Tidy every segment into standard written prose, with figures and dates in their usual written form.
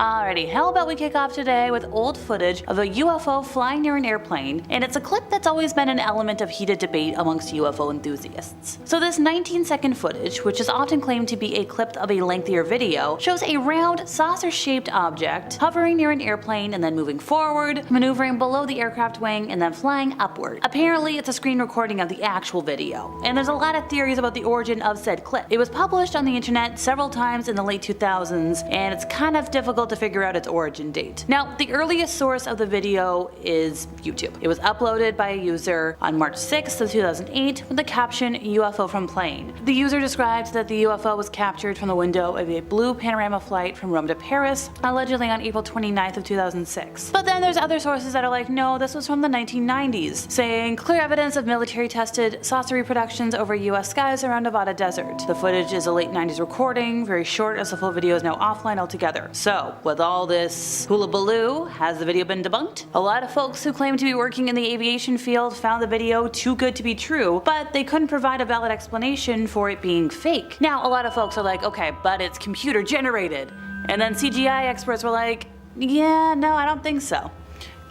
Alrighty, how about we kick off today with old footage of a UFO flying near an airplane, and it's a clip that's always been an element of heated debate amongst UFO enthusiasts. So this 19-second footage, which is often claimed to be a clip of a lengthier video, shows a round, saucer-shaped object hovering near an airplane and then moving forward, maneuvering below the aircraft wing, and then flying upward. Apparently, it's a screen recording of the actual video, and there's a lot of theories about the origin of said clip. It was published on the internet several times in the late 2000s, and it's kind of difficult to figure out its origin date. Now, the earliest source of the video is YouTube. It was uploaded by a user on March 6th of 2008 with the caption UFO from plane. The user described that the UFO was captured from the window of a blue panorama flight from Rome to Paris, allegedly on April 29th of 2006. But then there's other sources that are like, no, this was from the 1990s, saying clear evidence of military-tested saucer reproductions over US skies around Nevada desert. The footage is a late 90s recording, very short as the full video is now offline altogether. So, with all this hullabaloo, has the video been debunked? A lot of folks who claim to be working in the aviation field found the video too good to be true, but they couldn't provide a valid explanation for it being fake. Now, a lot of folks are like, okay, but it's computer generated. And then CGI experts were like, yeah, no, I don't think so.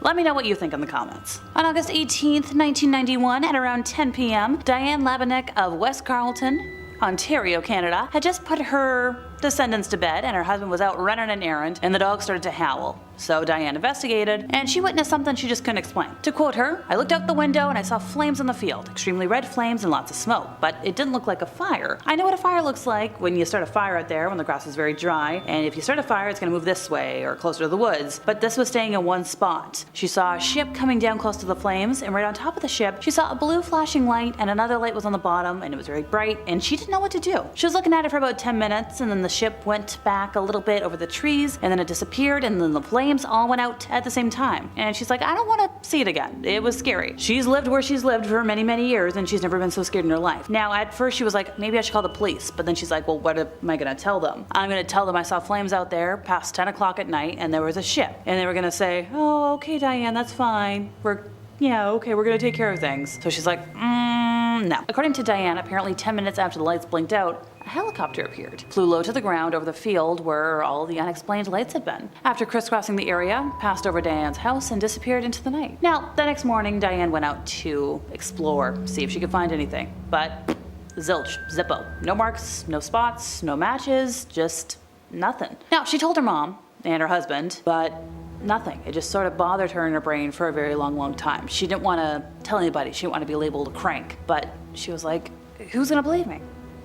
Let me know what you think in the comments. On August 18th, 1991, at around 10 p.m., Diane Labinek of West Carleton, Ontario, Canada, had just put her descendants to bed, and her husband was out running an errand, and the dog started to howl. So Diane investigated, and she witnessed something she just couldn't explain. To quote her, "I looked out the window and I saw flames in the field, extremely red flames and lots of smoke, but it didn't look like a fire. I know what a fire looks like when you start a fire out there when the grass is very dry, and if you start a fire it's going to move this way or closer to the woods, but this was staying in one spot." She saw a ship coming down close to the flames, and right on top of the ship she saw a blue flashing light, and another light was on the bottom, and it was very bright, and she didn't know what to do. She was looking at it for about 10 minutes, and then the ship went back a little bit over the trees, and then it disappeared, and then the flames all went out at the same time. And she's like, I don't want to see it again. It was scary. She's lived where she's lived for many, many years, and she's never been so scared in her life. Now, at first she was like, maybe I should call the police, but then she's like, well, what am I gonna tell them? I'm gonna tell them I saw flames out there past 10 o'clock at night, and there was a ship. And they were gonna say, oh, okay, Diane, that's fine. We're gonna take care of things. So she's like, no. According to Diane, apparently 10 minutes after the lights blinked out, a helicopter appeared, flew low to the ground over the field where all the unexplained lights had been. After crisscrossing the area, passed over Diane's house and disappeared into the night. Now, the next morning, Diane went out to explore, see if she could find anything, but zilch, zippo. No marks, no spots, no matches, just nothing. Now, she told her mom and her husband, but nothing. It just sort of bothered her in her brain for a very long time. She didn't want to tell anybody. She didn't want to be labeled a crank. But she was like, who's gonna believe me?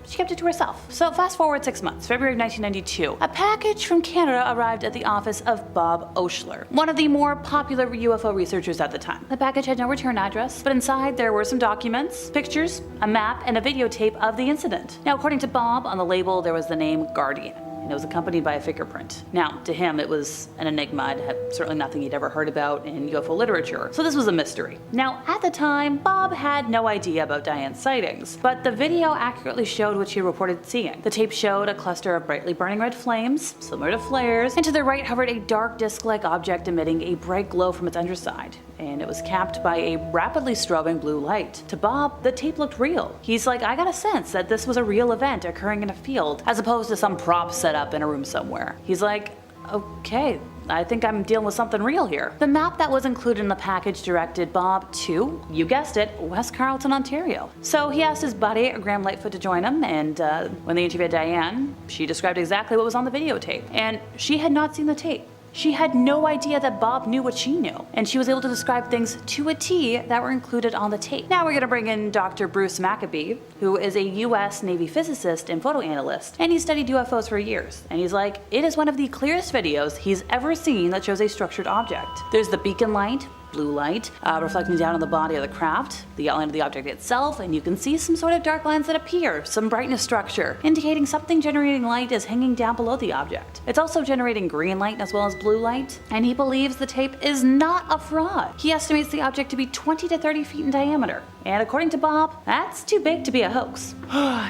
She kept it to herself. So fast forward 6 months, February of 1992, a package from Canada arrived at the office of Bob Oshler, one of the more popular UFO researchers at the time. The package had no return address, but inside there were some documents, pictures, a map, and a videotape of the incident. Now, according to Bob, on the label there was the name Guardian, and it was accompanied by a fingerprint. Now, to him, it was an enigma. It had certainly nothing he'd ever heard about in UFO literature, so this was a mystery. Now, at the time, Bob had no idea about Diane's sightings, but the video accurately showed what she reported seeing. The tape showed a cluster of brightly burning red flames, similar to flares, and to the right hovered a dark disc-like object emitting a bright glow from its underside, and it was capped by a rapidly strobing blue light. To Bob, the tape looked real. He's like, I got a sense that this was a real event occurring in a field, as opposed to some prop set up in a room somewhere. He's like, okay, I think I'm dealing with something real here. The map that was included in the package directed Bob to, you guessed it, West Carleton, Ontario. So he asked his buddy, Graham Lightfoot, to join him, and when they interviewed Diane, she described exactly what was on the videotape. And she had not seen the tape. She had no idea that Bob knew what she knew, and she was able to describe things to a T that were included on the tape. Now we're gonna bring in Dr. Bruce Maccabee, who is a US Navy physicist and photo analyst, and he studied UFOs for years. And he's like, it is one of the clearest videos he's ever seen that shows a structured object. There's the beacon light, blue light, reflecting down on the body of the craft, the outline of the object itself, and you can see some sort of dark lines that appear, some brightness structure, indicating something generating light is hanging down below the object. It's also generating green light as well as blue light, and he believes the tape is not a fraud. He estimates the object to be 20 to 30 feet in diameter, and according to Bob, that's too big to be a hoax.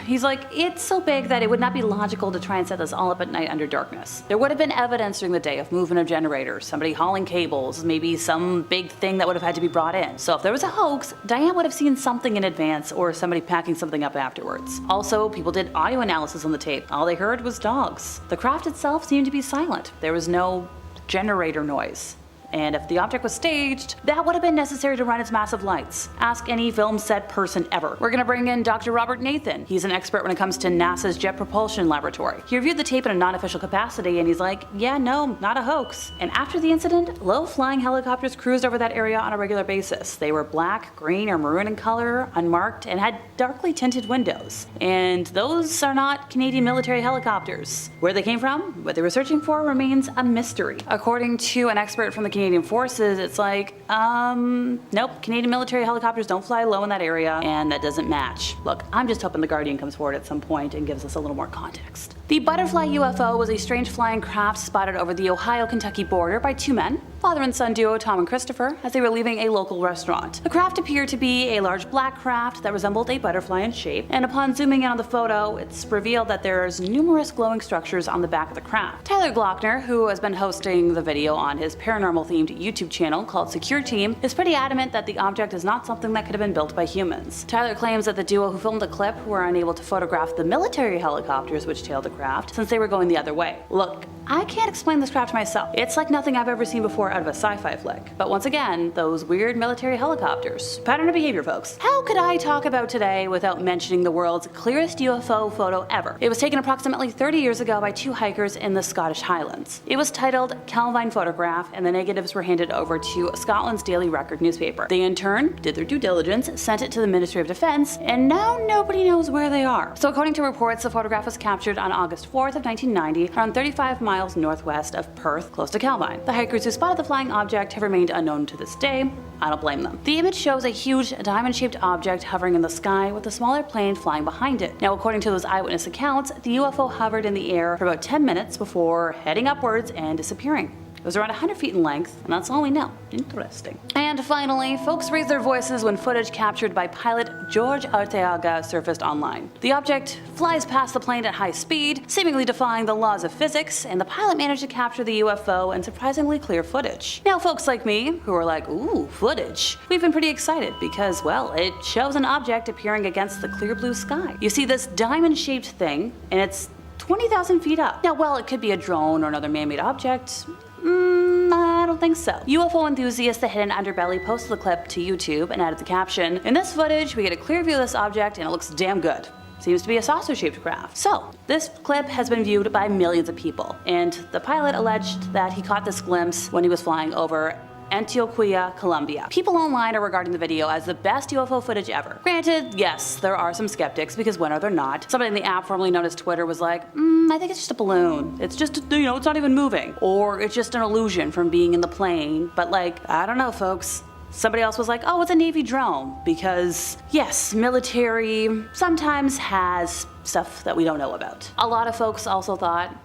He's like, it's so big that it would not be logical to try and set this all up at night under darkness. There would have been evidence during the day of movement of generators, somebody hauling cables, maybe some big thing that would have had to be brought in. So if there was a hoax, Diane would have seen something in advance or somebody packing something up afterwards. Also, people did audio analysis on the tape. All they heard was dogs. The craft itself seemed to be silent. There was no generator noise. And if the object was staged, that would have been necessary to run its massive lights. Ask any film set person ever. We're gonna bring in Dr. Robert Nathan. He's an expert when it comes to NASA's Jet Propulsion Laboratory. He reviewed the tape in a non-official capacity and he's like, yeah, no, not a hoax. And after the incident, low-flying helicopters cruised over that area on a regular basis. They were black, green, or maroon in color, unmarked, and had darkly tinted windows. And those are not Canadian military helicopters. Where they came from, what they were searching for remains a mystery. According to an expert from the Canadian Forces, it's like, nope, Canadian military helicopters don't fly low in that area, and that doesn't match. Look, I'm just hoping the Guardian comes forward at some point and gives us a little more context. The butterfly UFO was a strange flying craft spotted over the Ohio-Kentucky border by two men, father and son duo Tom and Christopher, as they were leaving a local restaurant. The craft appeared to be a large black craft that resembled a butterfly in shape, and upon zooming in on the photo, it's revealed that there's numerous glowing structures on the back of the craft. Tyler Glockner, who has been hosting the video on his paranormal-themed YouTube channel called Secure Team, is pretty adamant that the object is not something that could have been built by humans. Tyler claims that the duo who filmed the clip were unable to photograph the military helicopters which tailed the craft since they were going the other way. Look, I can't explain this craft myself. It's like nothing I've ever seen before out of a sci-fi flick. But once again, those weird military helicopters. Pattern of behavior, folks. How could I talk about today without mentioning the world's clearest UFO photo ever? It was taken approximately 30 years ago by two hikers in the Scottish Highlands. It was titled Calvine Photograph, and the negatives were handed over to Scotland's Daily Record newspaper. They in turn did their due diligence, sent it to the Ministry of Defense, and now nobody knows where they are. So according to reports, the photograph was captured on August 4th of 1990, around 35 miles northwest of Perth, close to Calvine. The hikers who spotted the flying object have remained unknown to this day. I don't blame them. The image shows a huge diamond-shaped object hovering in the sky with a smaller plane flying behind it. Now, according to those eyewitness accounts, the UFO hovered in the air for about 10 minutes before heading upwards and disappearing. It was around 100 feet in length, and that's all we know. Interesting. And finally, folks raised their voices when footage captured by pilot George Arteaga surfaced online. The object flies past the plane at high speed, seemingly defying the laws of physics, and the pilot managed to capture the UFO in surprisingly clear footage. Now, folks like me, who are like, ooh, footage, we've been pretty excited because, well, it shows an object appearing against the clear blue sky. You see this diamond-shaped thing, and it's 20,000 feet up. Now, while it could be a drone or another man-made object, I don't think so. UFO enthusiast The Hidden Underbelly posted the clip to YouTube and added the caption, "In this footage, we get a clear view of this object and it looks damn good. Seems to be a saucer-shaped craft." So, this clip has been viewed by millions of people, and the pilot alleged that he caught this glimpse when he was flying over Antioquia, Colombia. People online are regarding the video as the best UFO footage ever. Granted, yes, there are some skeptics, because when are there not? Somebody in the app formerly known as Twitter was like, I think it's just a balloon. It's just, it's not even moving. Or it's just an illusion from being in the plane. But like, I don't know, folks. Somebody else was like, oh, it's a Navy drone. Because, yes, military sometimes has stuff that we don't know about. A lot of folks also thought,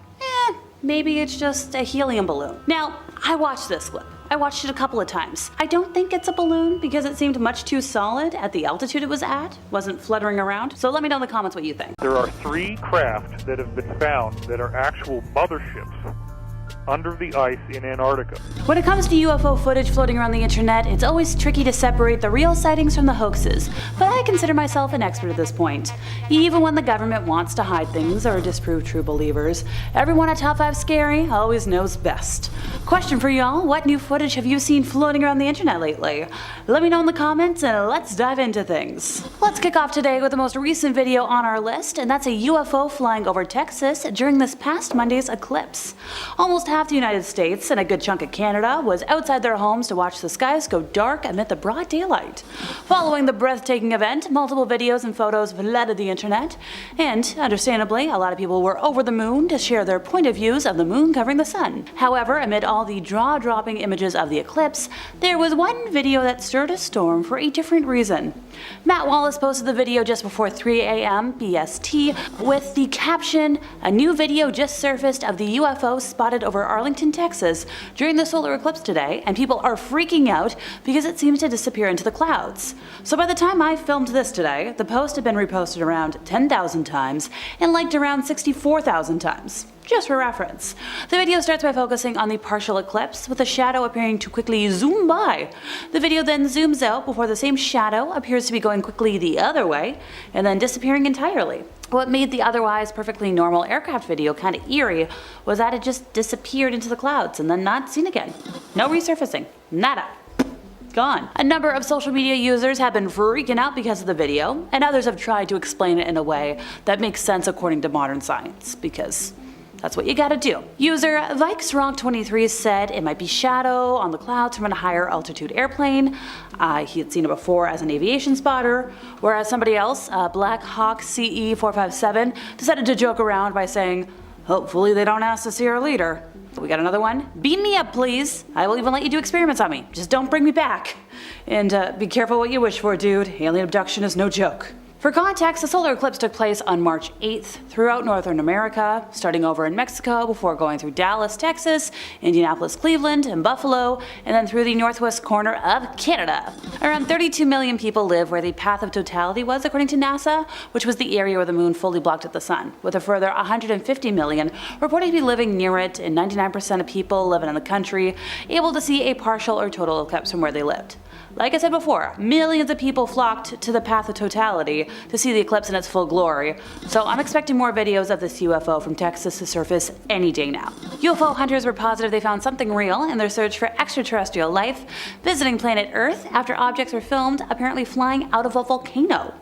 maybe it's just a helium balloon. Now, I watched this clip. I watched it a couple of times. I don't think it's a balloon because it seemed much too solid at the altitude it was at, wasn't fluttering around. So let me know in the comments what you think. There are 3 craft that have been found that are actual motherships under the ice in Antarctica. When it comes to UFO footage floating around the internet, it's always tricky to separate the real sightings from the hoaxes, but I consider myself an expert at this point. Even when the government wants to hide things or disprove true believers, everyone at Top 5 Scary always knows best. Question for y'all, what new footage have you seen floating around the internet lately? Let me know in the comments and let's dive into things. Let's kick off today with the most recent video on our list, and that's a UFO flying over Texas during this past Monday's eclipse. Almost half the United States and a good chunk of Canada was outside their homes to watch the skies go dark amid the broad daylight. Following the breathtaking event, multiple videos and photos flooded the internet, and understandably, a lot of people were over the moon to share their point of views of the moon covering the sun. However, amid all the jaw-dropping images of the eclipse, there was one video that stirred a storm for a different reason. Matt Wallace posted the video just before 3 a.m. BST with the caption, "A new video just surfaced of the UFO spotted over Arlington, Texas during the solar eclipse today, and people are freaking out because it seems to disappear into the clouds." So by the time I filmed this today, the post had been reposted around 10,000 times and liked around 64,000 times. just for reference. The video starts by focusing on the partial eclipse, with a shadow appearing to quickly zoom by. The video then zooms out before the same shadow appears to be going quickly the other way, and then disappearing entirely. What made the otherwise perfectly normal aircraft video kind of eerie was that it just disappeared into the clouds and then not seen again. No resurfacing. Nada. Gone. A number of social media users have been freaking out because of the video, and others have tried to explain it in a way that makes sense according to modern science, because that's what you gotta do. User VikesRock23 said it might be shadow on the clouds from a higher altitude airplane. He had seen it before as an aviation spotter, whereas somebody else, Black Hawk CE457, decided to joke around by saying, hopefully they don't ask to see our leader. We got another one. Beam me up, please. I will even let you do experiments on me. Just don't bring me back. And be careful what you wish for, dude. Alien abduction is no joke. For context, the solar eclipse took place on March 8th throughout Northern America, starting over in Mexico before going through Dallas, Texas, Indianapolis, Cleveland, and Buffalo, and then through the northwest corner of Canada. Around 32 million people live where the path of totality was, according to NASA, which was the area where the moon fully blocked out the sun, with a further 150 million reported to be living near it, and 99% of people living in the country able to see a partial or total eclipse from where they lived. Like I said before, millions of people flocked to the path of totality to see the eclipse in its full glory, so I'm expecting more videos of this UFO from Texas to surface any day now. UFO hunters were positive they found something real in their search for extraterrestrial life visiting planet Earth after objects were filmed apparently flying out of a volcano.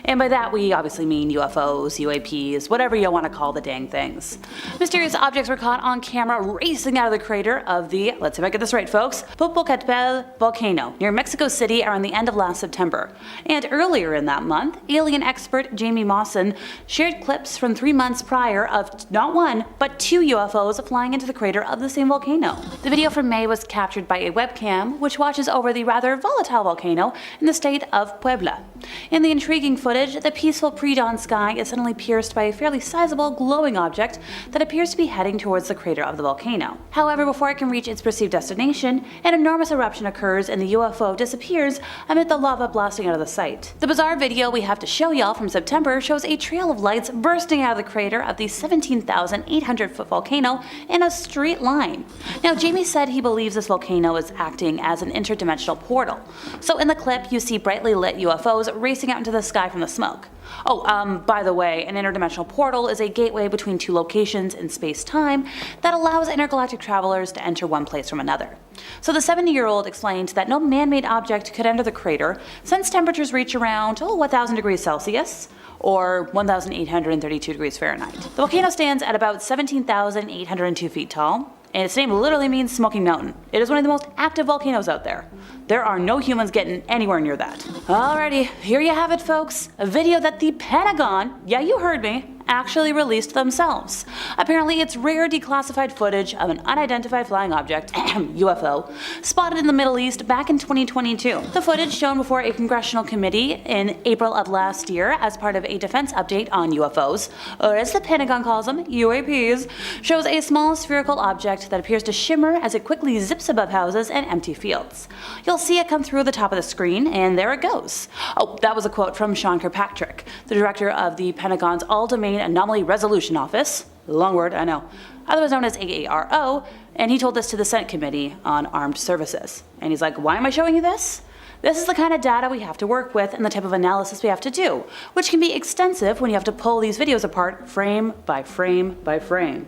And by that we obviously mean UFOs, UAPs, whatever you want to call the dang things. Mysterious objects were caught on camera racing out of the crater of the, let's see if I get this right folks, Popocatépetl volcano near Mexico City around the end of last September. And earlier in that month, alien expert Jamie Mawson shared clips from 3 months prior of not one, but 2 UFOs flying into the crater of the same volcano. The video from May was captured by a webcam which watches over the rather volatile volcano in the state of Puebla. In the intriguing footage, the peaceful pre-dawn sky is suddenly pierced by a fairly sizable glowing object that appears to be heading towards the crater of the volcano. However, before it can reach its perceived destination, an enormous eruption occurs and the UFO disappears amid the lava blasting out of the site. The bizarre video we have to show y'all from September shows a trail of lights bursting out of the crater of the 17,800 foot volcano in a straight line. Now, Jamie said he believes this volcano is acting as an interdimensional portal. So in the clip, you see brightly lit UFOs racing out into the sky from the smoke. Oh, by the way, an interdimensional portal is a gateway between 2 locations in space-time that allows intergalactic travelers to enter one place from another. So the 70-year-old explained that no man-made object could enter the crater since temperatures reach around 1,000 degrees Celsius, or 1,832 degrees Fahrenheit. The volcano stands at about 17,802 feet tall, and its name literally means smoking mountain. It is one of the most active volcanoes out there. There are no humans getting anywhere near that. Alrighty, here you have it folks, a video that the Pentagon, yeah you heard me, actually released themselves. Apparently it's rare declassified footage of an unidentified flying object, UFO, spotted in the Middle East back in 2022. The footage shown before a congressional committee in April of last year as part of a defense update on UFOs, or as the Pentagon calls them, UAPs, shows a small spherical object that appears to shimmer as it quickly zips above houses and empty fields. You'll see it come through the top of the screen, and there it goes. Oh, that was a quote from Sean Kirkpatrick, the director of the Pentagon's All-Domain Anomaly Resolution Office, long word, I know, otherwise known as AARO, and he told this to the Senate Committee on Armed Services. And he's like, why am I showing you this? This is the kind of data we have to work with and the type of analysis we have to do, which can be extensive when you have to pull these videos apart frame by frame by frame.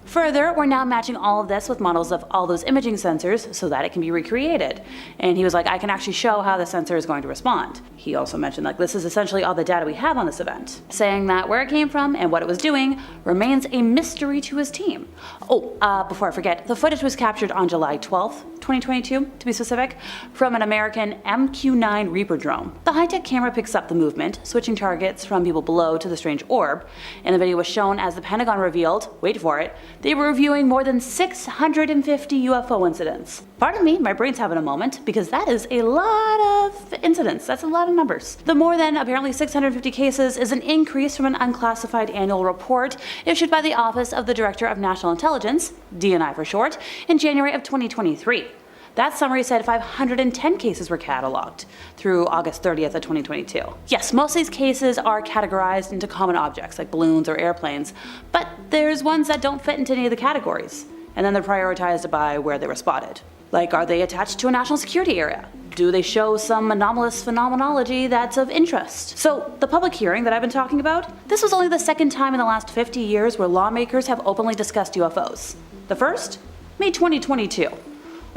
Further, we're now matching all of this with models of all those imaging sensors so that it can be recreated. And he was like, I can actually show how the sensor is going to respond. He also mentioned like this is essentially all the data we have on this event, saying that where it came from and what it was doing remains a mystery to his team. Oh, before I forget, the footage was captured on July 12th, 2022 to be specific, from an American MQ-9 Reaper drone. The high-tech camera picks up the movement, switching targets from people below to the strange orb, and the video was shown as the Pentagon revealed, wait for it, they were reviewing more than 650 UFO incidents. Pardon me, my brain's having a moment, because that is a lot of incidents. That's a lot of numbers. The more than apparently 650 cases is an increase from an unclassified annual report issued by the Office of the Director of National Intelligence, DNI for short, in January of 2023. That summary said 510 cases were cataloged through August 30th of 2022. Yes, most of these cases are categorized into common objects like balloons or airplanes, but there's ones that don't fit into any of the categories, and then they're prioritized by where they were spotted. Like, are they attached to a national security area? Do they show some anomalous phenomenology that's of interest? So, the public hearing that I've been talking about, this was only the second time in the last 50 years where lawmakers have openly discussed UFOs. The first? May 2022.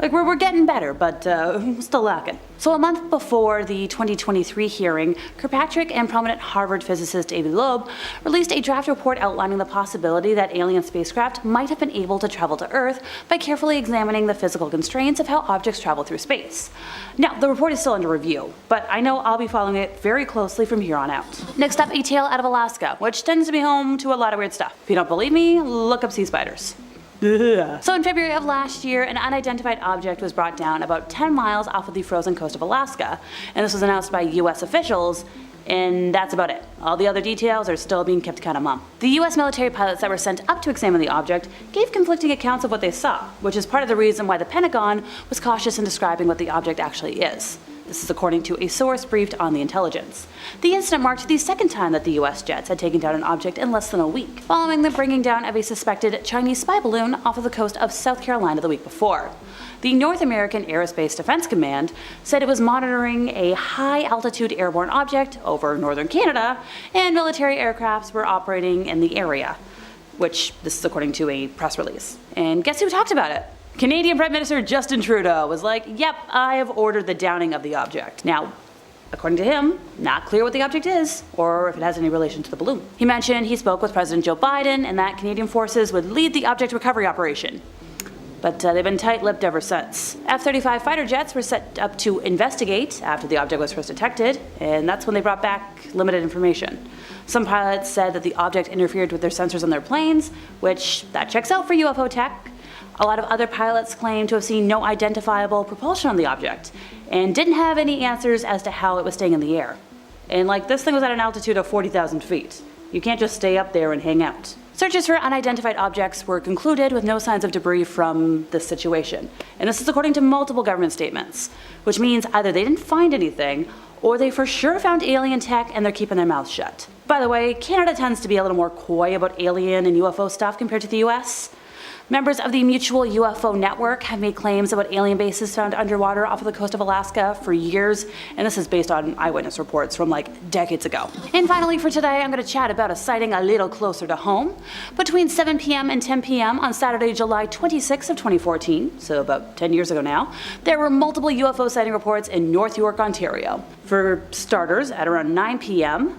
Like, we're getting better, but still lacking. So a month before the 2023 hearing, Kirkpatrick and prominent Harvard physicist Avi Loeb released a draft report outlining the possibility that alien spacecraft might have been able to travel to Earth by carefully examining the physical constraints of how objects travel through space. Now, the report is still under review, but I know I'll be following it very closely from here on out. Next up, a tale out of Alaska, which tends to be home to a lot of weird stuff. If you don't believe me, look up sea spiders. So in February of last year, an unidentified object was brought down about 10 miles off of the frozen coast of Alaska, and this was announced by US officials, and that's about it. All the other details are still being kept kind of mum. The US military pilots that were sent up to examine the object gave conflicting accounts of what they saw, which is part of the reason why the Pentagon was cautious in describing what the object actually is. This is according to a source briefed on the intelligence. The incident marked the second time that the US jets had taken down an object in less than a week, following the bringing down of a suspected Chinese spy balloon off of the coast of South Carolina the week before. The North American Aerospace Defense Command said it was monitoring a high-altitude airborne object over northern Canada, and military aircrafts were operating in the area, which this is according to a press release. And guess who talked about it? Canadian Prime Minister Justin Trudeau was like, yep, I have ordered the downing of the object. Now, according to him, not clear what the object is, or if it has any relation to the balloon. He mentioned he spoke with President Joe Biden and that Canadian forces would lead the object recovery operation. But they've been tight-lipped ever since. F-35 fighter jets were set up to investigate after the object was first detected, and that's when they brought back limited information. Some pilots said that the object interfered with their sensors on their planes, which that checks out for UFO tech. A lot of other pilots claim to have seen no identifiable propulsion on the object, and didn't have any answers as to how it was staying in the air. And like, this thing was at an altitude of 40,000 feet. You can't just stay up there and hang out. Searches for unidentified objects were concluded with no signs of debris from this situation. And this is according to multiple government statements, which means either they didn't find anything, or they for sure found alien tech and they're keeping their mouths shut. By the way, Canada tends to be a little more coy about alien and UFO stuff compared to the US. Members of the Mutual UFO Network have made claims about alien bases found underwater off of the coast of Alaska for years, and this is based on eyewitness reports from like decades ago. And finally for today, I'm going to chat about a sighting a little closer to home. Between 7 p.m. and 10 p.m. on Saturday, July 26th of 2014, so about 10 years ago now, there were multiple UFO sighting reports in North York, Ontario. For starters, at around 9 p.m.,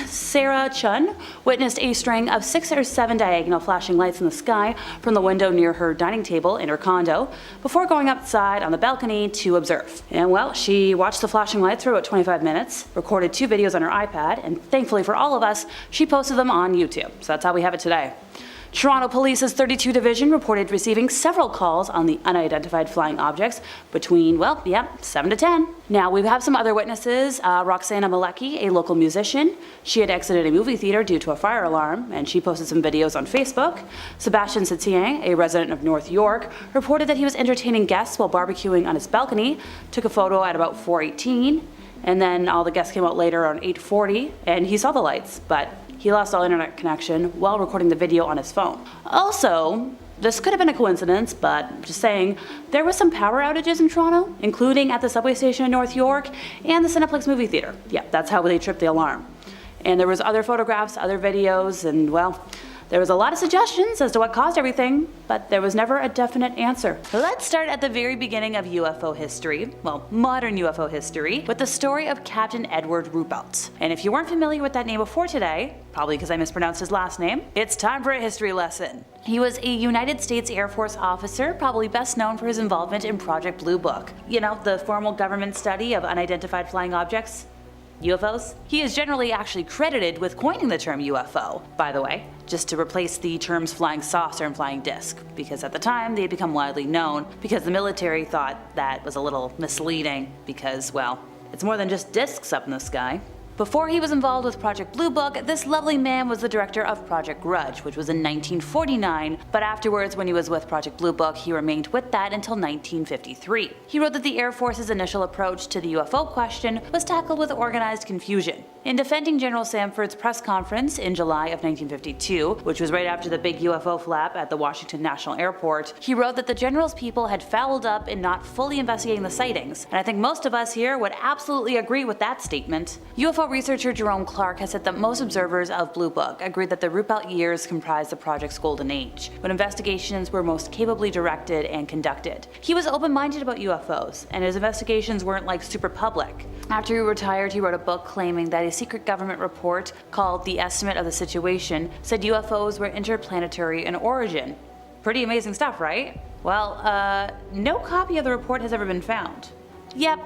Sarah Chun witnessed a string of 6 or 7 diagonal flashing lights in the sky from the window near her dining table in her condo before going outside on the balcony to observe. And well, she watched the flashing lights for about 25 minutes, recorded 2 videos on her iPad, and thankfully for all of us, she posted them on YouTube. So that's how we have it today. Toronto Police's 32 Division reported receiving several calls on the unidentified flying objects between, 7 to 10. Now, we have some other witnesses. Roxana Malecki, a local musician. She had exited a movie theater due to a fire alarm, and she posted some videos on Facebook. Sebastian Setieng, a resident of North York, reported that he was entertaining guests while barbecuing on his balcony, took a photo at about 4:18, and then all the guests came out later around 8:40, and he saw the lights, but he lost all internet connection while recording the video on his phone. Also, this could have been a coincidence, but just saying, there were some power outages in Toronto, including at the subway station in North York and the Cineplex movie theater. Yeah, that's how they tripped the alarm. And there was other photographs, other videos, and well, there was a lot of suggestions as to what caused everything, but there was never a definite answer. Let's start at the very beginning of UFO history, well, modern UFO history, with the story of Captain Edward Ruppelt. And if you weren't familiar with that name before today, probably because I mispronounced his last name, it's time for a history lesson. He was a United States Air Force officer, probably best known for his involvement in Project Blue Book. You know, the formal government study of unidentified flying objects. UFOs? He is generally actually credited with coining the term UFO, by the way, just to replace the terms flying saucer and flying disc, because at the time they had become widely known because the military thought that was a little misleading because, well, it's more than just discs up in the sky. Before he was involved with Project Blue Book, this lovely man was the director of Project Grudge, which was in 1949, but afterwards when he was with Project Blue Book, he remained with that until 1953. He wrote that the Air Force's initial approach to the UFO question was tackled with organized confusion. In defending General Samford's press conference in July of 1952, which was right after the big UFO flap at the Washington National Airport, he wrote that the General's people had fouled up in not fully investigating the sightings, and I think most of us here would absolutely agree with that statement. UFO researcher Jerome Clark has said that most observers of Blue Book agreed that the Ruppelt years comprised the project's golden age, when investigations were most capably directed and conducted. He was open-minded about UFOs, and his investigations weren't like super public. After he retired, he wrote a book claiming that a secret government report called The Estimate of the Situation said UFOs were interplanetary in origin. Pretty amazing stuff, right? Well, no copy of the report has ever been found. Yep.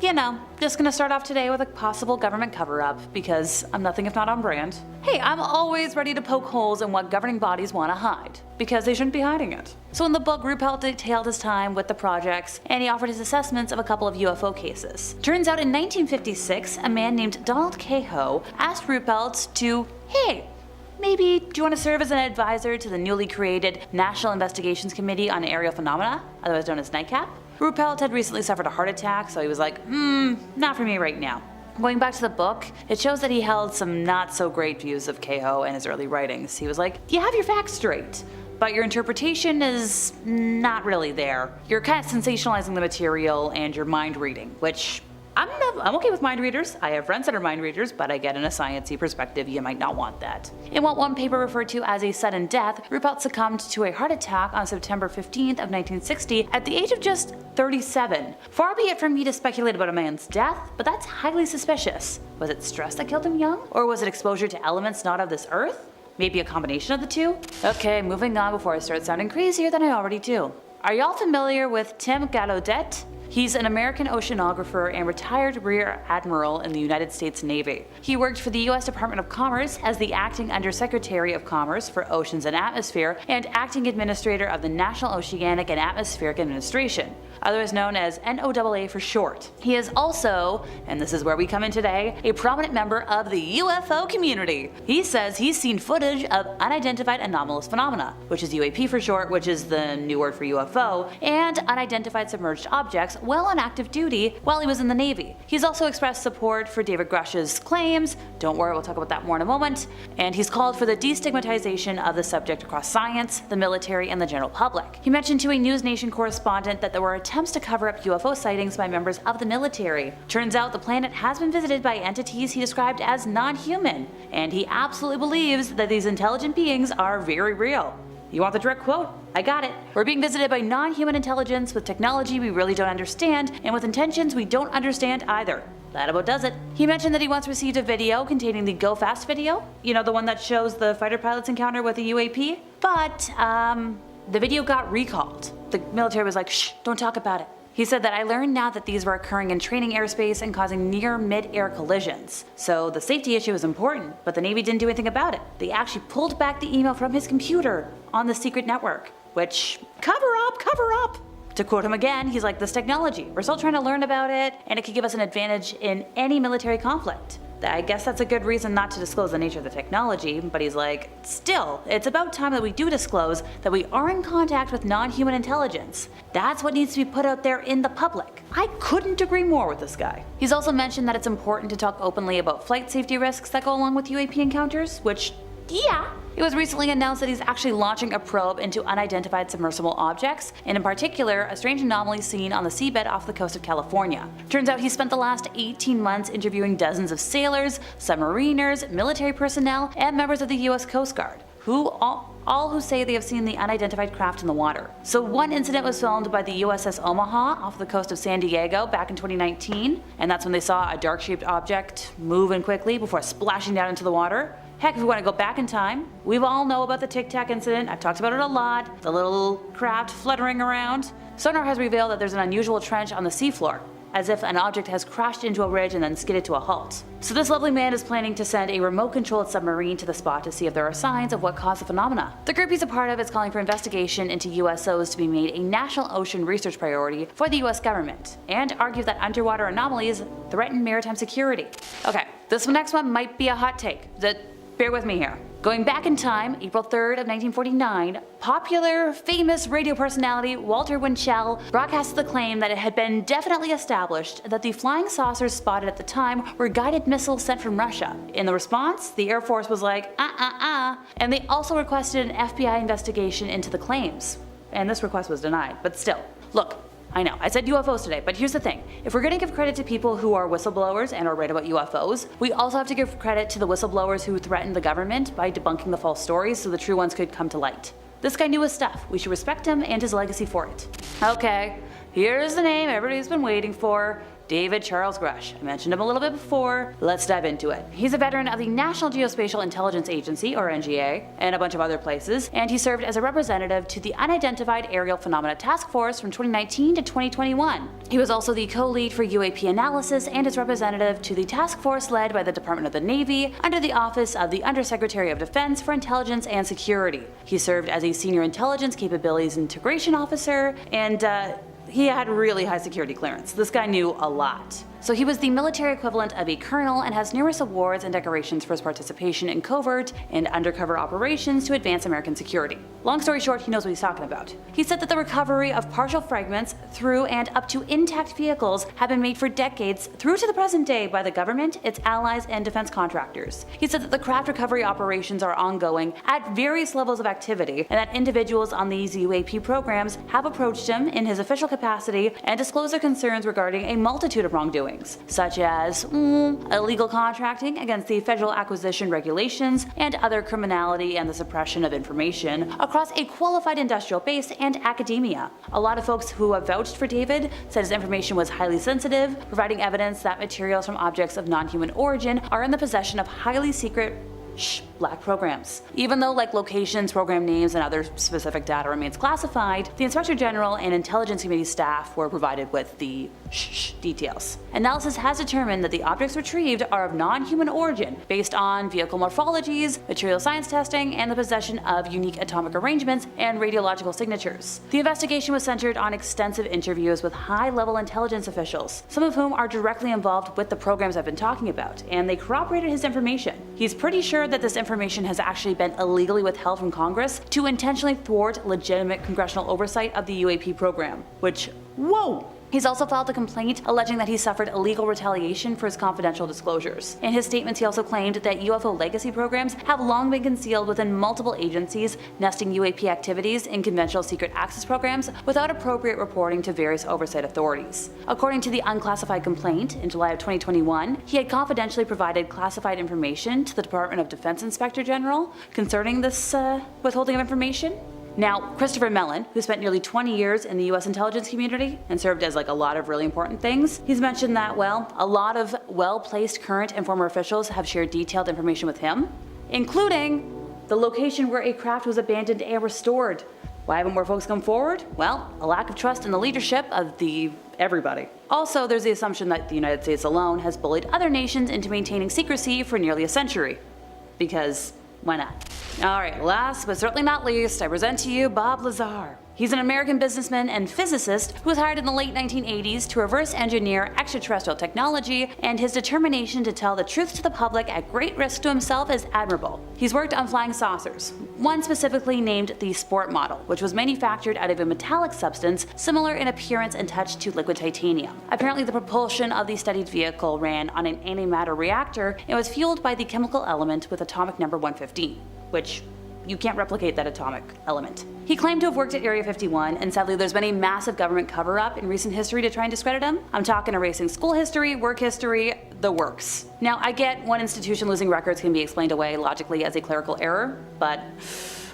You know, just gonna start off today with a possible government cover-up, because I'm nothing if not on brand. Hey, I'm always ready to poke holes in what governing bodies want to hide, because they shouldn't be hiding it. So in the book, Ruppelt detailed his time with the projects, and he offered his assessments of a couple of UFO cases. Turns out in 1956, a man named Donald Cahoe asked Ruppelt to, hey, maybe do you want to serve as an advisor to the newly created National Investigations Committee on Aerial Phenomena, otherwise known as NICAP? Ruppelt had recently suffered a heart attack, so he was like, not for me right now. Going back to the book, it shows that he held some not so great views of Cahoe and his early writings. He was like, you have your facts straight, but your interpretation is not really there. You're kind of sensationalizing the material and your mind reading, which I'm okay with mind readers. I have friends that are mind readers, but I get in a sciencey perspective, you might not want that. In what one paper referred to as a sudden death, Ruppelt succumbed to a heart attack on September 15th of 1960 at the age of just 37. Far be it from me to speculate about a man's death, but that's highly suspicious. Was it stress that killed him young? Or was it exposure to elements not of this earth? Maybe a combination of the two? Okay, moving on before I start sounding crazier than I already do. Are y'all familiar with Tim Gallaudet? He's an American oceanographer and retired Rear Admiral in the United States Navy. He worked for the U.S. Department of Commerce as the Acting Undersecretary of Commerce for Oceans and Atmosphere and Acting Administrator of the National Oceanic and Atmospheric Administration, otherwise known as NOAA for short. He is also, and this is where we come in today, a prominent member of the UFO community. He says he's seen footage of unidentified anomalous phenomena, which is UAP for short, which is the new word for UFO, and unidentified submerged objects while on active duty while he was in the Navy. He's also expressed support for David Grush's claims, don't worry, we'll talk about that more in a moment, and he's called for the destigmatization of the subject across science, the military, and the general public. He mentioned to a News Nation correspondent that there were attempts to cover up UFO sightings by members of the military. Turns out the planet has been visited by entities he described as non-human, and he absolutely believes that these intelligent beings are very real. You want the direct quote? I got it. We're being visited by non-human intelligence with technology we really don't understand and with intentions we don't understand either. That about does it. He mentioned that he once received a video containing the Go Fast video, you know, the one that shows the fighter pilot's encounter with a UAP, but the video got recalled. The military was like, shh, don't talk about it. He said that I learned now that these were occurring in training airspace and causing near mid-air collisions. So the safety issue is important, but the Navy didn't do anything about it. They actually pulled back the email from his computer on the secret network, which, cover up! To quote him again, he's like, this technology, we're still trying to learn about it, and it could give us an advantage in any military conflict. I guess that's a good reason not to disclose the nature of the technology, but he's like, still, it's about time that we do disclose that we are in contact with non-human intelligence. That's what needs to be put out there in the public. I couldn't agree more with this guy. He's also mentioned that it's important to talk openly about flight safety risks that go along with UAP encounters, which, yeah. It was recently announced that he's actually launching a probe into unidentified submersible objects, and in particular, a strange anomaly seen on the seabed off the coast of California. Turns out he spent the last 18 months interviewing dozens of sailors, submariners, military personnel, and members of the US Coast Guard, who all who say they have seen the unidentified craft in the water. So one incident was filmed by the USS Omaha off the coast of San Diego back in 2019, and that's when they saw a dark-shaped object moving quickly before splashing down into the water. Heck, if we want to go back in time, we all know about the Tic Tac incident. I've talked about it a lot. The little craft fluttering around. Sonar has revealed that there's an unusual trench on the seafloor, as if an object has crashed into a ridge and then skidded to a halt. So this lovely man is planning to send a remote-controlled submarine to the spot to see if there are signs of what caused the phenomena. The group he's a part of is calling for investigation into USOs to be made a national ocean research priority for the US government, and argue that underwater anomalies threaten maritime security. Okay, this next one might be a hot take. Bear with me here. Going back in time, April 3rd of 1949, popular, famous radio personality Walter Winchell broadcasted the claim that it had been definitely established that the flying saucers spotted at the time were guided missiles sent from Russia. In the response, the Air Force was like, and they also requested an FBI investigation into the claims. And this request was denied, but still. Look, I know, I said UFOs today, but here's the thing. If we're gonna give credit to people who are whistleblowers and are right about UFOs, we also have to give credit to the whistleblowers who threatened the government by debunking the false stories so the true ones could come to light. This guy knew his stuff. We should respect him and his legacy for it. Okay, here's the name everybody's been waiting for. David Charles Grush. I mentioned him a little bit before. Let's dive into it. He's a veteran of the National Geospatial Intelligence Agency, or NGA, and a bunch of other places, and he served as a representative to the Unidentified Aerial Phenomena Task Force from 2019 to 2021. He was also the co-lead for UAP analysis and is representative to the task force led by the Department of the Navy under the Office of the Undersecretary of Defense for Intelligence and Security. He served as a Senior Intelligence Capabilities Integration Officer, and he had really high security clearance. This guy knew a lot. So he was the military equivalent of a colonel and has numerous awards and decorations for his participation in covert and undercover operations to advance American security. Long story short, he knows what he's talking about. He said that the recovery of partial fragments through and up to intact vehicles have been made for decades through to the present day by the government, its allies, and defense contractors. He said that the craft recovery operations are ongoing at various levels of activity and that individuals on these UAP programs have approached him in his official capacity and disclosed their concerns regarding a multitude of wrongdoings, such as illegal contracting against the federal acquisition regulations and other criminality and the suppression of information across a qualified industrial base and academia. A lot of folks who have vouched for David said his information was highly sensitive, providing evidence that materials from objects of non-human origin are in the possession of highly secret black programs. Even though locations, program names, and other specific data remains classified, the Inspector General and Intelligence Committee staff were provided with the details. Analysis has determined that the objects retrieved are of non-human origin based on vehicle morphologies, material science testing, and the possession of unique atomic arrangements and radiological signatures. The investigation was centered on extensive interviews with high-level intelligence officials, some of whom are directly involved with the programs I've been talking about, and they corroborated his information. He's pretty sure that this information has actually been illegally withheld from Congress to intentionally thwart legitimate congressional oversight of the UAP program, which, whoa! He's also filed a complaint alleging that he suffered illegal retaliation for his confidential disclosures. In his statements, he also claimed that UFO legacy programs have long been concealed within multiple agencies, nesting UAP activities in conventional secret access programs without appropriate reporting to various oversight authorities. According to the unclassified complaint, in July of 2021, he had confidentially provided classified information to the Department of Defense Inspector General concerning this withholding of information. Now, Christopher Mellon, who spent nearly 20 years in the US intelligence community and served as a lot of really important things, he's mentioned that, a lot of well-placed current and former officials have shared detailed information with him, including the location where a craft was abandoned and restored. Why haven't more folks come forward? Well, a lack of trust in the leadership of everybody. Also, there's the assumption that the United States alone has bullied other nations into maintaining secrecy for nearly a century. Because why not? Alright, last but certainly not least, I present to you Bob Lazar. He's an American businessman and physicist who was hired in the late 1980s to reverse engineer extraterrestrial technology, and his determination to tell the truth to the public at great risk to himself is admirable. He's worked on flying saucers, one specifically named the Sport model, which was manufactured out of a metallic substance similar in appearance and touch to liquid titanium. Apparently, the propulsion of the studied vehicle ran on an antimatter reactor and was fueled by the chemical element with atomic number 115, which you can't replicate that atomic element. He claimed to have worked at Area 51, and sadly there's been a massive government cover-up in recent history to try and discredit him. I'm talking erasing school history, work history, the works. Now, I get one institution losing records can be explained away logically as a clerical error, but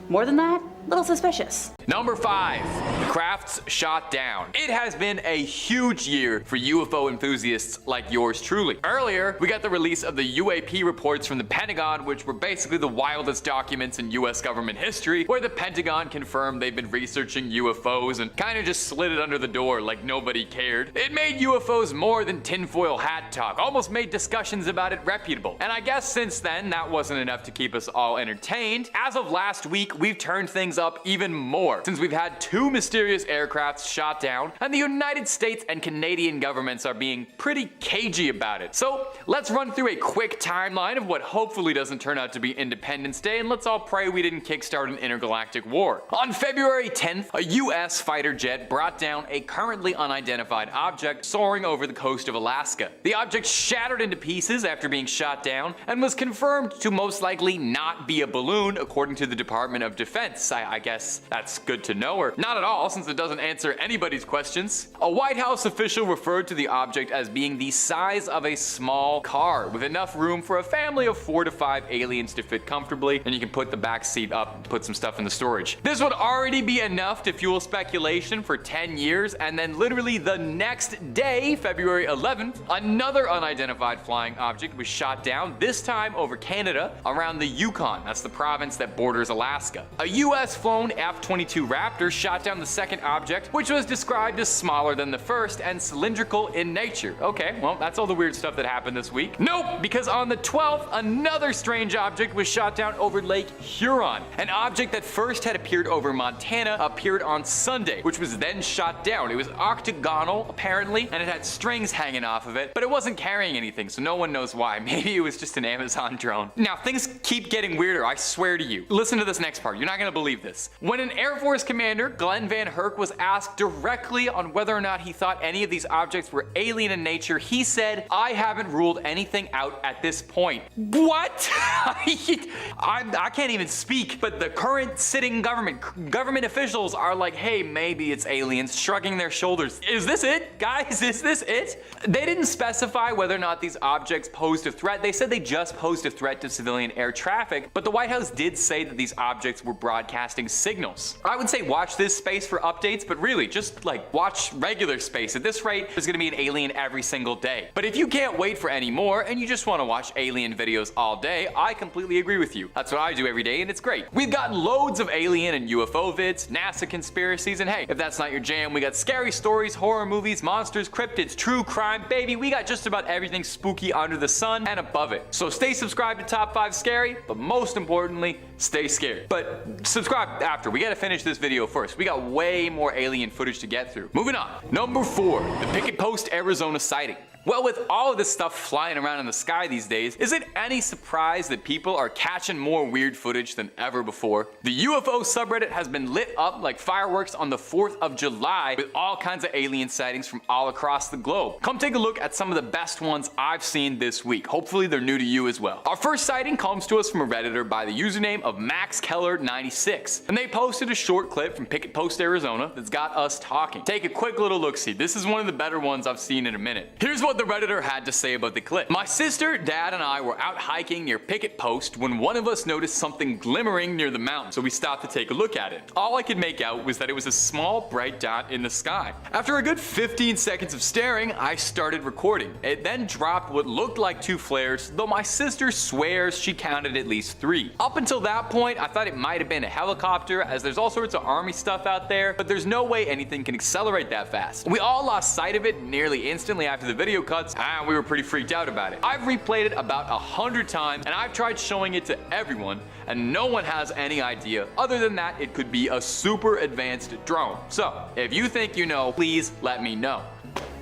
more than that, a little suspicious. Number 5. Crafts shot down. It has been a huge year for UFO enthusiasts like yours truly. Earlier, we got the release of the UAP reports from the Pentagon, which were basically the wildest documents in US government history, where the Pentagon confirmed they've been researching UFOs and kind of just slid it under the door like nobody cared. It made UFOs more than tinfoil hat talk, almost made discussions about it reputable. And I guess since then, that wasn't enough to keep us all entertained. As of last week, we've turned things flames up even more, since we've had 2 mysterious aircrafts shot down, and the United States and Canadian governments are being pretty cagey about it. So let's run through a quick timeline of what hopefully doesn't turn out to be Independence Day, and let's all pray we didn't kickstart an intergalactic war. On February 10th, a US fighter jet brought down a currently unidentified object soaring over the coast of Alaska. The object shattered into pieces after being shot down and was confirmed to most likely not be a balloon, according to the Department of Defense. I guess that's good to know, or not at all, since it doesn't answer anybody's questions. A White House official referred to the object as being the size of a small car, with enough room for a family of 4 to 5 aliens to fit comfortably, and you can put the back seat up and put some stuff in the storage. This would already be enough to fuel speculation for 10 years, and then literally the next day, February 11th, another unidentified flying object was shot down, this time over Canada, around the Yukon. That's the province that borders Alaska. A US-flown F-22 Raptor shot down the second object, which was described as smaller than the first and cylindrical in nature. Okay, well, that's all the weird stuff that happened this week. Nope, because on the 12th, another strange object was shot down over Lake Huron. An object that first had appeared over Montana appeared on Sunday, which was then shot down. It was octagonal, apparently, and it had strings hanging off of it, but it wasn't carrying anything, so no one knows why. Maybe it was just an Amazon drone. Now, things keep getting weirder, I swear to you. Listen to this next part, you're not gonna believe this. When an Air Force commander, Glenn Van Herk, was asked directly on whether or not he thought any of these objects were alien in nature, he said, "I haven't ruled anything out at this point." What? I can't even speak, but the current sitting government officials are like, hey, maybe it's aliens, shrugging their shoulders. Is this it, guys? Is this it? They didn't specify whether or not these objects posed a threat. They said they just posed a threat to civilian air traffic, but the White House did say that these objects were broadcasting signals. I would say watch this space for updates, but really just like watch regular space. At this rate, there's gonna be an alien every single day. But if you can't wait for any more and you just want to watch alien videos all day, I completely agree with you. That's what I do every day, and it's great. We've got loads of alien and UFO vids, NASA conspiracies, and hey, if that's not your jam, we got scary stories, horror movies, monsters, cryptids, true crime, baby, we got just about everything spooky under the sun and above it. So stay subscribed to Top 5 Scary, but most importantly, stay scared. But subscribe after. We gotta finish this video first. We got way more alien footage to get through. Moving on. Number 4, the Picket Post, Arizona sighting. Well, with all of this stuff flying around in the sky these days, is it any surprise that people are catching more weird footage than ever before? The UFO subreddit has been lit up like fireworks on the 4th of July with all kinds of alien sightings from all across the globe. Come take a look at some of the best ones I've seen this week. Hopefully they're new to you as well. Our first sighting comes to us from a Redditor by the username of MaxKeller96, and they posted a short clip from Picket Post, Arizona that's got us talking. Take a quick little look-see. This is one of the better ones I've seen in a minute. Here's what the Redditor had to say about the clip. My sister, dad, and I were out hiking near Picket Post when one of us noticed something glimmering near the mountain, so we stopped to take a look at it. All I could make out was that it was a small bright dot in the sky. After a good 15 seconds of staring, I started recording. It then dropped what looked like 2 flares, though my sister swears she counted at least 3. Up until that point, I thought it might have been a helicopter, as there's all sorts of army stuff out there, but there's no way anything can accelerate that fast. We all lost sight of it nearly instantly after the video cuts, and we were pretty freaked out about it. I've replayed it about 100 times, and I've tried showing it to everyone, and no one has any idea other than that it could be a super advanced drone. So, if you think you know, please let me know.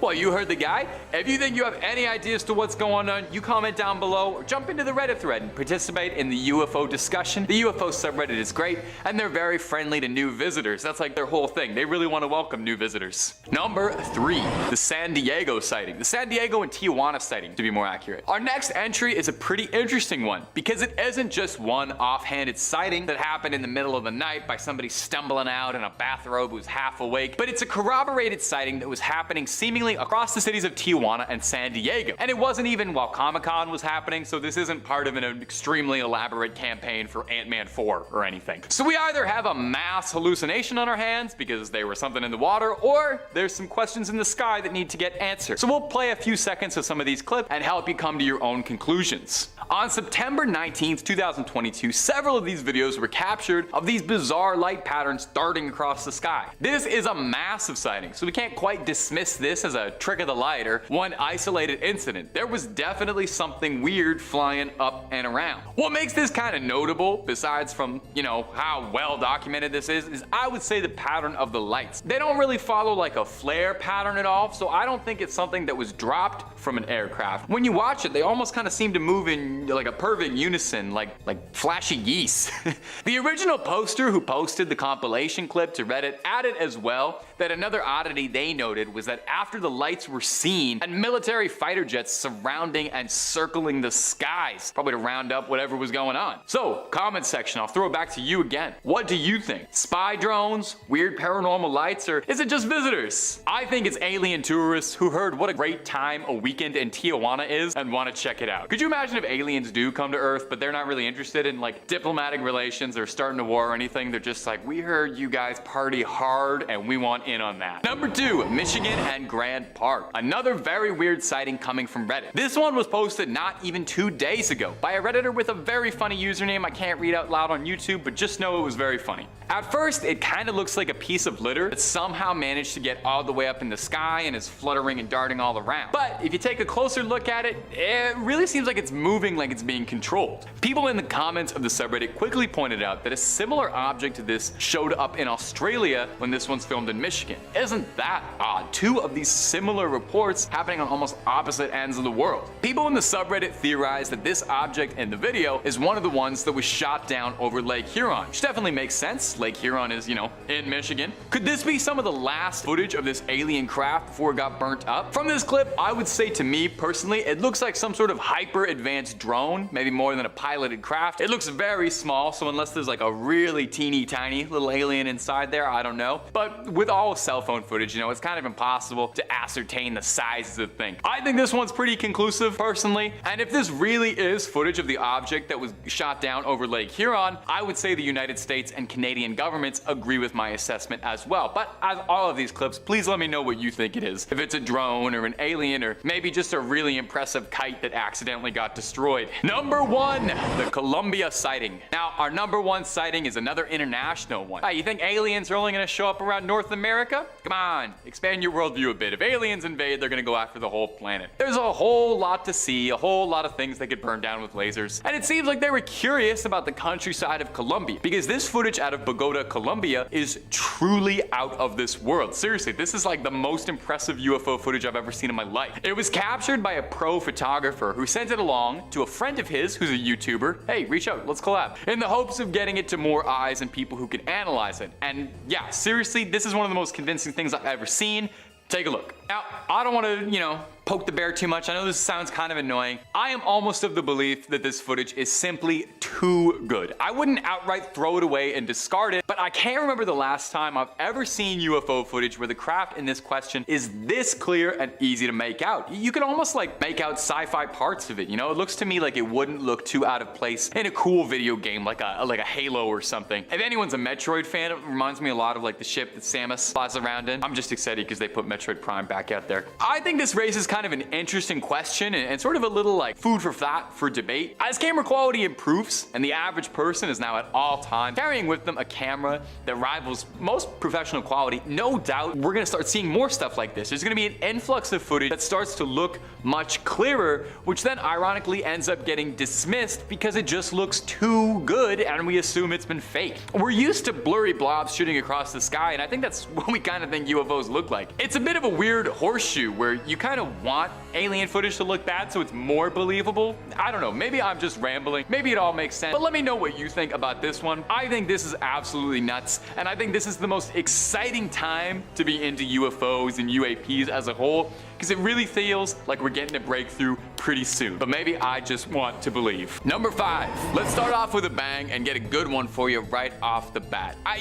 Well, you heard the guy. If you think you have any ideas to what's going on, you comment down below or jump into the Reddit thread and participate in the UFO discussion. The UFO subreddit is great, and they're very friendly to new visitors. That's like their whole thing. They really want to welcome new visitors. Number 3, the San Diego sighting. The San Diego and Tijuana sighting, to be more accurate. Our next entry is a pretty interesting one, because it isn't just one offhanded sighting that happened in the middle of the night by somebody stumbling out in a bathrobe who's half awake, but it's a corroborated sighting that was happening seemingly across the cities of Tijuana and San Diego. And it wasn't even while Comic-Con was happening, so this isn't part of an extremely elaborate campaign for Ant-Man 4 or anything. So we either have a mass hallucination on our hands because there was something in the water, or there's some questions in the sky that need to get answered. So we'll play a few seconds of some of these clips and help you come to your own conclusions. On September 19th, 2022, several of these videos were captured of these bizarre light patterns darting across the sky. This is a massive sighting, so we can't quite dismiss this as a trick of the light or one isolated incident. There was definitely something weird flying up and around. What makes this kind of notable, besides from, how well documented this is I would say the pattern of the lights. They don't really follow like a flare pattern at all, so I don't think it's something that was dropped from an aircraft. When you watch it, they almost kind of seem to move in like a perfect unison, like flashy geese. The original poster who posted the compilation clip to Reddit added as well that another oddity they noted was that after the lights were seen, and military fighter jets surrounding and circling the skies, probably to round up whatever was going on. So, comment section, I'll throw it back to you again. What do you think? Spy drones, weird paranormal lights, or is it just visitors? I think it's alien tourists who heard what a great time a weekend in Tijuana is and want to check it out. Could you imagine if aliens do come to Earth, but they're not really interested in like diplomatic relations or starting a war or anything? They're just like, we heard you guys party hard and we want in on that. Number 2, Michigan and Grand Park. Another very weird sighting coming from Reddit. This one was posted not even 2 days ago by a Redditor with a very funny username I can't read out loud on YouTube, but just know it was very funny. At first, it kind of looks like a piece of litter that somehow managed to get all the way up in the sky and is fluttering and darting all around. But if you take a closer look at it, it really seems like it's moving like it's being controlled. People in the comments of the subreddit quickly pointed out that a similar object to this showed up in Australia when this one's filmed in Michigan. Isn't that odd? 2 of these similar reports happening on almost opposite ends of the world. People in the subreddit theorize that this object in the video is one of the ones that was shot down over Lake Huron, which definitely makes sense. Lake Huron is, in Michigan. Could this be some of the last footage of this alien craft before it got burnt up? From this clip, I would say to me personally, it looks like some sort of hyper advanced drone, maybe more than a piloted craft. It looks very small, so unless there's like a really teeny tiny little alien inside there, I don't know. But with all cell phone footage, it's kind of impossible to ascertain the size of the thing. I think this one's pretty conclusive personally, and if this really is footage of the object that was shot down over Lake Huron, I would say the United States and Canadian governments agree with my assessment as well. But as all of these clips, please let me know what you think it is. If it's a drone or an alien or maybe just a really impressive kite that accidentally got destroyed. Number 1, the Colombia sighting. Now, our number 1 sighting is another international one. You think aliens are only going to show up around North America? Come on, expand your worldview a bit. If aliens invade, they're going to go after the whole planet. There's a whole lot to see, a whole lot of things they could burn down with lasers. And it seems like they were curious about the countryside of Colombia, because this footage out of Bogota, Colombia is truly out of this world. Seriously, this is like the most impressive UFO footage I've ever seen in my life. It was captured by a pro photographer who sent it along to a friend of his who's a YouTuber. Hey, reach out, let's collab. In the hopes of getting it to more eyes and people who can analyze it. And yeah, seriously, this is one of the most convincing things I've ever seen. Take a look. Now, I don't want to, poke the bear too much. I know this sounds kind of annoying. I am almost of the belief that this footage is simply too good. I wouldn't outright throw it away and discard it, but I can't remember the last time I've ever seen UFO footage where the craft in this question is this clear and easy to make out. You can almost like make out sci-fi parts of it, It looks to me like it wouldn't look too out of place in a cool video game like a Halo or something. If anyone's a Metroid fan, it reminds me a lot of like the ship that Samus flies around in. I'm just excited because they put Metroid Prime back out there. I think this raises kind of an interesting question and sort of a little like food for thought for debate. As camera quality improves and the average person is now at all times carrying with them a camera that rivals most professional quality, no doubt we're gonna start seeing more stuff like this. There's gonna be an influx of footage that starts to look much clearer, which then ironically ends up getting dismissed because it just looks too good and we assume it's been fake. We're used to blurry blobs shooting across the sky, and I think that's what we kind of think UFOs look like. It's a bit of a weird horseshoe where you kind of want alien footage to look bad so it's more believable. I don't know, maybe I'm just rambling, maybe it all makes sense, but let me know what you think about this one. I think this is absolutely nuts, and I think this is the most exciting time to be into UFOs and UAPs as a whole, because it really feels like we're getting a breakthrough pretty soon. But maybe I just want to believe. Number 5. Let's start off with a bang and get a good one for you right off the bat. I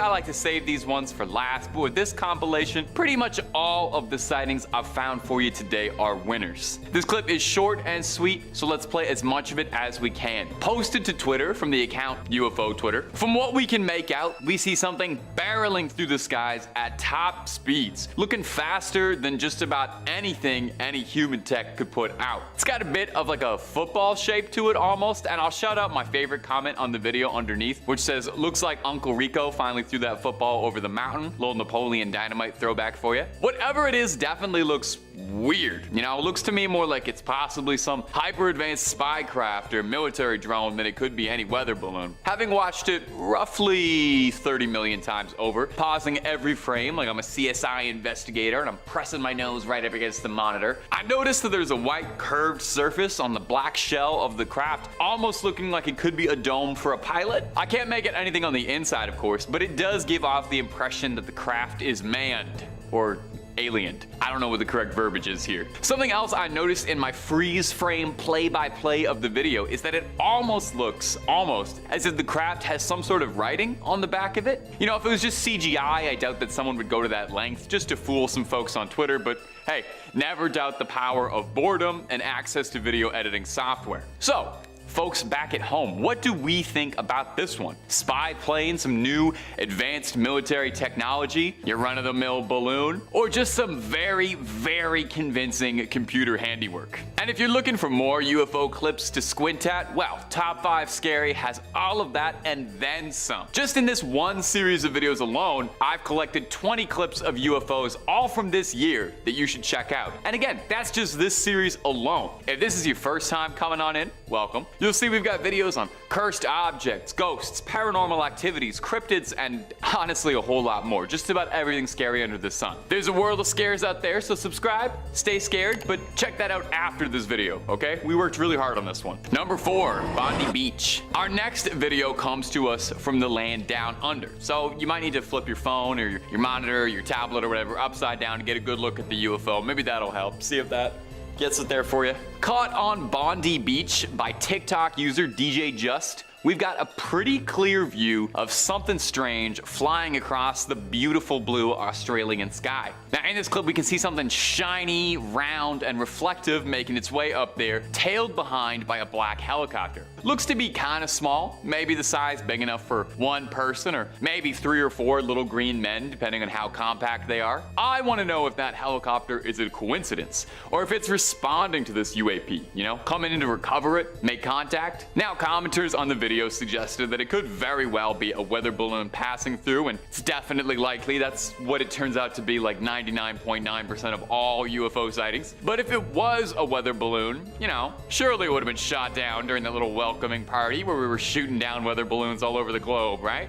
like to save these ones for last, but with this compilation, pretty much all of the sightings I've found for you today are winners. This clip is short and sweet, so let's play as much of it as we can. Posted to Twitter from the account UFO Twitter. From what we can make out, we see something barreling through the skies at top speeds, looking faster than just about anything any human tech could put out. It's got a bit of like a football shape to it almost, and I'll shout out my favorite comment on the video underneath, which says, looks like Uncle Rico finally threw that football over the mountain. Little Napoleon Dynamite throwback for you. Whatever it is definitely looks weird. You know, it looks to me more like it's possibly some hyper advanced spy craft or military drone than it could be any weather balloon. Having watched it roughly 30 million times over, pausing every frame like I'm a CSI investigator and I'm pressing my nose right up against the monitor, I noticed that there's a white curved surface on the black shell of the craft, almost looking like it could be a dome for a pilot. I can't make it anything on the inside, of course, but it does give off the impression that the craft is manned or alien. I don't know what the correct verbiage is here. Something else I noticed in my freeze frame play-by-play of the video is that it almost looks as if the craft has some sort of writing on the back of it. You know, if it was just CGI, I doubt that someone would go to that length just to fool some folks on Twitter, but hey, never doubt the power of boredom and access to video editing software. So, folks back at home, what do we think about this one? Spy plane, some new advanced military technology, your run-of-the-mill balloon, or just some very, very convincing computer handiwork? And if you're looking for more UFO clips to squint at, well, Top 5 Scary has all of that and then some. Just in this one series of videos alone, I've collected 20 clips of UFOs, all from this year, that you should check out. And again, that's just this series alone. If this is your first time coming on in, welcome. You'll see we've got videos on cursed objects, ghosts, paranormal activities, cryptids, and honestly a whole lot more. Just about everything scary under the sun. There's a world of scares out there, so subscribe, stay scared, but check that out after this video, okay? We worked really hard on this one. Number 4, Bondi Beach. Our next video comes to us from the land down under. So you might need to flip your phone or your monitor, your tablet or whatever upside down to get a good look at the UFO. Maybe that'll help. See if that gets it there for you. Caught on Bondi Beach by TikTok user DJ Just, we've got a pretty clear view of something strange flying across the beautiful blue Australian sky. Now in this clip we can see something shiny, round, and reflective making its way up there, tailed behind by a black helicopter. Looks to be kind of small, maybe the size big enough for one person or maybe 3 or 4 little green men depending on how compact they are. I want to know if that helicopter is a coincidence or if it's responding to this UAP, you know, coming in to recover it, make contact. Now commenters on the video suggested that it could very well be a weather balloon passing through, and it's definitely likely. That's what it turns out to be, like 99.9% of all UFO sightings. But if it was a weather balloon, you know, surely it would have been shot down during that little welcoming party where we were shooting down weather balloons all over the globe, right?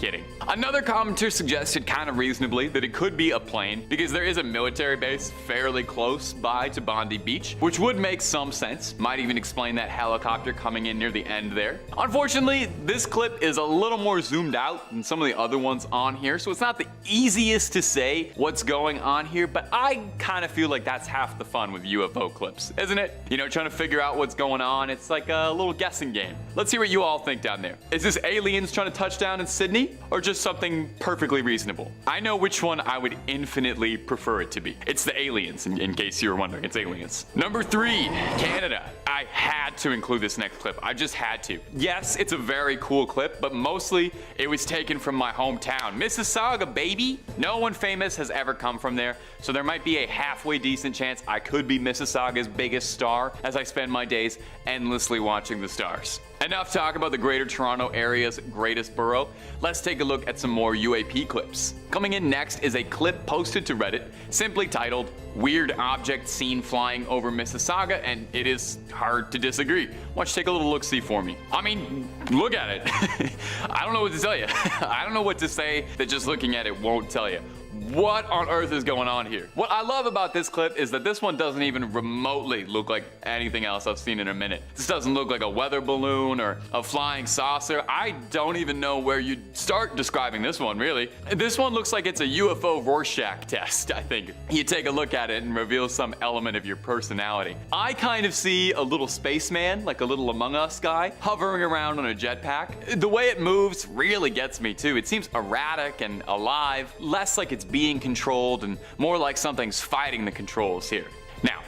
Kidding. Another commenter suggested kind of reasonably that it could be a plane because there is a military base fairly close by to Bondi Beach, which would make some sense. Might even explain that helicopter coming in near the end there. Unfortunately, this clip is a little more zoomed out than some of the other ones on here, so it's not the easiest to say what's going on here, but I kind of feel like that's half the fun with UFO clips, isn't it? You know, trying to figure out what's going on. It's like a little guessing game. Let's hear what you all think down there. Is this aliens trying to touch down in Sydney? Or just something perfectly reasonable? I know which one I would infinitely prefer it to be. It's the aliens, in case you were wondering. It's aliens. Number 3, Canada. I had to include this next clip. I just had to. Yes, it's a very cool clip, but mostly it was taken from my hometown. Mississauga, baby! No one famous has ever come from there, so there might be a halfway decent chance I could be Mississauga's biggest star as I spend my days endlessly watching the stars. Enough talk about the Greater Toronto Area's greatest borough. Let's take a look at some more UAP clips. Coming in next is a clip posted to Reddit, simply titled, "Weird Object Seen Flying Over Mississauga," and it is hard to disagree. Why don't you take a little look-see for me? I mean, look at it. I don't know what to tell you. I don't know what to say that just looking at it won't tell you. What on earth is going on here? What I love about this clip is that this one doesn't even remotely look like anything else I've seen in a minute. This doesn't look like a weather balloon or a flying saucer. I don't even know where you'd start describing this one, really. This one looks like it's a UFO Rorschach test, I think. You take a look at it and reveal some element of your personality. I kind of see a little spaceman, like a little Among Us guy, hovering around on a jetpack. The way it moves really gets me too. It seems erratic and alive, less like it's being controlled and more like something's fighting the controls here. Now,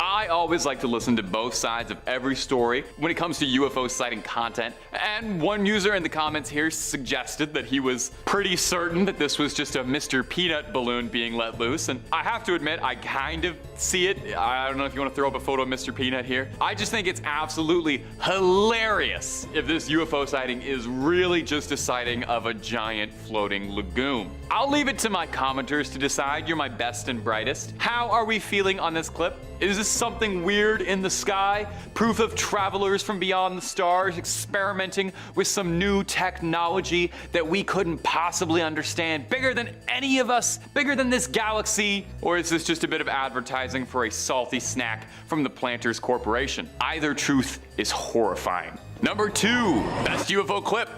I always like to listen to both sides of every story when it comes to UFO sighting content, and one user in the comments here suggested that he was pretty certain that this was just a Mr. Peanut balloon being let loose, and I have to admit, I kind of see it. I don't know if you want to throw up a photo of Mr. Peanut here. I just think it's absolutely hilarious if this UFO sighting is really just a sighting of a giant floating lagoon. I'll leave it to my commenters to decide. You're my best and brightest. How are we feeling on this clip? Is this something weird in the sky? Proof of travelers from beyond the stars experimenting with some new technology that we couldn't possibly understand? Bigger than any of us? Bigger than this galaxy? Or is this just a bit of advertising for a salty snack from the Planters Corporation? Either truth is horrifying. Number 2, best UFO clip.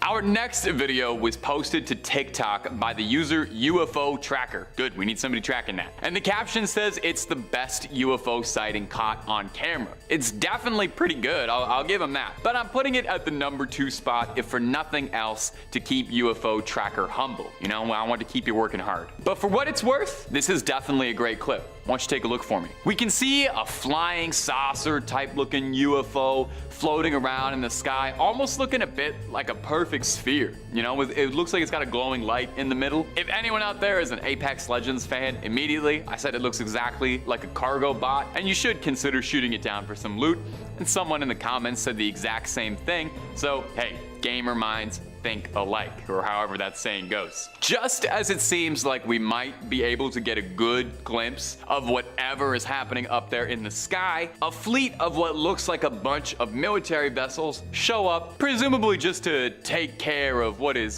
Our next video was posted to TikTok by the user UFO Tracker. Good, we need somebody tracking that. And the caption says it's the best UFO sighting caught on camera. It's definitely pretty good, I'll give him that. But I'm putting it at the number 2 spot, if for nothing else, to keep UFO Tracker humble. You know, I want to keep you working hard. But for what it's worth, this is definitely a great clip. Why don't you take a look for me? We can see a flying saucer type looking UFO floating around in the sky, almost looking a bit like a perfect sphere. You know, it looks like it's got a glowing light in the middle. If anyone out there is an Apex Legends fan, immediately I said it looks exactly like a cargo bot, and you should consider shooting it down for some loot. And someone in the comments said the exact same thing. So hey, gamer minds think alike, or however that saying goes. Just as it seems like we might be able to get a good glimpse of whatever is happening up there in the sky, a fleet of what looks like a bunch of military vessels show up, presumably just to take care of what is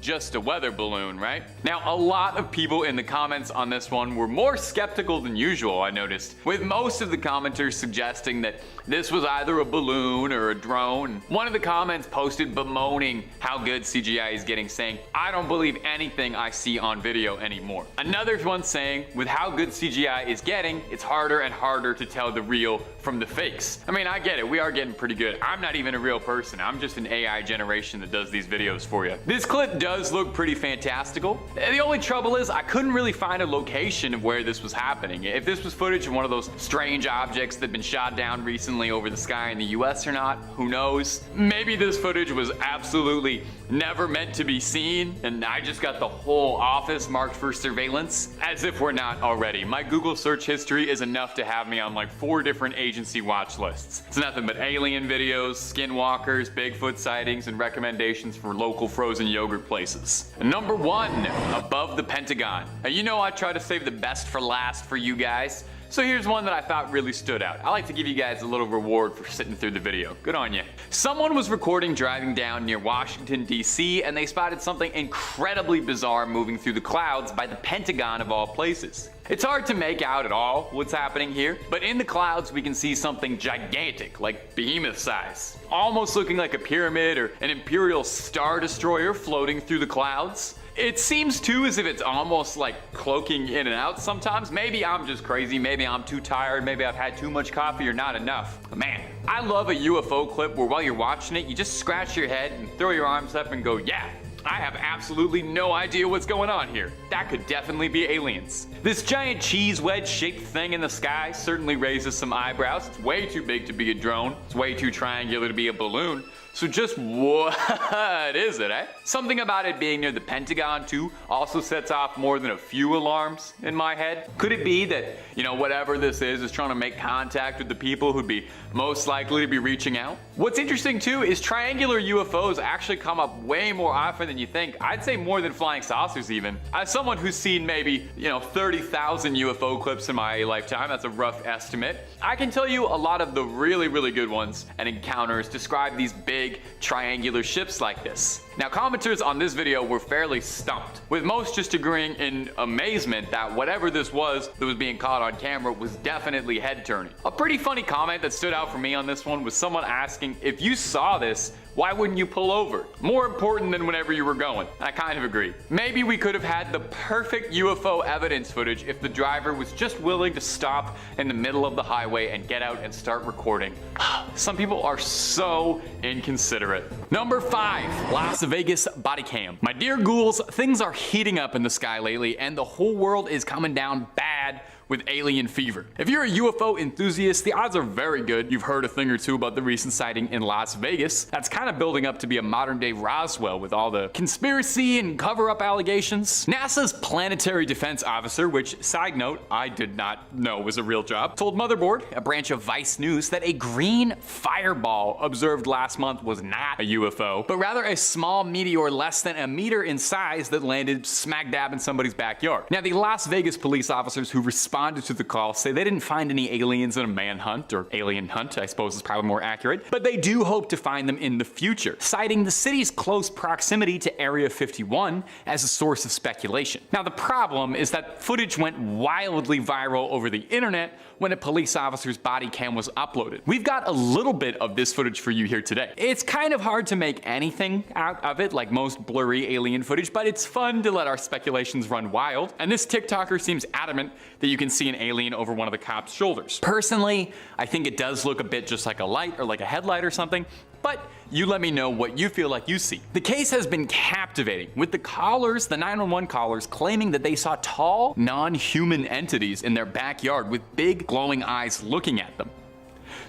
just a weather balloon, right? Now, a lot of people in the comments on this one were more skeptical than usual, I noticed, with most of the commenters suggesting that this was either a balloon or a drone. One of the comments posted bemoaning how good CGI is getting, saying, "I don't believe anything I see on video anymore." Another one saying, with how good CGI is getting, it's harder and harder to tell the real from the fakes. I mean, I get it, we are getting pretty good. I'm not even a real person, I'm just an AI generation that does these videos for you. This clip does look pretty fantastical. The only trouble is I couldn't really find a location of where this was happening. If this was footage of one of those strange objects that have been shot down recently over the sky in the US or not, who knows? Maybe this footage was absolutely never meant to be seen, and I just got the whole office marked for surveillance, as if we're not already. My Google search history is enough to have me on like 4 different agency watch lists. It's nothing but alien videos, skinwalkers, Bigfoot sightings, and recommendations for local frozen yogurt places. And number 1, above the Pentagon. Now, you know I try to save the best for last for you guys. So here's one that I thought really stood out. I like to give you guys a little reward for sitting through the video. Good on you. Someone was recording driving down near Washington, D.C., and they spotted something incredibly bizarre moving through the clouds by the Pentagon of all places. It's hard to make out at all what's happening here, but in the clouds we can see something gigantic, like behemoth size. Almost looking like a pyramid or an Imperial Star Destroyer floating through the clouds. It seems too as if it's almost like cloaking in and out sometimes. Maybe I'm just crazy, maybe I'm too tired, maybe I've had too much coffee or not enough. But man, I love a UFO clip where while you're watching it, you just scratch your head and throw your arms up and go, yeah, I have absolutely no idea what's going on here. That could definitely be aliens. This giant cheese wedge shaped thing in the sky certainly raises some eyebrows. It's way too big to be a drone. It's way too triangular to be a balloon. So just what is it, eh? Something about it being near the Pentagon too also sets off more than a few alarms in my head. Could it be that, you know, whatever this is trying to make contact with the people who'd be most likely to be reaching out? What's interesting too is triangular UFOs actually come up way more often than you think. I'd say more than flying saucers even. As someone who's seen maybe, 30,000 UFO clips in my lifetime, that's a rough estimate, I can tell you a lot of the really, really good ones and encounters describe these big triangular ships like this. Now, commenters on this video were fairly stumped, with most just agreeing in amazement that whatever this was that was being caught on camera was definitely head-turning. A pretty funny comment that stood out for me on this one was someone asking, if you saw this, why wouldn't you pull over? More important than whenever you were going. I kind of agree. Maybe we could have had the perfect UFO evidence footage if the driver was just willing to stop in the middle of the highway and get out and start recording. Some people are so inconsiderate. Number 5, Las Vegas body cam. My dear ghouls, things are heating up in the sky lately and the whole world is coming down bad with alien fever. If you're a UFO enthusiast, the odds are very good you've heard a thing or two about the recent sighting in Las Vegas. That's kind of building up to be a modern-day Roswell with all the conspiracy and cover-up allegations. NASA's planetary defense officer, which, side note, I did not know was a real job, told Motherboard, a branch of Vice News, that a green fireball observed last month was not a UFO, but rather a small meteor less than a meter in size that landed smack dab in somebody's backyard. Now, the Las Vegas police officers who responded to the call say they didn't find any aliens in a manhunt, or alien hunt, I suppose is probably more accurate, but they do hope to find them in the future, citing the city's close proximity to Area 51 as a source of speculation. Now, the problem is that footage went wildly viral over the internet when a police officer's body cam was uploaded. We've got a little bit of this footage for you here today. It's kind of hard to make anything out of it, like most blurry alien footage, but it's fun to let our speculations run wild, and this TikToker seems adamant that you can see an alien over one of the cops' shoulders. Personally, I think it does look a bit just like a light or like a headlight or something, but you let me know what you feel like you see. The case has been captivating, with the callers, the 911 callers, claiming that they saw tall, non-human entities in their backyard with big glowing eyes looking at them.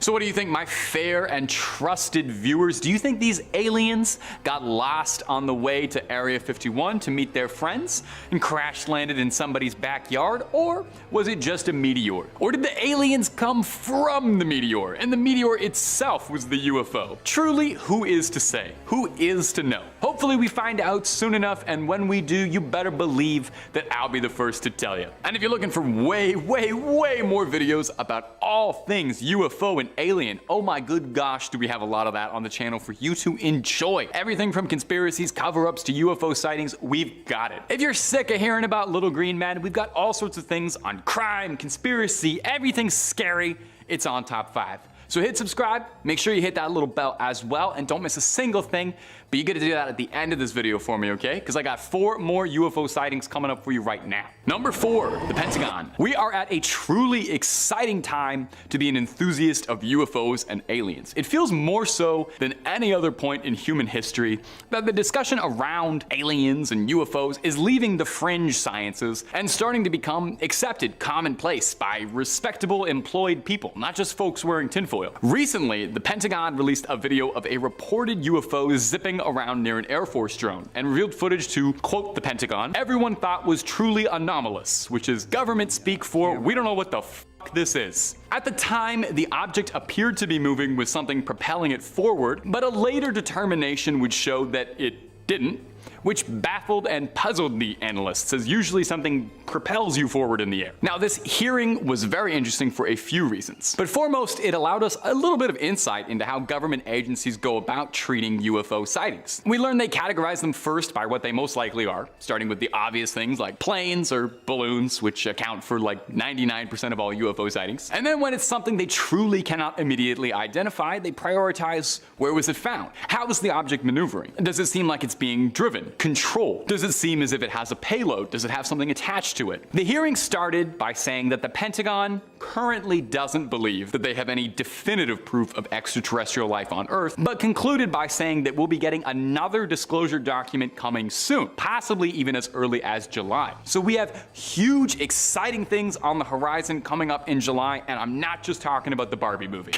So what do you think, my fair and trusted viewers? Do you think these aliens got lost on the way to Area 51 to meet their friends and crash landed in somebody's backyard? Or was it just a meteor? Or did the aliens come from the meteor and the meteor itself was the UFO? Truly, who is to say? Who is to know? Hopefully we find out soon enough, and when we do, you better believe that I'll be the first to tell you. And if you're looking for way more videos about all things UFO and alien, oh my good gosh, do we have a lot of that on the channel for you to enjoy. Everything from conspiracies, cover-ups to UFO sightings, we've got it. If you're sick of hearing about little green men, we've got all sorts of things on crime, conspiracy, everything scary. It's on Top 5. So hit subscribe, make sure you hit that little bell as well, and don't miss a single thing. But you gotta do that at the end of this video for me, okay? Because I got 4 more UFO sightings coming up for you right now. Number 4, the Pentagon. We are at a truly exciting time to be an enthusiast of UFOs and aliens. It feels more so than any other point in human history that the discussion around aliens and UFOs is leaving the fringe sciences and starting to become accepted, commonplace by respectable, employed people, not just folks wearing tinfoil. Recently, the Pentagon released a video of a reported UFO zipping around near an Air Force drone and revealed footage to, quote the Pentagon, everyone thought was truly anomalous, which is government speak for we don't know what the fuck this is. At the time, the object appeared to be moving with something propelling it forward, but a later determination would show that it didn't, which baffled and puzzled the analysts, as usually something propels you forward in the air. Now, this hearing was very interesting for a few reasons, but foremost, it allowed us a little bit of insight into how government agencies go about treating UFO sightings. We learned they categorize them first by what they most likely are, starting with the obvious things like planes or balloons, which account for like 99% of all UFO sightings. And then when it's something they truly cannot immediately identify, they prioritize where was it found? How was the object maneuvering? Does it seem like it's being driven? Control. Does it seem as if it has a payload? Does it have something attached to it? The hearing started by saying that the Pentagon currently doesn't believe that they have any definitive proof of extraterrestrial life on Earth, but concluded by saying that we'll be getting another disclosure document coming soon, possibly even as early as July. So we have huge, exciting things on the horizon coming up in July, and I'm not just talking about the Barbie movie.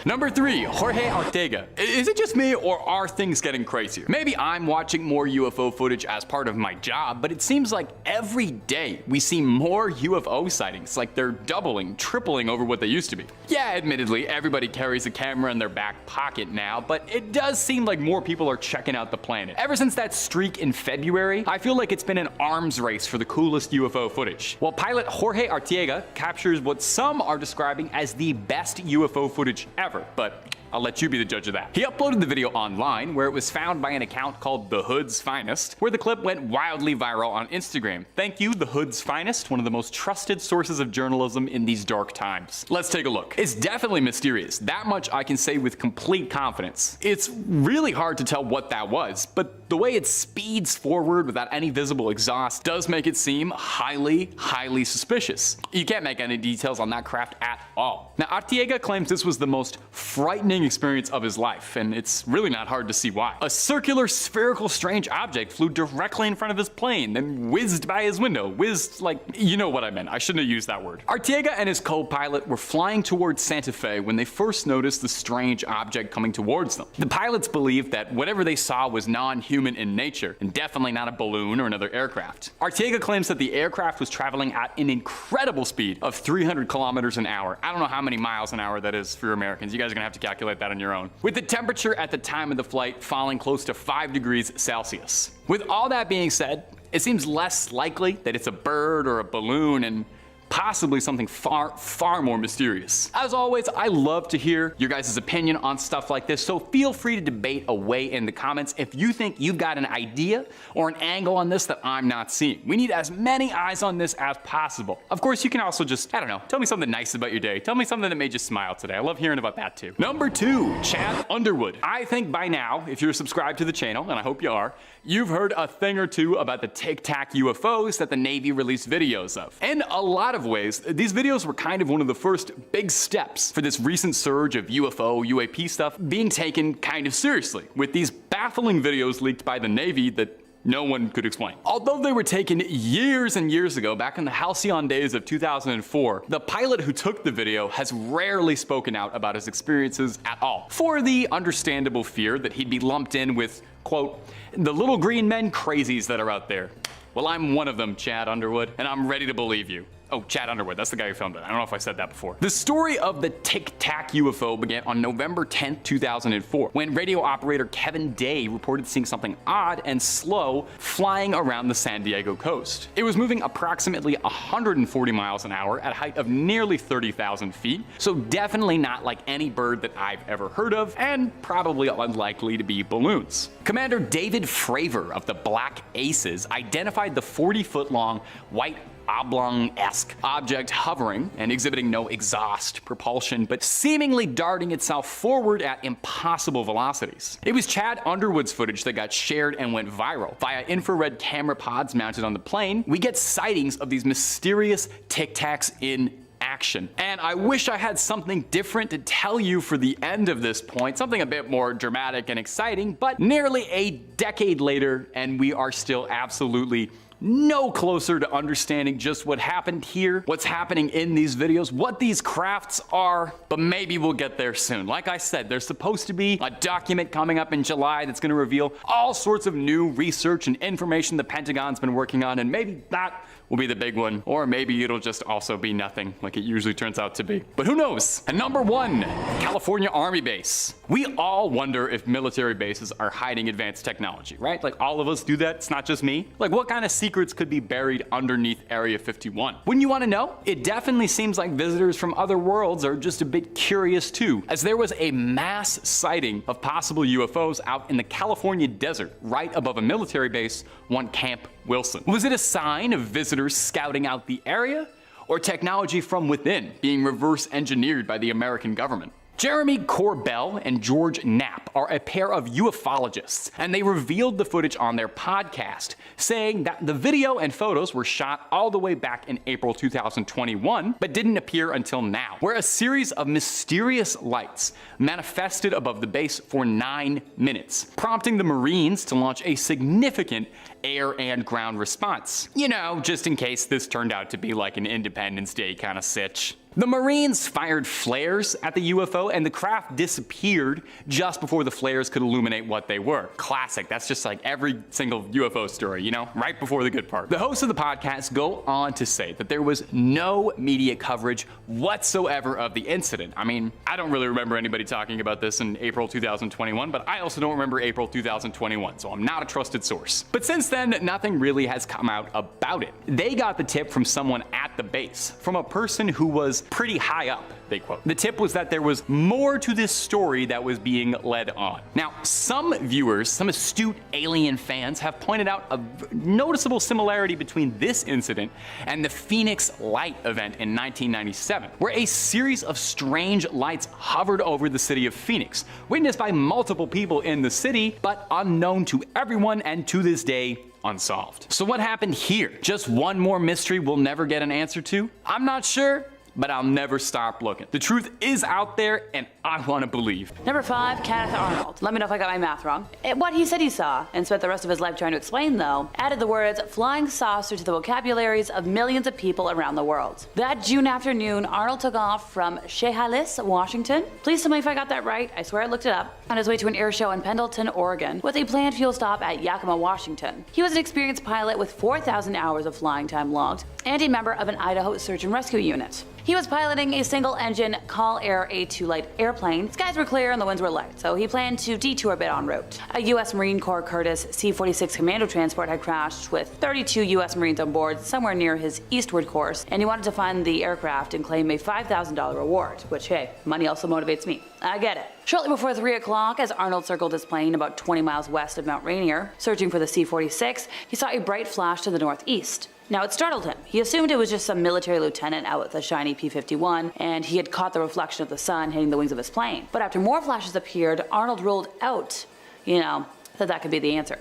Number 3, Jorge Ortega. Is it just me, or are things getting crazier? Maybe I'm watching more UFO footage as part of my job, but it seems like every day we see more UFO sightings, like they're doubling, tripling over what they used to be. Yeah, admittedly, everybody carries a camera in their back pocket now, but it does seem like more people are checking out the planet. Ever since that streak in February, I feel like it's been an arms race for the coolest UFO footage. While pilot Jorge Ortega captures what some are describing as the best UFO footage ever, but I'll let you be the judge of that. He uploaded the video online, where it was found by an account called The Hood's Finest, where the clip went wildly viral on Instagram. Thank you, The Hood's Finest, one of the most trusted sources of journalism in these dark times. Let's take a look. It's definitely mysterious. That much I can say with complete confidence. It's really hard to tell what that was, but the way it speeds forward without any visible exhaust does make it seem highly suspicious. You can't make any details on that craft at all. Now, Ortega claims this was the most frightening seeing experience of his life, and it's really not hard to see why. A circular, spherical, strange object flew directly in front of his plane, then whizzed by his window. Whizzed, like, you know what I meant. I shouldn't have used that word. Arteaga and his co-pilot were flying towards Santa Fe when they first noticed the strange object coming towards them. The pilots believed that whatever they saw was non-human in nature, and definitely not a balloon or another aircraft. Arteaga claims that the aircraft was traveling at an incredible speed of 300 kilometers an hour. I don't know how many miles an hour that is for Americans. You guys are gonna have to calculate that on your own. With the temperature at the time of the flight falling close to 5 degrees Celsius. With all that being said, it seems less likely that it's a bird or a balloon and possibly something far, far more mysterious. As always, I love to hear your guys' opinion on stuff like this, so feel free to debate away in the comments if you think you've got an idea or an angle on this that I'm not seeing. We need as many eyes on this as possible. Of course, you can also just, I don't know, tell me something nice about your day. Tell me something that made you smile today. I love hearing about that too. Number 2, Chad Underwood. I think by now, if you're subscribed to the channel, and I hope you are, you've heard a thing or two about the Tic Tac UFOs that the Navy released videos of. In a lot of ways, these videos were kind of one of the first big steps for this recent surge of UFO, UAP stuff being taken kind of seriously, with these baffling videos leaked by the Navy that no one could explain. Although they were taken years and years ago, back in the halcyon days of 2004, the pilot who took the video has rarely spoken out about his experiences at all, for the understandable fear that he'd be lumped in with, quote, the little green men crazies that are out there. Well, I'm one of them, Chad Underwood, and I'm ready to believe you. Oh, Chad Underwood, that's the guy who filmed it. I don't know if I said that before. The story of the Tic Tac UFO began on November 10th, 2004, when radio operator Kevin Day reported seeing something odd and slow flying around the San Diego coast. It was moving approximately 140 miles an hour at a height of nearly 30,000 feet, so definitely not like any bird that I've ever heard of, and probably unlikely to be balloons. Commander David Fravor of the Black Aces identified the 40-foot-long white oblong-esque object hovering and exhibiting no exhaust, propulsion, but seemingly darting itself forward at impossible velocities. It was Chad Underwood's footage that got shared and went viral. Via infrared camera pods mounted on the plane, we get sightings of these mysterious Tic Tacs in action. And I wish I had something different to tell you for the end of this point, something a bit more dramatic and exciting, but nearly a decade later, and we are still absolutely no closer to understanding just what happened here, what's happening in these videos, what these crafts are, but maybe we'll get there soon. Like I said, there's supposed to be a document coming up in July that's going to reveal all sorts of new research and information the Pentagon's been working on, and maybe that will be the big one, or maybe it'll just also be nothing like it usually turns out to be. But who knows? And number 1, California Army Base. We all wonder if military bases are hiding advanced technology, right? Like all of us do that, it's not just me. Like what kind of secrets could be buried underneath Area 51? Wouldn't you want to know? It definitely seems like visitors from other worlds are just a bit curious too, as there was a mass sighting of possible UFOs out in the California desert, right above a military base, one Camp Wilson. Was it a sign of visitors scouting out the area, or technology from within being reverse engineered by the American government? Jeremy Corbell and George Knapp are a pair of ufologists, and they revealed the footage on their podcast, saying that the video and photos were shot all the way back in April 2021, but didn't appear until now, where a series of mysterious lights manifested above the base for 9 minutes, prompting the Marines to launch a significant air and ground response. You know, just in case this turned out to be like an Independence Day kind of sitch. The Marines fired flares at the UFO, and the craft disappeared just before the flares could illuminate what they were. Classic. That's just like every single UFO story, you know, right before the good part. The hosts of the podcast go on to say that there was no media coverage whatsoever of the incident. I mean, I don't really remember anybody talking about this in April 2021, but I also don't remember April 2021, so I'm not a trusted source. But since then, nothing really has come out about it. They got the tip from someone at the base, from a person who was pretty high up, they quote. The tip was that there was more to this story that was being led on. Now, some viewers, some astute alien fans have pointed out a noticeable similarity between this incident and the Phoenix Light event in 1997, where a series of strange lights hovered over the city of Phoenix, witnessed by multiple people in the city, but unknown to everyone and to this day, unsolved. So what happened here? Just one more mystery we'll never get an answer to? I'm not sure. but I'll never stop looking. The truth is out there, and I want to believe. Number 5, Kenneth Arnold. Let me know if I got my math wrong. What he said he saw, and spent the rest of his life trying to explain though, added the words flying saucer to the vocabularies of millions of people around the world. That June afternoon, Arnold took off from Chehalis, Washington. Please tell me if I got that right, I swear I looked it up. On his way to an air show in Pendleton, Oregon, with a planned fuel stop at Yakima, Washington. He was an experienced pilot with 4,000 hours of flying time logged, and a member of an Idaho search and rescue unit. He was piloting a single-engine Call Air A2 light airplane. Skies were clear and the winds were light, so he planned to detour a bit en route. A U.S. Marine Corps Curtiss C-46 commando transport had crashed with 32 U.S. Marines on board somewhere near his eastward course, and he wanted to find the aircraft and claim a $5,000 reward, which, hey, money also motivates me. I get it. Shortly before 3 o'clock, as Arnold circled his plane about 20 miles west of Mount Rainier, searching for the C-46, he saw a bright flash to the northeast. Now, it startled him. He assumed it was just some military lieutenant out with a shiny P-51, and he had caught the reflection of the sun hitting the wings of his plane. But after more flashes appeared, Arnold ruled out, that could be the answer.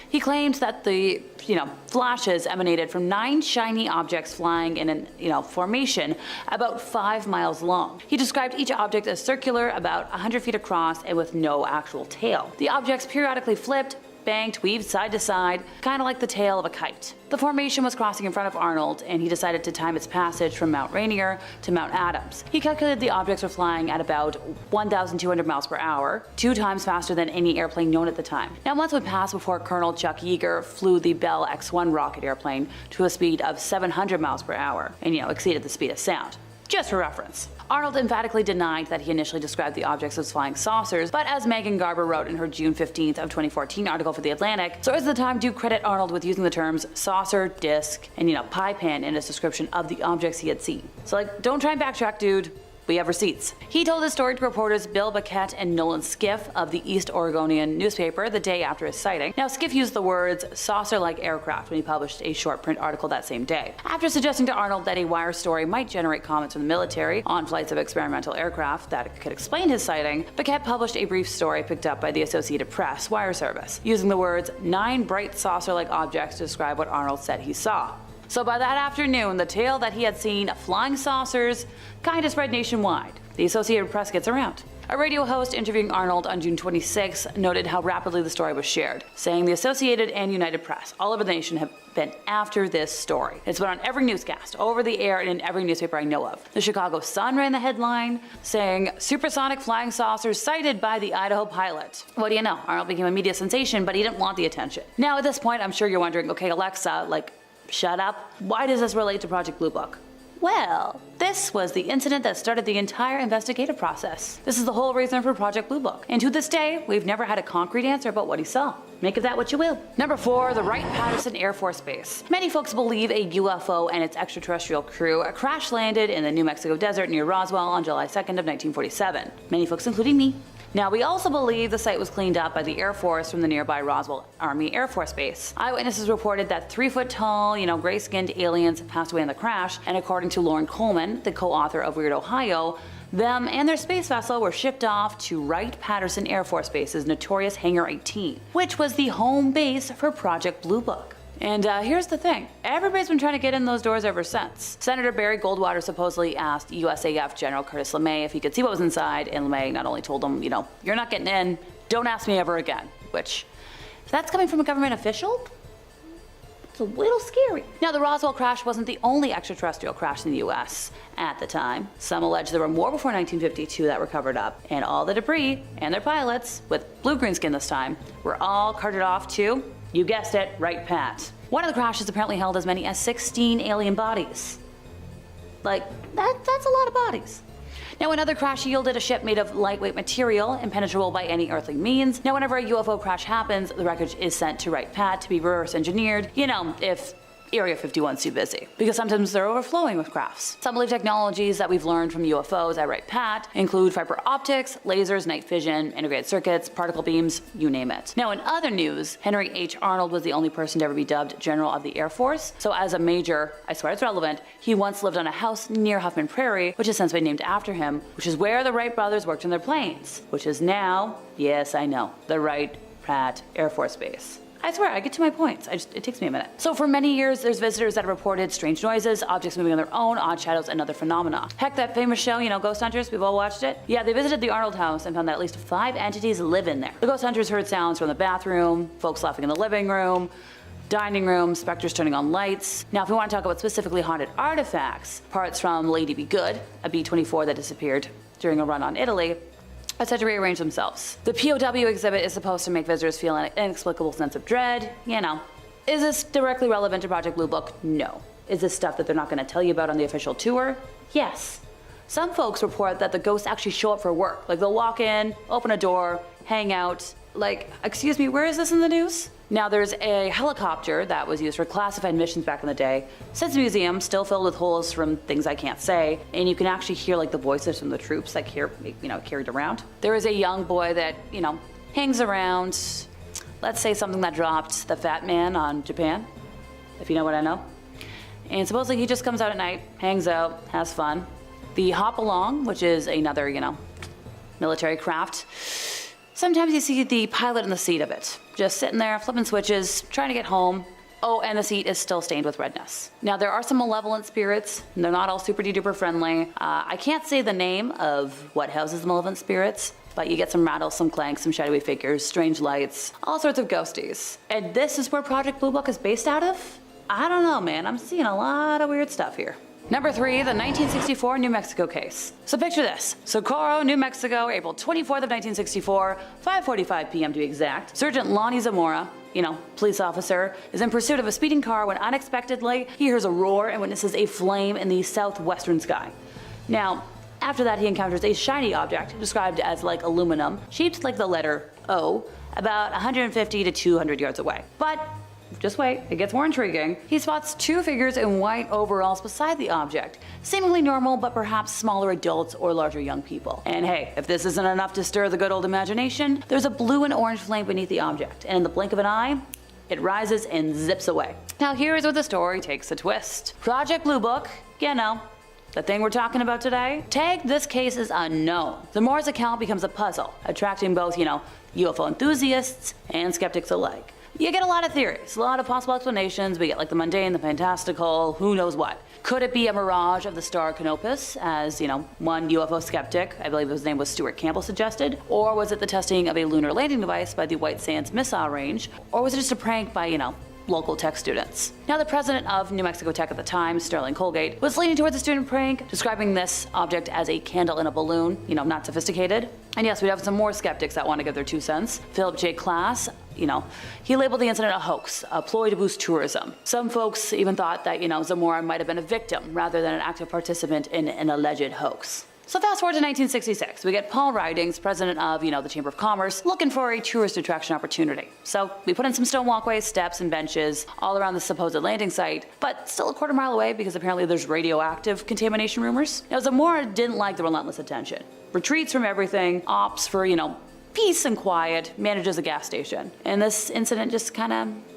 He claimed that the, flashes emanated from 9 shiny objects flying in an, formation about 5 miles long. He described each object as circular, about 100 feet across, and with no actual tail. The objects periodically flipped, banked, weaved side to side, kind of like the tail of a kite. The formation was crossing in front of Arnold, and he decided to time its passage from Mount Rainier to Mount Adams. He calculated the objects were flying at about 1,200 miles per hour, 2 times faster than any airplane known at the time. Now, months would pass before Colonel Chuck Yeager flew the Bell X-1 rocket airplane to a speed of 700 miles per hour, and exceeded the speed of sound. Just for reference. Arnold emphatically denied that he initially described the objects as flying saucers, but as Megan Garber wrote in her June 15th of 2014 article for The Atlantic, sources at the time do credit Arnold with using the terms saucer, disc, and pie pan in his description of the objects he had seen. So don't try and backtrack, dude. We have receipts. He told his story to reporters Bill Baquette and Nolan Skiff of the East Oregonian newspaper the day after his sighting. Now, Skiff used the words saucer-like aircraft when he published a short print article that same day. After suggesting to Arnold that a wire story might generate comments from the military on flights of experimental aircraft that could explain his sighting, Baquette published a brief story picked up by the Associated Press wire service, using the words 9 bright saucer-like objects to describe what Arnold said he saw. So by that afternoon, the tale that he had seen flying saucers kind of spread nationwide. The Associated Press gets around. A radio host interviewing Arnold on June 26 noted how rapidly the story was shared, saying the Associated and United Press all over the nation have been after this story. It's been on every newscast, over the air, and in every newspaper I know of. The Chicago Sun ran the headline saying, supersonic flying saucers sighted by the Idaho pilot. What do you know? Arnold became a media sensation, but he didn't want the attention. Now at this point, I'm sure you're wondering, okay, Alexa, shut up. Why does this relate to Project Blue Book? Well, this was the incident that started the entire investigative process. This is the whole reason for Project Blue Book. And to this day, we've never had a concrete answer about what he saw. Make of that what you will. Number 4, the Right-Patterson Air Force Base. Many folks believe a UFO and its extraterrestrial crew crash landed in the New Mexico desert near Roswell on July 2nd of 1947. Many folks, including me. Now, we also believe the site was cleaned up by the Air Force from the nearby Roswell Army Air Force Base. Eyewitnesses reported that 3-foot-tall, gray-skinned aliens passed away in the crash, and according to Lauren Coleman, the co-author of Weird Ohio, them and their space vessel were shipped off to Wright-Patterson Air Force Base's notorious Hangar 18, which was the home base for Project Blue Book. And here's the thing, everybody's been trying to get in those doors ever since. Senator Barry Goldwater supposedly asked USAF General Curtis LeMay if he could see what was inside, and LeMay not only told him, you're not getting in, don't ask me ever again, which, if that's coming from a government official, it's a little scary. Now, the Roswell crash wasn't the only extraterrestrial crash in the US at the time. Some allege there were more before 1952 that were covered up, and all the debris and their pilots, with blue-green skin this time, were all carted off to, you guessed it, Wright-Pat. One of the crashes apparently held as many as 16 alien bodies. That's a lot of bodies. Now, another crash yielded a ship made of lightweight material, impenetrable by any earthly means. Now, whenever a UFO crash happens, the wreckage is sent to Wright-Pat to be reverse engineered, if Area 51's too busy, because sometimes they're overflowing with crafts. Some believe technologies that we've learned from UFOs at Wright-Pat include fiber optics, lasers, night vision, integrated circuits, particle beams, you name it. Now, in other news, Henry H. Arnold was the only person to ever be dubbed General of the Air Force. So as a major, I swear it's relevant, he once lived on a house near Huffman Prairie, which has since been named after him, which is where the Wright brothers worked on their planes, which is now, yes, I know, the Wright-Pat Air Force Base. I swear, I get to my points. It takes me a minute. So for many years, there's visitors that have reported strange noises, objects moving on their own, odd shadows, and other phenomena. Heck, that famous show, Ghost Hunters, we've all watched it. Yeah, they visited the Arnold house and found that at least 5 entities live in there. The ghost hunters heard sounds from the bathroom, folks laughing in the living room, dining room, specters turning on lights. Now, if we want to talk about specifically haunted artifacts, parts from Lady Be Good, a B-24 that disappeared during a run on Italy, are said to rearrange themselves. The POW exhibit is supposed to make visitors feel an inexplicable sense of dread. Is this directly relevant to Project Blue Book? No. Is this stuff that they're not going to tell you about on the official tour? Yes. Some folks report that the ghosts actually show up for work. Like they'll walk in, open a door, hang out. Like, excuse me, where is this in the news? Now, there's a helicopter that was used for classified missions back in the day. Sits in a museum, still filled with holes from things I can't say, and you can actually hear like the voices from the troops that carried around. There is a young boy that, hangs around, let's say something that dropped the Fat Man on Japan, if you know what I know. And supposedly he just comes out at night, hangs out, has fun. The Hop Along, which is another, military craft. Sometimes you see the pilot in the seat of it, just sitting there, flipping switches, trying to get home. Oh, and the seat is still stained with redness. Now, there are some malevolent spirits. They're not all super duper friendly. I can't say the name of what houses the malevolent spirits, but you get some rattles, some clanks, some shadowy figures, strange lights, all sorts of ghosties. And this is where Project Blue Book is based out of? I don't know, man. I'm seeing a lot of weird stuff here. Number 3, the 1964 New Mexico case. So picture this. Socorro, New Mexico, April 24th of 1964, 5:45 p.m. to be exact. Sergeant Lonnie Zamora, police officer, is in pursuit of a speeding car when unexpectedly he hears a roar and witnesses a flame in the southwestern sky. Now, after that he encounters a shiny object described as like aluminum, shaped like the letter O, about 150 to 200 yards away. But just wait, it gets more intriguing. He spots 2 figures in white overalls beside the object, seemingly normal but perhaps smaller adults or larger young people. And hey, if this isn't enough to stir the good old imagination, there's a blue and orange flame beneath the object, and in the blink of an eye, it rises and zips away. Now here's where the story takes a twist. Project Blue Book, the thing we're talking about today, tagged this case as unknown. Zamora's account becomes a puzzle, attracting both, UFO enthusiasts and skeptics alike. You get a lot of theories, a lot of possible explanations. We get like the mundane, the fantastical, who knows what. Could it be a mirage of the star Canopus, as, one UFO skeptic, I believe his name was Stuart Campbell, suggested? Or was it the testing of a lunar landing device by the White Sands Missile Range? Or was it just a prank by, local tech students? Now, the president of New Mexico Tech at the time, Sterling Colgate, was leaning towards a student prank, describing this object as a candle in a balloon, not sophisticated. And yes, we have some more skeptics that want to give their 2 cents. Philip J. Klass, he labeled the incident a hoax, a ploy to boost tourism. Some folks even thought that, Zamora might have been a victim rather than an active participant in an alleged hoax. So fast forward to 1966, we get Paul Ridings, president of, the Chamber of Commerce, looking for a tourist attraction opportunity. So we put in some stone walkways, steps, and benches all around the supposed landing site, but still a quarter mile away because apparently there's radioactive contamination rumors. Now, Zamora didn't like the relentless attention. Retreats from everything, opts for, peace and quiet, manages a gas station. And this incident just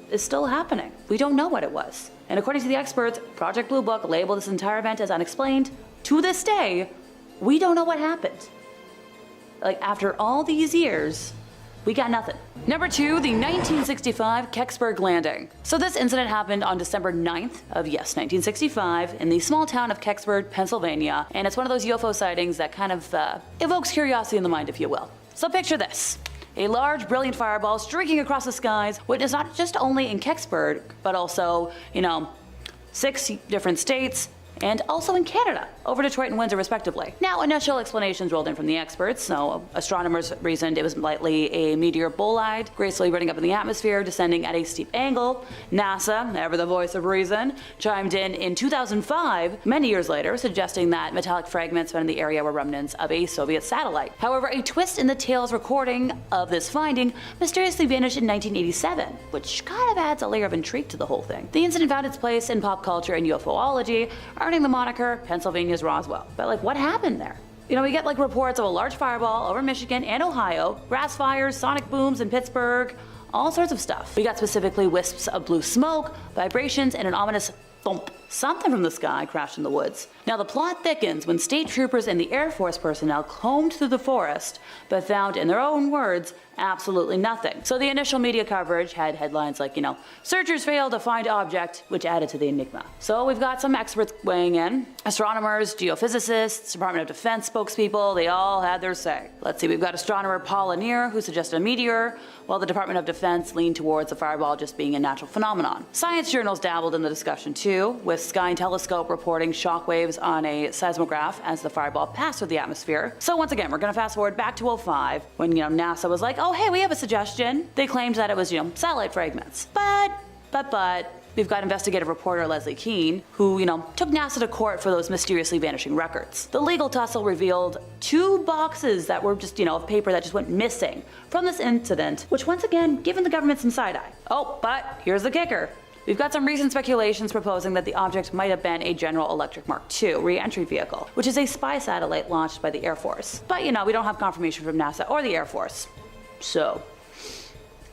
is still happening. We don't know what it was. And according to the experts, Project Blue Book labeled this entire event as unexplained. To this day, we don't know what happened. Like, after all these years, we got nothing. Number 2, the 1965 Kecksburg landing. So this incident happened on December 9th of, 1965 in the small town of Kecksburg, Pennsylvania. And it's one of those UFO sightings that kind of evokes curiosity in the mind, if you will. So picture this. A large, brilliant fireball streaking across the skies, witnessed not just only in Kecksburg, but also, 6 different states, and also in Canada, over Detroit and Windsor respectively. Now, initial explanations rolled in from the experts. So astronomers reasoned it was likely a meteor bolide, gracefully running up in the atmosphere, descending at a steep angle. NASA, ever the voice of reason, chimed in 2005, many years later, suggesting that metallic fragments found in the area were remnants of a Soviet satellite. However, a twist in the tale's recording of this finding mysteriously vanished in 1987, which kind of adds a layer of intrigue to the whole thing. The incident found its place in pop culture and UFOlogy, earning the moniker Pennsylvania's Roswell. But what happened there? We get reports of a large fireball over Michigan and Ohio, grass fires, sonic booms in Pittsburgh, all sorts of stuff. We got specifically wisps of blue smoke, vibrations, and an ominous thump something from the sky crashed in the woods. Now the plot thickens when state troopers and the Air Force personnel combed through the forest, but found, in their own words, absolutely nothing. So the initial media coverage had headlines like, searchers failed to find object, which added to the enigma. So we've got some experts weighing in. Astronomers, geophysicists, Department of Defense spokespeople, they all had their say. Let's see, we've got astronomer Paul Lanier, who suggested a meteor, while the Department of Defense leaned towards the fireball just being a natural phenomenon. Science journals dabbled in the discussion too, with Sky Telescope reporting shock waves on a seismograph as the fireball passed through the atmosphere. So once again, we're gonna fast forward back to 2005, when NASA was like, oh hey, we have a suggestion. They claimed that it was, satellite fragments. But we've got investigative reporter Leslie Keane, who, took NASA to court for those mysteriously vanishing records. The legal tussle revealed 2 boxes that were just, of paper that just went missing from this incident, which once again, given the government some side-eye. Oh, but here's the kicker. We've got some recent speculations proposing that the object might have been a General Electric Mark II re-entry vehicle, which is a spy satellite launched by the Air Force. But, we don't have confirmation from NASA or the Air Force.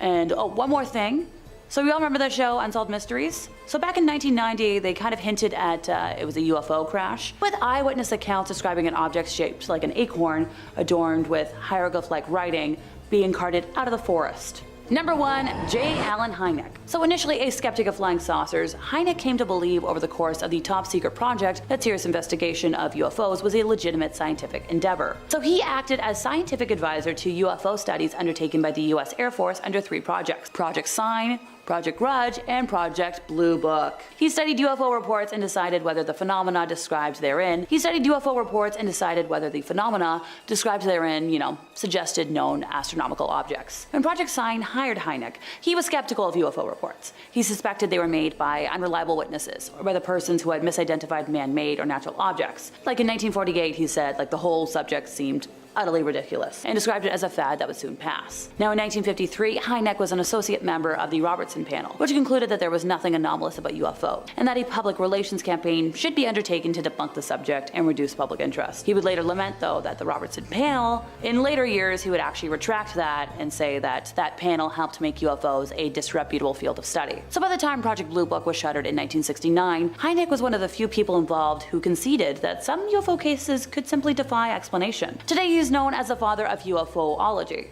And one more thing. So we all remember that show, Unsolved Mysteries? So back in 1990, they kind of hinted at it was a UFO crash, with eyewitness accounts describing an object shaped like an acorn adorned with hieroglyph-like writing being carted out of the forest. Number 1, J. Allen Hynek. So initially a skeptic of flying saucers, Hynek came to believe over the course of the top-secret project that serious investigation of UFOs was a legitimate scientific endeavor. So he acted as scientific advisor to UFO studies undertaken by the US Air Force under 3 projects: Project Sign, Project Grudge, and Project Blue Book. He studied UFO reports and decided whether the phenomena described therein suggested known astronomical objects. When Project Sign hired Hynek, he was skeptical of UFO reports. He suspected they were made by unreliable witnesses, or by the persons who had misidentified man-made or natural objects. Like in 1948, he said, the whole subject seemed utterly ridiculous, and described it as a fad that would soon pass. Now in 1953, Hynek was an associate member of the Robertson panel, which concluded that there was nothing anomalous about UFO, and that a public relations campaign should be undertaken to debunk the subject and reduce public interest. He would later lament, though, that the Robertson panel, in later years, he would actually retract that and say that that panel helped make UFOs a disreputable field of study. So by the time Project Blue Book was shuttered in 1969, Hynek was one of the few people involved who conceded that some UFO cases could simply defy explanation. Today, he's known as the father of UFOlogy,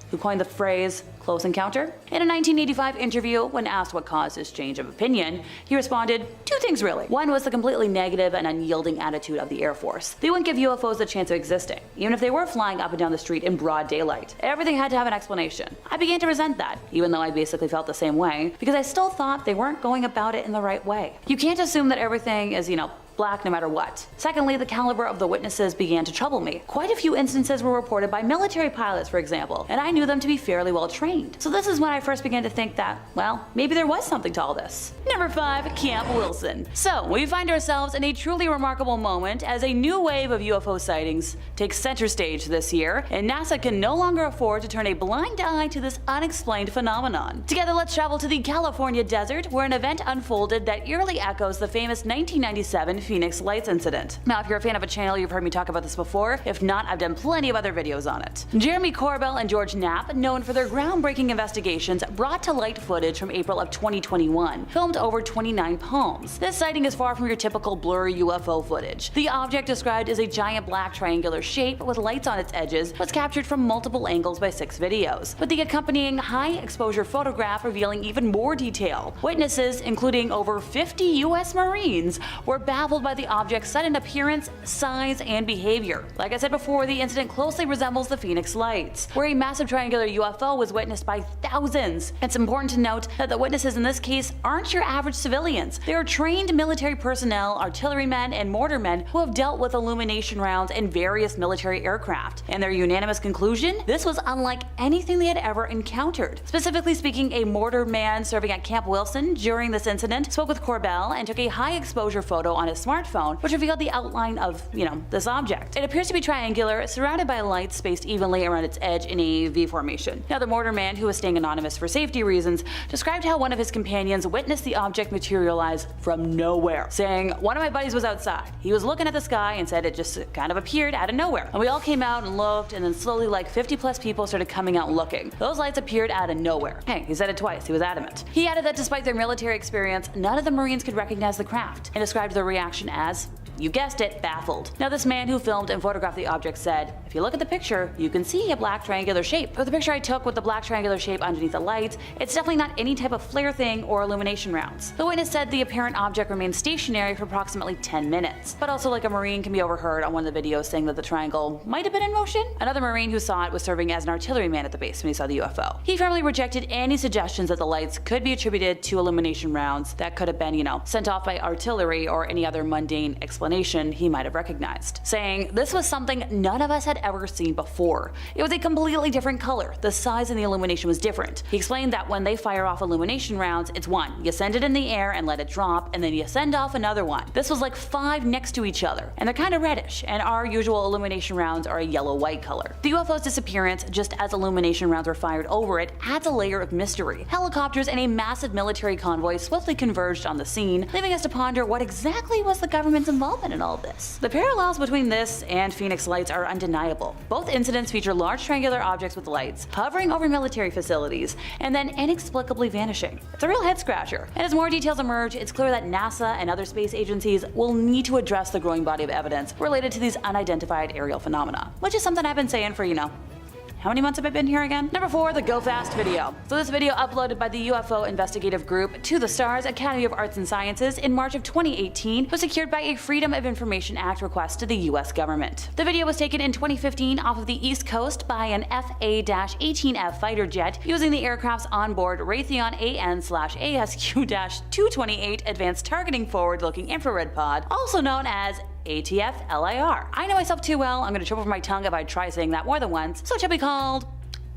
who coined the phrase close encounter. In a 1985 interview, when asked what caused his change of opinion, he responded, 2 things really. One was the completely negative and unyielding attitude of the Air Force. They wouldn't give UFOs a chance of existing, even if they were flying up and down the street in broad daylight. Everything had to have an explanation. I began to resent that, even though I basically felt the same way, because I still thought they weren't going about it in the right way. You can't assume that everything is, black no matter what. Secondly, the caliber of the witnesses began to trouble me. Quite a few instances were reported by military pilots, for example, and I knew them to be fairly well trained. So this is when I first began to think that, maybe there was something to all this. Number 5, Camp Wilson. So we find ourselves in a truly remarkable moment as a new wave of UFO sightings takes center stage this year, and NASA can no longer afford to turn a blind eye to this unexplained phenomenon. Together, let's travel to the California desert, where an event unfolded that eerily echoes the famous 1997 Phoenix Lights incident. Now, if you're a fan of a channel, you've heard me talk about this before. If not, I've done plenty of other videos on it. Jeremy Corbell and George Knapp, known for their groundbreaking investigations, brought to light footage from April of 2021, filmed over 29 palms. This sighting is far from your typical blurry UFO footage. The object, described as a giant black triangular shape with lights on its edges, was captured from multiple angles by 6 videos, with the accompanying high-exposure photograph revealing even more detail. Witnesses, including over 50 US Marines, were baffled by the object's sudden appearance, size, and behavior. Like I said before, the incident closely resembles the Phoenix Lights, where a massive triangular UFO was witnessed by thousands. It's important to note that the witnesses in this case aren't your average civilians. They are trained military personnel, artillerymen, and mortarmen who have dealt with illumination rounds in various military aircraft. And their unanimous conclusion? This was unlike anything they had ever encountered. Specifically speaking, a mortarman serving at Camp Wilson during this incident spoke with Corbell and took a high-exposure photo on his smartphone, which revealed the outline of, this object. It appears to be triangular, surrounded by lights spaced evenly around its edge in a V formation. Now, the mortar man, who was staying anonymous for safety reasons, described how one of his companions witnessed the object materialize from nowhere, saying, "One of my buddies was outside. He was looking at the sky and said it just kind of appeared out of nowhere. And we all came out and looked, and then slowly like 50+ people started coming out looking. Those lights appeared out of nowhere." Hey, he said it twice. He was adamant. He added that despite their military experience, none of the Marines could recognize the craft, and described their reaction as, you guessed it, baffled. Now, this man who filmed and photographed the object said, "If you look at the picture, you can see a black triangular shape. But the picture I took with the black triangular shape underneath the lights, it's definitely not any type of flare thing or illumination rounds." The witness said the apparent object remained stationary for approximately 10 minutes. But also, like, a Marine can be overheard on one of the videos saying that the triangle might have been in motion. Another Marine who saw it was serving as an artilleryman at the base when he saw the UFO. He firmly rejected any suggestions that the lights could be attributed to illumination rounds that could have been, sent off by artillery or any other mundane explanation he might have recognized, saying this was something none of us had ever seen before. It was a completely different color. The size and the illumination was different. He explained that when they fire off illumination rounds, it's one. You send it in the air and let it drop, and then you send off another one. This was like 5 next to each other, and they're kind of reddish, and our usual illumination rounds are a yellow-white color. The UFO's disappearance, just as illumination rounds were fired over it, adds a layer of mystery. Helicopters and a massive military convoy swiftly converged on the scene, leaving us to ponder what exactly was the government's involvement in all this. The parallels between this and Phoenix lights are undeniable. Both incidents feature large triangular objects with lights hovering over military facilities and then inexplicably vanishing. It's a real head scratcher, and as more details emerge, it's clear that NASA and other space agencies will need to address the growing body of evidence related to these unidentified aerial phenomena, which is something I've been saying for, how many months have I been here again? Number 4, the Go Fast video. So this video, uploaded by the UFO investigative group To the Stars Academy of Arts and Sciences in March of 2018, was secured by a Freedom of Information Act request to the US government. The video was taken in 2015 off of the East Coast by an FA-18F fighter jet using the aircraft's onboard Raytheon AN/ASQ-228 Advanced Targeting Forward-Looking Infrared Pod, also known as ATF-LIR. I know myself too well, I'm gonna trip over my tongue if I try saying that more than once, so it should be called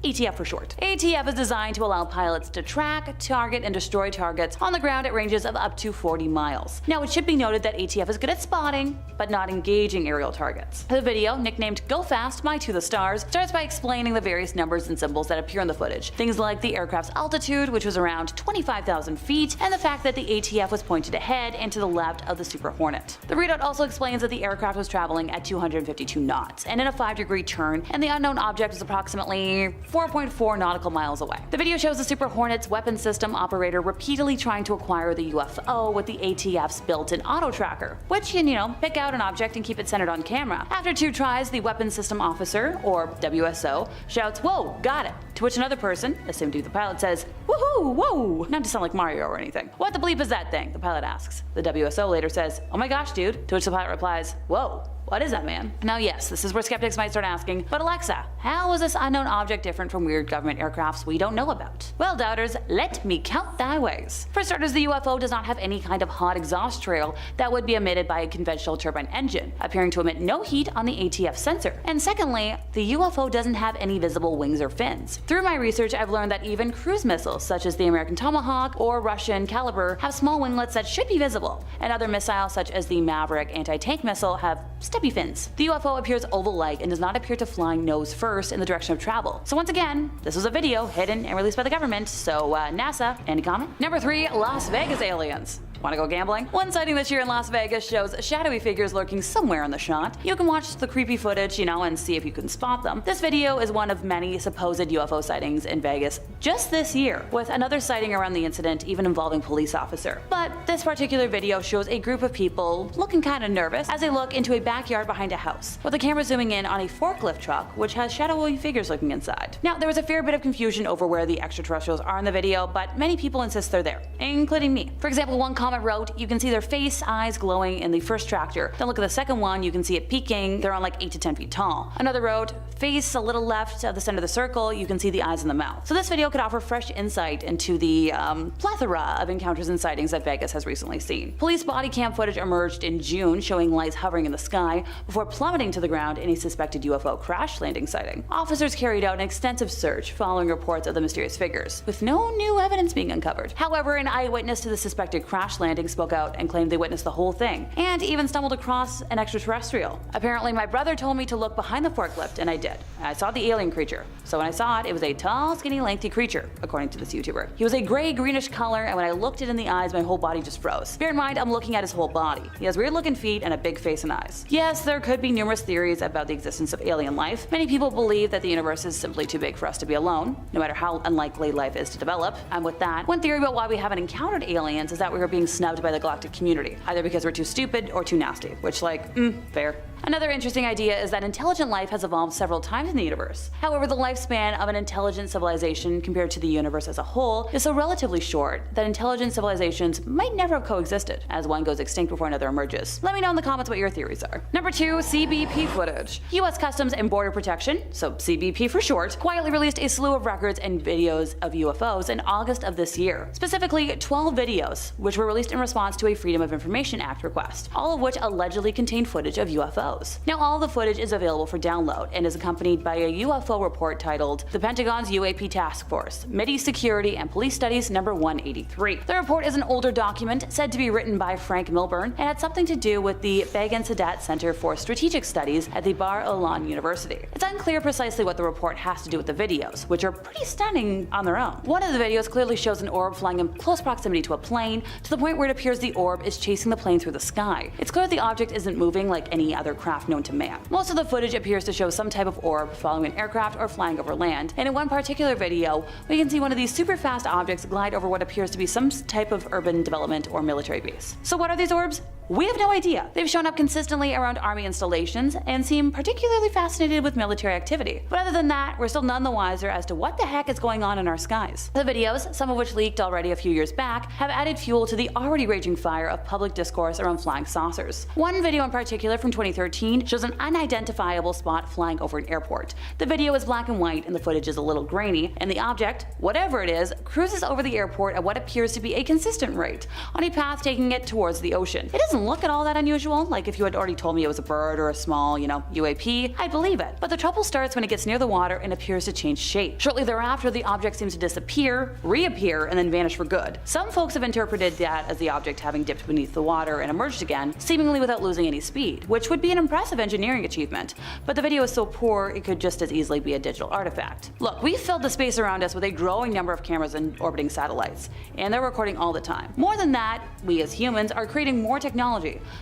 ATF for short. ATF is designed to allow pilots to track, target, and destroy targets on the ground at ranges of up to 40 miles. Now, it should be noted that ATF is good at spotting, but not engaging aerial targets. The video, nicknamed Go Fast by To the Stars, starts by explaining the various numbers and symbols that appear in the footage. Things like the aircraft's altitude, which was around 25,000 feet, and the fact that the ATF was pointed ahead and to the left of the Super Hornet. The readout also explains that the aircraft was traveling at 252 knots and in a 5-degree turn, and the unknown object is approximately 4.4 nautical miles away. The video shows the Super Hornet's weapons system operator repeatedly trying to acquire the UFO with the ATF's built-in auto tracker, which can, pick out an object and keep it centered on camera. After 2 tries, the weapons system officer, or WSO, shouts, "Whoa, got it," to which another person, assumed to be the pilot, says, "Woohoo, whoa," not to sound like Mario or anything. "What the bleep is that thing?" the pilot asks. The WSO later says, "Oh my gosh, dude," to which the pilot replies, "Whoa. What is that, man?" Now, yes, this is where skeptics might start asking, but Alexa, how is this unknown object different from weird government aircrafts we don't know about? Well, doubters, let me count thy ways. For starters, the UFO does not have any kind of hot exhaust trail that would be emitted by a conventional turbine engine, appearing to emit no heat on the ATF sensor. And secondly, the UFO doesn't have any visible wings or fins. Through my research, I've learned that even cruise missiles, such as the American Tomahawk or Russian Caliber, have small winglets that should be visible, and other missiles, such as the Maverick anti-tank missile, have stubby fins. The UFO appears oval-like and does not appear to fly nose first in the direction of travel. So once again, this was a video hidden and released by the government, so NASA, any comment? Number 3, Las Vegas aliens. Want to go gambling? One sighting this year in Las Vegas shows shadowy figures lurking somewhere in the shot. You can watch the creepy footage, and see if you can spot them. This video is one of many supposed UFO sightings in Vegas just this year, with another sighting around the incident even involving a police officer. But this particular video shows a group of people looking kind of nervous as they look into a backyard behind a house, with the camera zooming in on a forklift truck which has shadowy figures looking inside. Now, there was a fair bit of confusion over where the extraterrestrials are in the video, but many people insist they're there, including me. For example, one comment wrote, "You can see their face, eyes glowing in the first tractor. Then look at the second one, you can see it peeking. They're on like 8 to 10 feet tall." Another wrote, "Face a little left of the center of the circle, you can see the eyes and the mouth." So this video could offer fresh insight into the plethora of encounters and sightings that Vegas has recently seen. Police body cam footage emerged in June showing lights hovering in the sky before plummeting to the ground in a suspected UFO crash landing sighting. Officers carried out an extensive search following reports of the mysterious figures, with no new evidence being uncovered. However, an eyewitness to the suspected crash landing spoke out and claimed they witnessed the whole thing, and even stumbled across an extraterrestrial. Apparently, my brother told me to look behind the forklift, and I did. I saw the alien creature. So when I saw it, it was a tall, skinny, lengthy creature, according to this YouTuber. He was a gray-greenish color, and when I looked it in the eyes, my whole body just froze. Bear in mind, I'm looking at his whole body. He has weird-looking feet and a big face and eyes. Yes, there could be numerous theories about the existence of alien life. Many people believe that the universe is simply too big for us to be alone, no matter how unlikely life is to develop. I'm with that. One theory about why we haven't encountered aliens is that we were being snubbed by the galactic community, either because we're too stupid or too nasty, which fair. Another interesting idea is that intelligent life has evolved several times in the universe. However, the lifespan of an intelligent civilization compared to the universe as a whole is so relatively short that intelligent civilizations might never have coexisted, as one goes extinct before another emerges. Let me know in the comments what your theories are. Number 2, CBP footage. US Customs and Border Protection, so CBP for short, quietly released a slew of records and videos of UFOs in August of this year. Specifically, 12 videos, which were released in response to a Freedom of Information Act request, all of which allegedly contained footage of UFOs. Now, all the footage is available for download and is accompanied by a UFO report titled The Pentagon's UAP Task Force, Mideast Security and Police Studies number 183. The report is an older document said to be written by Frank Milburn and had something to do with the Begin Sadat Center for Strategic Studies at the Bar Ilan University. It's unclear precisely what the report has to do with the videos, which are pretty stunning on their own. One of the videos clearly shows an orb flying in close proximity to a plane, to the point where it appears the orb is chasing the plane through the sky. It's clear the object isn't moving like any other craft known to man. Most of the footage appears to show some type of orb following an aircraft or flying over land, and in one particular video, we can see one of these super fast objects glide over what appears to be some type of urban development or military base. So what are these orbs? We have no idea. They've shown up consistently around army installations and seem particularly fascinated with military activity. But other than that, we're still none the wiser as to what the heck is going on in our skies. The videos, some of which leaked already a few years back, have added fuel to the already raging fire of public discourse around flying saucers. One video in particular from 2013 shows an unidentifiable spot flying over an airport. The video is black and white and the footage is a little grainy, and the object, whatever it is, cruises over the airport at what appears to be a consistent rate, on a path taking it towards the ocean. It doesn't look at all that unusual. Like if you had already told me it was a bird or a small, UAP, I'd believe it. But the trouble starts when it gets near the water and appears to change shape. Shortly thereafter, the object seems to disappear, reappear, and then vanish for good. Some folks have interpreted that as the object having dipped beneath the water and emerged again, seemingly without losing any speed, which would be an impressive engineering achievement. But the video is so poor, it could just as easily be a digital artifact. Look, we've filled the space around us with a growing number of cameras and orbiting satellites, and they're recording all the time. More than that, we as humans are creating more technology,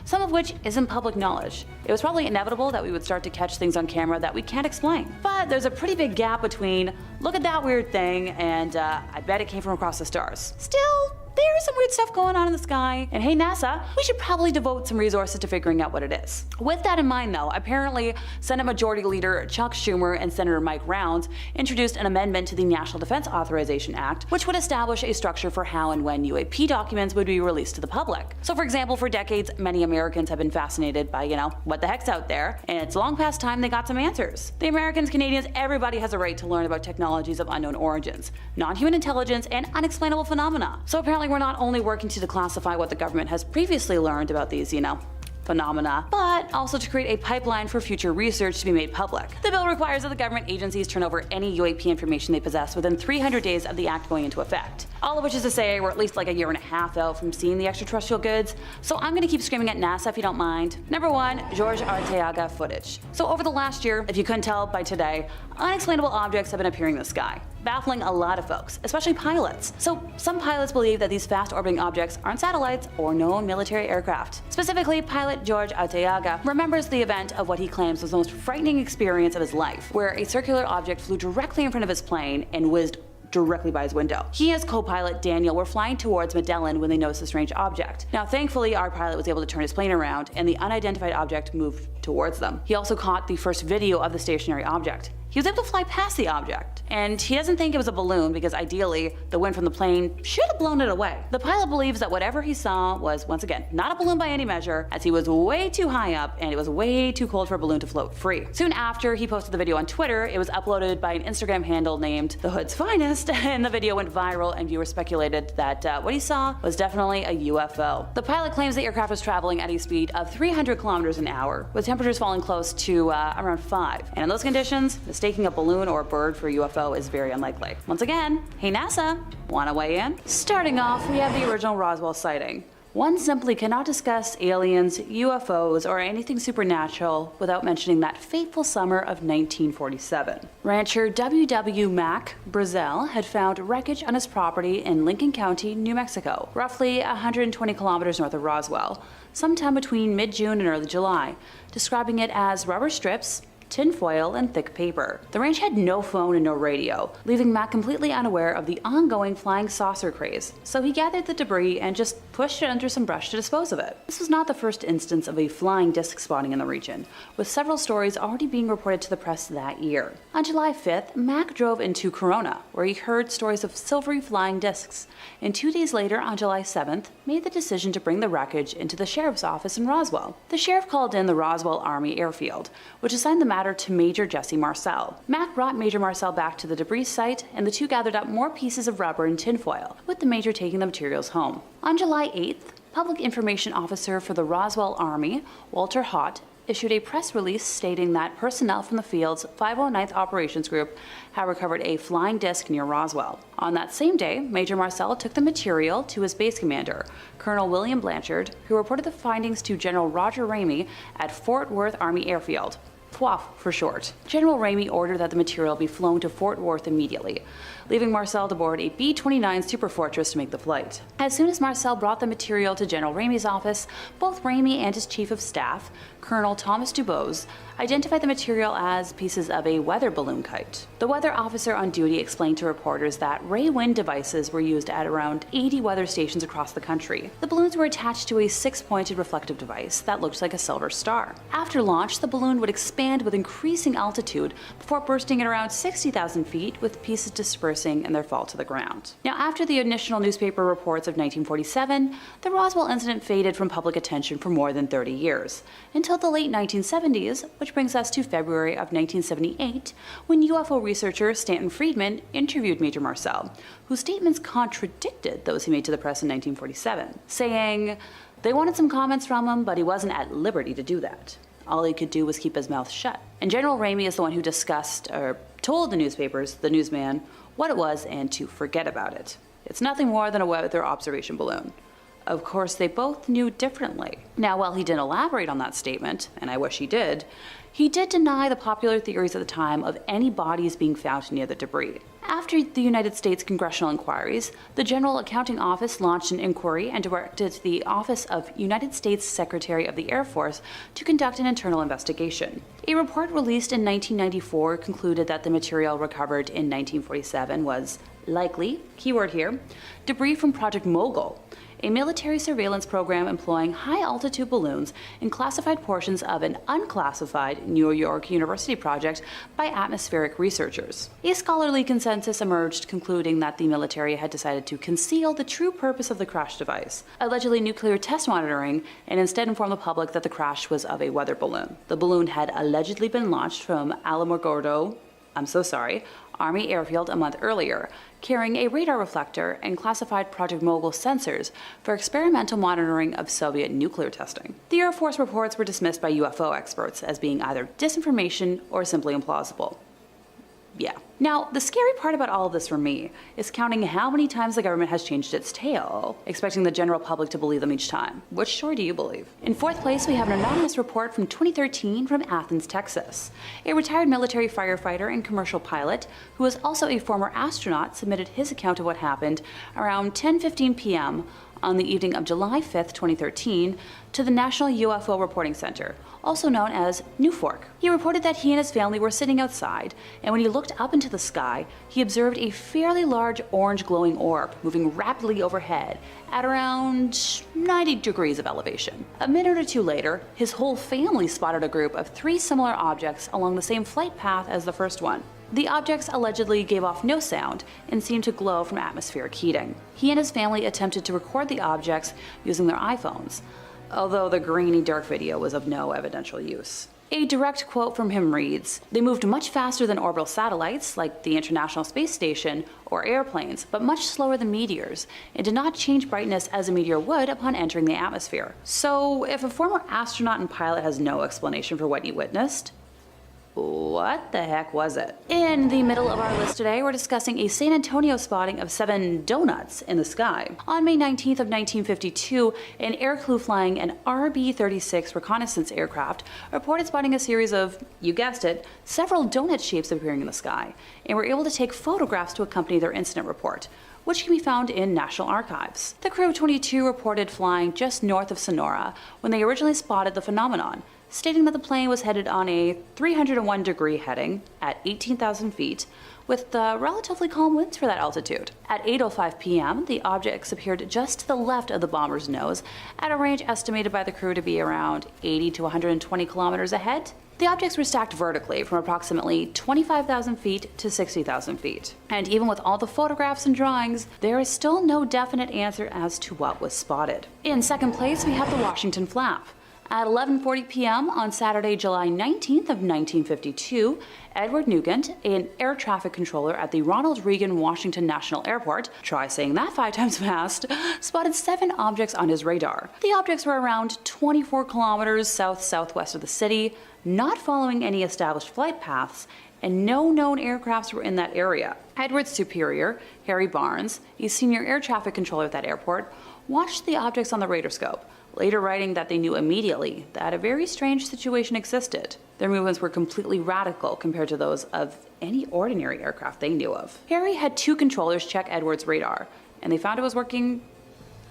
some of which isn't public knowledge. It was probably inevitable that we would start to catch things on camera that we can't explain. But there's a pretty big gap between, look at that weird thing, and I bet it came from across the stars. Still, there's some weird stuff going on in the sky, and hey NASA, we should probably devote some resources to figuring out what it is. With that in mind though, apparently Senate Majority Leader Chuck Schumer and Senator Mike Rounds introduced an amendment to the National Defense Authorization Act, which would establish a structure for how and when UAP documents would be released to the public. So for example, for decades, many Americans have been fascinated by, what the heck's out there, and it's long past time they got some answers. The Americans, Canadians, everybody has a right to learn about technologies of unknown origins, non-human intelligence, and unexplainable phenomena. So apparently we're not only working to declassify what the government has previously learned about these, phenomena, but also to create a pipeline for future research to be made public. The bill requires that the government agencies turn over any UAP information they possess within 300 days of the act going into effect. All of which is to say we're at least like a year and a half out from seeing the extraterrestrial goods, so I'm gonna keep screaming at NASA if you don't mind. Number 1, George Arteaga footage. So over the last year, if you couldn't tell by today, unexplainable objects have been appearing in the sky, baffling a lot of folks, especially pilots. So some pilots believe that these fast orbiting objects aren't satellites or known military aircraft. Specifically, pilot George Arteaga remembers the event of what he claims was the most frightening experience of his life, where a circular object flew directly in front of his plane and whizzed directly by his window. He and his co-pilot Daniel were flying towards Medellin when they noticed a strange object. Now thankfully our pilot was able to turn his plane around and the unidentified object moved towards them. He also caught the first video of the stationary object. He was able to fly past the object, and he doesn't think it was a balloon because ideally the wind from the plane should have blown it away. The pilot believes that whatever he saw was, once again, not a balloon by any measure, as he was way too high up and it was way too cold for a balloon to float free. Soon after he posted the video on Twitter, it was uploaded by an Instagram handle named The Hood's Finest, and the video went viral and viewers speculated that what he saw was definitely a UFO. The pilot claims the aircraft was traveling at a speed of 300 kilometers an hour, with temperatures falling close to around 5. And in those conditions, mistaking a balloon or a bird for a UFO is very unlikely. Once again, hey NASA, wanna weigh in? Starting off, we have the original Roswell sighting. One simply cannot discuss aliens, UFOs, or anything supernatural without mentioning that fateful summer of 1947. Rancher W.W. Mack Brazel had found wreckage on his property in Lincoln County, New Mexico, roughly 120 kilometers north of Roswell, sometime between mid-June and early July, describing it as rubber strips, tinfoil, and thick paper. The ranch had no phone and no radio, leaving Matt completely unaware of the ongoing flying saucer craze, so he gathered the debris and just pushed it under some brush to dispose of it. This was not the first instance of a flying disc spotting in the region, with several stories already being reported to the press that year. On July 5th, Mack drove into Corona, where he heard stories of silvery flying discs, and 2 days later, on July 7th, made the decision to bring the wreckage into the sheriff's office in Roswell. The sheriff called in the Roswell Army Airfield, which assigned the matter to Major Jesse Marcel. Mack brought Major Marcel back to the debris site, and the two gathered up more pieces of rubber and tinfoil, with the Major taking the materials home. On July 8th, Public Information Officer for the Roswell Army, Walter Hott, issued a press release stating that personnel from the field's 509th Operations Group had recovered a flying disc near Roswell. On that same day, Major Marcel took the material to his base commander, Colonel William Blanchard, who reported the findings to General Roger Ramey at Fort Worth Army Airfield. FWAF for short. General Ramey ordered that the material be flown to Fort Worth immediately, leaving Marcel to board a B-29 Superfortress to make the flight. As soon as Marcel brought the material to General Ramey's office, both Ramey and his chief of staff, Colonel Thomas Dubose, identified the material as pieces of a weather balloon kite. The weather officer on duty explained to reporters that ray wind devices were used at around 80 weather stations across the country. The balloons were attached to a 6-pointed reflective device that looked like a silver star. After launch, the balloon would expand with increasing altitude before bursting at around 60,000 feet, with pieces dispersing in their fall to the ground. Now, after the initial newspaper reports of 1947, the Roswell incident faded from public attention for more than 30 years, until the late 1970s, which brings us to February of 1978, when UFO researcher Stanton Friedman interviewed Major Marcel, whose statements contradicted those he made to the press in 1947, saying they wanted some comments from him, but he wasn't at liberty to do that. All he could do was keep his mouth shut. And General Ramey is the one who told the newspapers, the newsman, what it was and to forget about it. It's nothing more than a weather observation balloon. Of course, they both knew differently. Now, while he didn't elaborate on that statement, and I wish he did deny the popular theories at the time of any bodies being found near the debris. After the United States congressional inquiries, the General Accounting Office launched an inquiry and directed the Office of United States Secretary of the Air Force to conduct an internal investigation. A report released in 1994 concluded that the material recovered in 1947 was likely, keyword here, debris from Project Mogul, a military surveillance program employing high-altitude balloons in classified portions of an unclassified New York University project by atmospheric researchers. A scholarly consensus emerged concluding that the military had decided to conceal the true purpose of the crash device, allegedly nuclear test monitoring, and instead inform the public that the crash was of a weather balloon. The balloon had allegedly been launched from Alamogordo, Army Airfield a month earlier, carrying a radar reflector and classified Project Mogul sensors for experimental monitoring of Soviet nuclear testing. The Air Force reports were dismissed by UFO experts as being either disinformation or simply implausible. Yeah. Now, the scary part about all of this for me is counting how many times the government has changed its tale, expecting the general public to believe them each time. Which story do you believe? In fourth place, we have an anonymous report from 2013 from Athens, Texas. A retired military firefighter and commercial pilot, who is also a former astronaut, submitted his account of what happened around 10:15 p.m. on the evening of July 5th, 2013, to the National UFO Reporting Center, also known as NUFORC. He reported that he and his family were sitting outside, and when he looked up into the sky, he observed a fairly large orange glowing orb moving rapidly overhead at around 90 degrees of elevation. A minute or two later, his whole family spotted a group of 3 similar objects along the same flight path as the first one. The objects allegedly gave off no sound and seemed to glow from atmospheric heating. He and his family attempted to record the objects using their iPhones, although the grainy dark video was of no evidential use. A direct quote from him reads, "They moved much faster than orbital satellites, like the International Space Station, or airplanes, but much slower than meteors, and did not change brightness as a meteor would upon entering the atmosphere." So, if a former astronaut and pilot has no explanation for what he witnessed, what the heck was it? In the middle of our list today, we're discussing a San Antonio spotting of 7 donuts in the sky. On May 19th of 1952, an air crew flying an RB-36 reconnaissance aircraft reported spotting a series of, you guessed it, several donut shapes appearing in the sky, and were able to take photographs to accompany their incident report, which can be found in National Archives. The crew of 22 reported flying just north of Sonora when they originally spotted the phenomenon, stating that the plane was headed on a 301-degree heading at 18,000 feet, with relatively calm winds for that altitude. At 8:05 p.m., the objects appeared just to the left of the bomber's nose, at a range estimated by the crew to be around 80 to 120 kilometers ahead. The objects were stacked vertically from approximately 25,000 feet to 60,000 feet. And even with all the photographs and drawings, there is still no definite answer as to what was spotted. In second place, we have the Washington Flap. At 11:40 p.m. on Saturday, July 19th of 1952, Edward Nugent, an air traffic controller at the Ronald Reagan Washington National Airport, try saying that 5 times fast, spotted 7 objects on his radar. The objects were around 24 kilometers south-southwest of the city, not following any established flight paths, and no known aircrafts were in that area. Edward's superior, Harry Barnes, a senior air traffic controller at that airport, watched the objects on the radarscope, later writing that they knew immediately that a very strange situation existed. Their movements were completely radical compared to those of any ordinary aircraft they knew of. Harry had 2 controllers check Edward's radar, and they found it was working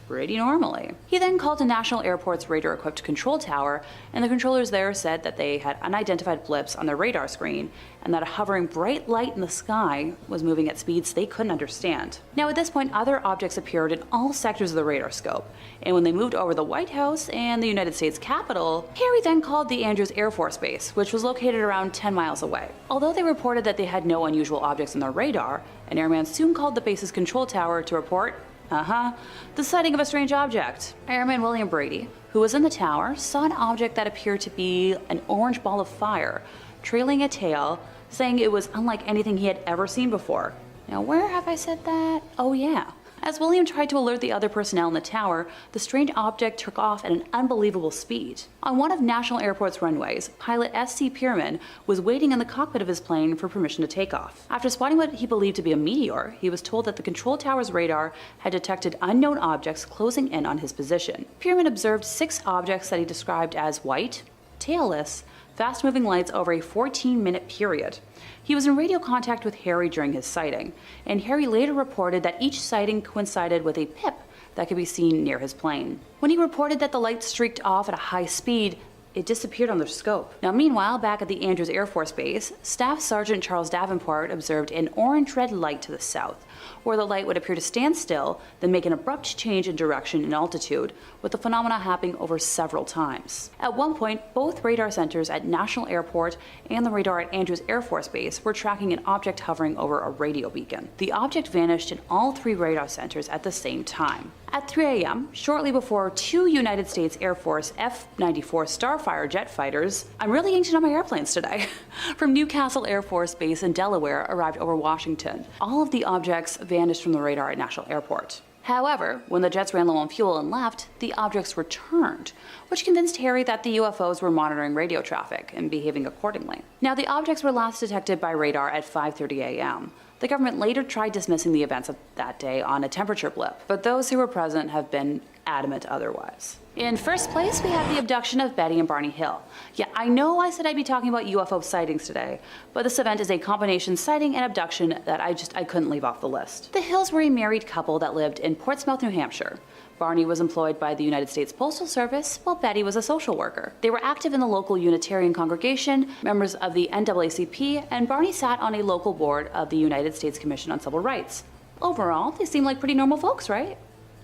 pretty normally. He then called the National Airport's radar-equipped control tower, and the controllers there said that they had unidentified blips on their radar screen, and that a hovering bright light in the sky was moving at speeds they couldn't understand. Now at this point, other objects appeared in all sectors of the radar scope, and when they moved over the White House and the United States Capitol, Harry then called the Andrews Air Force Base, which was located around 10 miles away. Although they reported that they had no unusual objects on their radar, an airman soon called the base's control tower to report the sighting of a strange object. Airman William Brady, who was in the tower, saw an object that appeared to be an orange ball of fire, trailing a tail, saying it was unlike anything he had ever seen before. Now, where have I said that? Oh yeah. As William tried to alert the other personnel in the tower, the strange object took off at an unbelievable speed. On one of National Airport's runways, pilot S.C. Pierman was waiting in the cockpit of his plane for permission to take off. After spotting what he believed to be a meteor, he was told that the control tower's radar had detected unknown objects closing in on his position. Pierman observed 6 objects that he described as white, tailless, fast-moving lights over a 14-minute period. He was in radio contact with Harry during his sighting, and Harry later reported that each sighting coincided with a pip that could be seen near his plane. When he reported that the light streaked off at a high speed, it disappeared on their scope. Now meanwhile, back at the Andrews Air Force Base, Staff Sergeant Charles Davenport observed an orange-red light to the south, where the light would appear to stand still, then make an abrupt change in direction and altitude, with the phenomena happening over several times. At one point, both radar centers at National Airport and the radar at Andrews Air Force Base were tracking an object hovering over a radio beacon. The object vanished in all 3 radar centers at the same time. At 3 a.m., shortly before 2 United States Air Force F-94 Starfire jet fighters, I'm really ancient on my airplanes today, from Newcastle Air Force Base in Delaware arrived over Washington. All of the objects vanished from the radar at National Airport. However, when the jets ran low on fuel and left, the objects returned, which convinced Harry that the UFOs were monitoring radio traffic and behaving accordingly. Now, the objects were last detected by radar at 5:30 a.m. The government later tried dismissing the events of that day on a temperature blip, but those who were present have been adamant otherwise. In first place, we have the abduction of Betty and Barney Hill. Yeah, I know I said I'd be talking about UFO sightings today, but this event is a combination sighting and abduction that I couldn't leave off the list. The Hills were a married couple that lived in Portsmouth, New Hampshire. Barney was employed by the United States Postal Service, while Betty was a social worker. They were active in the local Unitarian congregation, members of the NAACP, and Barney sat on a local board of the United States Commission on Civil Rights. Overall, they seem like pretty normal folks, right?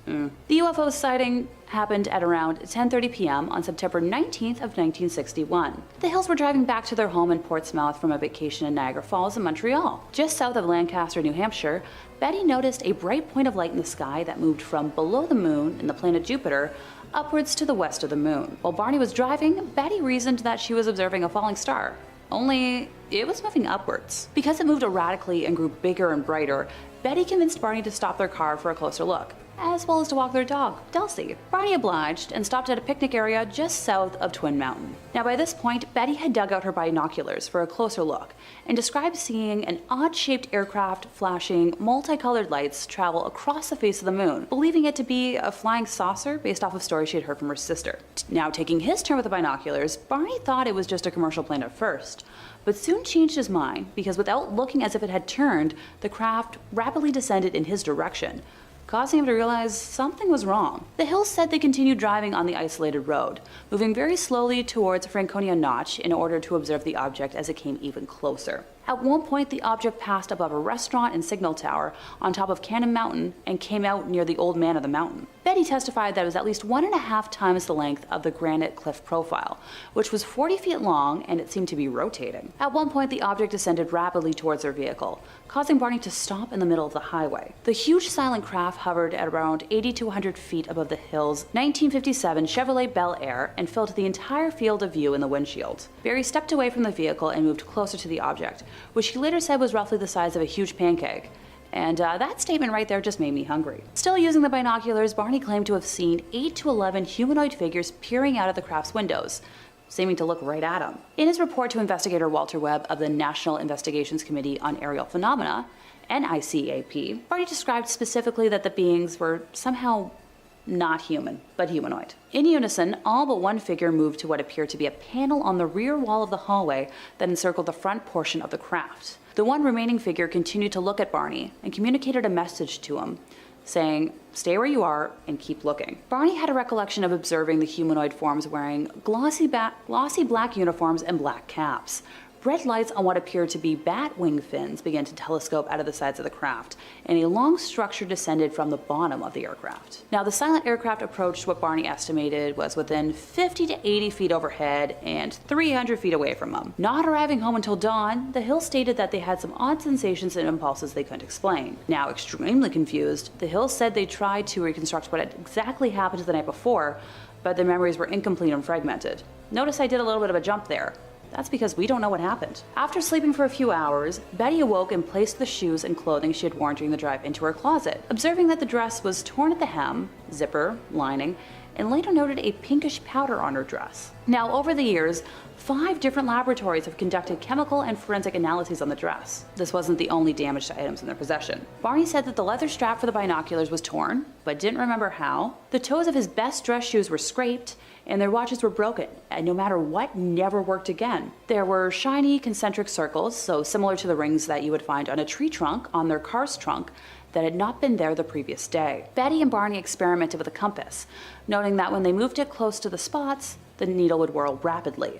The UFO sighting happened at around 10:30 p.m. on September 19th of 1961. The Hills were driving back to their home in Portsmouth from a vacation in Niagara Falls in Montreal. Just south of Lancaster, New Hampshire, Betty noticed a bright point of light in the sky that moved from below the moon in the planet Jupiter upwards to the west of the moon. While Barney was driving, Betty reasoned that she was observing a falling star. Only, it was moving upwards. Because it moved erratically and grew bigger and brighter, Betty convinced Barney to stop their car for a closer look. as well as to walk their dog, Delcy. Barney obliged and stopped at a picnic area just south of Twin Mountain. Now by this point, Betty had dug out her binoculars for a closer look and described seeing an odd-shaped aircraft flashing multicolored lights travel across the face of the moon, believing it to be a flying saucer based off of stories she had heard from her sister. Now taking his turn with the binoculars, Barney thought it was just a commercial plane at first, but soon changed his mind because without looking as if it had turned, the craft rapidly descended in his direction, causing him to realize something was wrong. The Hills said they continued driving on the isolated road, moving very slowly towards Franconia Notch in order to observe the object as it came even closer. At one point, the object passed above a restaurant and signal tower on top of Cannon Mountain and came out near the Old Man of the Mountain. Betty testified that it was at least 1.5 times the length of the granite cliff profile, which was 40 feet long, and it seemed to be rotating. At one point, the object descended rapidly towards their vehicle, causing Barney to stop in the middle of the highway. The huge silent craft hovered at around 80 to 100 feet above the Hills' 1957 Chevrolet Bel Air and filled the entire field of view in the windshield. Barry stepped away from the vehicle and moved closer to the object, which he later said was roughly the size of a huge pancake. And that statement right there just made me hungry. Still using the binoculars, Barney claimed to have seen 8 to 11 humanoid figures peering out of the craft's windows, seeming to look right at him. In his report to investigator Walter Webb of the National Investigations Committee on Aerial Phenomena, NICAP, Barney described specifically that the beings were somehow not human, but humanoid. In unison, all but one figure moved to what appeared to be a panel on the rear wall of the hallway that encircled the front portion of the craft. The one remaining figure continued to look at Barney and communicated a message to him, saying, "Stay where you are and keep looking." Barney had a recollection of observing the humanoid forms wearing glossy black uniforms and black caps. Red lights on what appeared to be bat wing fins began to telescope out of the sides of the craft, and a long structure descended from the bottom of the aircraft. Now, the silent aircraft approached what Barney estimated was within 50 to 80 feet overhead and 300 feet away from him. Not arriving home until dawn, the Hills stated that they had some odd sensations and impulses they couldn't explain. Now, extremely confused, the Hills said they tried to reconstruct what had exactly happened the night before, but their memories were incomplete and fragmented. Notice I did a little bit of a jump there. That's because we don't know what happened. After sleeping for a few hours, Betty awoke and placed the shoes and clothing she had worn during the drive into her closet, observing that the dress was torn at the hem, zipper, lining, and later noted a pinkish powder on her dress. Now, over the years, 5 different laboratories have conducted chemical and forensic analyses on the dress. This wasn't the only damaged items in their possession. Barney said that the leather strap for the binoculars was torn, but didn't remember how. The toes of his best dress shoes were scraped, and their watches were broken, and no matter what, never worked again. There were shiny concentric circles, so similar to the rings that you would find on a tree trunk on their car's trunk, that had not been there the previous day. Betty and Barney experimented with a compass, noting that when they moved it close to the spots, the needle would whirl rapidly.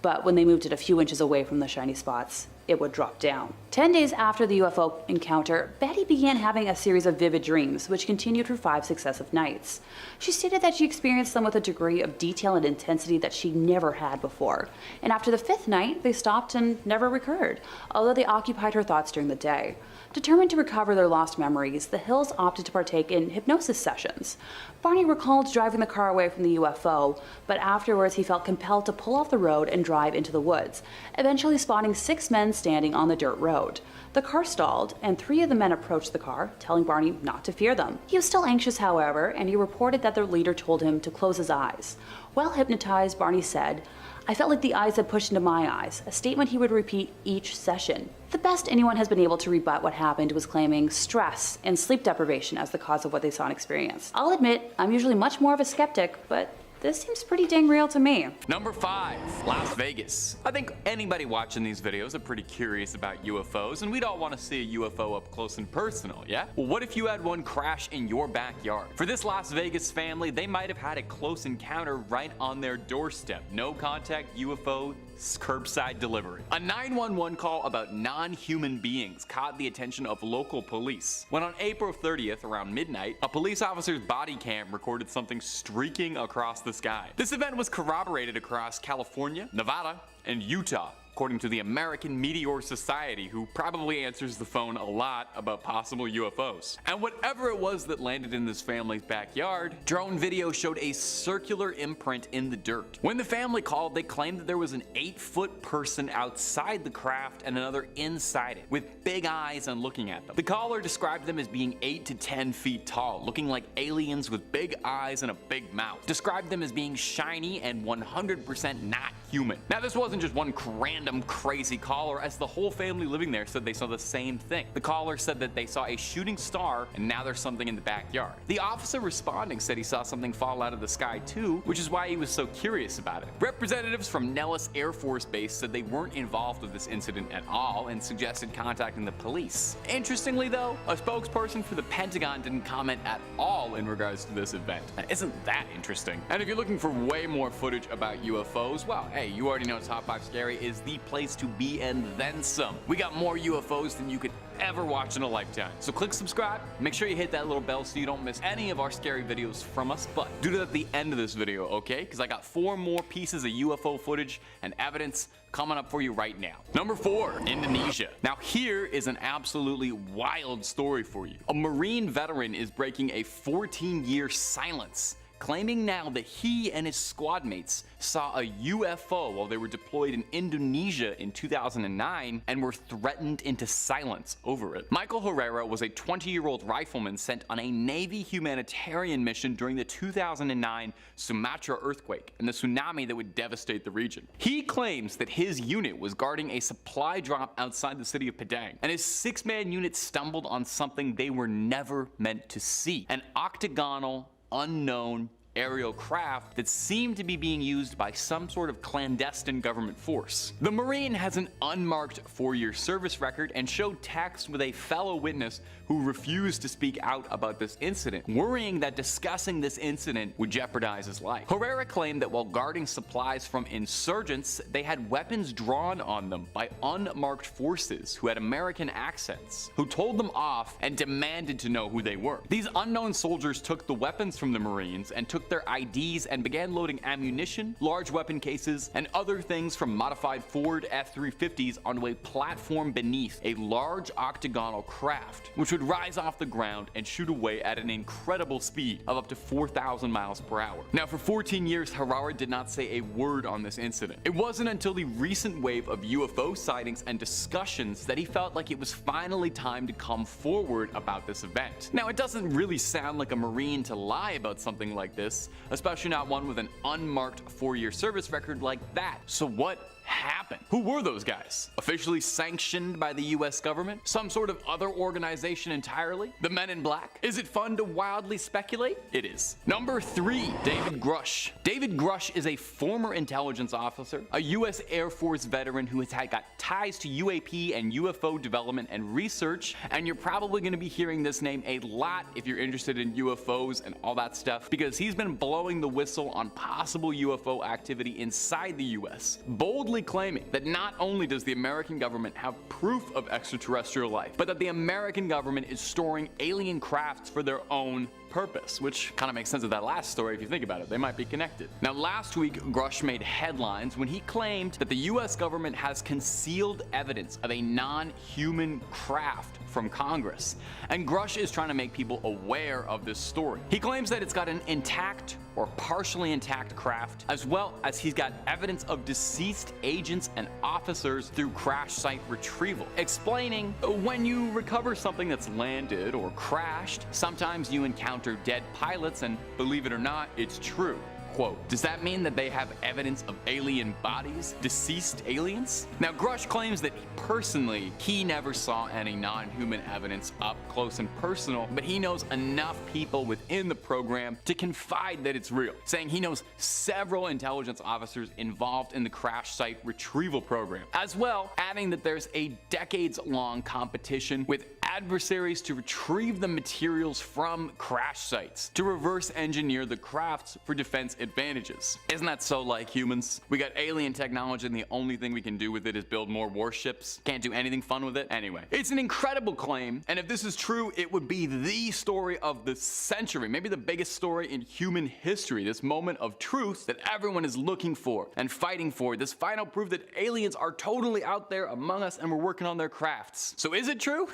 But when they moved it a few inches away from the shiny spots, it would drop down. 10 days after the UFO encounter, Betty began having a series of vivid dreams, which continued for 5 successive nights. She stated that she experienced them with a degree of detail and intensity that she never had before. And after the 5th night, they stopped and never recurred, although they occupied her thoughts during the day. Determined to recover their lost memories, the Hills opted to partake in hypnosis sessions. Barney recalled driving the car away from the UFO, but afterwards he felt compelled to pull off the road and drive into the woods, eventually spotting 6 men standing on the dirt road. The car stalled, and 3 of the men approached the car, telling Barney not to fear them. He was still anxious, however, and he reported that their leader told him to close his eyes. While hypnotized, Barney said, "I felt like the eyes had pushed into my eyes," a statement he would repeat each session. The best anyone has been able to rebut what happened was claiming stress and sleep deprivation as the cause of what they saw and experienced. I'll admit, I'm usually much more of a skeptic, but this seems pretty dang real to me. Number 5, Las Vegas. I think anybody watching these videos are pretty curious about UFOs, and we'd all want to see a UFO up close and personal, yeah? Well, what if you had one crash in your backyard? For this Las Vegas family, they might have had a close encounter right on their doorstep. No contact UFO, curbside delivery. A 911 call about non-human beings caught the attention of local police when on April 30th around midnight, a police officer's body cam recorded something streaking across the sky. This event was corroborated across California, Nevada, and Utah. according to the American Meteor Society, who probably answers the phone a lot about possible UFOs. And whatever it was that landed in this family's backyard, drone video showed a circular imprint in the dirt. When the family called, they claimed that there was an 8-foot person outside the craft and another inside it, with big eyes and looking at them. The caller described them as being 8 to 10 feet tall, looking like aliens with big eyes and a big mouth. Described them as being shiny and 100% not human. Now, this wasn't just one random crazy caller, as the whole family living there said they saw the same thing. The caller said that they saw a shooting star and now there's something in the backyard. The officer responding said he saw something fall out of the sky too, which is why he was so curious about it. Representatives from Nellis Air Force Base said they weren't involved with this incident at all and suggested contacting the police. Interestingly though, a spokesperson for the Pentagon didn't comment at all in regards to this event. Now, isn't that interesting? And if you're looking for way more footage about UFOs, well, hey, you already know Top 5 Scary is the place to be and then some. We got more UFOs than you could ever watch in a lifetime. So click subscribe, make sure you hit that little bell so you don't miss any of our scary videos from us, but do that at the end of this video, okay? Because I got 4 more pieces of UFO footage and evidence coming up for you right now. Number 4, Indonesia. Now here is an absolutely wild story for you. A Marine veteran is breaking a 14-year silence, claiming now that he and his squad mates saw a UFO while they were deployed in Indonesia in 2009 and were threatened into silence over it. Michael Herrera was a 20-year-old rifleman sent on a Navy humanitarian mission during the 2009 Sumatra earthquake and the tsunami that would devastate the region. He claims that his unit was guarding a supply drop outside the city of Padang, and his 6-man unit stumbled on something they were never meant to see: an octagonal, unknown aerial craft that seemed to be being used by some sort of clandestine government force. The Marine has an unmarked 4-year service record and showed text with a fellow witness who refused to speak out about this incident, worrying that discussing this incident would jeopardize his life. Herrera claimed that while guarding supplies from insurgents, they had weapons drawn on them by unmarked forces who had American accents, who told them off and demanded to know who they were. These unknown soldiers took the weapons from the Marines and took their IDs and began loading ammunition, large weapon cases, and other things from modified Ford F-350s onto a platform beneath a large octagonal craft, which would rise off the ground and shoot away at an incredible speed of up to 4,000 miles per hour. Now, for 14 years, Herrera did not say a word on this incident. It wasn't until the recent wave of UFO sightings and discussions that he felt like it was finally time to come forward about this event. Now, it doesn't really sound like a Marine to lie about something like this, especially not one with an unmarked 4-year service record like that. So what happened? Who were those guys? Officially sanctioned by the US government? Some sort of other organization entirely? The Men in Black? Is it fun to wildly speculate? It is. Number 3, David Grush. David Grush is a former intelligence officer, a US Air Force veteran who has got ties to UAP and UFO development and research, and you're probably going to be hearing this name a lot if you're interested in UFOs and all that stuff, because he's been blowing the whistle on possible UFO activity inside the US, boldly claiming that not only does the American government have proof of extraterrestrial life, but that the American government is storing alien crafts for their own purpose, which kind of makes sense of that last story if you think about it. They might be connected. Now, last week, Grush made headlines when he claimed that the US government has concealed evidence of a non-human craft from Congress, and Grush is trying to make people aware of this story. He claims that it's got an intact or partially intact craft, as well as he's got evidence of deceased agents and officers through crash site retrieval, explaining when you recover something that's landed or crashed, sometimes you encounter dead pilots, and believe it or not, it's true. Quote, does that mean that they have evidence of alien bodies? Deceased aliens? Now, Grush claims that personally, he never saw any non-human evidence up close and personal, but he knows enough people within the program to confide that it's real, saying he knows several intelligence officers involved in the crash site retrieval program, as well adding that there's a decades-long competition with adversaries to retrieve the materials from crash sites, to reverse engineer the crafts for defense advantages. Isn't that so like humans? We got alien technology and the only thing we can do with it is build more warships. Can't do anything fun with it? Anyway, it's an incredible claim, and if this is true, it would be the story of the century, maybe the biggest story in human history. This moment of truth that everyone is looking for and fighting for. This final proof that aliens are totally out there among us and we're working on their crafts. So is it true?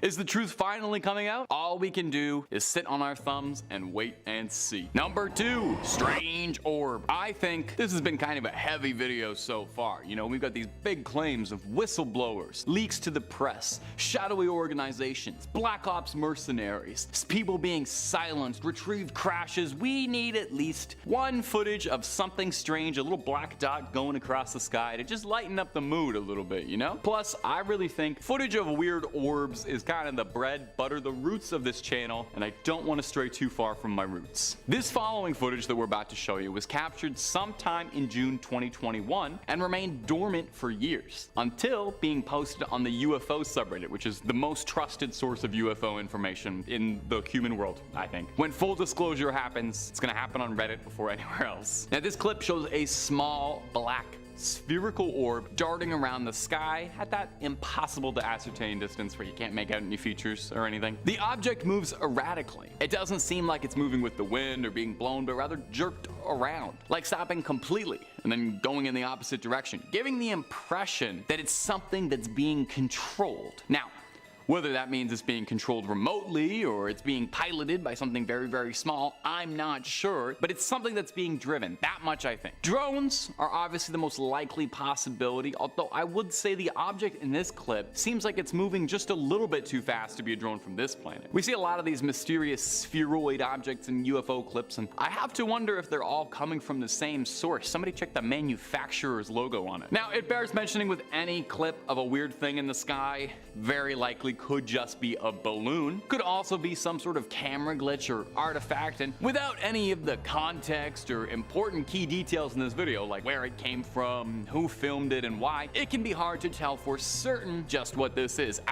Is the truth finally coming out? All we can do is sit on our thumbs and wait and see. Number 2, strange orb. I think this has been kind of a heavy video so far. You know, we've got these big claims of whistleblowers, leaks to the press, shadowy organizations, black ops mercenaries, people being silenced, retrieved crashes. We need at least one footage of something strange, a little black dot going across the sky to just lighten up the mood a little bit, you know? Plus, I really think footage of weird orbs is kind of the bread, butter, the roots of this channel, and I don't want to stray too far from my roots. This following footage that we're about to show you was captured sometime in June 2021 and remained dormant for years, until being posted on the UFO subreddit, which is the most trusted source of UFO information in the human world, I think. When full disclosure happens, it's gonna happen on Reddit before anywhere else. Now this clip shows a small black spherical orb darting around the sky at that impossible to ascertain distance where you can't make out any features or anything. The object moves erratically. It doesn't seem like it's moving with the wind or being blown, but rather jerked around, like stopping completely and then going in the opposite direction, giving the impression that it's something that's being controlled. Now, whether that means it's being controlled remotely or it's being piloted by something very, very small, I'm not sure, but it's something that's being driven. That much I think. Drones are obviously the most likely possibility, although I would say the object in this clip seems like it's moving just a little bit too fast to be a drone from this planet. We see a lot of these mysterious spheroid objects in UFO clips, and I have to wonder if they're all coming from the same source. Somebody check the manufacturer's logo on it. Now, it bears mentioning with any clip of a weird thing in the sky, very likely could just be a balloon, could also be some sort of camera glitch or artifact, and without any of the context or important key details in this video, like where it came from, who filmed it, and why, it can be hard to tell for certain just what this is.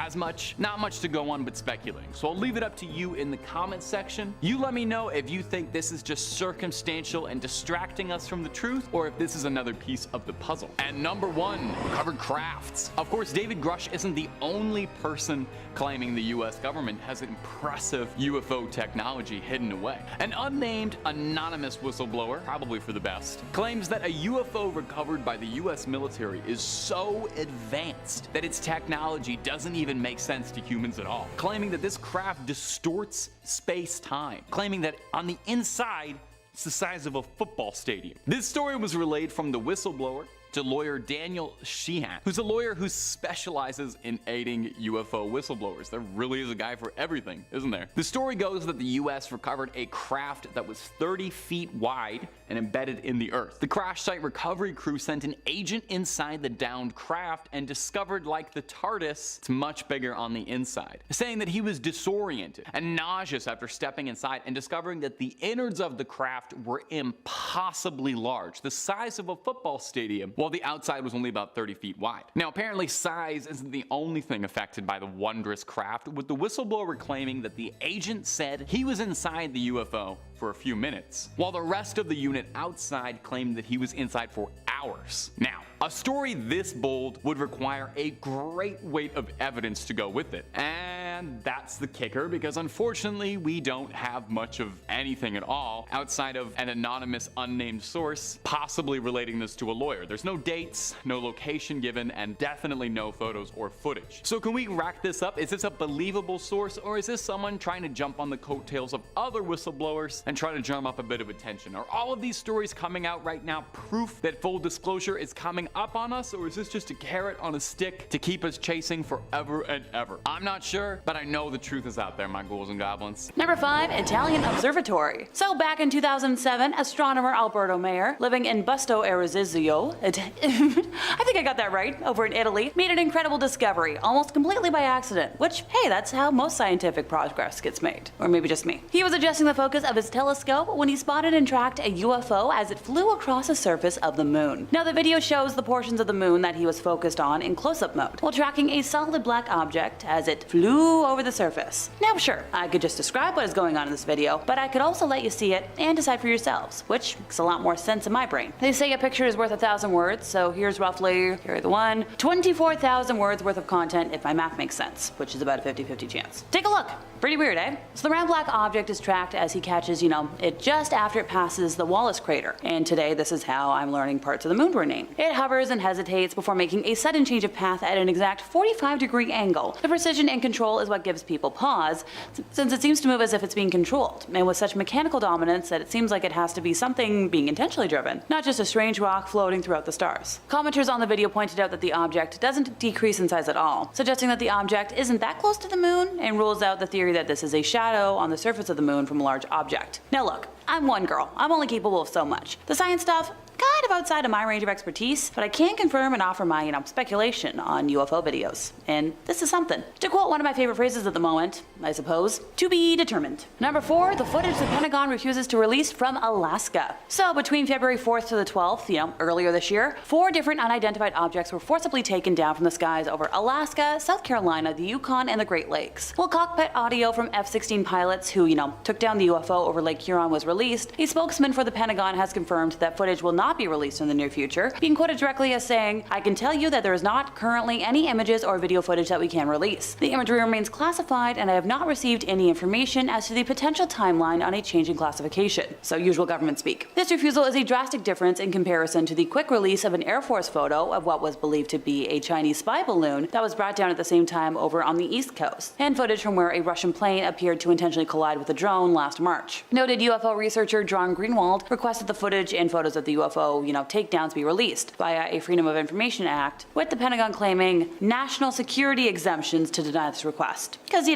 Not much to go on but speculating. So I'll leave it up to you in the comments section. You let me know if you think this is just circumstantial and distracting us from the truth, or if this is another piece of the puzzle. And number 1, recovered crafts. Of course, David Grush isn't the only person claiming the US government has impressive UFO technology hidden away. An unnamed, anonymous whistleblower, probably for the best, claims that a UFO recovered by the US military is so advanced that its technology doesn't even make sense to humans at all, claiming that this craft distorts space-time, claiming that on the inside, it's the size of a football stadium. This story was relayed from the whistleblower to lawyer Daniel Sheehan, who's a lawyer who specializes in aiding UFO whistleblowers. There really is a guy for everything, isn't there? The story goes that the US recovered a craft that was 30 feet wide and embedded in the earth. The crash site recovery crew sent an agent inside the downed craft and discovered, like the TARDIS, it's much bigger on the inside, saying that he was disoriented and nauseous after stepping inside and discovering that the innards of the craft were impossibly large, the size of a football stadium, while the outside was only about 30 feet wide. Now, apparently size isn't the only thing affected by the wondrous craft, with the whistleblower claiming that the agent said he was inside the UFO for a few minutes, while the rest of the unit outside claimed that he was inside for hours. Now, a story this bold would require a great weight of evidence to go with it. And that's the kicker, because unfortunately we don't have much of anything at all outside of an anonymous unnamed source possibly relating this to a lawyer. There's no dates, no location given, and definitely no photos or footage. So can we rack this up? Is this a believable source, or is this someone trying to jump on the coattails of other whistleblowers and try to drum up a bit of attention? Are all of these stories coming out right now proof that full disclosure is coming up on us, or is this just a carrot on a stick to keep us chasing forever and ever? I'm not sure, but I know the truth is out there, my ghouls and goblins. Number 5, Italian Observatory. So back in 2007, astronomer Alberto Mayer, living in Busto Arizizio, I think I got that right, over in Italy, made an incredible discovery, almost completely by accident, which, hey, that's how most scientific progress gets made. Or maybe just me. He was adjusting the focus of his telescope when he spotted and tracked a UFO as it flew across the surface of the moon. Now the video shows the portions of the moon that he was focused on in close-up mode, while tracking a solid black object as it flew flew over the surface. Now sure, I could just describe what is going on in this video, but I could also let you see it and decide for yourselves, which makes a lot more sense in my brain. They say a picture is worth 1,000 words, so here's roughly, here are the 24,000 words worth of content if my math makes sense, which is about a 50-50 chance. Take a look. Pretty weird, eh? So the round black object is tracked as he catches, it just after it passes the Wallace crater. And today this is how I'm learning parts of the moon were named. It hovers and hesitates before making a sudden change of path at an exact 45-degree angle. The precision and control is what gives people pause, since it seems to move as if it's being controlled, and with such mechanical dominance that it seems like it has to be something being intentionally driven, not just a strange rock floating throughout the stars. Commenters on the video pointed out that the object doesn't decrease in size at all, suggesting that the object isn't that close to the moon, and rules out the theory that this is a shadow on the surface of the moon from a large object. Now look, I'm one girl. I'm only capable of so much. The science stuff, kind of outside of my range of expertise, but I can confirm and offer my, speculation on UFO videos. And this is something. To quote one of my favorite phrases at the moment, I suppose, to be determined. Number 4, the footage the Pentagon refuses to release from Alaska. So between February 4th to the 12th, earlier this year, 4 different unidentified objects were forcibly taken down from the skies over Alaska, South Carolina, the Yukon, and the Great Lakes. While cockpit audio from F-16 pilots who, took down the UFO over Lake Huron was released, a spokesman for the Pentagon has confirmed that footage will not be released in the near future, being quoted directly as saying, "I can tell you that there is not currently any images or video footage that we can release. The imagery remains classified and I have not received any information as to the potential timeline on a change in classification." So usual government speak. This refusal is a drastic difference in comparison to the quick release of an Air Force photo of what was believed to be a Chinese spy balloon that was brought down at the same time over on the East Coast, and footage from where a Russian plane appeared to intentionally collide with a drone last March. Noted UFO researcher John Greenwald requested the footage and photos of the UFO, takedowns be released via a Freedom of Information Act, with the Pentagon claiming national security exemptions to deny this request. Because,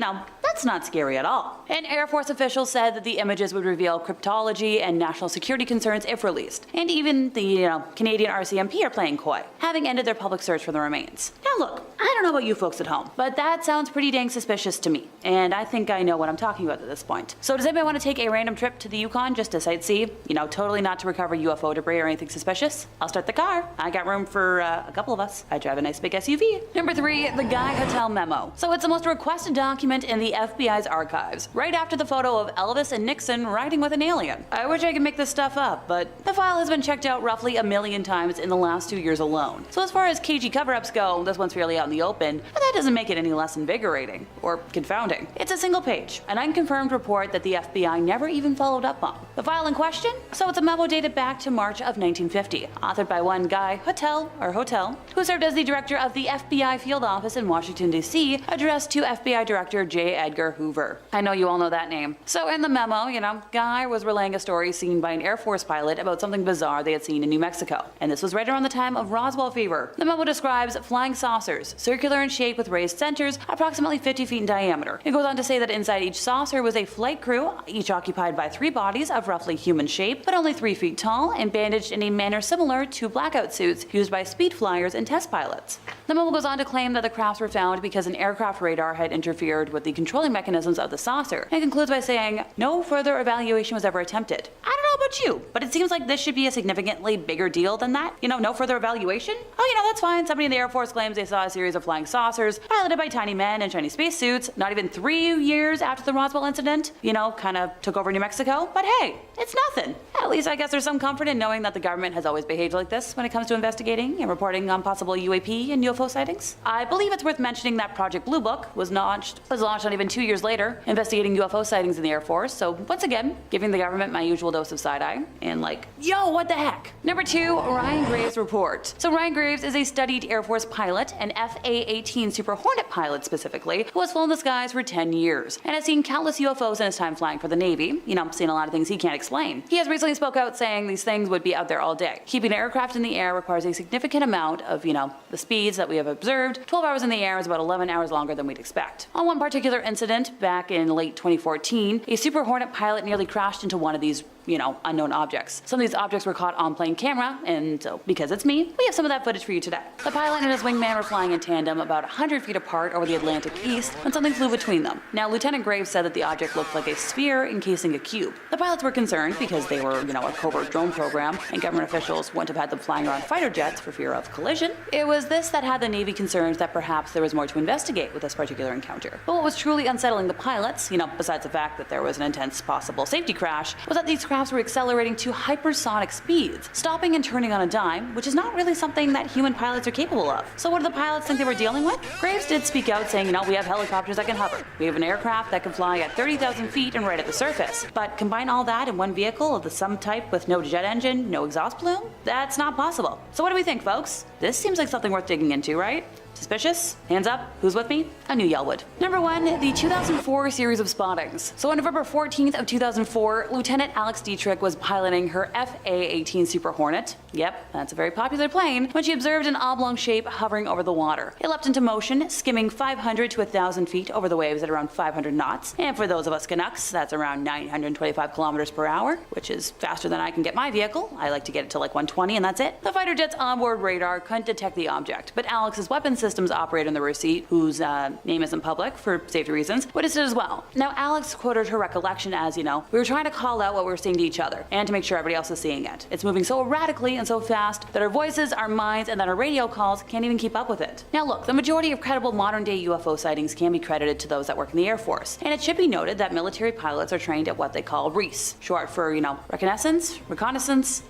that's not scary at all. An Air Force official said that the images would reveal cryptology and national security concerns if released. And even the, Canadian RCMP are playing coy, having ended their public search for the remains. Now look, I don't know about you folks at home, but that sounds pretty dang suspicious to me. And I think I know what I'm talking about at this point. So does anybody want to take a random trip to the Yukon just to sightsee? Totally not to recover UFO debris or anything suspicious? I'll start the car. I got room for a couple of us. I drive a nice big SUV. Number 3, the Guy Hotel memo. So it's the most requested document in the FBI's archives, right after the photo of Elvis and Nixon riding with an alien. I wish I could make this stuff up, but the file has been checked out roughly 1 million times in the last 2 years alone. So as far as cagey cover-ups go, this one's fairly out in the open, but that doesn't make it any less invigorating or confounding. It's a single page, an unconfirmed report that the FBI never even followed up on. The file in question? So it's a memo dated back to March of 1950, authored by one Guy Hotel, who served as the director of the FBI field office in Washington, D.C., addressed to FBI Director J. Edgar Hoover. I know you all know that name. So in the memo, Guy was relaying a story seen by an Air Force pilot about something bizarre they had seen in New Mexico. And this was right around the time of Roswell fever. The memo describes flying saucers, circular in shape with raised centers, approximately 50 feet in diameter. It goes on to say that inside each saucer was a flight crew, each occupied by 3 bodies of roughly human shape, but only 3 feet tall, and bandaged in a manner similar to blackout suits used by speed flyers and test pilots. The memo goes on to claim that the crafts were found because an aircraft radar had interfered with the controlling mechanisms of the saucer, and concludes by saying, "No further evaluation was ever attempted." I don't know about you, but it seems like this should be a significantly bigger deal than that. No further evaluation? Oh, that's fine. Somebody in the Air Force claims they saw a series of flying saucers piloted by tiny men in Chinese spacesuits, not even 3 years after the Roswell incident, kind of took over New Mexico. But hey, it's nothing. At least I guess there's some comfort in knowing that the government has always behaved like this when it comes to investigating and reporting on possible UAP and UFO sightings. I believe it's worth mentioning that Project Blue Book was launched not even 2 years later, investigating UFO sightings in the Air Force. So once again, giving the government my usual dose of side-eye and yo, what the heck? Number 2, Ryan Graves' report. So Ryan Graves is a studied Air Force pilot, an FA-18 Super Hornet pilot specifically, who has flown the skies for 10 years and has seen countless UFOs in his time flying for the Navy. Seen a lot of things he can't explain. He has recently spoke out saying these things would be out there all day. Keeping an aircraft in the air requires a significant amount of, the speeds that we have observed. 12 hours in the air is about 11 hours longer than we'd expect. On one particular incident back in late 2014, a Super Hornet pilot nearly crashed into one of these unknown objects. Some of these objects were caught on plane camera, and so because it's me, we have some of that footage for you today. The pilot and his wingman were flying in tandem about 100 feet apart over the Atlantic East when something flew between them. Now, Lieutenant Graves said that the object looked like a sphere encasing a cube. The pilots were concerned because they were, a covert drone program, and government officials wouldn't have had them flying around fighter jets for fear of collision. It was this that had the Navy concerned that perhaps there was more to investigate with this particular encounter. But what was truly unsettling the pilots, besides the fact that there was an intense possible safety crash, was that these crafts were accelerating to hypersonic speeds, stopping and turning on a dime, which is not really something that human pilots are capable of. So what do the pilots think they were dealing with? Graves did speak out saying, we have helicopters that can hover. We have an aircraft that can fly at 30,000 feet and right at the surface. But combine all that in one vehicle of the some type with no jet engine, no exhaust plume? That's not possible. So what do we think, folks? This seems like something worth digging into, right? Suspicious? Hands up. Who's with me? I knew y'all would. Number 1, the 2004 series of spottings. So on November 14th of 2004, Lieutenant Alex Dietrich was piloting her FA-18 Super Hornet. Yep, that's a very popular plane, when she observed an oblong shape hovering over the water. It leapt into motion, skimming 500 to 1,000 feet over the waves at around 500 knots. And for those of us Canucks, that's around 925 kilometers per hour, which is faster than I can get my vehicle. I like to get it to like 120 and that's it. The fighter jet's onboard radar couldn't detect the object, but Alex's weapon systems operator in the rear seat, whose name isn't public for safety reasons, witnessed it as well. Now, Alex quoted her recollection as, we were trying to call out what we were seeing to each other, and to make sure everybody else is seeing it. It's moving so erratically and so fast that our voices, our minds, and then our radio calls can't even keep up with it. Now look, the majority of credible modern-day UFO sightings can be credited to those that work in the Air Force, and it should be noted that military pilots are trained at what they call REAS, short for, reconnaissance.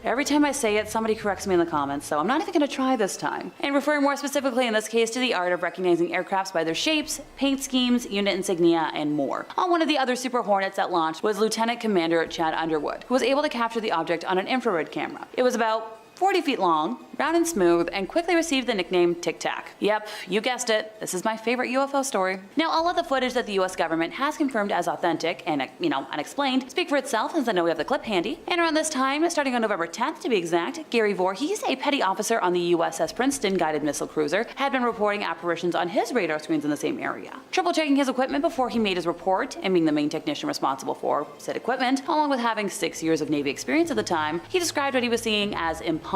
Every time I say it, somebody corrects me in the comments, so I'm not even going to try this time. And referring more specifically in this case to the art of recognizing aircrafts by their shapes, paint schemes, unit insignia, and more. On one of the other Super Hornets that launched was Lieutenant Commander Chad Underwood, who was able to capture the object on an infrared camera. It was about 40 feet long, round and smooth, and quickly received the nickname Tic Tac. Yep, you guessed it, this is my favorite UFO story. Now, all of the footage that the US government has confirmed as authentic and, unexplained, speak for itself, since I know we have the clip handy. And around this time, starting on November 10th to be exact, Gary Voorhees, a petty officer on the USS Princeton guided missile cruiser, had been reporting apparitions on his radar screens in the same area. Triple checking his equipment before he made his report, and being the main technician responsible for said equipment, along with having 6 years of Navy experience at the time, he described what he was seeing as impossible.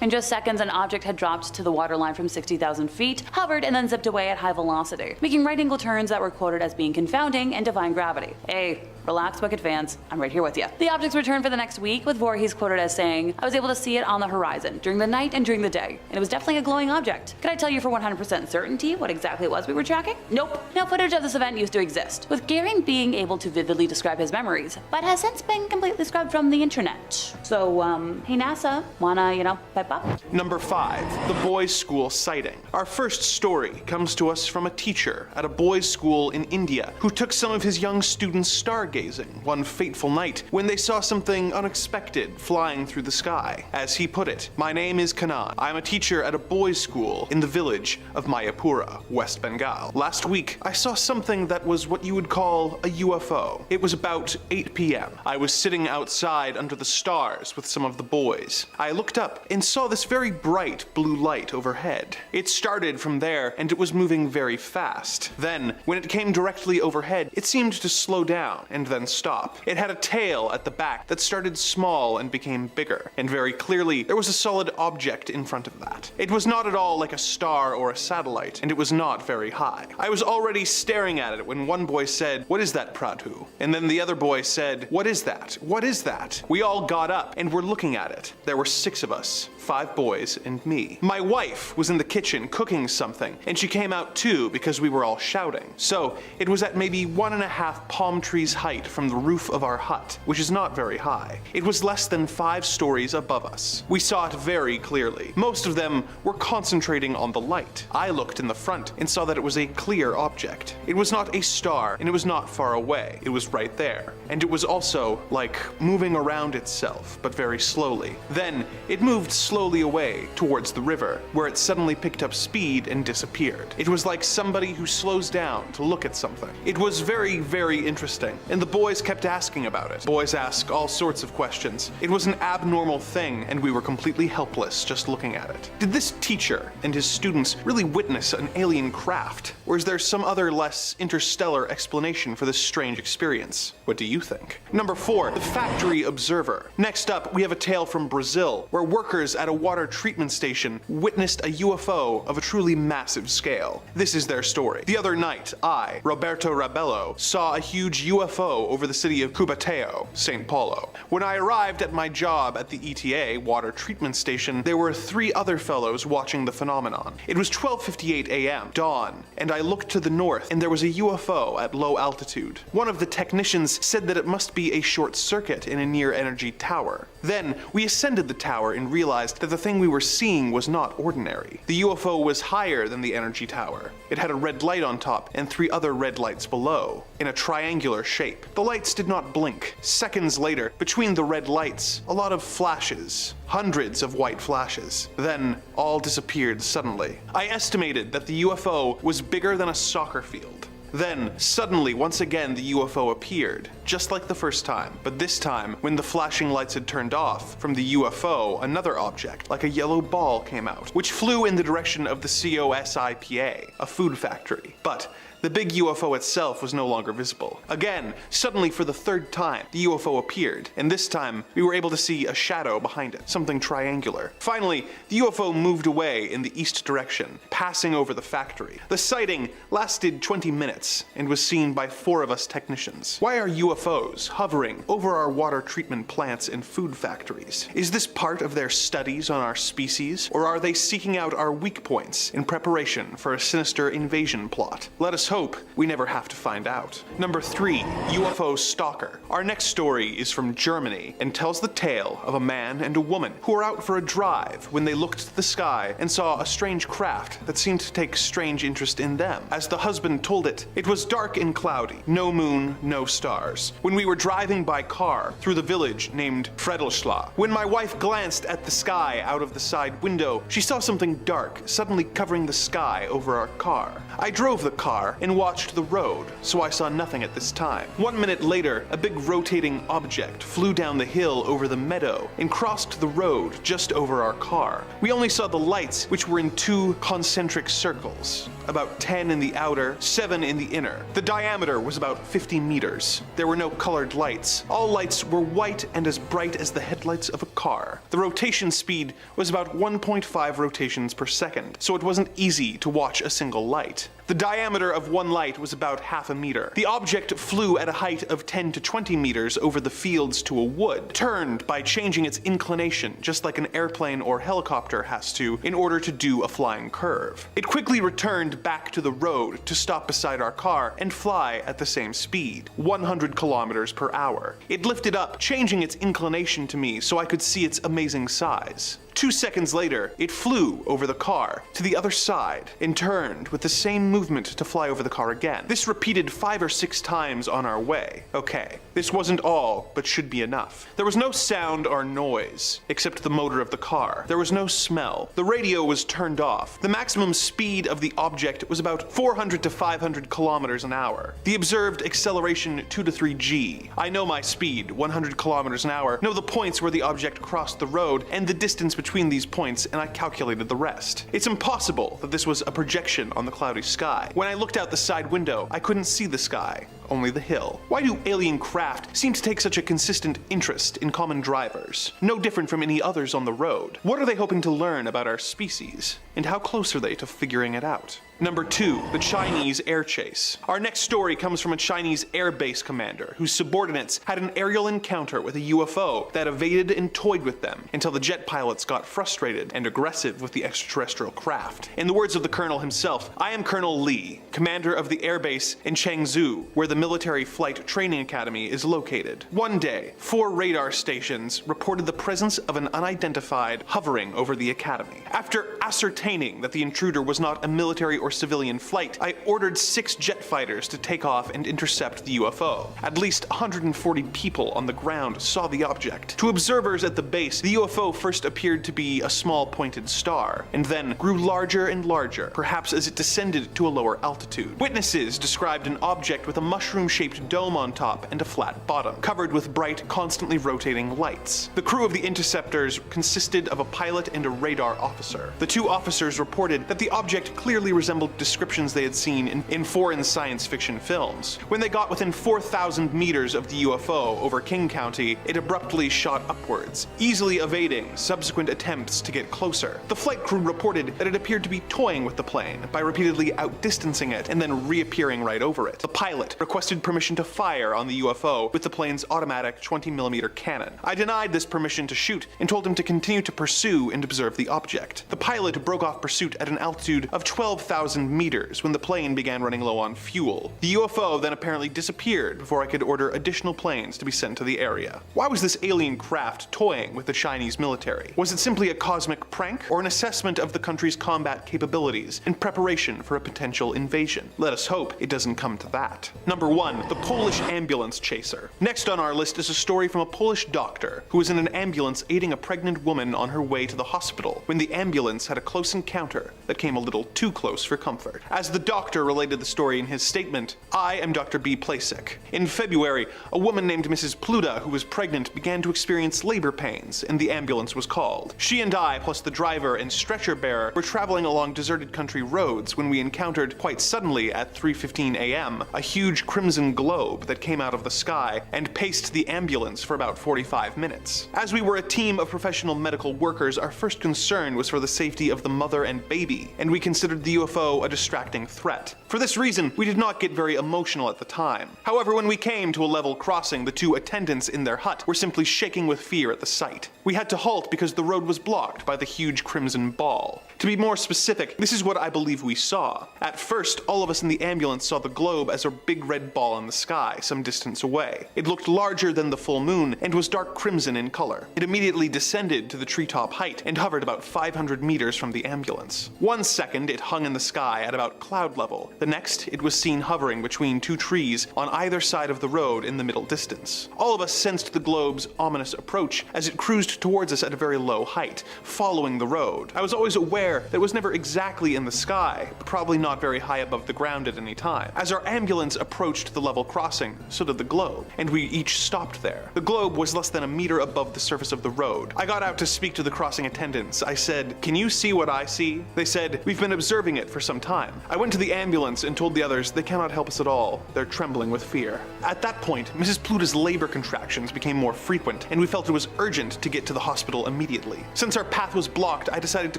In just seconds, an object had dropped to the waterline from 60,000 feet, hovered, and then zipped away at high velocity, making right-angle turns that were quoted as being confounding and defying gravity. Hey, relax, Bucket fans, I'm right here with you. The objects returned for the next week, with Voorhees quoted as saying, "I was able to see it on the horizon, during the night and during the day, and it was definitely a glowing object. Could I tell you for 100% certainty what exactly it was we were tracking? Nope." Now, footage of this event used to exist, with Gary being able to vividly describe his memories, but has since been completely scrubbed from the internet. So, hey NASA, wanna, pipe up? Number 5, the boys' school sighting. Our first story comes to us from a teacher at a boys' school in India who took some of his young students stargazing one fateful night when they saw something unexpected flying through the sky. As he put it, "My name is Kanan. I'm a teacher at a boys' school in the village of Mayapura, West Bengal. Last week, I saw something that was what you would call a UFO. It was about 8 p.m. I was sitting outside under the stars with some of the boys. I looked up and saw this very bright blue light overhead. It started from there and it was moving very fast. Then, when it came directly overhead, it seemed to slow down and then stop. It had a tail at the back that started small and became bigger, and very clearly there was a solid object in front of that. It was not at all like a star or a satellite, and it was not very high. I was already staring at it when one boy said, 'What is that, Pradhu?' And then the other boy said, 'What is that? What is that?' We all got up and were looking at it. There were 6 of us, 5 boys and me. My wife was in the kitchen cooking something, and she came out too because we were all shouting. So it was at maybe 1.5 palm trees height from the roof of our hut, which is not very high. It was less than 5 stories above us. We saw it very clearly. Most of them were concentrating on the light. I looked in the front and saw that it was a clear object. It was not a star, and it was not far away. It was right there. And it was also, like, moving around itself, but very slowly. Then It moved slowly away towards the river, where it suddenly picked up speed and disappeared. It was like somebody who slows down to look at something. It was very, very interesting, and the boys kept asking about it. Boys ask all sorts of questions. It was an abnormal thing, and we were completely helpless just looking at it. Did this teacher and his students really witness an alien craft? Or is there some other less interstellar explanation for this strange experience? What do you think? Number 4, the factory observer. Next up, we have a tale from Brazil, where workers at a water treatment station witnessed a UFO of a truly massive scale. This is their story. The other night, I, Roberto Rabello, saw a huge UFO over the city of Cubateo, São Paulo. When I arrived at my job at the ETA water treatment station, there were 3 other fellows watching the phenomenon. It was 12:58 a.m., dawn, and I looked to the north, and there was a UFO at low altitude. One of the technicians said that it must be a short circuit in a near-energy tower. Then, we ascended the tower and realized that the thing we were seeing was not ordinary. The UFO was higher than the energy tower. It had a red light on top and 3 other red lights below, in a triangular shape. The lights did not blink. Seconds later, between the red lights, a lot of flashes. Hundreds of white flashes. Then, all disappeared suddenly. I estimated that the UFO was bigger than a soccer field. Then, suddenly, once again, the UFO appeared, just like the first time. But this time, when the flashing lights had turned off, from the UFO, another object, like a yellow ball, came out, which flew in the direction of the COSIPA, a food factory. But the big UFO itself was no longer visible. Again, suddenly for the 3rd time, the UFO appeared, and this time we were able to see a shadow behind it, something triangular. Finally, the UFO moved away in the east direction, passing over the factory. The sighting lasted 20 minutes and was seen by 4 of us technicians. Why are UFOs hovering over our water treatment plants and food factories? Is this part of their studies on our species, or are they seeking out our weak points in preparation for a sinister invasion plot? Let us hope we never have to find out. Number 3, UFO stalker. Our next story is from Germany and tells the tale of a man and a woman who were out for a drive when they looked to the sky and saw a strange craft that seemed to take strange interest in them. As the husband told it, it was dark and cloudy, no moon, no stars. When we were driving by car through the village named Fredelschla, when my wife glanced at the sky out of the side window, she saw something dark suddenly covering the sky over our car. I drove the car and watched the road, so I saw nothing at this time. 1 minute later, a big rotating object flew down the hill over the meadow and crossed the road just over our car. We only saw the lights, which were in 2 concentric circles, about 10 in the outer, 7 in the inner. The diameter was about 50 meters. There were no colored lights. All lights were white and as bright as the headlights of a car. The rotation speed was about 1.5 rotations per second, so it wasn't easy to watch a single light. The diameter of one light was about half a meter. The object flew at a height of 10 to 20 meters over the fields to a wood, turned by changing its inclination, just like an airplane or helicopter has to, in order to do a flying curve. It quickly returned back to the road to stop beside our car and fly at the same speed, 100 kilometers per hour. It lifted up, changing its inclination to me so I could see its amazing size. 2 seconds later, it flew over the car to the other side and turned with the same movement to fly over the car again. This repeated 5 or 6 times on our way. Okay, this wasn't all, but should be enough. There was no sound or noise, except the motor of the car. There was no smell. The radio was turned off. The maximum speed of the object was about 400 to 500 kilometers an hour. The observed acceleration 2 to 3 G. I know my speed, 100 kilometers an hour, know the points where the object crossed the road, and the distance between these points, and I calculated the rest. It's impossible that this was a projection on the cloudy sky. When I looked out the side window, I couldn't see the sky, only the hill. Why do alien craft seem to take such a consistent interest in common drivers? No different from any others on the road. What are they hoping to learn about our species? And how close are they to figuring it out? Number 2, the Chinese air chase. Our next story comes from a Chinese air base commander whose subordinates had an aerial encounter with a UFO that evaded and toyed with them until the jet pilots got frustrated and aggressive with the extraterrestrial craft. In the words of the colonel himself, "I am Colonel Lee, commander of the air base in Changzhou, where the Military Flight Training Academy is located. One day, 4 radar stations reported the presence of an unidentified hovering over the academy. After ascertaining that the intruder was not a military or civilian flight, I ordered 6 jet fighters to take off and intercept the UFO. At least 140 people on the ground saw the object. To observers at the base, the UFO first appeared to be a small pointed star, and then grew larger and larger, perhaps as it descended to a lower altitude. Witnesses described an object with a mushroom-shaped dome on top and a flat bottom, covered with bright, constantly rotating lights. The crew of the interceptors consisted of a pilot and a radar officer. The 2 officers reported that the object clearly resembled descriptions they had seen in foreign science fiction films. When they got within 4,000 meters of the UFO over King County, it abruptly shot upwards, easily evading subsequent attempts to get closer. The flight crew reported that it appeared to be toying with the plane by repeatedly outdistancing it and then reappearing right over it. The pilot requested permission to fire on the UFO with the plane's automatic 20mm cannon. I denied this permission to shoot and told him to continue to pursue and observe the object. The pilot broke off pursuit at an altitude of 12,000 meters when the plane began running low on fuel. The UFO then apparently disappeared before I could order additional planes to be sent to the area. Why was this alien craft toying with the Chinese military? Was it simply a cosmic prank, or an assessment of the country's combat capabilities in preparation for a potential invasion? Let us hope it doesn't come to that. Number 1. The Polish ambulance chaser. Next on our list is a story from a Polish doctor who was in an ambulance aiding a pregnant woman on her way to the hospital when the ambulance had a close encounter that came a little too close for comfort. As the doctor related the story in his statement, "I am Dr. B. Plasek. In February, a woman named Mrs. Pluta, who was pregnant, began to experience labor pains, and the ambulance was called. She and I, plus the driver and stretcher bearer, were traveling along deserted country roads when we encountered, quite suddenly at 3:15 a.m., a huge crimson globe that came out of the sky and paced the ambulance for about 45 minutes. As we were a team of professional medical workers, our first concern was for the safety of the mother and baby, and we considered the UFO a distracting threat. For this reason, we did not get very emotional at the time. However, when we came to a level crossing, the 2 attendants in their hut were simply shaking with fear at the sight. We had to halt because the road was blocked by the huge crimson ball. To be more specific, this is what I believe we saw. At first, all of us in the ambulance saw the globe as a big red ball in the sky, some distance away. It looked larger than the full moon and was dark crimson in color. It immediately descended to the treetop height and hovered about 500 meters from the ambulance. 1 second, it hung in the sky at about cloud level. The next, it was seen hovering between 2 trees on either side of the road in the middle distance. All of us sensed the globe's ominous approach as it cruised towards us at a very low height, following the road. I was always aware that it was never exactly in the sky, but probably not very high above the ground at any time. As our ambulance approached the level crossing, so did the globe, and we each stopped there. The globe was less than a meter above the surface of the road. I got out to speak to the crossing attendants. I said, "Can you see what I see?" They said, "We've been observing it for some time." I went to the ambulance and told the others they cannot help us at all. They're trembling with fear. At that point, Mrs. Pluta's labor contractions became more frequent, and we felt it was urgent to get to the hospital immediately. Since our path was blocked, I decided to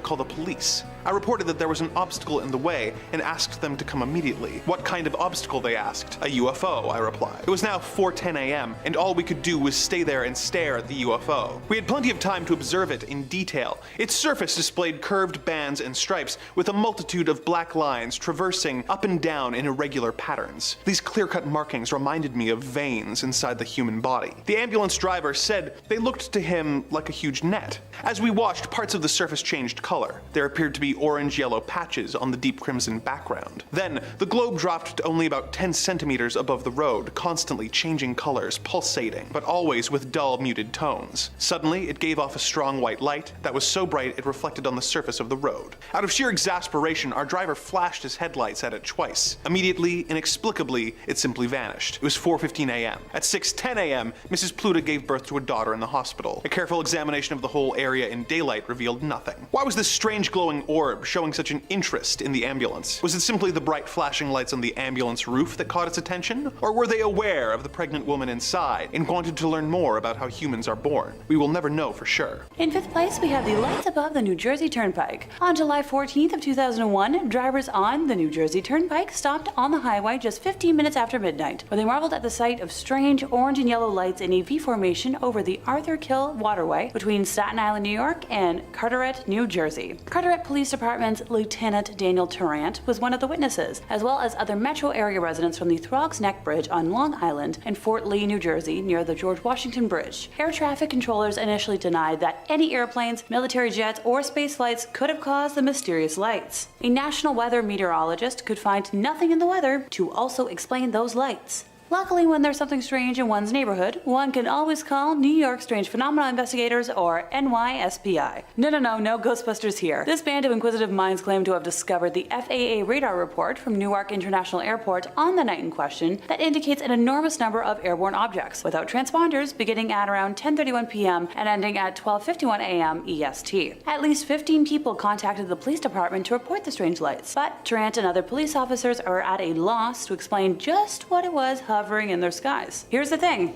call the police. I reported that there was an obstacle in the way and asked them to come immediately. What kind of obstacle, they asked. A UFO, I replied. It was now 4:10 a.m., and all we could do was stay there and stare at the UFO. We had plenty of time to observe it in detail. Its surface displayed curved bands and stripes with a multitude of black lines traversing up and down in irregular patterns. These clear-cut markings reminded me of veins inside the human body. The ambulance driver said they looked to him like a huge net. As we watched, parts of the surface changed color. There appeared to be orange-yellow patches on the deep crimson background. Then, the globe dropped to only about 10 centimeters above the road, constantly changing colors, pulsating, but always with dull, muted tones. Suddenly, it gave off a strong white light that was so bright it reflected on the surface of the road. Out of sheer exasperation, our driver flashed his headlights at it twice. Immediately, inexplicably, it simply vanished. It was 4:15 a.m. At 6:10 a.m., Mrs. Pluta gave birth to a daughter in the hospital. A careful examination of the whole area in daylight revealed nothing. Why was this strange glowing orb showing such an interest in the ambulance? Was it simply the bright flashing lights on the ambulance roof that caught its attention? Or were they aware of the pregnant woman inside and wanted to learn more about how humans are born? We will never know for sure. In 5th place, we have the lights above the New Jersey Turnpike. On July 14th of 2001, drivers on the New Jersey Turnpike stopped on the highway just 15 minutes after midnight, where they marveled at the sight of strange orange and yellow lights in a V formation over the Arthur Kill waterway between Staten Island, New York and Carteret, New Jersey. Carteret Confederate Police Department's Lieutenant Daniel Tarrant was one of the witnesses, as well as other metro area residents from the Throgs Neck Bridge on Long Island and Fort Lee, New Jersey, near the George Washington Bridge. Air traffic controllers initially denied that any airplanes, military jets, or space flights could have caused the mysterious lights. A national weather meteorologist could find nothing in the weather to also explain those lights. Luckily, when there's something strange in one's neighborhood, one can always call New York Strange Phenomena Investigators, or NYSPI. No Ghostbusters here. This band of inquisitive minds claim to have discovered the FAA radar report from Newark International Airport on the night in question that indicates an enormous number of airborne objects, without transponders, beginning at around 10:31 p.m. and ending at 12:51 a.m. EST. At least 15 people contacted the police department to report the strange lights, but Tarrant and other police officers are at a loss to explain just what it was hovering in their skies. Here's the thing.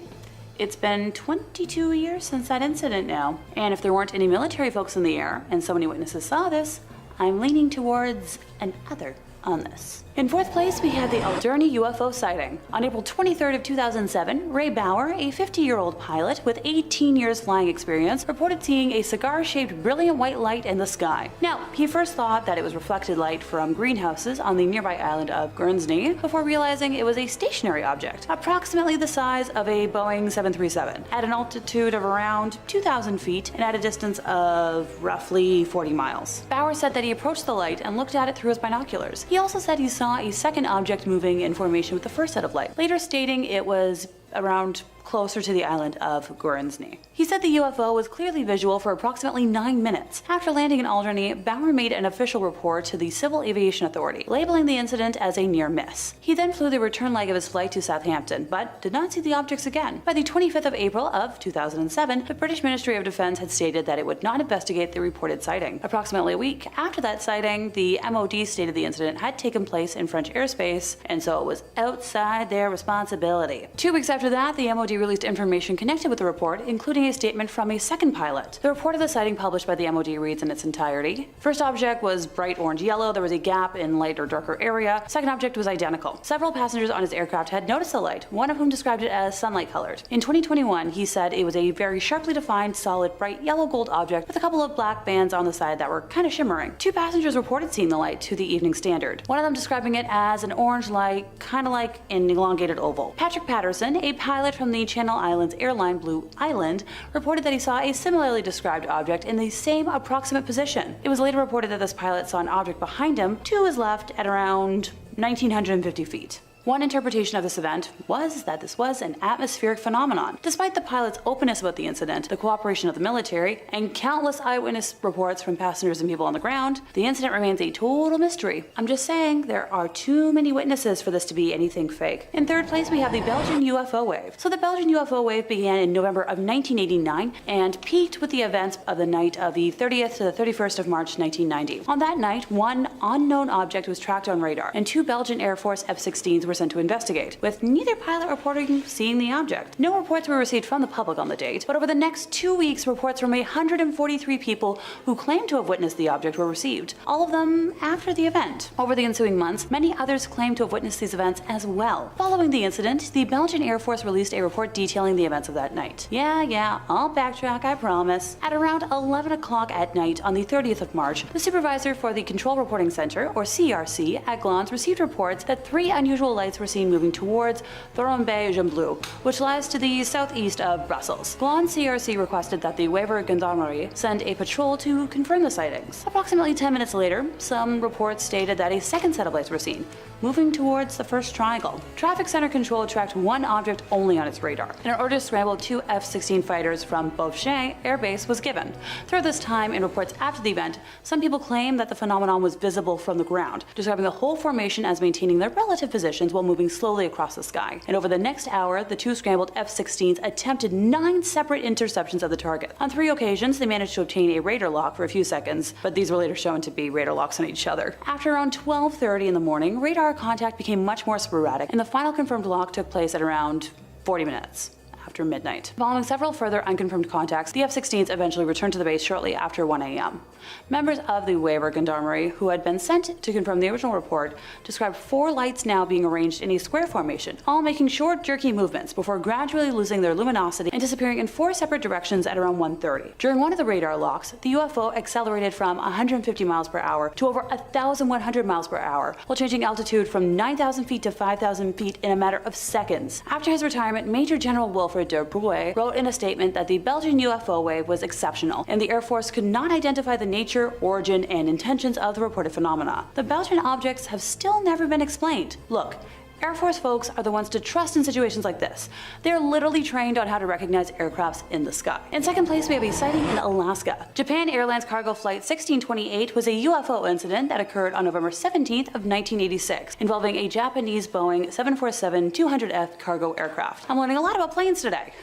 It's been 22 years since that incident now, and if there weren't any military folks in the air and so many witnesses saw this, I'm leaning towards an other on this. In fourth place, we have the Alderney UFO sighting. On April 23rd of 2007, Ray Bauer, a 50-year-old pilot with 18 years flying experience, reported seeing a cigar-shaped brilliant white light in the sky. Now, he first thought that it was reflected light from greenhouses on the nearby island of Guernsey, before realizing it was a stationary object, approximately the size of a Boeing 737, at an altitude of around 2,000 feet and at a distance of roughly 40 miles. Bauer said that he approached the light and looked at it through his binoculars. He also said he saw a second object moving in formation with the first set of light, later stating it was around closer to the island of Guernsey. He said the UFO was clearly visual for approximately 9 minutes. After landing in Alderney, Bauer made an official report to the Civil Aviation Authority, labeling the incident as a near miss. He then flew the return leg of his flight to Southampton, but did not see the objects again. By the 25th of April of 2007, the British Ministry of Defense had stated that it would not investigate the reported sighting. Approximately a week after that sighting, the MOD stated the incident had taken place in French airspace, and so it was outside their responsibility. 2 weeks after that, the MOD released information connected with the report, including a statement from a second pilot. The report of the sighting published by the MOD reads in its entirety. First object was bright orange-yellow. There was a gap in light or darker area. Second object was identical. Several passengers on his aircraft had noticed the light, one of whom described it as sunlight colored. In 2021, he said it was a very sharply defined, solid, bright yellow-gold object with a couple of black bands on the side that were kind of shimmering. 2 passengers reported seeing the light to the Evening Standard, one of them describing it as an orange light, kind of like an elongated oval. Patrick Patterson, a pilot from the Channel Islands airline Blue Island, reported that he saw a similarly described object in the same approximate position. It was later reported that this pilot saw an object behind him to his left at around 1,950 feet. One interpretation of this event was that this was an atmospheric phenomenon. Despite the pilot's openness about the incident, the cooperation of the military, and countless eyewitness reports from passengers and people on the ground, the incident remains a total mystery. I'm just saying, there are too many witnesses for this to be anything fake. In third place, we have the Belgian UFO wave. So the Belgian UFO wave began in November of 1989 and peaked with the events of the night of the 30th to the 31st of March 1990. On that night, one unknown object was tracked on radar, and 2 Belgian Air Force F-16s were sent to investigate, with neither pilot reporting seeing the object. No reports were received from the public on the date, but over the next 2 weeks, reports from 143 people who claimed to have witnessed the object were received, all of them after the event. Over the ensuing months, many others claimed to have witnessed these events as well. Following the incident, the Belgian Air Force released a report detailing the events of that night. Yeah, I'll backtrack, I promise. At around 11 o'clock at night on the 30th of March, the supervisor for the Control Reporting Center, or CRC, at Glans received reports that 3 unusual lights were seen moving towards Thorenby-Gembloux, which lies to the southeast of Brussels. Glans CRC requested that the Waver Gendarmerie send a patrol to confirm the sightings. Approximately 10 minutes later, some reports stated that a second set of lights were seen, moving towards the first triangle. Traffic Center Control tracked one object only on its radar, and an order to scramble 2 F-16 fighters from Beauvais Air Base was given. Throughout this time, in reports after the event, some people claimed that the phenomenon was visible from the ground, describing the whole formation as maintaining their relative positions while moving slowly across the sky. And over the next hour, the 2 scrambled F-16s attempted 9 separate interceptions of the target. On 3 occasions, they managed to obtain a radar lock for a few seconds, but these were later shown to be radar locks on each other. After around 12:30 in the morning, radar contact became much more sporadic, and the final confirmed lock took place at around 40 minutes after midnight. Following several further unconfirmed contacts, the F-16s eventually returned to the base shortly after 1 a.m. Members of the Weber Gendarmerie, who had been sent to confirm the original report, described 4 lights now being arranged in a square formation, all making short, jerky movements before gradually losing their luminosity and disappearing in 4 separate directions at around 1:30. During one of the radar locks, the UFO accelerated from 150 miles per hour to over 1,100 miles per hour, while changing altitude from 9,000 feet to 5,000 feet in a matter of seconds. After his retirement, Major General Wilfred de Bruy wrote in a statement that the Belgian UFO wave was exceptional, and the Air Force could not identify the nature, origin, and intentions of the reported phenomena. The Belgian objects have still never been explained. Look, Air Force folks are the ones to trust in situations like this. They're literally trained on how to recognize aircrafts in the sky. In second place, we have a sighting in Alaska. Japan Airlines cargo flight 1628 was a UFO incident that occurred on November 17th of 1986, involving a Japanese Boeing 747-200F cargo aircraft. I'm learning a lot about planes today.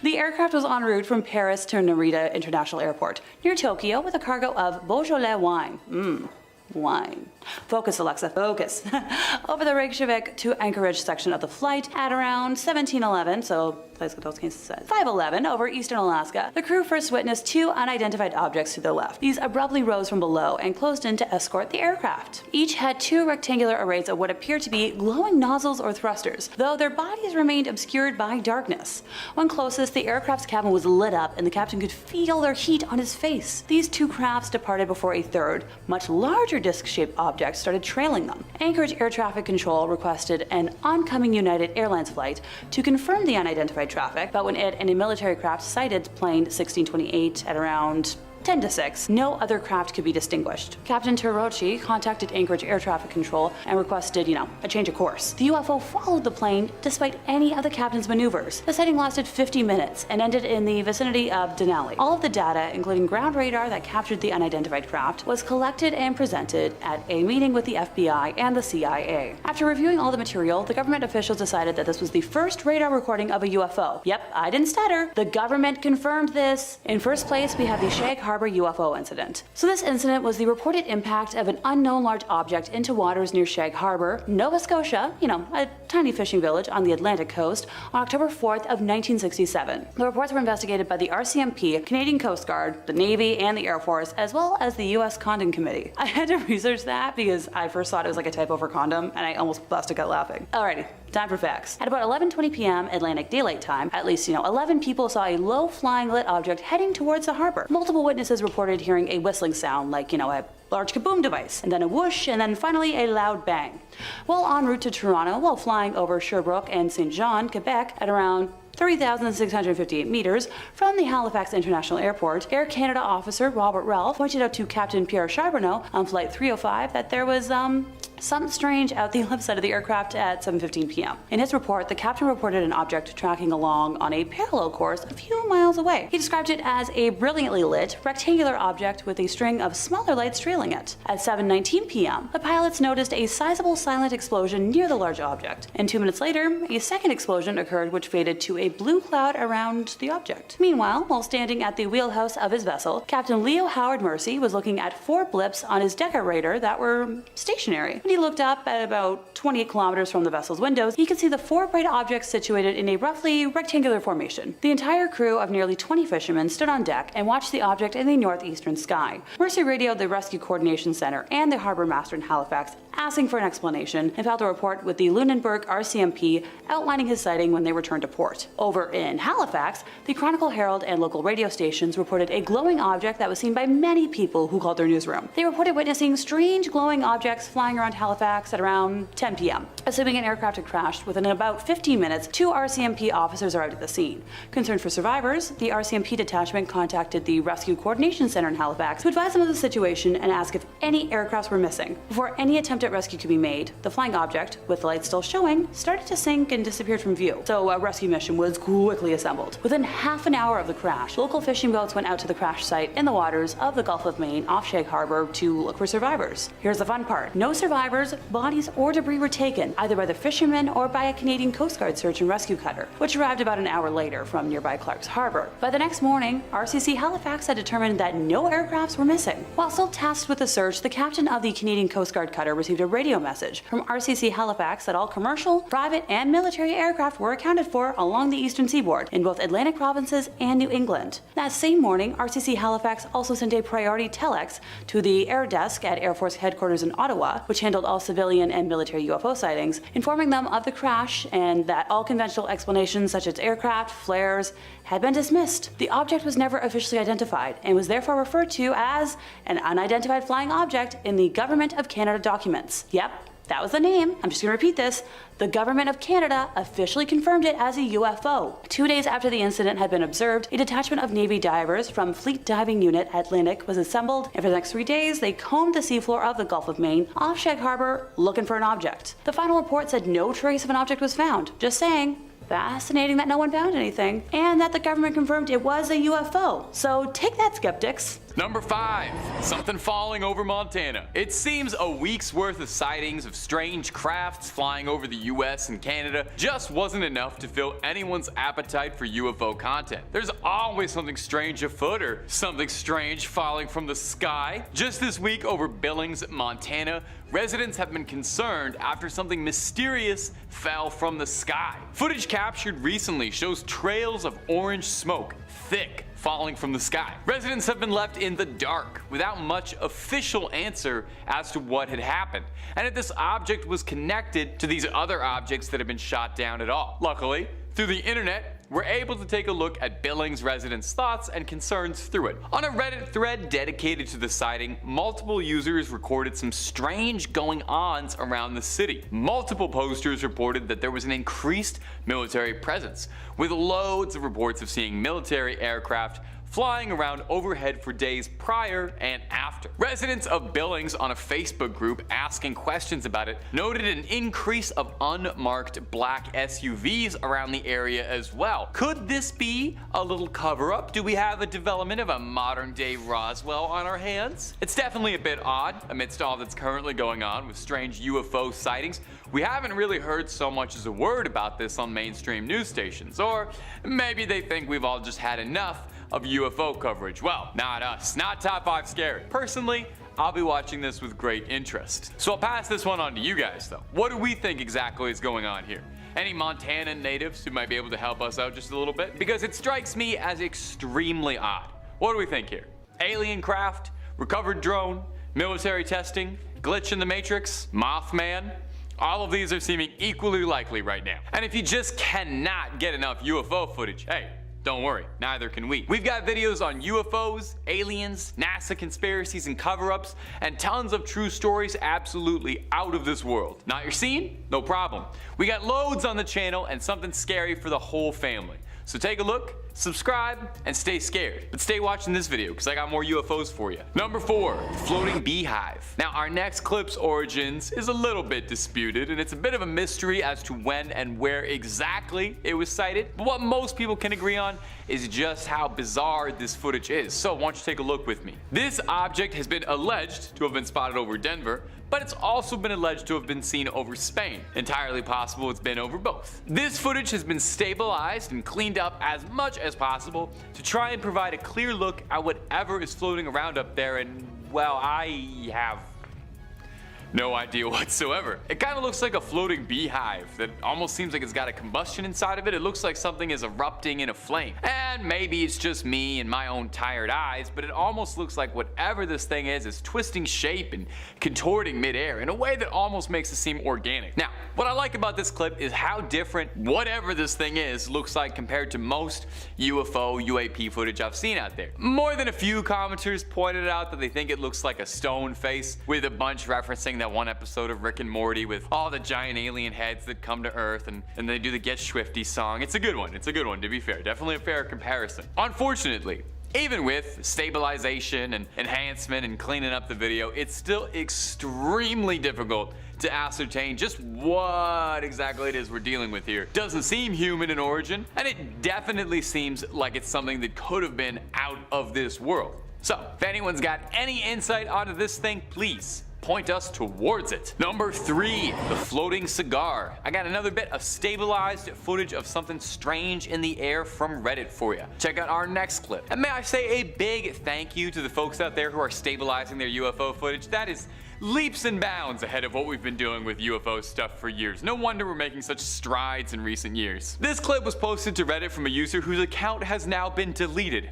The aircraft was en route from Paris to Narita International Airport, near Tokyo, with a cargo of Beaujolais wine. Wine. Focus, Alexa, focus. Over the Reykjavik to Anchorage section of the flight at around 1711, so 511 over eastern Alaska, the crew first witnessed 2 unidentified objects to the left. These abruptly rose from below and closed in to escort the aircraft. Each had 2 rectangular arrays of what appeared to be glowing nozzles or thrusters, though their bodies remained obscured by darkness. When closest, the aircraft's cabin was lit up and the captain could feel their heat on his face. These 2 crafts departed before a third, much larger disc-shaped object started trailing them. Anchorage Air Traffic Control requested an oncoming United Airlines flight to confirm the unidentified traffic, but when it and a military craft sighted plane 1628 at around 10 to 6, no other craft could be distinguished. Captain Terauchi contacted Anchorage Air Traffic Control and requested, a change of course. The UFO followed the plane despite any of the captain's maneuvers. The sighting lasted 50 minutes and ended in the vicinity of Denali. All of the data, including ground radar that captured the unidentified craft, was collected and presented at a meeting with the FBI and the CIA. After reviewing all the material, the government officials decided that this was the first radar recording of a UFO. Yep, I didn't stutter. The government confirmed this. In first place, we have the Shag Harbor UFO incident. So this incident was the reported impact of an unknown large object into waters near Shag Harbor, Nova Scotia, a tiny fishing village on the Atlantic coast, on October 4th of 1967. The reports were investigated by the RCMP, Canadian Coast Guard, the Navy, and the Air Force, as well as the U.S. Condom Committee. I had to research that because I first thought it was like a typo for condom, and I almost busted a gut laughing. Alrighty. Time for facts. At about 11:20 p.m. Atlantic Daylight Time, at least 11 people saw a low-flying lit object heading towards the harbor. Multiple witnesses reported hearing a whistling sound, like a large kaboom device, and then a whoosh, and then finally a loud bang. While en route to Toronto, while flying over Sherbrooke and Saint Jean, Quebec, at around 30,658 meters from the Halifax International Airport, Air Canada officer Robert Ralph pointed out to Captain Pierre Charbonneau on Flight 305 that there was something strange out the left side of the aircraft at 7:15 p.m. In his report, the captain reported an object tracking along on a parallel course a few miles away. He described it as a brilliantly lit, rectangular object with a string of smaller lights trailing it. At 7:19 p.m., the pilots noticed a sizable silent explosion near the large object, and 2 minutes later, a second explosion occurred which faded to a blue cloud around the object. Meanwhile, while standing at the wheelhouse of his vessel, Captain Leo Howard Mercy was looking at 4 blips on his Decker radar that were stationary. When he looked up at about 28 kilometers from the vessel's windows, he could see the 4 bright objects situated in a roughly rectangular formation. The entire crew of nearly 20 fishermen stood on deck and watched the object in the northeastern sky. Mercy radioed the Rescue Coordination Center and the harbor master in Halifax, asking for an explanation, and filed a report with the Lunenburg RCMP outlining his sighting when they returned to port. Over in Halifax, the Chronicle Herald and local radio stations reported a glowing object that was seen by many people who called their newsroom. They reported witnessing strange glowing objects flying around Halifax at around 10 p.m. Assuming an aircraft had crashed, within about 15 minutes, 2 RCMP officers arrived at the scene. Concerned for survivors, the RCMP detachment contacted the Rescue Coordination Center in Halifax to advise them of the situation and ask if any aircrafts were missing. Before any attempt at rescue could be made, the flying object, with the light still showing, started to sink and disappeared from view. So a rescue mission was quickly assembled. Within half an hour of the crash, local fishing boats went out to the crash site in the waters of the Gulf of Maine off Shag Harbor to look for survivors. Here's the fun part. No survivors divers, bodies or debris were taken, either by the fishermen or by a Canadian Coast Guard search and rescue cutter, which arrived about an hour later from nearby Clark's Harbor. By the next morning, RCC Halifax had determined that no aircrafts were missing. While still tasked with the search, the captain of the Canadian Coast Guard cutter received a radio message from RCC Halifax that all commercial, private, and military aircraft were accounted for along the eastern seaboard in both Atlantic provinces and New England. That same morning, RCC Halifax also sent a priority telex to the air desk at Air Force headquarters in Ottawa, which handled all civilian and military UFO sightings, informing them of the crash and that all conventional explanations such as aircraft, flares, had been dismissed. The object was never officially identified and was therefore referred to as an unidentified flying object in the Government of Canada documents. Yep, that was the name. I'm just going to repeat this. The Government of Canada officially confirmed it as a UFO. 2 days after the incident had been observed, a detachment of Navy divers from Fleet Diving Unit Atlantic was assembled, and for the next 3 days, they combed the seafloor of the Gulf of Maine off Shag Harbor looking for an object. The final report said no trace of an object was found. Just saying. Fascinating that no one found anything, and that the government confirmed it was a UFO. So take that, skeptics. Number 5. Something falling over Montana. It seems a week's worth of sightings of strange crafts flying over the US and Canada just wasn't enough to fill anyone's appetite for UFO content. There's always something strange afoot or something strange falling from the sky. Just this week over Billings, Montana, residents have been concerned after something mysterious fell from the sky. Footage captured recently shows trails of orange smoke, thick, falling from the sky. Residents have been left in the dark without much official answer as to what had happened, and if this object was connected to these other objects that have been shot down at all. Luckily, through the internet, we're able to take a look at Billings residents' thoughts and concerns through it. On a Reddit thread dedicated to the sighting, multiple users recorded some strange going-ons around the city. Multiple posters reported that there was an increased military presence, with loads of reports of seeing military aircraft flying around overhead for days prior and after. Residents of Billings on a Facebook group asking questions about it noted an increase of unmarked black SUVs around the area as well. Could this be a little cover-up? Do we have a development of a modern-day Roswell on our hands? It's definitely a bit odd amidst all that's currently going on with strange UFO sightings. We haven't really heard so much as a word about this on mainstream news stations, or maybe they think we've all just had enough of UFO coverage. Well, not us, not Top 5 Scary. Personally, I'll be watching this with great interest. So I'll pass this one on to you guys though. What do we think exactly is going on here? Any Montana natives who might be able to help us out just a little bit? Because it strikes me as extremely odd. What do we think here? Alien craft? Recovered drone? Military testing? Glitch in the Matrix? Mothman? All of these are seeming equally likely right now. And if you just cannot get enough UFO footage, hey, don't worry, neither can we. We've got videos on UFOs, aliens, NASA conspiracies and cover-ups, and tons of true stories absolutely out of this world. Not your scene? No problem. We got loads on the channel and something scary for the whole family. So take a look, subscribe, and stay scared. But stay watching this video because I got more UFOs for you. Number 4, floating beehive. Now our next clip's origins is a little bit disputed, and it's a bit of a mystery as to when and where exactly it was sighted. But what most people can agree on is just how bizarre this footage is. So why don't you take a look with me. This object has been alleged to have been spotted over Denver, but it's also been alleged to have been seen over Spain. Entirely possible it's been over both. This footage has been stabilized and cleaned up as much as possible to try and provide a clear look at whatever is floating around up there, and well, I have no idea whatsoever. It kind of looks like a floating beehive that almost seems like it's got a combustion inside of it. It looks like something is erupting in a flame. And maybe it's just me and my own tired eyes, but it almost looks like whatever this thing is twisting shape and contorting midair in a way that almost makes it seem organic. Now, what I like about this clip is how different whatever this thing is looks like compared to most UFO, UAP footage I've seen out there. More than a few commenters pointed out that they think it looks like a stone face, with a bunch referencing that one episode of Rick and Morty with all the giant alien heads that come to Earth and they do the Get Swifty song. It's a good one. It's a good one, to be fair. Definitely a fair comparison. Unfortunately, even with stabilization and enhancement and cleaning up the video, it's still extremely difficult to ascertain just what exactly it is we're dealing with here. Doesn't seem human in origin, and it definitely seems like it's something that could have been out of this world. So, if anyone's got any insight onto this thing, please point us towards it. Number 3, the floating cigar. I got another bit of stabilized footage of something strange in the air from Reddit for you. Check out our next clip. And may I say a big thank you to the folks out there who are stabilizing their UFO footage. That is leaps and bounds ahead of what we've been doing with UFO stuff for years. No wonder we're making such strides in recent years. This clip was posted to Reddit from a user whose account has now been deleted.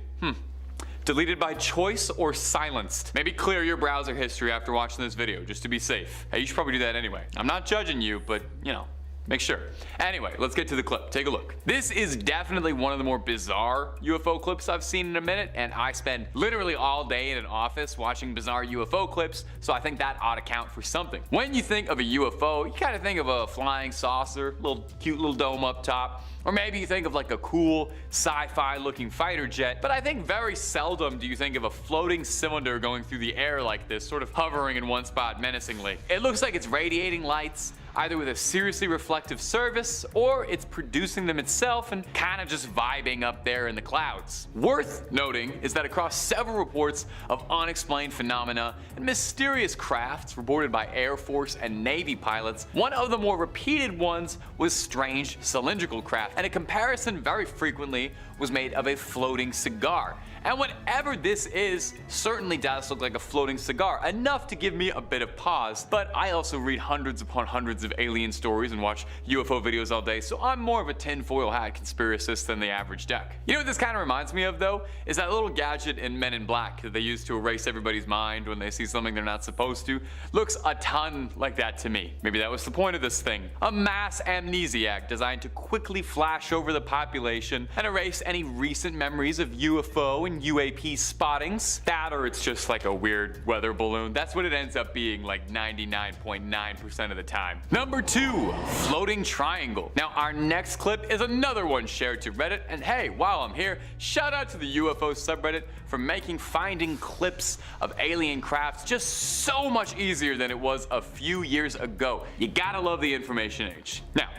Deleted by choice or silenced? Maybe clear your browser history after watching this video, just to be safe. Hey, you should probably do that anyway. I'm not judging you, but you know, make sure. Anyway, let's get to the clip. Take a look. This is definitely one of the more bizarre UFO clips I've seen in a minute, and I spend literally all day in an office watching bizarre UFO clips, so I think that ought to count for something. When you think of a UFO, you kind of think of a flying saucer, cute little dome up top, or maybe you think of like a cool sci-fi looking fighter jet, but I think very seldom do you think of a floating cylinder going through the air like this, sort of hovering in one spot menacingly. It looks like it's radiating lights, either with a seriously reflective surface, or it's producing them itself and kind of just vibing up there in the clouds. Worth noting is that across several reports of unexplained phenomena and mysterious crafts reported by Air Force and Navy pilots, one of the more repeated ones was strange cylindrical craft, and a comparison very frequently was made of a floating cigar. And whatever this is certainly does look like a floating cigar, enough to give me a bit of pause, but I also read hundreds upon hundreds of alien stories and watch UFO videos all day, so I'm more of a tinfoil hat conspiracist than the average duck. You know what this kind of reminds me of though? Is that little gadget in Men in Black that they use to erase everybody's mind when they see something they're not supposed to. Looks a ton like that to me. Maybe that was the point of this thing. A mass amnesiac designed to quickly flash over the population and erase any recent memories of UFO and UAP spottings. That, or it's just like a weird weather balloon. That's what it ends up being like 99.9% of the time. Number 2, floating triangle. Now our next clip is another one shared to Reddit, and hey, while I'm here, shout out to the UFO subreddit for making finding clips of alien crafts just so much easier than it was a few years ago. You gotta love the information age. Now,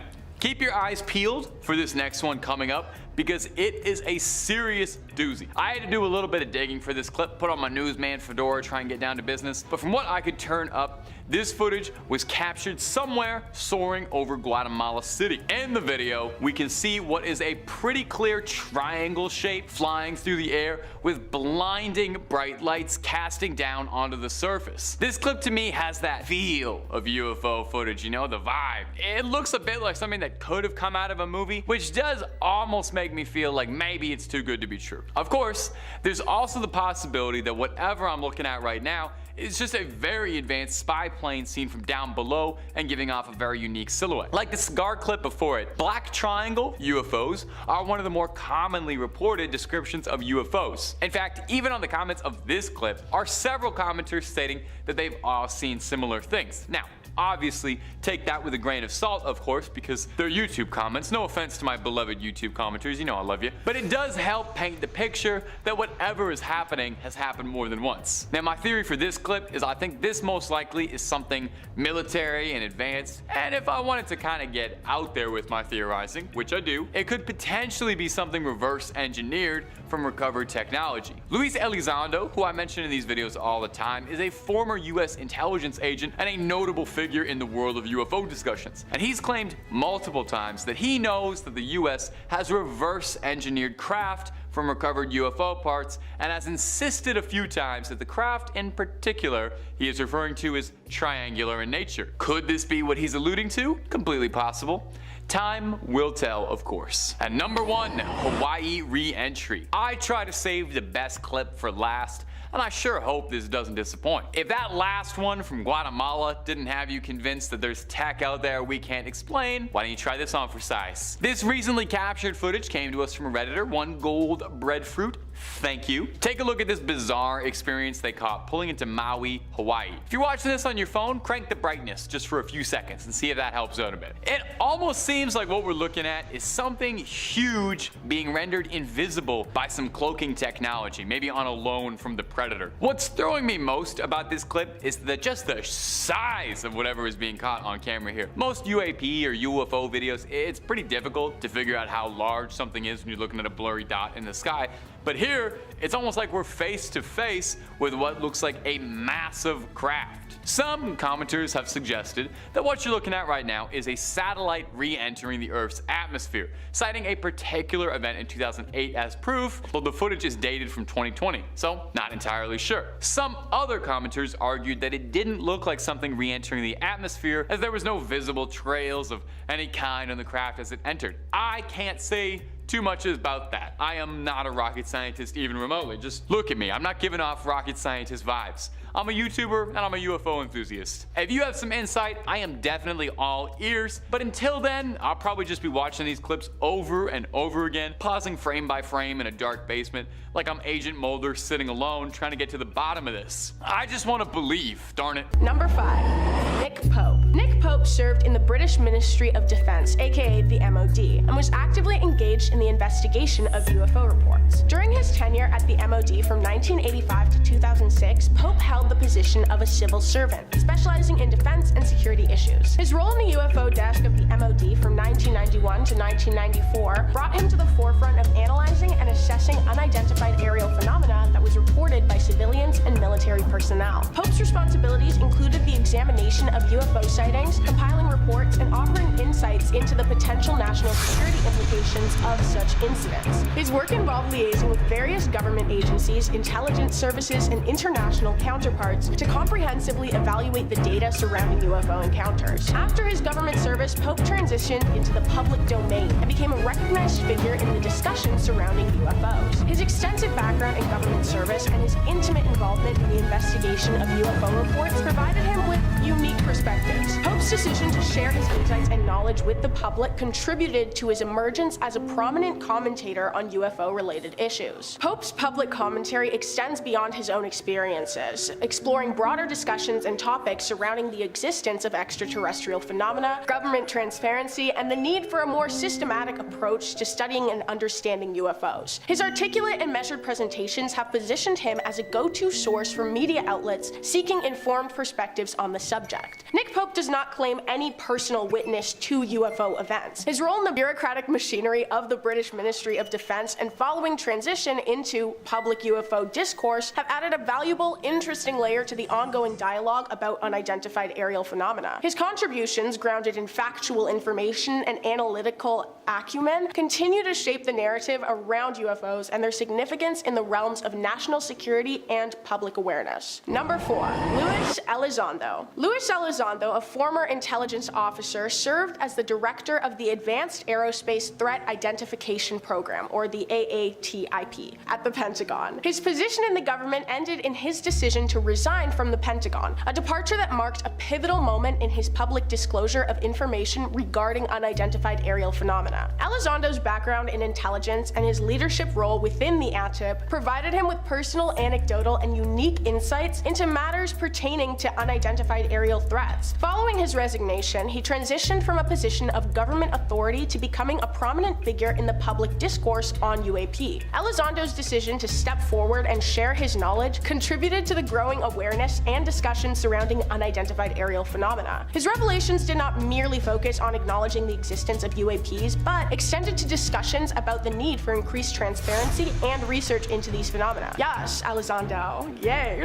keep your eyes peeled for this next one coming up, because it is a serious doozy. I had to do a little bit of digging for this clip, put on my newsman fedora, try and get down to business, but from what I could turn up, this footage was captured somewhere soaring over Guatemala City. In the video, we can see what is a pretty clear triangle shape flying through the air with blinding bright lights casting down onto the surface. This clip to me has that feel of UFO footage, you know, the vibe. It looks a bit like something that could have come out of a movie, which does almost make me feel like maybe it's too good to be true. Of course, there's also the possibility that whatever I'm looking at right now is just a very advanced spy plane seen from down below and giving off a very unique silhouette. Like the cigar clip before it, black triangle UFOs are one of the more commonly reported descriptions of UFOs. In fact, even on the comments of this clip are several commenters stating that they've all seen similar things. Now, obviously, take that with a grain of salt, of course, because they're YouTube comments. No offense to my beloved YouTube commenters, you know I love you. But it does help paint the picture that whatever is happening has happened more than once. Now, my theory for this clip is I think this most likely is something military and advanced, and if I wanted to kind of get out there with my theorizing, which I do, it could potentially be something reverse engineered from recovered technology. Luis Elizondo, who I mention in these videos all the time, is a former US intelligence agent and a notable figure in the world of UFO discussions. And he's claimed multiple times that he knows that the US has reverse engineered craft from recovered UFO parts, and has insisted a few times that the craft in particular he is referring to is triangular in nature. Could this be what he's alluding to? Completely possible. Time will tell, of course. At number 1, Hawaii re-entry. I try to save the best clip for last, and I sure hope this doesn't disappoint. If that last one from Guatemala didn't have you convinced that there's tech out there we can't explain, why don't you try this on for size? This recently captured footage came to us from a Redditor, One Gold Breadfruit. Thank you. Take a look at this bizarre experience they caught pulling into Maui, Hawaii. If you're watching this on your phone, crank the brightness just for a few seconds and see if that helps out a bit. It almost seems like what we're looking at is something huge being rendered invisible by some cloaking technology, maybe on a loan from the Predator. What's throwing me most about this clip is just the size of whatever is being caught on camera here. Most UAP or UFO videos, it's pretty difficult to figure out how large something is when you're looking at a blurry dot in the sky, But here, it's almost like we're face to face with what looks like a massive craft. Some commenters have suggested that what you're looking at right now is a satellite re-entering the Earth's atmosphere, citing a particular event in 2008 as proof, though the footage is dated from 2020, so not entirely sure. Some other commenters argued that it didn't look like something re-entering the atmosphere, as there was no visible trails of any kind on the craft as it entered. I can't say too much about that. I am not a rocket scientist even remotely. Just look at me. I'm not giving off rocket scientist vibes. I'm a YouTuber and I'm a UFO enthusiast. If you have some insight, I am definitely all ears. But until then, I'll probably just be watching these clips over and over again, pausing frame by frame in a dark basement like I'm Agent Mulder sitting alone trying to get to the bottom of this. I just want to believe, darn it. Number 5. Nick Pope. Nick Pope served in the British Ministry of Defense, aka the MOD, and was actively engaged in the investigation of UFO reports. During his tenure at the MOD from 1985 to 2006, Pope held the position of a civil servant, specializing in defense and security issues. His role in the UFO desk of the MOD from 1991 to 1994 brought him to the forefront of analyzing and assessing unidentified aerial phenomena that was reported by civilians and military personnel. Pope's responsibilities included the examination of UFO sightings, compiling reports, and offering insights into the potential national security implications of such incidents. His work involved liaising with various government agencies, intelligence services, and international counterparts to comprehensively evaluate the data surrounding UFO encounters. After his government service, Pope transitioned into the public domain and became a recognized figure in the discussion surrounding UFOs. His extensive background in government service and his intimate involvement in the investigation of UFO reports provided him with unique perspectives. Pope's decision to share his insights and knowledge with the public contributed to his emergence as a prominent commentator on UFO-related issues. Pope's public commentary extends beyond his own experiences, exploring broader discussions and topics surrounding the existence of extraterrestrial phenomena, government transparency, and the need for a more systematic approach to studying and understanding UFOs. His articulate and measured presentations have positioned him as a go-to source for media outlets seeking informed perspectives on the subject. Nick Pope does not claim any personal witness to UFO events. His role in the bureaucratic machinery of the British Ministry of Defense and following transition into public UFO discourse have added a valuable, interesting layer to the ongoing dialogue about unidentified aerial phenomena. His contributions, grounded in factual information and analytical acumen, continue to shape the narrative around UFOs and their significance in the realms of national security and public awareness. Number 4. Luis Elizondo. Luis Elizondo, a former intelligence officer, served as the director of the Advanced Aerospace Threat Identification Program, or the AATIP, at the Pentagon. His position in the government ended in his decision to resign from the Pentagon, a departure that marked a pivotal moment in his public disclosure of information regarding unidentified aerial phenomena. Elizondo's background in intelligence and his leadership role within the ATIP provided him with personal, anecdotal, and unique insights into matters pertaining to unidentified aerial threats. Following his resignation, he transitioned from a position of government authority to becoming a prominent figure in the public discourse on UAP. Elizondo's decision to step forward and share his knowledge contributed to the growing awareness and discussion surrounding unidentified aerial phenomena. His revelations did not merely focus on acknowledging the existence of UAPs, but extended to discussions about the need for increased transparency and research into these phenomena. Yes, Elizondo. Yay.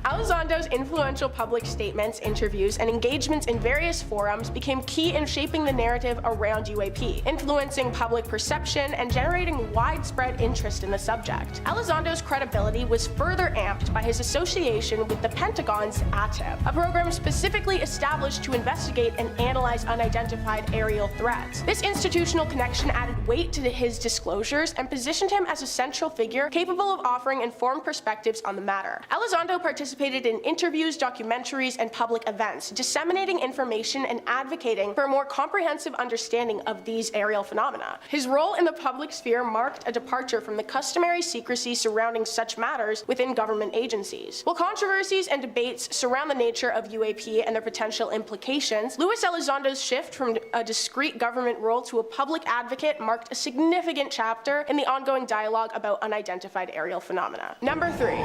Elizondo's influential public statements, interviews, and engagements in various forums became key in shaping the narrative around UAP, influencing public perception and generating widespread interest in the subject. Elizondo's credibility was further amped by his association with the Pentagon's ATIP, a program specifically established to investigate and analyze unidentified aerial threats. This institutional connection added weight to his disclosures and positioned him as a central figure capable of offering informed perspectives on the matter. Elizondo participated in interviews, documentaries, and public events, disseminating information and advocating for a more comprehensive understanding of these aerial phenomena. His role in the public sphere marked a departure from the customary secrecy surrounding such matters within government agencies. While controversies and debates surround the nature of UAP and their potential implications, Luis Elizondo's shift from a discrete government role to a public advocate marked a significant chapter in the ongoing dialogue about unidentified aerial phenomena. Number 3.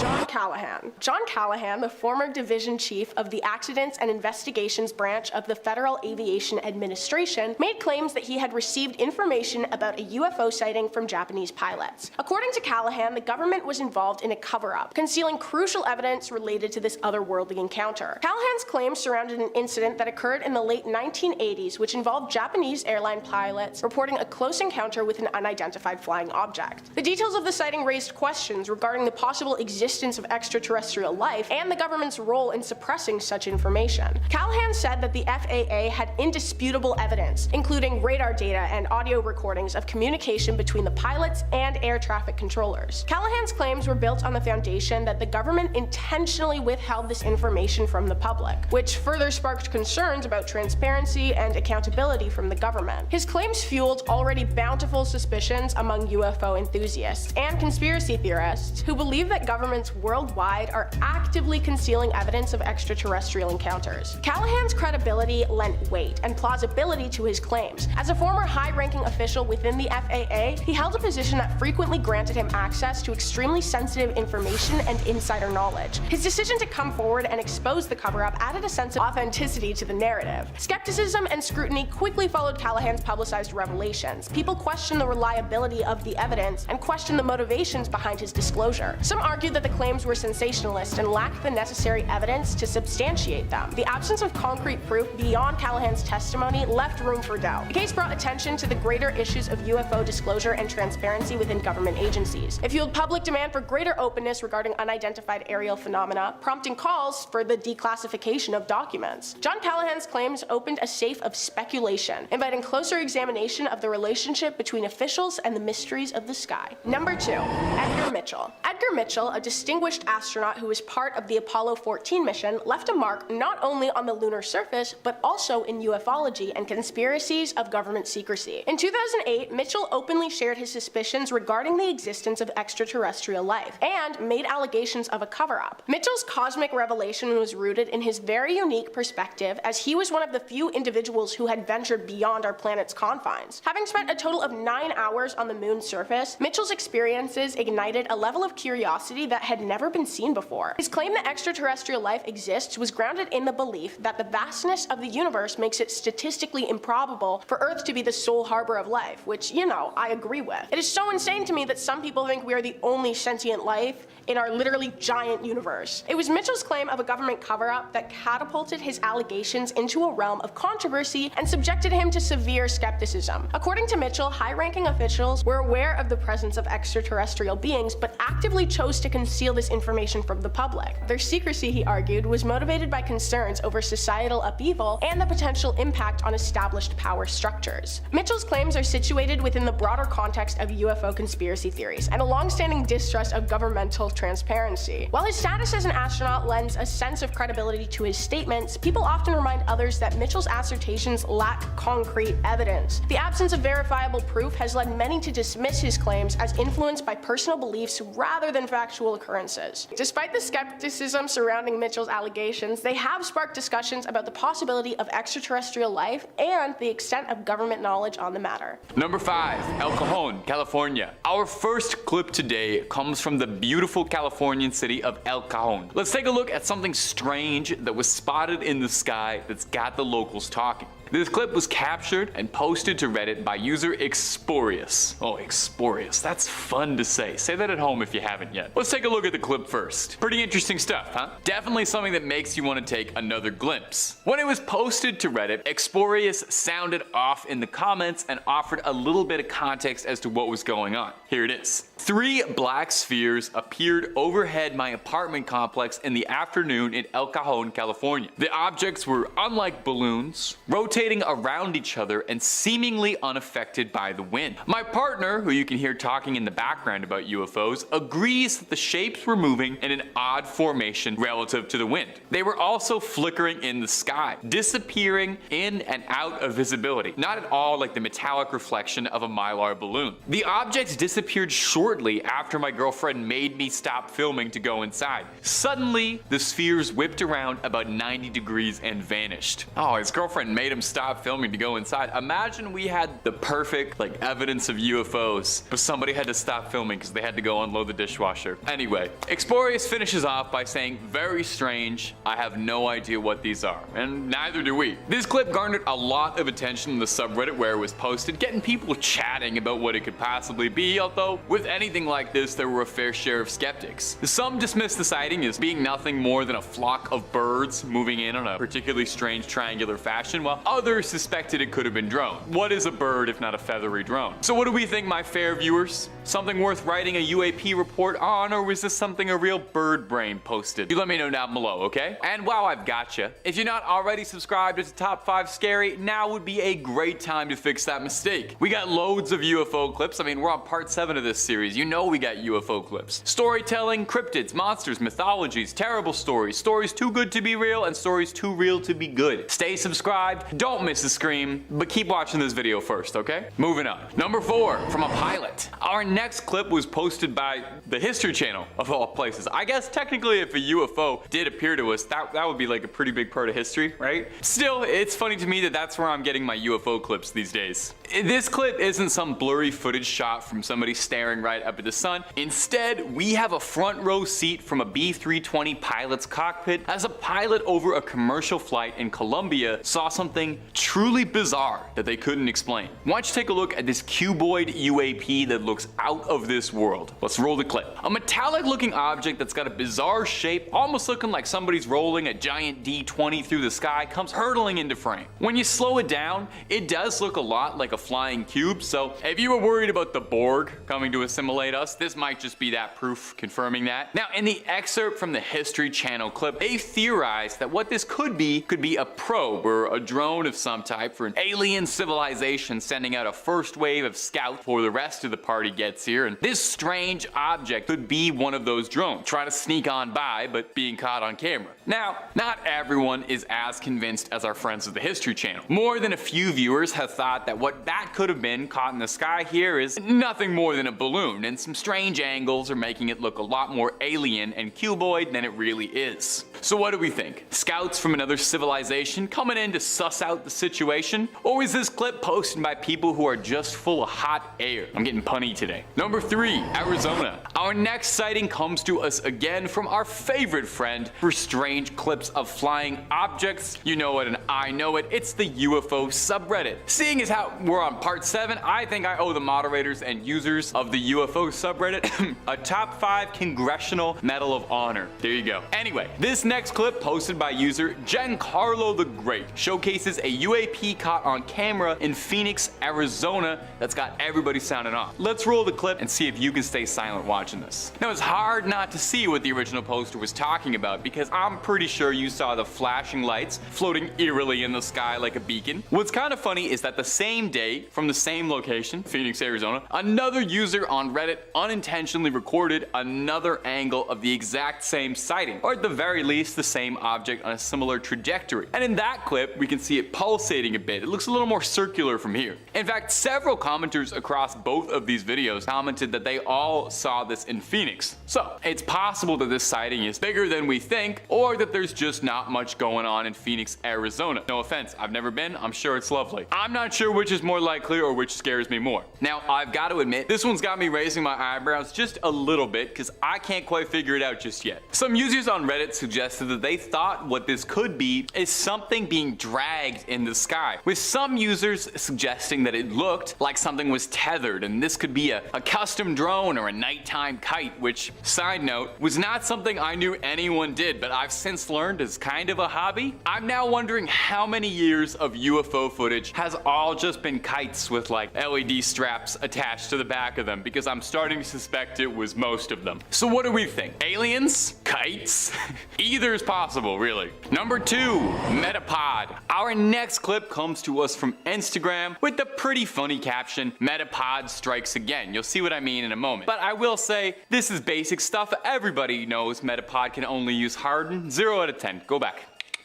John Callahan. John Callahan, the former division chief Chief of the Accidents and Investigations Branch of the Federal Aviation Administration, made claims that he had received information about a UFO sighting from Japanese pilots. According to Callahan, the government was involved in a cover-up, concealing crucial evidence related to this otherworldly encounter. Callahan's claims surrounded an incident that occurred in the late 1980s, which involved Japanese airline pilots reporting a close encounter with an unidentified flying object. The details of the sighting raised questions regarding the possible existence of extraterrestrial life and the government's role in suppressing such information. Callahan said that the FAA had indisputable evidence, including radar data and audio recordings of communication between the pilots and air traffic controllers. Callahan's claims were built on the foundation that the government intentionally withheld this information from the public, which further sparked concerns about transparency and accountability from the government. His claims fueled already bountiful suspicions among UFO enthusiasts and conspiracy theorists who believe that governments worldwide are actively concealing evidence of extraterrestrial encounters. Callahan's credibility lent weight and plausibility to his claims. As a former high-ranking official within the FAA, he held a position that frequently granted him access to extremely sensitive information and insider knowledge. His decision to come forward and expose the cover-up added a sense of authenticity to the narrative. Skepticism and scrutiny quickly followed Callahan's publicized revelations. People questioned the reliability of the evidence and questioned the motivations behind his disclosure. Some argued that the claims were sensationalist and lacked the necessary evidence to substantiate them. The absence of concrete proof beyond Callahan's testimony left room for doubt. The case brought attention to the greater issues of UFO disclosure and transparency within government agencies. It fueled public demand for greater openness regarding unidentified aerial phenomena, prompting calls for the declassification of documents. John Callahan's claims opened a safe of speculation, inviting closer examination of the relationship between officials and the mysteries of the sky. Number 2. Edgar Mitchell. Edgar Mitchell, a distinguished astronaut who was part of the Apollo 14 mission, left a mark not only on the lunar surface, but also in ufology and conspiracies of government secrecy. In 2008, Mitchell openly shared his suspicions regarding the existence of extraterrestrial life, and made allegations of a cover-up. Mitchell's cosmic revelation was rooted in his very unique perspective, as he was one of the few individuals who had ventured beyond our planet's confines. Having spent a total of 9 hours on the moon's surface, Mitchell's experiences ignited a level of curiosity that had never been seen before. His claim that extraterrestrial life exists was grounded in the belief that the vastness of the universe makes it statistically improbable for Earth to be the sole harbor of life, which, you know, I agree with. It is so insane to me that some people think we are the only sentient life in our literally giant universe. It was Mitchell's claim of a government cover-up that catapulted his allegations into a realm of controversy and subjected him to severe skepticism. According to Mitchell, high-ranking officials were aware of the presence of extraterrestrial beings, but actively chose to conceal this information from the public. Their secrecy, he argued, was motivated by concerns over societal upheaval and the potential impact on established power structures. Mitchell's claims are situated within the broader context of UFO conspiracy theories and a long-standing distrust of governmental transparency. While his status as an astronaut lends a sense of credibility to his statements, people often remind others that Mitchell's assertions lack concrete evidence. The absence of verifiable proof has led many to dismiss his claims as influenced by personal beliefs rather than factual occurrences. Despite the skepticism surrounding Mitchell's allegations, they have sparked discussions about the possibility of extraterrestrial life and the extent of government knowledge on the matter. Number 5. El Cajon, California. Our first clip today comes from the beautiful Californian city of El Cajon. Let's take a look at something strange that was spotted in the sky that's got the locals talking. This clip was captured and posted to Reddit by user Exporius. Oh, Exporius, that's fun to say. Say that at home if you haven't yet. Let's take a look at the clip first. Pretty interesting stuff, huh? Definitely something that makes you want to take another glimpse. When it was posted to Reddit, Exporius sounded off in the comments and offered a little bit of context as to what was going on. Here it is. 3 black spheres appeared overhead my apartment complex in the afternoon in El Cajon, California. The objects were unlike balloons, rotating around each other and seemingly unaffected by the wind. My partner, who you can hear talking in the background about UFOs, agrees that the shapes were moving in an odd formation relative to the wind. They were also flickering in the sky, disappearing in and out of visibility, not at all like the metallic reflection of a Mylar balloon. The objects disappeared shortly after my girlfriend made me stop filming to go inside. Suddenly, the spheres whipped around about 90 degrees and vanished. Oh, his girlfriend made him stop filming to go inside. Imagine we had the perfect evidence of UFOs, but somebody had to stop filming because they had to go unload the dishwasher. Anyway, Explorius finishes off by saying, "Very strange. I have no idea what these are." And neither do we. This clip garnered a lot of attention in the subreddit where it was posted, getting people chatting about what it could possibly be, although with anything like this there were a fair share of skeptics. Some dismissed the sighting as being nothing more than a flock of birds moving in on a particularly strange triangular fashion, while others suspected it could have been drone. What is a bird if not a feathery drone? So what do we think, my fair viewers? Something worth writing a UAP report on, or was this something a real bird brain posted? You let me know down below, okay? And while I've got you, if you're not already subscribed to Top 5 Scary, now would be a great time to fix that mistake. We got loads of UFO clips. I mean, we're on part 7 of this series. You know we got UFO clips. Storytelling, cryptids, monsters, mythologies, terrible stories, stories too good to be real, and stories too real to be good. Stay subscribed, don't miss a scream, but keep watching this video first, okay? Moving on. Number 4, from a pilot. Our next clip was posted by the History Channel, of all places. I guess technically if a UFO did appear to us, that would be like a pretty big part of history, right? Still, it's funny to me that that's where I'm getting my UFO clips these days. This clip isn't some blurry footage shot from somebody staring right up at the sun. Instead, we have a front row seat from a B-320 pilot's cockpit as a pilot over a commercial flight in Colombia saw something truly bizarre that they couldn't explain. Why don't you take a look at this cuboid UAP that looks out of this world. Let's roll the clip. A metallic looking object that's got a bizarre shape, almost looking like somebody's rolling a giant D20 through the sky, comes hurtling into frame. When you slow it down, it does look a lot like a flying cube, so if you were worried about the Borg coming to assimilate us, this might just be that proof confirming that. Now, in the excerpt from the History Channel clip, they theorized that what this could be a probe or a drone of some type for an alien civilization sending out a first wave of scouts before the rest of the party gets here, and this strange object could be one of those drones, trying to sneak on by but being caught on camera. Now, not everyone is as convinced as our friends of the History Channel. More than a few viewers have thought that what that could have been caught in the sky here is nothing more than a balloon, and some strange angles are making it look a lot more alien and cuboid than it really is. So what do we think? Scouts from another civilization coming in to suss out the situation? Or is this clip posted by people who are just full of hot air? I'm getting punny today. Number 3, Arizona. Our next sighting comes to us again from our favorite friend for strange clips of flying objects. You know it and I know it. It's the UFO subreddit. Seeing as how we're on part 7, I think I owe the moderators and users of the UFO subreddit a top 5 Congressional Medal of Honor. There you go. Anyway, this next clip posted by user Giancarlo the Great showcases a UAP caught on camera in Phoenix, Arizona that's got everybody sounding off. Let's roll the clip and see if you can stay silent watching this. Now, it's hard not to see what the original poster was talking about because I'm pretty sure you saw the flashing lights floating eerily in the sky like a beacon. What's kind of funny is that the same day, from the same location, Phoenix, Arizona, another user on Reddit unintentionally recorded another angle of the exact same sighting, or at the very least the same object on a similar trajectory. And in that clip, we can see it pulsating a bit. It looks a little more circular from here. In fact, several commenters across both of these videos commented that they all saw this in Phoenix. So it's possible that this sighting is bigger than we think, or that there's just not much going on in Phoenix, Arizona. No offense, I've never been, I'm sure it's lovely. I'm not sure which is more likely or which scares me more. Now, I've got to admit, this one's got me raising my eyebrows just a little bit because I can't quite figure it out just yet. Some users on Reddit suggested that they thought what this could be is something being dragged in the sky, with some users suggesting that it looked like something was tethered and this could be a custom drone or a nighttime kite, which, side note, was not something I knew anyone did, but I've since learned is kind of a hobby. I'm now wondering how many years of UFO footage has all just been kites with like LED straps attached to the back of them, because I'm starting to suspect it was most of them. So what do we think? Aliens? Kites? Either is possible, really. Number 2, Metapod. Our next clip comes to us from Instagram with the pretty funny caption, "Metapod strikes again." You'll see what I mean in a moment. But I will say, this is basic stuff. Everybody knows Metapod can only use hardened. 0 out of 10. Go back.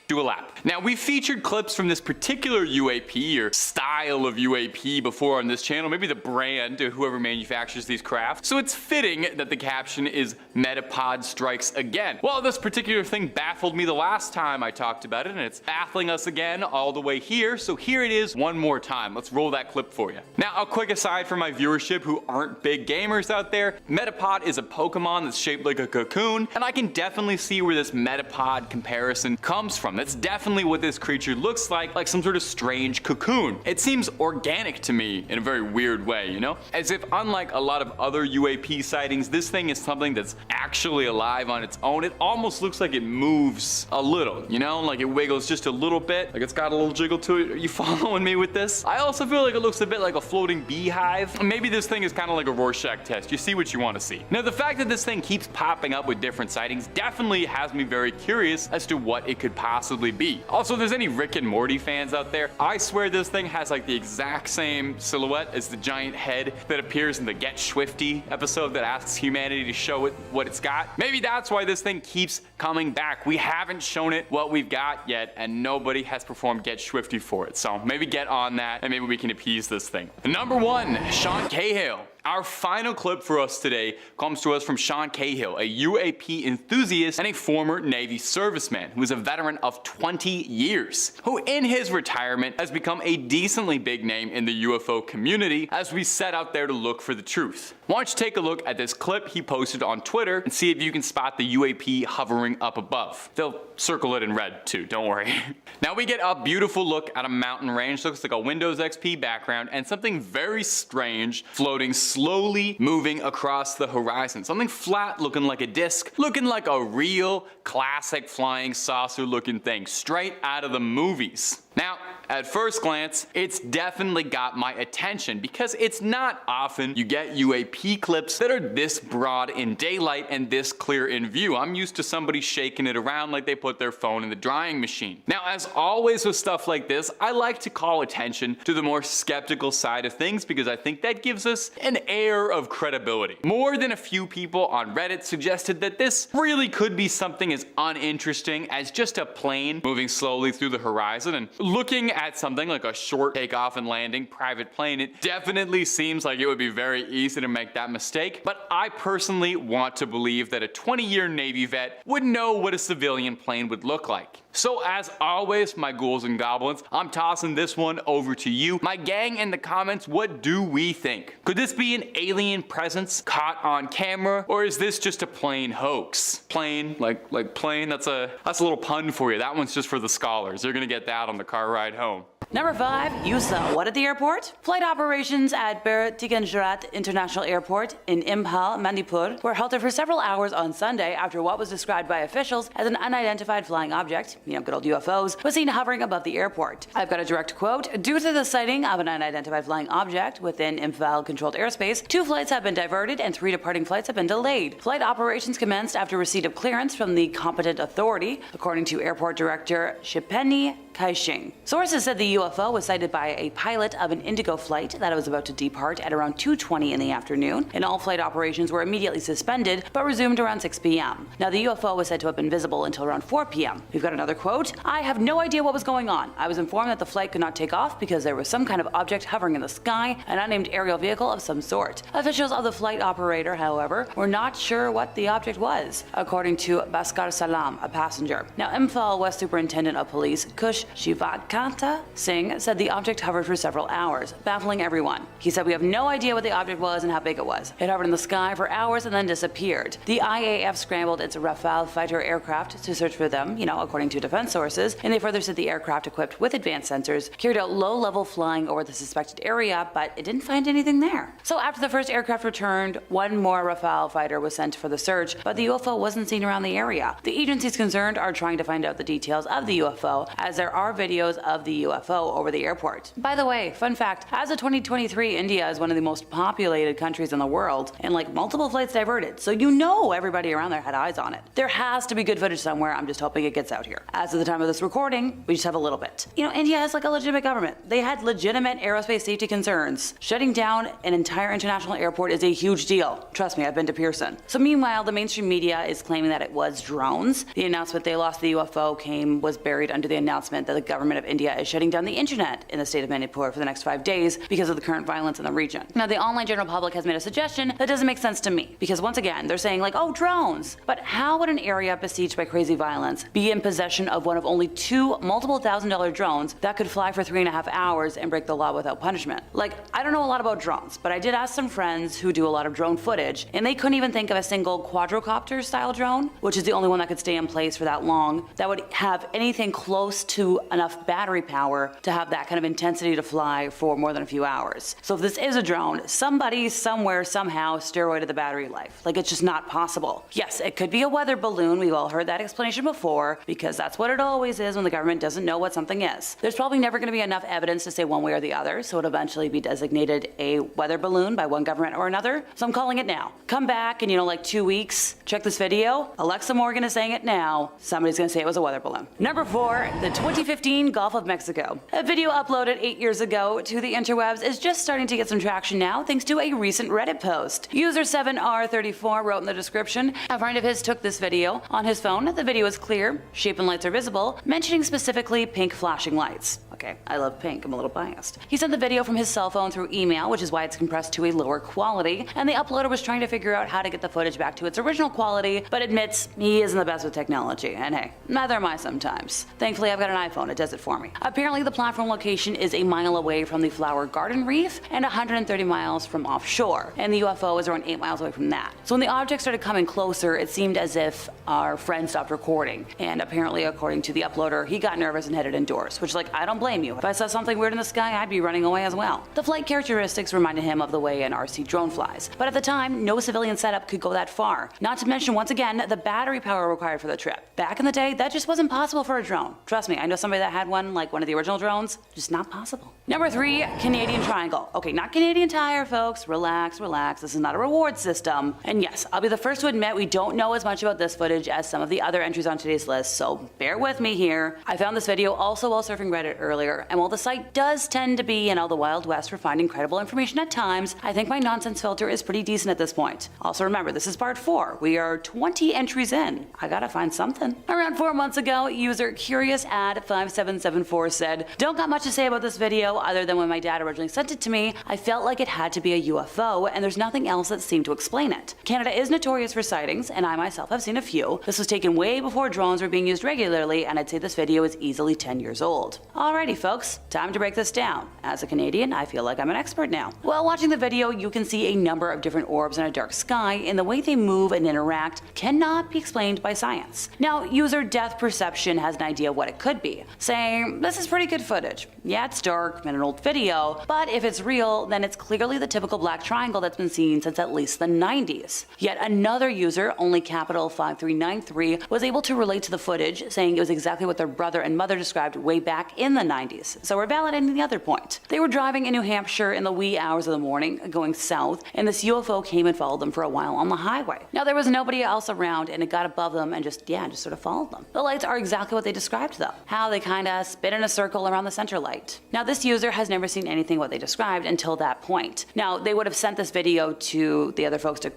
do a lap. Now, we've featured clips from this particular UAP or style of UAP before on this channel, maybe the brand or whoever manufactures these craft, so it's fitting that the caption is Metapod strikes again. Well, this particular thing baffled me the last time I talked about it, and it's baffling us again all the way here, so here it is one more time. Let's roll that clip for you. Now, a quick aside for my viewership who aren't big gamers out there, Metapod is a Pokemon that's shaped like a cocoon, and I can definitely see where this Metapod comparison comes from. That's definitely what this creature looks like some sort of strange cocoon. It seems organic to me in a very weird way, you know? As if unlike a lot of other UAP sightings, this thing is something that's actually alive on its own. It almost looks like it moves a little, you know? Like it wiggles just a little bit, like it's got a little jiggle to it. Are you following me with this? I also feel like it looks a bit like a floating beehive. Maybe this thing is kind of like a Rorschach test. You see what you want to see. Now, the fact that this thing keeps popping up with different sightings definitely has me very curious as to what it could possibly be. Also, if there's any Rick and Morty fans out there, I swear this thing has like the exact same silhouette as the giant head that appears in the Get Swifty episode that asks humanity to show it what it's got. Maybe that's why this thing keeps coming back. We haven't shown it what we've got yet, and nobody has performed Get Swifty for it. So maybe get on that, and maybe we can appease this thing. Number 1, Sean Cahill. Our final clip for us today comes to us from Sean Cahill, a UAP enthusiast and a former Navy serviceman who is a veteran of 20 years, who in his retirement has become a decently big name in the UFO community as we set out there to look for the truth. Why don't you take a look at this clip he posted on Twitter and see if you can spot the UAP hovering up above. They'll circle it in red too, don't worry. Now we get a beautiful look at a mountain range, looks like a Windows XP background, and something very strange floating slowly moving across the horizon. Something flat looking like a disc, looking like a real classic flying saucer looking thing straight out of the movies. Now, at first glance, it's definitely got my attention because it's not often you get UAP clips that are this broad in daylight and this clear in view. I'm used to somebody shaking it around like they put their phone in the drying machine. Now, as always with stuff like this, I like to call attention to the more skeptical side of things because I think that gives us an air of credibility. More than a few people on Reddit suggested that this really could be something as uninteresting as just a plane moving slowly through the horizon, and looking at something like a short takeoff and landing private plane, it definitely seems like it would be very easy to make that mistake, but I personally want to believe that a 20-year Navy vet would know what a civilian plane would look like. So as always, my ghouls and goblins, I'm tossing this one over to you. My gang in the comments, what do we think? Could this be an alien presence caught on camera, or is this just a plain hoax? Plain, like plain, that's a little pun for you. That one's just for the scholars. You're gonna get that on the car ride home. Number 5, you saw what at the airport? Flight operations at Tiganjarat International Airport in Imphal, Manipur were halted for several hours on Sunday after what was described by officials as an unidentified flying object, good old UFOs, was seen hovering above the airport. I've got a direct quote. Due to the sighting of an unidentified flying object within Imphal-controlled airspace, 2 flights have been diverted and 3 departing flights have been delayed. Flight operations commenced after receipt of clearance from the competent authority, according to Airport Director Shipeni Kaishing. Sources said the UFO was sighted by a pilot of an Indigo flight that was about to depart at around 2:20 in the afternoon, and all flight operations were immediately suspended but resumed around 6 p.m. Now, the UFO was said to have been visible until around 4 p.m. We've got another quote. I have no idea what was going on. I was informed that the flight could not take off because there was some kind of object hovering in the sky, an unnamed aerial vehicle of some sort. Officials of the flight operator, however, were not sure what the object was, according to Bhaskar Salam, a passenger. Now, Imphal West Superintendent of Police Kush Shivakanta Singh said the object hovered for several hours, baffling everyone. He said, we have no idea what the object was and how big it was. It hovered in the sky for hours and then disappeared. The IAF scrambled its Rafale fighter aircraft to search for them, according to defense sources, and they further said the aircraft equipped with advanced sensors carried out low-level flying over the suspected area, but it didn't find anything there. So after the first aircraft returned, 1 more Rafale fighter was sent for the search, but the UFO wasn't seen around the area. The agencies concerned are trying to find out the details of the UFO, as there are videos of the UFO over the airport. By the way, fun fact, as of 2023, India is one of the most populated countries in the world, and like multiple flights diverted, so you know everybody around there had eyes on it. There has to be good footage somewhere, I'm just hoping it gets out here. As of the time of this recording, we just have a little bit. You know, India has like a legitimate government. They had legitimate aerospace safety concerns. Shutting down an entire international airport is a huge deal. Trust me, I've been to Pearson. So meanwhile, the mainstream media is claiming that it was drones. The announcement they lost the UFO was buried under the announcement that the government of India is shutting down the internet in the state of Manipur for the next 5 days because of the current violence in the region. Now, the online general public has made a suggestion that doesn't make sense to me, because once again, they're saying like, oh, drones. But how would an area besieged by crazy violence be in possession of one of only 2 multiple $1,000 drones that could fly for 3.5 hours and break the law without punishment? Like, I don't know a lot about drones, but I did ask some friends who do a lot of drone footage, and they couldn't even think of a single quadrocopter style drone, which is the only one that could stay in place for that long, that would have anything close to enough battery power to have that kind of intensity to fly for more than a few hours. So if this is a drone, somebody, somewhere, somehow steroided the battery life. Like, it's just not possible. Yes, it could be a weather balloon. We've all heard that explanation before, because that's what it always is when the government doesn't know what something is. There's probably never going to be enough evidence to say one way or the other, so it'll eventually be designated a weather balloon by one government or another. So I'm calling it now. Come back in, like 2 weeks, check this video. Alexa Morgan is saying it now. Somebody's going to say it was a weather balloon. Number 4, the 2015 Gulf of Mexico. A video uploaded 8 years ago to the interwebs is just starting to get some traction now thanks to a recent Reddit post. User 7R34 wrote in the description, a friend of his took this video on his phone. The video is clear, shape and lights are visible, mentioning specifically pink flashing lights. Okay, I love pink, I'm a little biased. He sent the video from his cell phone through email, which is why it's compressed to a lower quality, and the uploader was trying to figure out how to get the footage back to its original quality, but admits he isn't the best with technology, and hey, neither am I sometimes. Thankfully, I've got an iPhone, it does it for me. Apparently, the platform location is a mile away from the Flower Garden Reef and 130 miles from offshore, and the UFO is around 8 miles away from that. So when the object started coming closer, it seemed as if our friend stopped recording, and apparently, according to the uploader, he got nervous and headed indoors, which, like, I don't blame you. If I saw something weird in the sky, I'd be running away as well. The flight characteristics reminded him of the way an RC drone flies, but at the time, no civilian setup could go that far. Not to mention, once again, the battery power required for the trip. Back in the day, that just wasn't possible for a drone. Trust me, I know somebody that had one, like one of the original drones. Just not possible. Number 3, Canadian Triangle. Okay, not Canadian Tire, folks. Relax, relax. This is not a reward system. And yes, I'll be the first to admit we don't know as much about this footage as some of the other entries on today's list, so bear with me here. I found this video also while surfing Reddit earlier, and while the site does tend to be the Wild West for finding credible information at times, I think my nonsense filter is pretty decent at this point. Also remember, this is part 4. We are 20 entries in. I gotta find something. Around 4 months ago, user CuriousAd5774 said, "Don't got much to say about this video other than when my dad originally sent it to me, I felt like it had to be a UFO, and there's nothing else that seemed to explain it. Canada is notorious for sightings, and I myself have seen a few. This was taken way before drones were being used regularly, and I'd say this video is easily 10 years old." Alrighty folks, time to break this down. As a Canadian, I feel like I'm an expert now. While watching the video, you can see a number of different orbs in a dark sky, and the way they move and interact cannot be explained by science. Now, user Death Perception has an idea what it could be, saying, "This is pretty good footage. Yeah, it's dark and an old video, but if it's real, then it's clearly the typical black triangle that's been seen since at least the 90s. Yet another user, only capital 5393, was able to relate to the footage, saying it was exactly what their brother and mother described way back in the 90s. So we're validating the other point. They were driving in New Hampshire in the wee hours of the morning, going south, and this UFO came and followed them for a while on the highway. Now there was nobody else around, and it got above them and just sort of followed them. The lights are exactly what they described though, how they kinda spin in a circle around the center light. Now this user has never seen anything what they described until that point. Now they would have sent this video to the other folks to,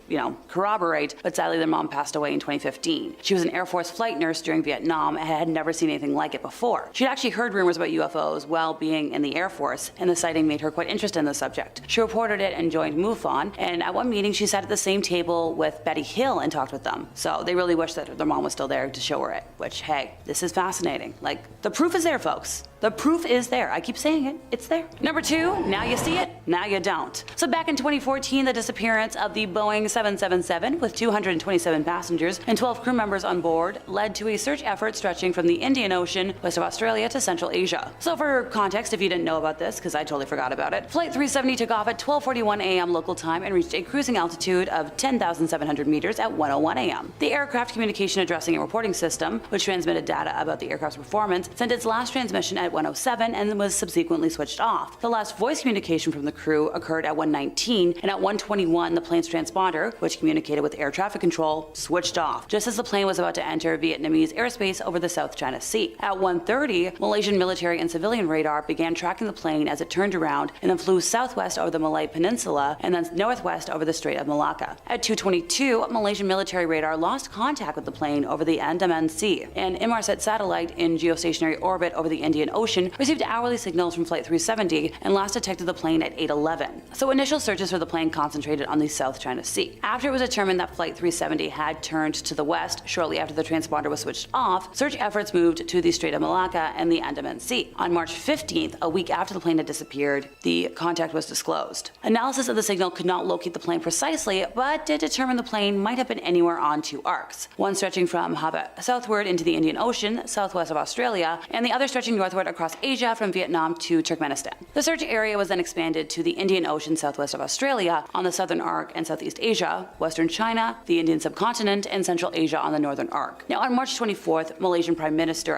corroborate, but sadly their mom passed away in 2015. She was an Air Force flight nurse during Vietnam and had never seen anything like it before. She'd actually heard rumors about UFOs while being in the Air Force, and the sighting made her quite interested in the subject. She reported it and joined MUFON, and at one meeting she sat at the same table with Betty Hill and talked with them. So they really wish that their mom was still there to show her it, which, hey, this is fascinating. Like, the proof is there, folks. The proof is there. I keep saying it. It's there. Number 2, now you see it, now you don't. So back in 2014, the disappearance of the Boeing 777 with 227 passengers and 12 crew members on board led to a search effort stretching from the Indian Ocean, west of Australia, to Central Asia. So for context, if you didn't know about this, because I totally forgot about it, Flight 370 took off at 12:41 a.m. local time and reached a cruising altitude of 10,700 meters at 1:01 a.m. The Aircraft Communication Addressing and Reporting System, which transmitted data about the aircraft's performance, sent its last transmission at 1:07 and was subsequently switched off. The last voice communication from the crew occurred at 1:19, and at 1:21 the plane's transponder, which communicated with air traffic control, switched off, just as the plane was about to enter Vietnamese airspace over the South China Sea. At 1:30, Malaysian military and civilian radar began tracking the plane as it turned around and then flew southwest over the Malay Peninsula and then northwest over the Strait of Malacca. At 2:22, Malaysian military radar lost contact with the plane over the Andaman Sea. An Inmarsat satellite in geostationary orbit over the Indian Ocean received hourly signals from Flight 370 and last detected the plane at 8:11. So initial searches for the plane concentrated on the South China Sea. After it was determined that Flight 370 had turned to the west shortly after the transponder was switched off, search efforts moved to the Strait of Malacca and the Andaman Sea. On March 15th, a week after the plane had disappeared, the contact was disclosed. Analysis of the signal could not locate the plane precisely, but did determine the plane might have been anywhere on two arcs, one stretching from Java southward into the Indian Ocean, southwest of Australia, and the other stretching northward across Asia from Vietnam to Turkmenistan. The search area was then expanded to the Indian Ocean southwest of Australia on the southern arc and Southeast Asia, western China, the Indian subcontinent, and Central Asia on the northern arc. Now on March 24th, the Malaysian Prime Minister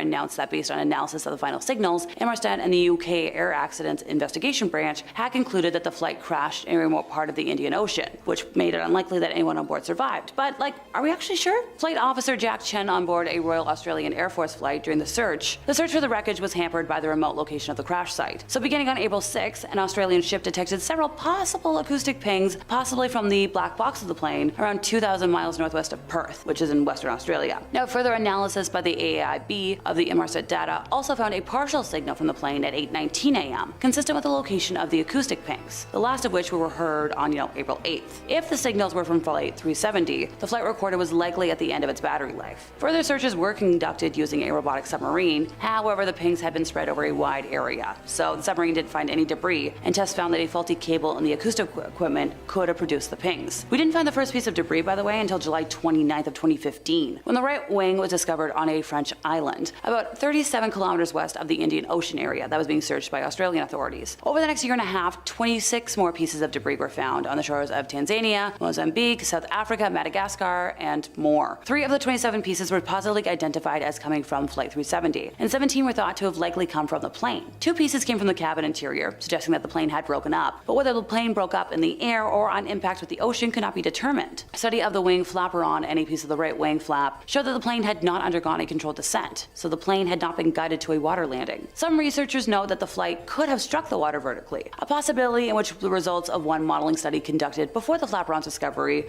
announced that based on analysis of the final signals, Inmarsat and the UK Air Accidents Investigation Branch had concluded that the flight crashed in a remote part of the Indian Ocean, which made it unlikely that anyone on board survived. But are we actually sure? Flight Officer Jack Chen on board a Royal Australian Air Force flight during the search for the wreckage was hampered by the remote location of the crash site. So beginning on April 6th, an Australian ship detected several possible acoustic pings, possibly from the black box of the plane, around 2,000 miles northwest of Perth, which is in Western Australia. Now further analysis by the AAIB of the Inmarsat data also found a partial signal from the plane at 8:19 a.m., consistent with the location of the acoustic pings, the last of which were heard on April 8th. If the signals were from Flight 370, the flight recorder was likely at the end of its battery life. Further searches were conducted using a robotic submarine, however the pings had been spread over a wide area, so the submarine didn't find any debris, and tests found that a faulty cable in the acoustic equipment could have produced the pings. We didn't find the first piece of debris, by the way, until July 29th of 2015, when the right wing was discovered on a French island, about 37 kilometers west of the Indian Ocean area that was being searched by Australian authorities. Over the next year and a half, 26 more pieces of debris were found on the shores of Tanzania, Mozambique, South Africa, Madagascar, and more. 3 of the 27 pieces were positively identified as coming from Flight 370, and 17 were thought to have likely come from the plane. 2 pieces came from the cabin interior, suggesting that the plane had broken up, but whether the plane broke up in the air or on impact with the ocean could not be determined. A study of the wing flaperon and a piece of the right wing flap showed that the plane had not undergone a controlled descent, so the plane had not been guided to a water landing. Some researchers note that the flight could have struck the water vertically, a possibility in which the results of one modeling study conducted before the flaperon's discovery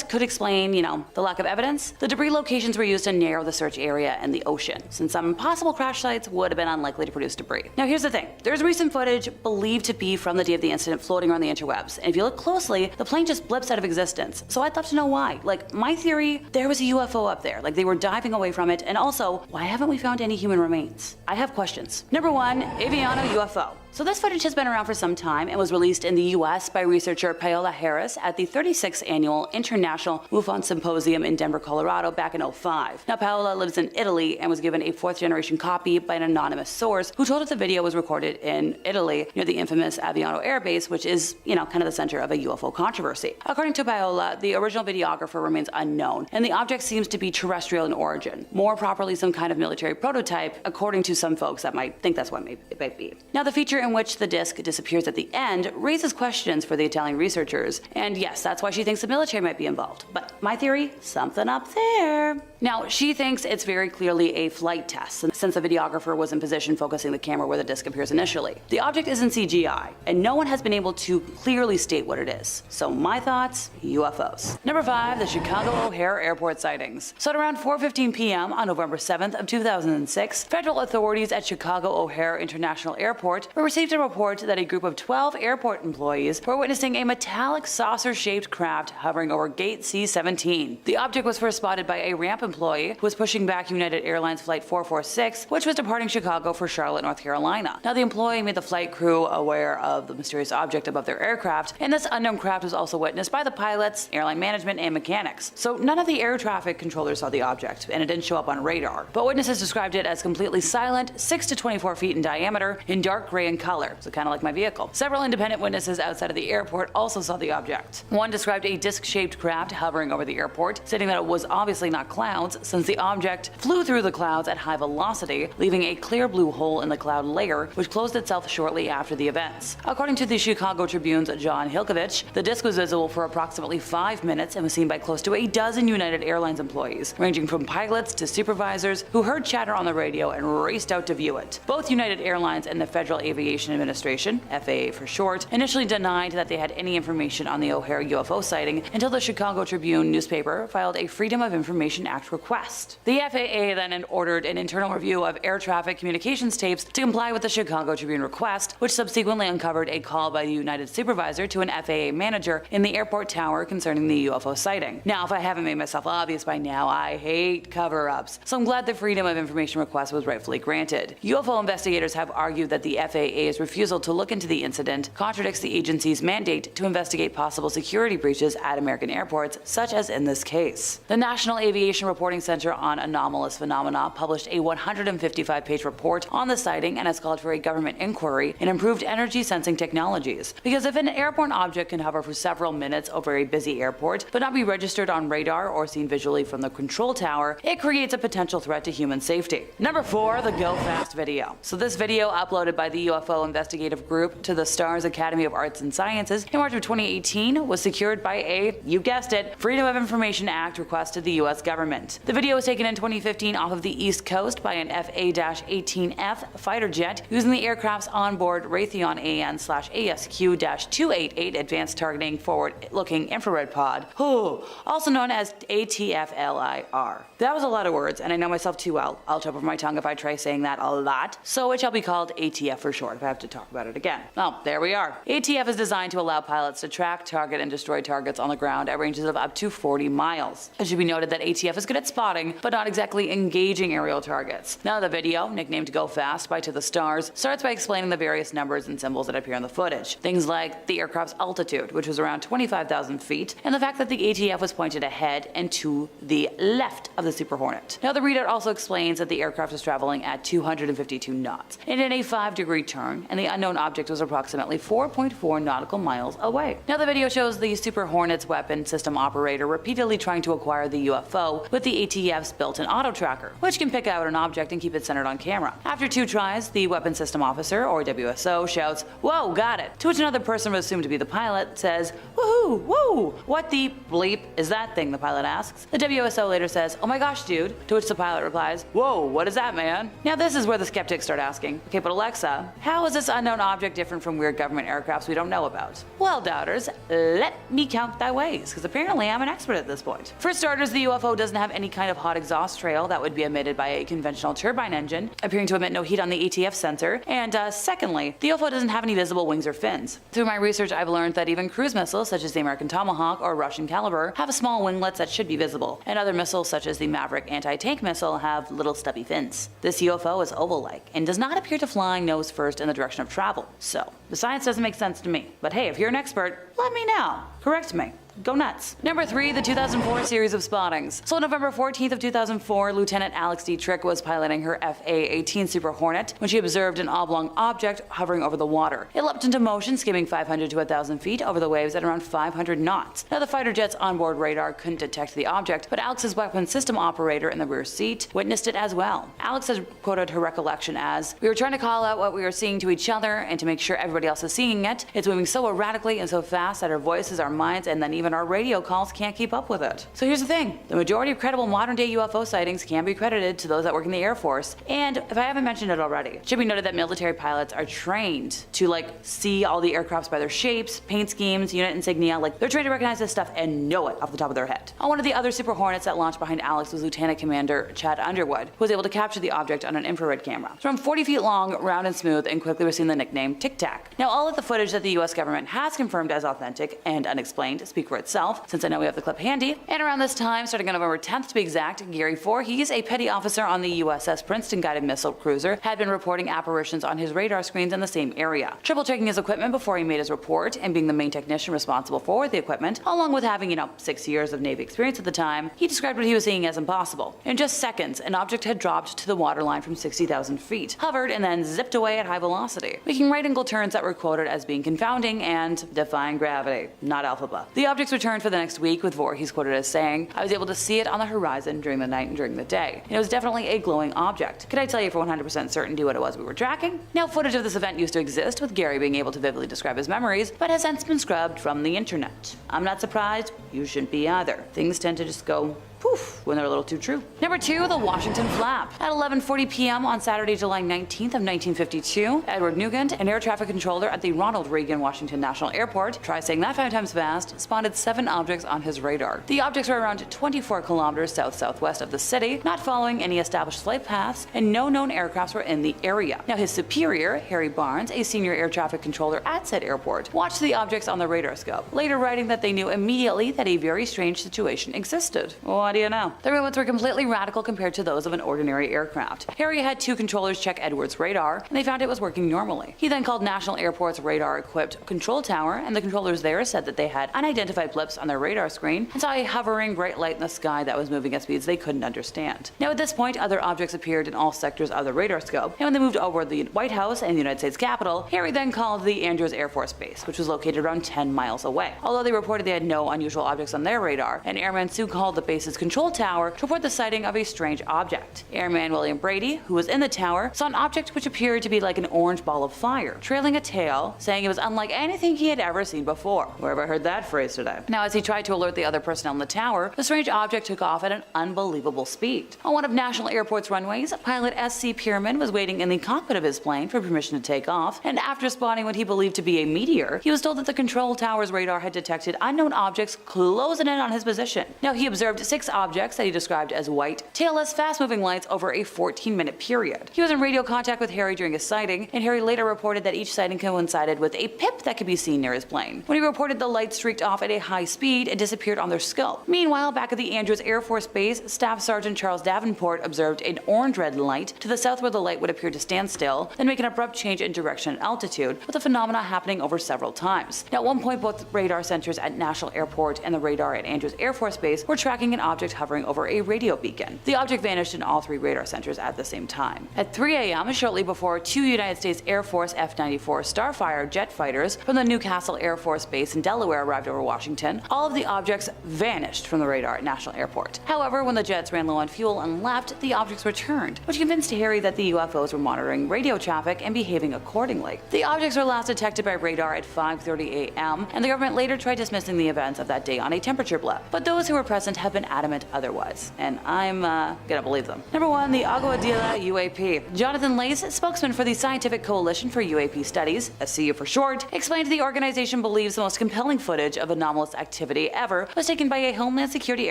could explain, the lack of evidence. The debris locations were used to narrow the search area and the ocean, since some possible crash sites would have been unlikely to produce debris. Now here's the thing, there's recent footage believed to be from the day of the incident floating around the interwebs, and if you look closely, the plane just blips out of existence, so I'd love to know why. My theory, there was a UFO up there, they were diving away from it, and also, why haven't we found any human remains? I have questions. Number 1, Aviano UFO. So this footage has been around for some time and was released in the US by researcher Paola Harris at the 36th Annual International UFO Symposium in Denver, Colorado back in 2005. Now Paola lives in Italy and was given a 4th generation copy by an anonymous source who told us the video was recorded in Italy near the infamous Aviano Air Base, which is, kind of the center of a UFO controversy. According to Paola, the original videographer remains unknown and the object seems to be terrestrial in origin, more properly some kind of military prototype, according to some folks that might think that's what it might be. Now the feature in which the disc disappears at the end raises questions for the Italian researchers, and yes, that's why she thinks the military might be involved. But my theory, something up there. Now, she thinks it's very clearly a flight test, since the videographer was in position focusing the camera where the disc appears initially. The object isn't CGI, and no one has been able to clearly state what it is. So my thoughts, UFOs. Number 5, the Chicago O'Hare Airport sightings. So at around 4:15 p.m. on November 7th of 2006, federal authorities at Chicago O'Hare International Airport received a report that a group of 12 airport employees were witnessing a metallic saucer-shaped craft hovering over Gate C-17. The object was first spotted by a ramp employee who was pushing back United Airlines Flight 446, which was departing Chicago for Charlotte, North Carolina. Now, the employee made the flight crew aware of the mysterious object above their aircraft, and this unknown craft was also witnessed by the pilots, airline management, and mechanics. So none of the air traffic controllers saw the object, and it didn't show up on radar. But witnesses described it as completely silent, 6 to 24 feet in diameter, in dark gray in color, so kind of like my vehicle. Several independent witnesses outside of the airport also saw the object. One described a disc-shaped craft hovering over the airport, stating that it was obviously not clouds, since the object flew through the clouds at high velocity, leaving a clear blue hole in the cloud layer, which closed itself shortly after the events. According to the Chicago Tribune's John Hilkovich, the disc was visible for approximately 5 minutes and was seen by close to a dozen United Airlines employees, ranging from pilots to supervisors, who heard chatter on the radio and raced out to view it. Both United Airlines and the Federal Aviation Administration, FAA for short, initially denied that they had any information on the O'Hare UFO sighting until the Chicago Tribune newspaper filed a Freedom of Information Act request. The FAA then ordered an internal review of air traffic communications tapes to comply with the Chicago Tribune request, which subsequently uncovered a call by the United supervisor to an FAA manager in the airport tower concerning the UFO sighting. Now, if I haven't made myself obvious by now, I hate cover-ups, so I'm glad the Freedom of Information request was rightfully granted. UFO investigators have argued that the FAA's refusal to look into the incident contradicts the agency's mandate to investigate possible security breaches at American airports, such as in this case. The National Aviation Reporting Center on Anomalous Phenomena published a 155-page report on the sighting and has called for a government inquiry in improved energy sensing technologies. Because if an airborne object can hover for several minutes over a busy airport but not be registered on radar or seen visually from the control tower, it creates a potential threat to human safety. Number 4, the Go Fast video. So this video, uploaded by the UFO investigative group to the STARS Academy of Arts and Sciences in March of 2018, was secured by a, you guessed it, Freedom of Information Act request to the US government. The video was taken in 2015 off of the East Coast by an FA-18F fighter jet using the aircraft's onboard Raytheon AN/ASQ-288 Advanced Targeting Forward-Looking Infrared Pod, also known as ATF-LIR. That was a lot of words, and I know myself too well. I'll trip over my tongue if I try saying that a lot, so it shall be called ATF for short if I have to talk about it again. Oh, there we are. ATF is designed to allow pilots to track, target, and destroy targets on the ground at ranges of up to 40 miles. It should be noted that ATF is good at spotting, but not exactly engaging aerial targets. Now, the video, nicknamed Go Fast by To the Stars, starts by explaining the various numbers and symbols that appear in the footage. Things like the aircraft's altitude, which was around 25,000 feet, and the fact that the ATF was pointed ahead and to the left of the Super Hornet. Now, the readout also explains that the aircraft was traveling at 252 knots, and in a 5-degree turn, and the unknown object was approximately 4.4 nautical miles away. Now, the video shows the Super Hornet's weapon system operator repeatedly trying to acquire the UFO with the ATF's built-in auto tracker, which can pick out an object and keep it centered on camera. After 2 tries, the weapon system officer, or WSO, shouts, "Whoa, got it," to which another person assumed to be the pilot says, "Woohoo, whoa, what the bleep is that thing?" the pilot asks. The WSO later says, "Oh my gosh, dude," to which the pilot replies, "Whoa, what is that, man?" Now, this is where the skeptics start asking, okay, but Alexa, how is this unknown object different from weird government aircrafts we don't know about? Well, doubters, let me count thy ways, because apparently I'm an expert at this point. For starters, the UFO doesn't have any kind of hot exhaust trail that would be emitted by a conventional turbine engine, appearing to emit no heat on the ATF sensor, and secondly, the UFO doesn't have any visible wings or fins. Through my research, I've learned that even cruise missiles such as the American Tomahawk or Russian Caliber have small winglets that should be visible, and other missiles such as the Maverick anti-tank missile have little stubby fins. This UFO is oval-like and does not appear to fly nose first in the direction of travel, so the science doesn't make sense to me. But hey, if you're an expert, let me know. Correct me. Go nuts. Number 3, the 2004 series of spottings. So on November 14th of 2004, Lieutenant Alex D. Trick was piloting her FA-18 Super Hornet when she observed an oblong object hovering over the water. It leapt into motion, skimming 500 to 1,000 feet over the waves at around 500 knots. Now, the fighter jet's onboard radar couldn't detect the object, but Alex's weapon system operator in the rear seat witnessed it as well. Alex has quoted her recollection as, "We were trying to call out what we were seeing to each other and to make sure everybody else is seeing it. It's moving so erratically and so fast that our voices, our minds, and then even our radio calls can't keep up with it." So here's the thing. The majority of credible modern-day UFO sightings can be credited to those that work in the Air Force. And if I haven't mentioned it already, it should be noted that military pilots are trained to see all the aircrafts by their shapes, paint schemes, unit insignia. They're trained to recognize this stuff and know it off the top of their head. On one of the other Super Hornets that launched behind Alex was Lieutenant Commander Chad Underwood, who was able to capture the object on an infrared camera. It's from 40 feet long, round and smooth, and quickly received the nickname Tic Tac. Now, all of the footage that the US government has confirmed as authentic and unexplained speak for itself, since I know we have the clip handy. And around this time, starting on November 10th to be exact, Gary Voorhees, a petty officer on the USS Princeton guided missile cruiser, had been reporting apparitions on his radar screens in the same area. Triple checking his equipment before he made his report, and being the main technician responsible for the equipment, along with having, 6 years of Navy experience at the time, he described what he was seeing as impossible. In just seconds, an object had dropped to the waterline from 60,000 feet, hovered, and then zipped away at high velocity, making right-angle turns that were quoted as being confounding and defying gravity. Not alphaba. The objects returned for the next week, with Voorhees quoted as saying, "I was able to see it on the horizon during the night and during the day. It was definitely a glowing object. Could I tell you for 100% certainty what it was we were tracking?" Now, footage of this event used to exist, with Gary being able to vividly describe his memories, but has since been scrubbed from the internet. I'm not surprised, you shouldn't be either. Things tend to just go poof when they're a little too true. Number 2, the Washington Flap. At 11:40 p.m. on Saturday, July 19th of 1952, Edward Nugent, an air traffic controller at the Ronald Reagan Washington National Airport, try saying that 5 times fast, spotted 7 objects on his radar. The objects were around 24 kilometers south-southwest of the city, not following any established flight paths, and no known aircrafts were in the area. Now, his superior, Harry Barnes, a senior air traffic controller at said airport, watched the objects on the radar scope, later writing that they knew immediately that a very strange situation existed. What do you know? The movements were completely radical compared to those of an ordinary aircraft. Harry had 2 controllers check Edward's radar, and they found it was working normally. He then called National Airport's radar-equipped control tower, and the controllers there said that they had unidentified blips on their radar screen and saw a hovering bright light in the sky that was moving at speeds they couldn't understand. Now, at this point, other objects appeared in all sectors of the radar scope, and when they moved over the White House and the United States Capitol, Harry then called the Andrews Air Force Base, which was located around 10 miles away. Although they reported they had no unusual objects on their radar, an airman soon called the base's control tower to report the sighting of a strange object. Airman William Brady, who was in the tower, saw an object which appeared to be like an orange ball of fire, trailing a tail, saying it was unlike anything he had ever seen before. Where have I heard that phrase today? Now, as he tried to alert the other personnel in the tower, the strange object took off at an unbelievable speed. On one of National Airport's runways, pilot S.C. Pierman was waiting in the cockpit of his plane for permission to take off, and after spotting what he believed to be a meteor, he was told that the control tower's radar had detected unknown objects closing in on his position. Now, he observed 6 objects that he described as white, tailless, fast-moving lights over a 14-minute period. He was in radio contact with Harry during his sighting, and Harry later reported that each sighting coincided with a pip that could be seen near his plane. When he reported, the lights streaked off at a high speed and disappeared on their scope. Meanwhile, back at the Andrews Air Force Base, Staff Sergeant Charles Davenport observed an orange-red light to the south where the light would appear to stand still, then make an abrupt change in direction and altitude, with the phenomena happening over several times. Now, at one point, both radar sensors at National Airport and the radar at Andrews Air Force Base were tracking an object hovering over a radio beacon. The object vanished in all 3 radar sensors at the same time. At 3 a.m., shortly before 2 United States Air Force F-94 Starfire jet fighters from the Newcastle Air Force Base in Delaware arrived over Washington, all of the objects vanished from the radar at National Airport. However, when the jets ran low on fuel and left, the objects returned, which convinced Harry that the UFOs were monitoring radio traffic and behaving accordingly. The objects were last detected by radar at 5:30 a.m., and the government later tried dismissing the events of that day on a temperature blip, but those who were present have been adamant otherwise, and I'm gonna believe them. Number 1, the Aguadilla UAP. Jonathan Lace, spokesman for the Scientific Coalition for UAP Studies, SCU for short, explained the organization believes the most compelling footage of anomalous activity ever was taken by a Homeland Security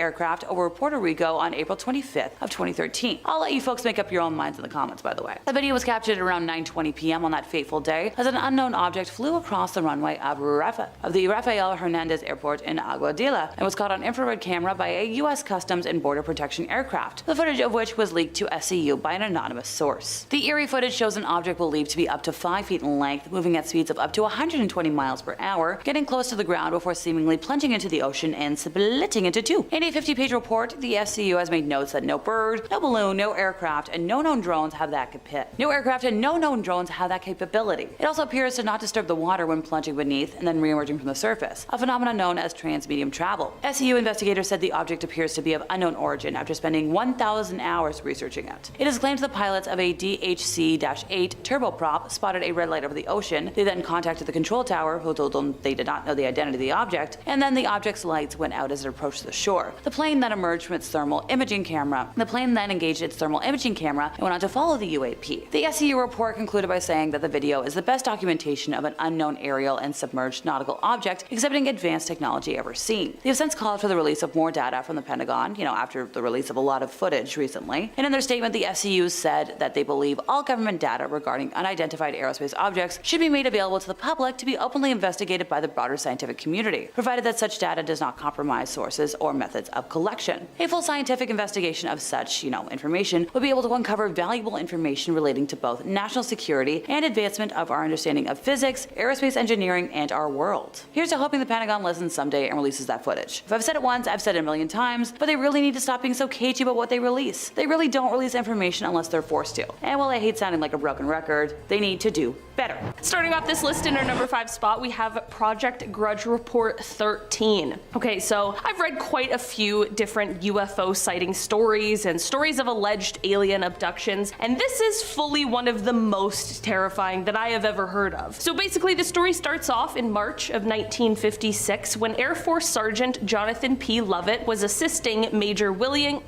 aircraft over Puerto Rico on April 25th of 2013. I'll let you folks make up your own minds in the comments, by the way. The video was captured at around 9:20 p.m. on that fateful day as an unknown object flew across the runway of the Rafael Hernandez Airport in Aguadilla and was caught on infrared camera by a U.S. Customs and Border Protection aircraft, the footage of which was leaked to SCU by an anonymous source. The eerie footage shows an object believed to be up to 5 feet in length, moving at speeds of up to 120 miles per hour, getting close to the ground before seemingly plunging into the ocean and splitting into 2. In a 50-page report, the SCU has made notes that no bird, no balloon, no aircraft, and no known drones have that capability. It also appears to not disturb the water when plunging beneath and then re-emerging from the surface, a phenomenon known as trans-medium travel. SCU investigators said the object appears to be of unknown origin after spending 1,000 hours researching it. It is claimed the pilots of a DHC-8 turboprop spotted a red light over the ocean. They then contacted the control tower, who told them they did not know the identity of the object, and then the object's lights went out as it approached the shore. The plane then emerged from its thermal imaging camera. The plane then engaged its thermal imaging camera and went on to follow the UAP. The SCU report concluded by saying that the video is the best documentation of an unknown aerial and submerged nautical object exhibiting advanced technology ever seen. They have since called for the release of more data from the Pentagon Pentagon, after the release of a lot of footage recently. And in their statement, the SCU said that they believe all government data regarding unidentified aerospace objects should be made available to the public to be openly investigated by the broader scientific community, provided that such data does not compromise sources or methods of collection. A full scientific investigation of such, information would be able to uncover valuable information relating to both national security and advancement of our understanding of physics, aerospace engineering, and our world. Here's to hoping the Pentagon listens someday and releases that footage. If I've said it once, I've said it a million times, but they really need to stop being so cagey about what they release. They really don't release information unless they're forced to. And while I hate sounding like a broken record, they need to do better. Starting off this list in our number 5 spot, we have Project Grudge Report 13. Okay, so I've read quite a few different UFO sighting stories and stories of alleged alien abductions, and this is fully one of the most terrifying that I have ever heard of. So basically, the story starts off in March of 1956 when Air Force Sergeant Jonathan P. Lovett was assisting Major William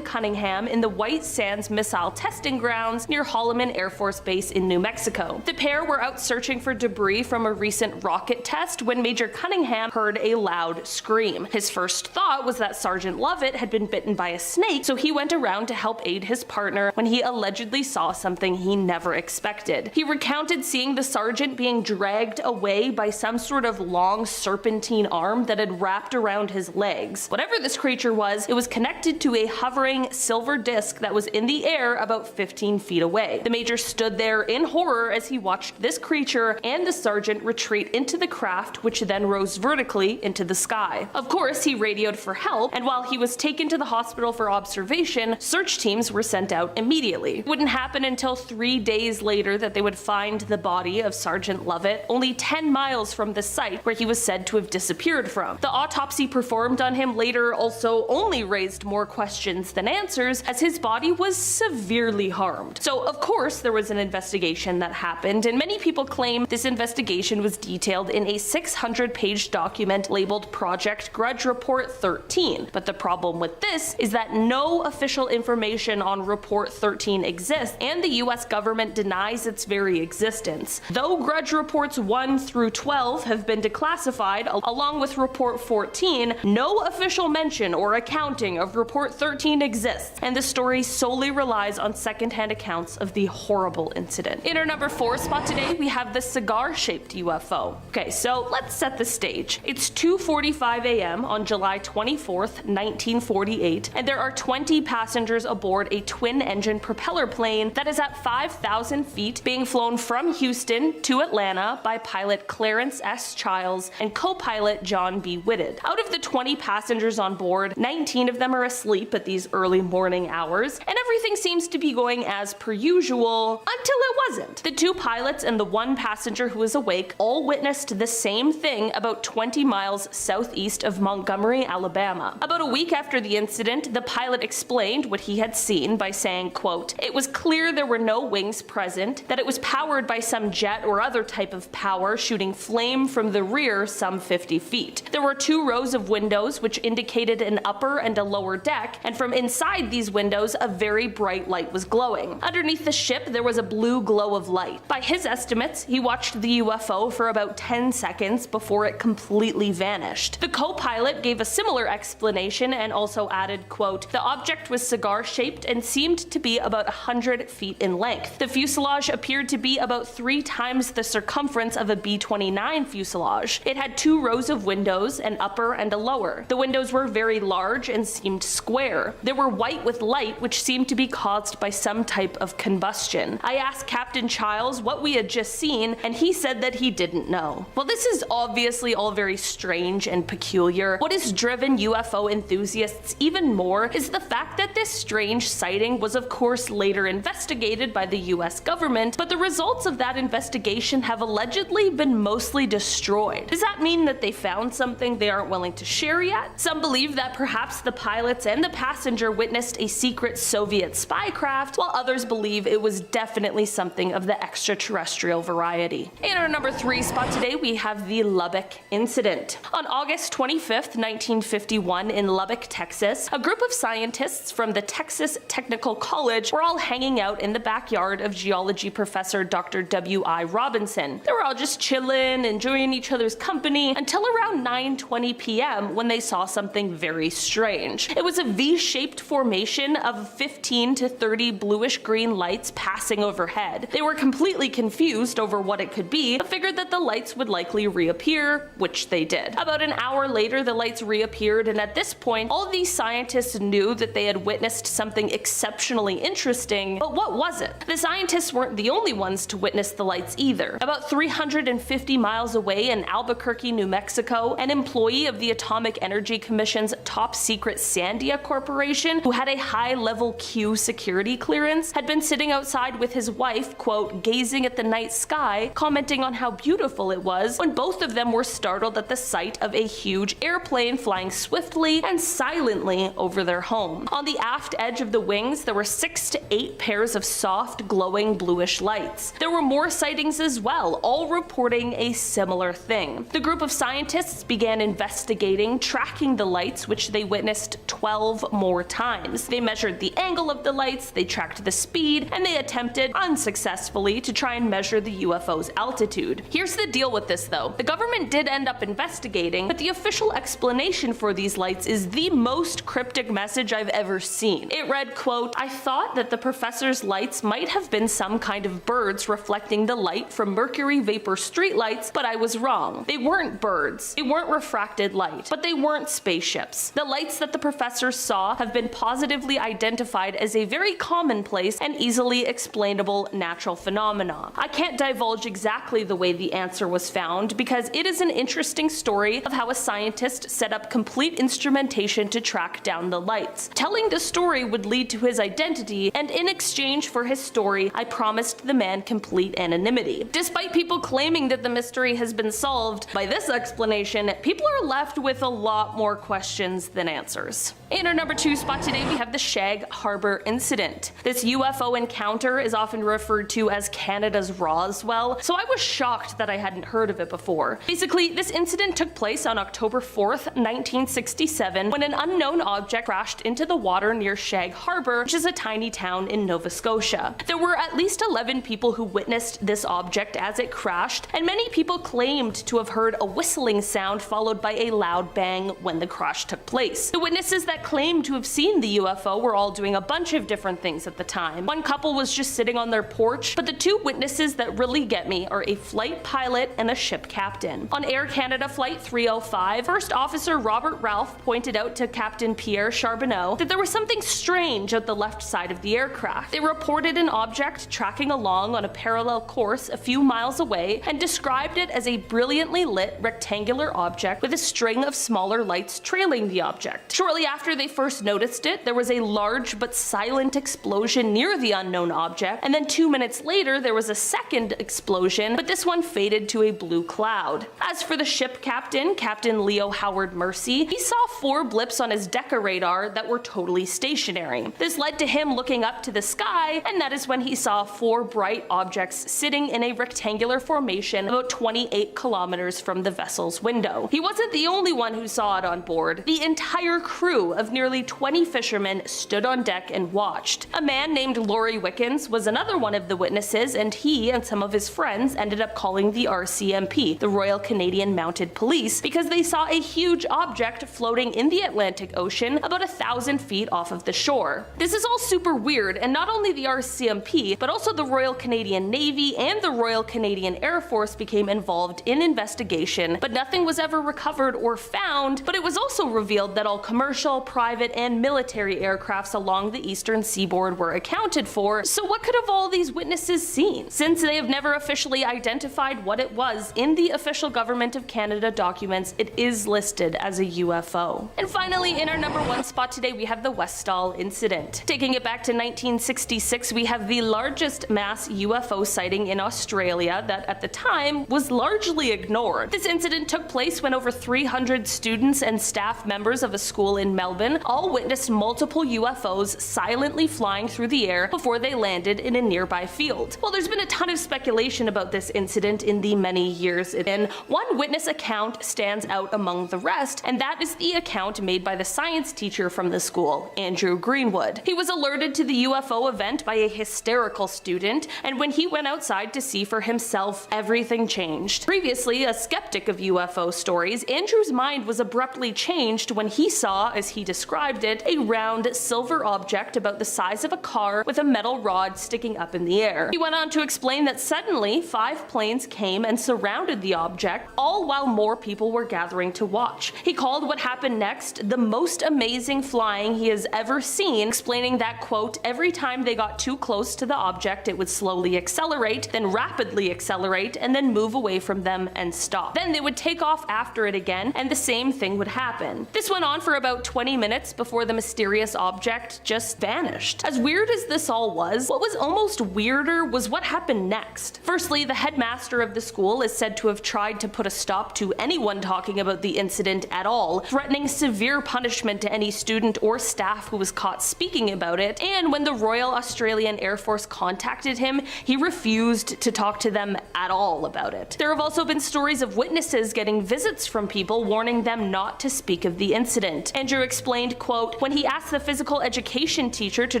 Cunningham in the White Sands missile testing grounds near Holloman Air Force Base in New Mexico. The pair were out searching for debris from a recent rocket test when Major Cunningham heard a loud scream. His first thought was that Sergeant Lovett had been bitten by a snake, so he went around to help aid his partner when he allegedly saw something he never expected. He recounted seeing the sergeant being dragged away by some sort of long serpentine arm that had wrapped around his legs. Whatever this creature was, it was connected to a hovering silver disc that was in the air about 15 feet away. The major stood there in horror as he watched this creature and the sergeant retreat into the craft, which then rose vertically into the sky. Of course, he radioed for help, and while he was taken to the hospital for observation, search teams were sent out immediately. It wouldn't happen until 3 days later that they would find the body of Sergeant Lovett only 10 miles from the site where he was said to have disappeared from. The autopsy performed on him later also only raised more questions than answers, as his body was severely harmed. So of course there was an investigation that happened, and many people claim this investigation was detailed in a 600-page document labeled Project Grudge Report 13. But the problem with this is that no official information on Report 13 exists, and the US government denies its very existence. Though Grudge Reports 1 through 12 have been declassified along with Report 14, no official mention or accounting of Report 13 exists, and the story solely relies on secondhand accounts of the horrible incident. In our number 4 spot today, we have the Cigar-shaped UFO. Okay, so let's set the stage. It's 2:45 a.m. on July 24th, 1948, and there are 20 passengers aboard a twin-engine propeller plane that is at 5,000 feet, being flown from Houston to Atlanta by pilot Clarence S. Childs and co-pilot John B. Whitted. Out of the 20 passengers on board, 19 of them are asleep at these early morning hours, and everything seems to be going as per usual until it wasn't. The 2 pilots and the 1 passenger who was awake all witnessed the same thing about 20 miles southeast of Montgomery, Alabama. About a week after the incident, the pilot explained what he had seen by saying, quote, "It was clear there were no wings present, that it was powered by some jet or other type of power shooting flame from the rear some 50 feet. There were 2 rows of windows which indicated an upper and a lower deck, and from inside these windows a very bright light was glowing. Underneath the ship there was a blue glow of light. By his estimates, he watched the UFO for about 10 seconds before it completely vanished." The co-pilot gave a similar explanation and also added, quote, "The object was cigar-shaped and seemed to be about 100 feet in length. The fuselage appeared to be about 3 times the circumference of a B-29 fuselage. It had 2 rows of windows, an upper and a lower. The windows were very large and seemed square. They were white with light, which seemed to be caused by some type of combustion. I asked Captain Childs what we had just seen, and he said that he didn't know." Well, this is obviously all very strange and peculiar. What has driven UFO enthusiasts even more is the fact that this strange sighting was of course later investigated by the US government, but the results of that investigation have allegedly been mostly destroyed. Does that mean that they found something they aren't willing to share yet? Some believe that perhaps the pilots and the passenger witnessed a secret Soviet spy craft, while others believe it was definitely something of the extraterrestrial variety. In our number 3 spot today, we have the Lubbock incident. On August 25th, 1951 in Lubbock, Texas, a group of scientists from the Texas Technical College were all hanging out in the backyard of geology professor Dr. W.I. Robinson. They were all just chilling, enjoying each other's company, until around 9:20 p.m. when they saw something very strange. It was a V-shaped formation of 15 to 30 bluish-green lights passing overhead. They were completely confused over what it could be, but figured that the lights would likely reappear, which they did. About an hour later, the lights reappeared, and at this point, all of these scientists knew that they had witnessed something exceptionally interesting, but what was it? The scientists weren't the only ones to witness the lights either. About 350 miles away in Albuquerque, New Mexico, an employee of the Atomic Energy Commission's top secret Sandia Corporation, who had a high-level Q security clearance, had been sitting outside with his wife, quote, gazing at the night sky, commenting on how beautiful it was, when both of them were startled at the sight of a huge airplane flying swiftly and silently over their home. On the aft edge of the wings, there were 6 to 8 pairs of soft, glowing bluish lights. There were more sightings as well, all reporting a similar thing. The group of scientists began investigating, tracking the lights, which they witnessed 12 more times. They measured the angle of the lights, they tracked the speed, and they attempted, unsuccessfully, to try and measure the UFO's altitude. Here's the deal with this though. The government did end up investigating, but the official explanation for these lights is the most cryptic message I've ever seen. It read, quote, I thought that the professor's lights might have been some kind of birds reflecting the light from mercury vapor streetlights, but I was wrong. They weren't birds. They weren't refracted light, but they weren't spaceships. The lights that the professor saw have been positively identified as a very commonplace and easily explainable natural phenomena. I can't divulge exactly the way the answer was found because it is an interesting story of how a scientist set up complete instrumentation to track down the lights. Telling the story would lead to his identity, and in exchange for his story, I promised the man complete anonymity. Despite people claiming that the mystery has been solved by this explanation, people are left with a lot more questions than answers. In our number 2 spot today, we have the Shag Harbor incident. This UFO encounter is often referred to as Canada's Roswell, so I was shocked that I hadn't heard of it before. Basically, this incident took place on October 4th, 1967, when an unknown object crashed into the water near Shag Harbor, which is a tiny town in Nova Scotia. There were at least 11 people who witnessed this object as it crashed, and many people claimed to have heard a whistling sound followed by a loud bang when the crash took place. The witnesses that claimed to have seen the UFO were all doing a bunch of different things at the time. One couple was just sitting on their porch, but the 2 witnesses that really get me are a flight pilot and a ship captain. On Air Canada Flight 305, First Officer Robert Ralph pointed out to Captain Pierre Charbonneau that there was something strange at the left side of the aircraft. They reported an object tracking along on a parallel course a few miles away and described it as a brilliantly lit rectangular object with a string of smaller lights trailing the object. Shortly after they first noticed it, there was a large but silent explosion near the unknown object, and then 2 minutes later there was a second explosion, but this one faded to a blue cloud. As for the ship captain, Captain Leo Howard Mercy, he saw 4 blips on his Deca radar that were totally stationary. This led to him looking up to the sky, and that is when he saw 4 bright objects sitting in a rectangular formation about 28 kilometers from the vessel's window. He wasn't the only one who saw it on board. The entire crew of nearly 20 fishermen stood on deck and watched. A man named Laurie Wickens was another one of the witnesses, and he and some of his friends ended up calling the RCMP, the Royal Canadian Mounted Police, because they saw a huge object floating in the Atlantic Ocean about 1,000 feet off of the shore. This is all super weird, and not only the RCMP, but also the Royal Canadian Navy and the Royal Canadian Air Force became involved in investigation, but nothing was ever recovered or found. But it was also revealed that all commercial, private, and military aircrafts along the eastern seaboard were accounted for. So what could have all these witnesses seen? Since they have never officially identified what it was in the official Government of Canada documents, it is listed as a UFO. And finally, in our number 1 spot today, we have the Westall incident. Taking it back to 1966, we have the largest mass UFO sighting in Australia that at the time was largely ignored. This incident took place when over 300 students and staff members of a school in Melbourne all witnessed multiple UFOs silently flying through the air before they landed in a nearby field. Well, there's been a ton of speculation about this incident in the many years it's been. One witness account stands out among the rest, and that is the account made by the science teacher from the school, Andrew Greenwood. He was alerted to the UFO event by a hysterical student, and when he went outside to see for himself, everything changed. Previously a skeptic of UFOs, UFO stories, Andrew's mind was abruptly changed when he saw, as he described it, a round silver object about the size of a car with a metal rod sticking up in the air. He went on to explain that suddenly 5 planes came and surrounded the object, all while more people were gathering to watch. He called what happened next the most amazing flying he has ever seen, explaining that, quote, every time they got too close to the object, it would slowly accelerate, then rapidly accelerate, and then move away from them and stop. Then they would take off after it again, and the same thing would happen. This went on for about 20 minutes before the mysterious object just vanished. As weird as this all was, what was almost weirder was what happened next. Firstly, the headmaster of the school is said to have tried to put a stop to anyone talking about the incident at all, threatening severe punishment to any student or staff who was caught speaking about it, and when the Royal Australian Air Force contacted him, he refused to talk to them at all about it. There have also been stories of witnesses getting visits from people warning them not to speak of the incident. Andrew explained, quote, when he asked the physical education teacher to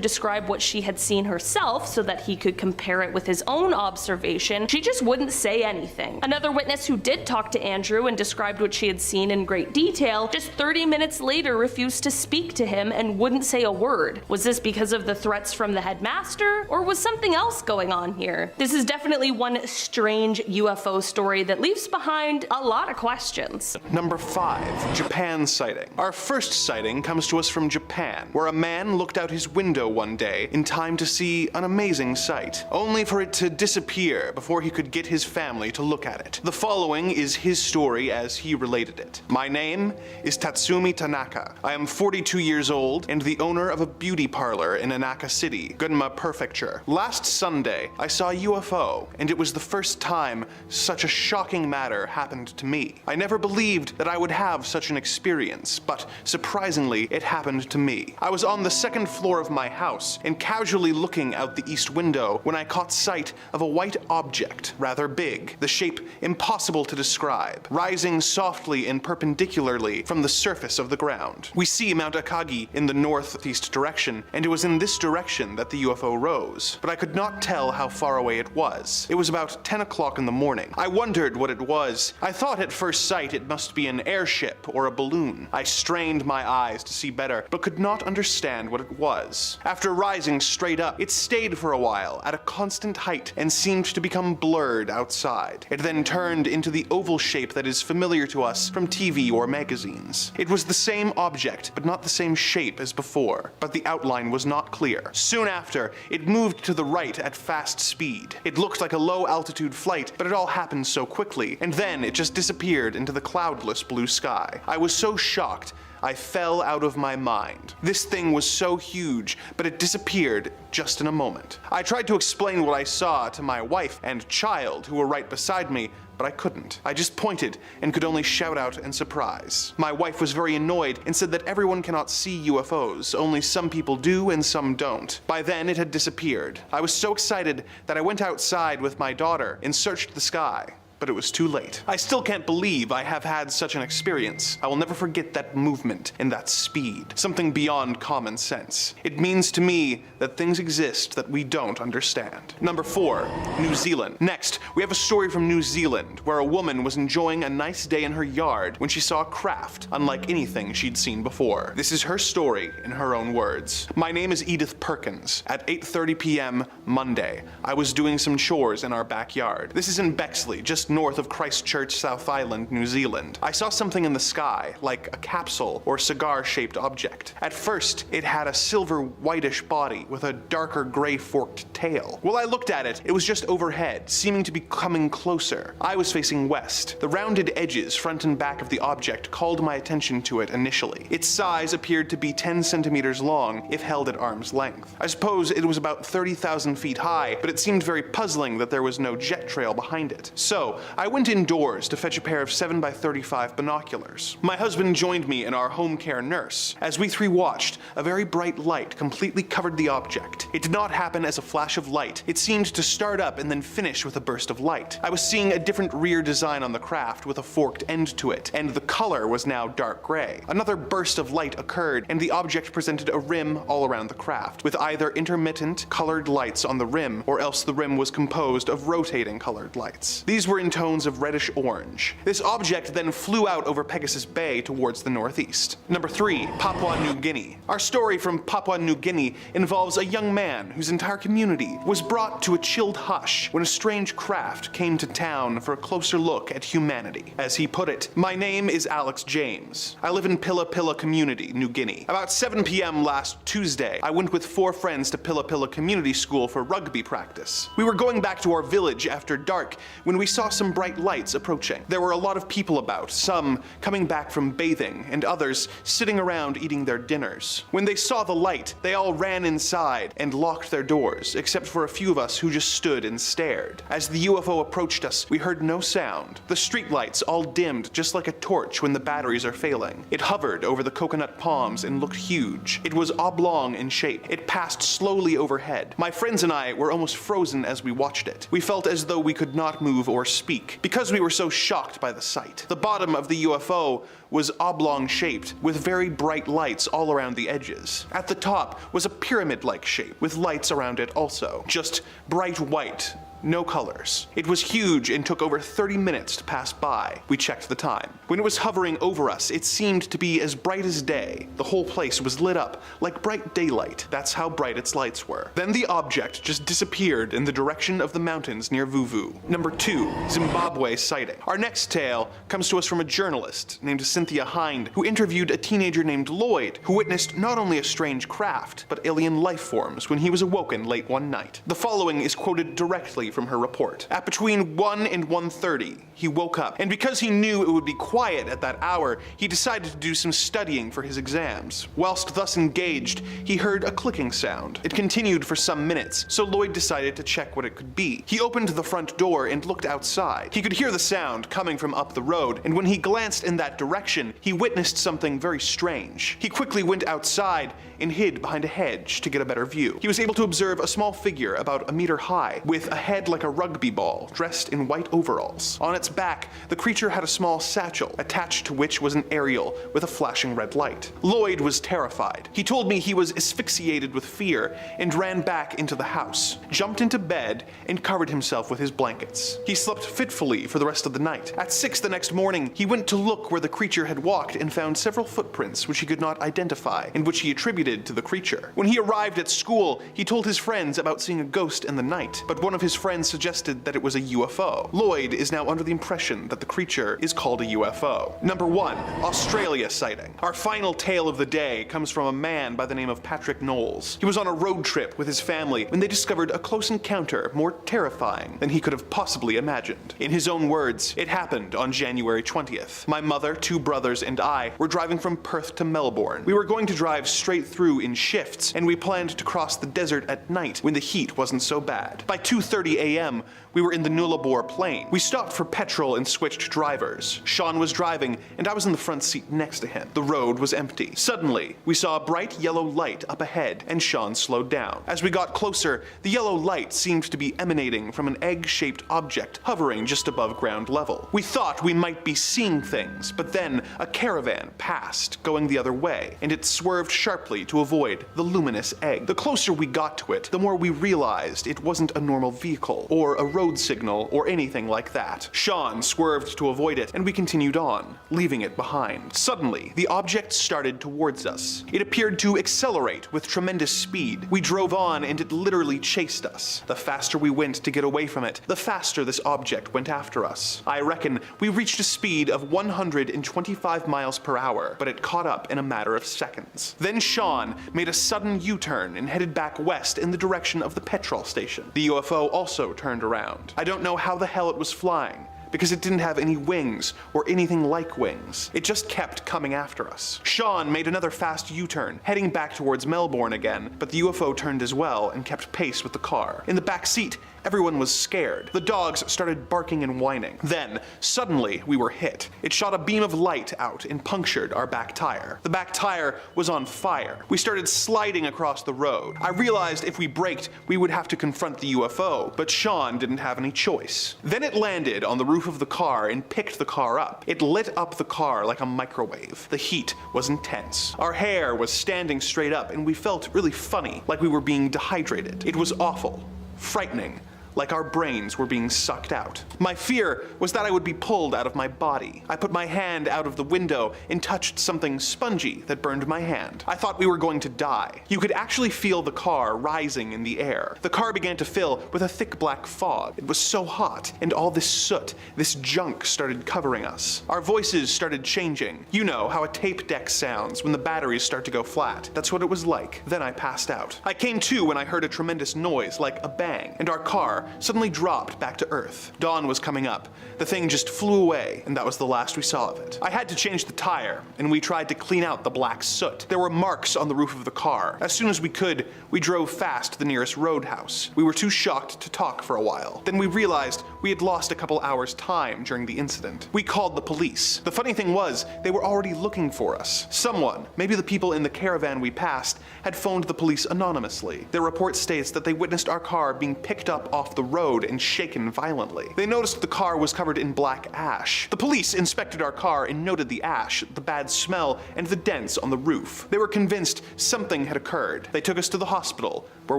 describe what she had seen herself so that he could compare it with his own observation, she just wouldn't say anything. Another witness who did talk to Andrew and described what she had seen in great detail, just 30 minutes later refused to speak to him and wouldn't say a word. Was this because of the threats from the headmaster, or was something else going on here? This is definitely one strange UFO story that leaves behind a lot of questions. Number 5. Japan sighting. Our first sighting comes to us from Japan, where a man looked out his window one day in time to see an amazing sight, only for it to disappear before he could get his family to look at it. The following is his story as he related it. My name is Tatsumi Tanaka. I am 42 years old and the owner of a beauty parlor in Inaka City, Gunma Prefecture. Last Sunday, I saw a UFO, and it was the first time such a shocking matter happened to me. I never believed that I would have such an experience, but surprisingly, it happened to me. I was on the second floor of my house and casually looking out the east window when I caught sight of a white object, rather big, the shape impossible to describe, rising softly and perpendicularly from the surface of the ground. We see Mount Akagi in the northeast direction, and it was in this direction that the UFO rose, but I could not tell how far away it was. It was about 10 o'clock in the morning. I wondered what it was. I thought at first sight it must be an airship or a balloon. I strained my eyes to see better, but could not understand what it was. After rising straight up, it stayed for a while at a constant height and seemed to become blurred outside. It then turned into the oval shape that is familiar to us from TV or magazines. It was the same object, but not the same shape as before, but the outline was not clear. Soon after, it moved to the right at fast speed. It looked like a low-altitude flight, but it all happened so quickly, and then it just disappeared into the cloudless blue sky. I was so shocked, I fell out of my mind. This thing was so huge, but it disappeared just in a moment. I tried to explain what I saw to my wife and child who were right beside me, but I couldn't. I just pointed and could only shout out in surprise. My wife was very annoyed and said that everyone cannot see UFOs, only some people do and some don't. By then it had disappeared. I was so excited that I went outside with my daughter and searched the sky. But it was too late. I still can't believe I have had such an experience. I will never forget that movement and that speed. Something beyond common sense. It means to me that things exist that we don't understand. Number 4, New Zealand. Next, we have a story from New Zealand where a woman was enjoying a nice day in her yard when she saw a craft unlike anything she'd seen before. This is her story in her own words. My name is Edith Perkins. At 8:30 p.m. Monday, I was doing some chores in our backyard. This is in Bexley, just north of Christchurch, South Island, New Zealand. I saw something in the sky, like a capsule or cigar-shaped object. At first, it had a silver whitish body with a darker gray forked tail. While I looked at it, it was just overhead, seeming to be coming closer. I was facing west. The rounded edges, front and back of the object, called my attention to it initially. Its size appeared to be 10 centimeters long if held at arm's length. I suppose it was about 30,000 feet high, but it seemed very puzzling that there was no jet trail behind it. So, I went indoors to fetch a pair of 7x35 binoculars. My husband joined me and our home care nurse. As we three watched, a very bright light completely covered the object. It did not happen as a flash of light. It seemed to start up and then finish with a burst of light. I was seeing a different rear design on the craft with a forked end to it, and the color was now dark gray. Another burst of light occurred, and the object presented a rim all around the craft, with either intermittent colored lights on the rim, or else the rim was composed of rotating colored lights. These were varying tones of reddish orange. This object then flew out over Pegasus Bay towards the northeast. Number 3. Papua New Guinea. Our story from Papua New Guinea involves a young man whose entire community was brought to a chilled hush when a strange craft came to town for a closer look at humanity. As he put it, "My name is Alex James. I live in Pilla Pilla Community, New Guinea. About 7 p.m. last Tuesday, I went with 4 friends to Pilla Pilla Community School for rugby practice. We were going back to our village after dark when we saw some bright lights approaching. There were a lot of people about, some coming back from bathing and others sitting around eating their dinners. When they saw the light, they all ran inside and locked their doors, except for a few of us who just stood and stared. As the UFO approached us, we heard no sound. The street lights all dimmed just like a torch when the batteries are failing. It hovered over the coconut palms and looked huge. It was oblong in shape. It passed slowly overhead. My friends and I were almost frozen as we watched it. We felt as though we could not move or speak, because we were so shocked by the sight. The bottom of the UFO was oblong shaped, with very bright lights all around the edges. At the top was a pyramid-like shape, with lights around it also. Just bright white. No colors. It was huge and took over 30 minutes to pass by. We checked the time. When it was hovering over us, it seemed to be as bright as day. The whole place was lit up like bright daylight. That's how bright its lights were. Then the object just disappeared in the direction of the mountains near Vuvu. Number 2. Zimbabwe sighting. Our next tale comes to us from a journalist named Cynthia Hind, who interviewed a teenager named Lloyd, who witnessed not only a strange craft, but alien life forms when he was awoken late one night. The following is quoted directly from her report. At between 1 and 1:30, he woke up, and because he knew it would be quiet at that hour, he decided to do some studying for his exams. Whilst thus engaged, he heard a clicking sound. It continued for some minutes, so Lloyd decided to check what it could be. He opened the front door and looked outside. He could hear the sound coming from up the road, and when he glanced in that direction, he witnessed something very strange. He quickly went outside and hid behind a hedge to get a better view. He was able to observe a small figure about a meter high, with a head like a rugby ball, dressed in white overalls. On its back, the creature had a small satchel, attached to which was an aerial with a flashing red light. Lloyd was terrified. He told me he was asphyxiated with fear and ran back into the house, jumped into bed, and covered himself with his blankets. He slept fitfully for the rest of the night. At 6 the next morning, he went to look where the creature had walked and found several footprints which he could not identify and which he attributed to the creature. When he arrived at school, he told his friends about seeing a ghost in the night, but one of his friends suggested that it was a UFO. Lloyd is now under the impression that the creature is called a UFO. Number 1. Australia sighting. Our final tale of the day comes from a man by the name of Patrick Knowles. He was on a road trip with his family when they discovered a close encounter more terrifying than he could have possibly imagined. In his own words, it happened on January 20th. My mother, 2 brothers, and I were driving from Perth to Melbourne. We were going to drive straight through in shifts, and we planned to cross the desert at night when the heat wasn't so bad. By 2:30 a.m., we were in the Nullarbor Plain. We stopped for petrol and switched drivers. Sean was driving, and I was in the front seat next to him. The road was empty. Suddenly, we saw a bright yellow light up ahead, and Sean slowed down. As we got closer, the yellow light seemed to be emanating from an egg-shaped object hovering just above ground level. We thought we might be seeing things, but then a caravan passed, going the other way, and it swerved sharply to avoid the luminous egg. The closer we got to it, the more we realized it wasn't a normal vehicle, or a road signal, or anything like that. Sean swerved to avoid it, and we continued on, leaving it behind. Suddenly, the object started towards us. It appeared to accelerate with tremendous speed. We drove on, and it literally chased us. The faster we went to get away from it, the faster this object went after us. I reckon we reached a speed of 125 miles per hour, but it caught up in a matter of seconds. Then Sean made a sudden U-turn and headed back west in the direction of the petrol station. The UFO also turned around. I don't know how the hell it was flying, because it didn't have any wings or anything like wings. It just kept coming after us. Sean made another fast U-turn, heading back towards Melbourne again, but the UFO turned as well and kept pace with the car. In the back seat, everyone was scared. The dogs started barking and whining. Then, suddenly, we were hit. It shot a beam of light out and punctured our back tire. The back tire was on fire. We started sliding across the road. I realized if we braked, we would have to confront the UFO, but Sean didn't have any choice. Then it landed on the roof of the car and picked the car up. It lit up the car like a microwave. The heat was intense. Our hair was standing straight up, and we felt really funny, like we were being dehydrated. It was awful, frightening, like our brains were being sucked out. My fear was that I would be pulled out of my body. I put my hand out of the window and touched something spongy that burned my hand. I thought we were going to die. You could actually feel the car rising in the air. The car began to fill with a thick black fog. It was so hot, and all this soot, this junk started covering us. Our voices started changing. You know how a tape deck sounds when the batteries start to go flat. That's what it was like. Then I passed out. I came to when I heard a tremendous noise like a bang, and our car suddenly dropped back to Earth. Dawn was coming up. The thing just flew away, and that was the last we saw of it. I had to change the tire, and we tried to clean out the black soot. There were marks on the roof of the car. As soon as we could, we drove fast to the nearest roadhouse. We were too shocked to talk for a while. Then we realized we had lost a couple hours' time during the incident. We called the police. The funny thing was, they were already looking for us. Someone, maybe the people in the caravan we passed, had phoned the police anonymously. Their report states that they witnessed our car being picked up off the road and shaken violently. They noticed the car was covered in black ash. The police inspected our car and noted the ash, the bad smell, and the dents on the roof. They were convinced something had occurred. They took us to the hospital, where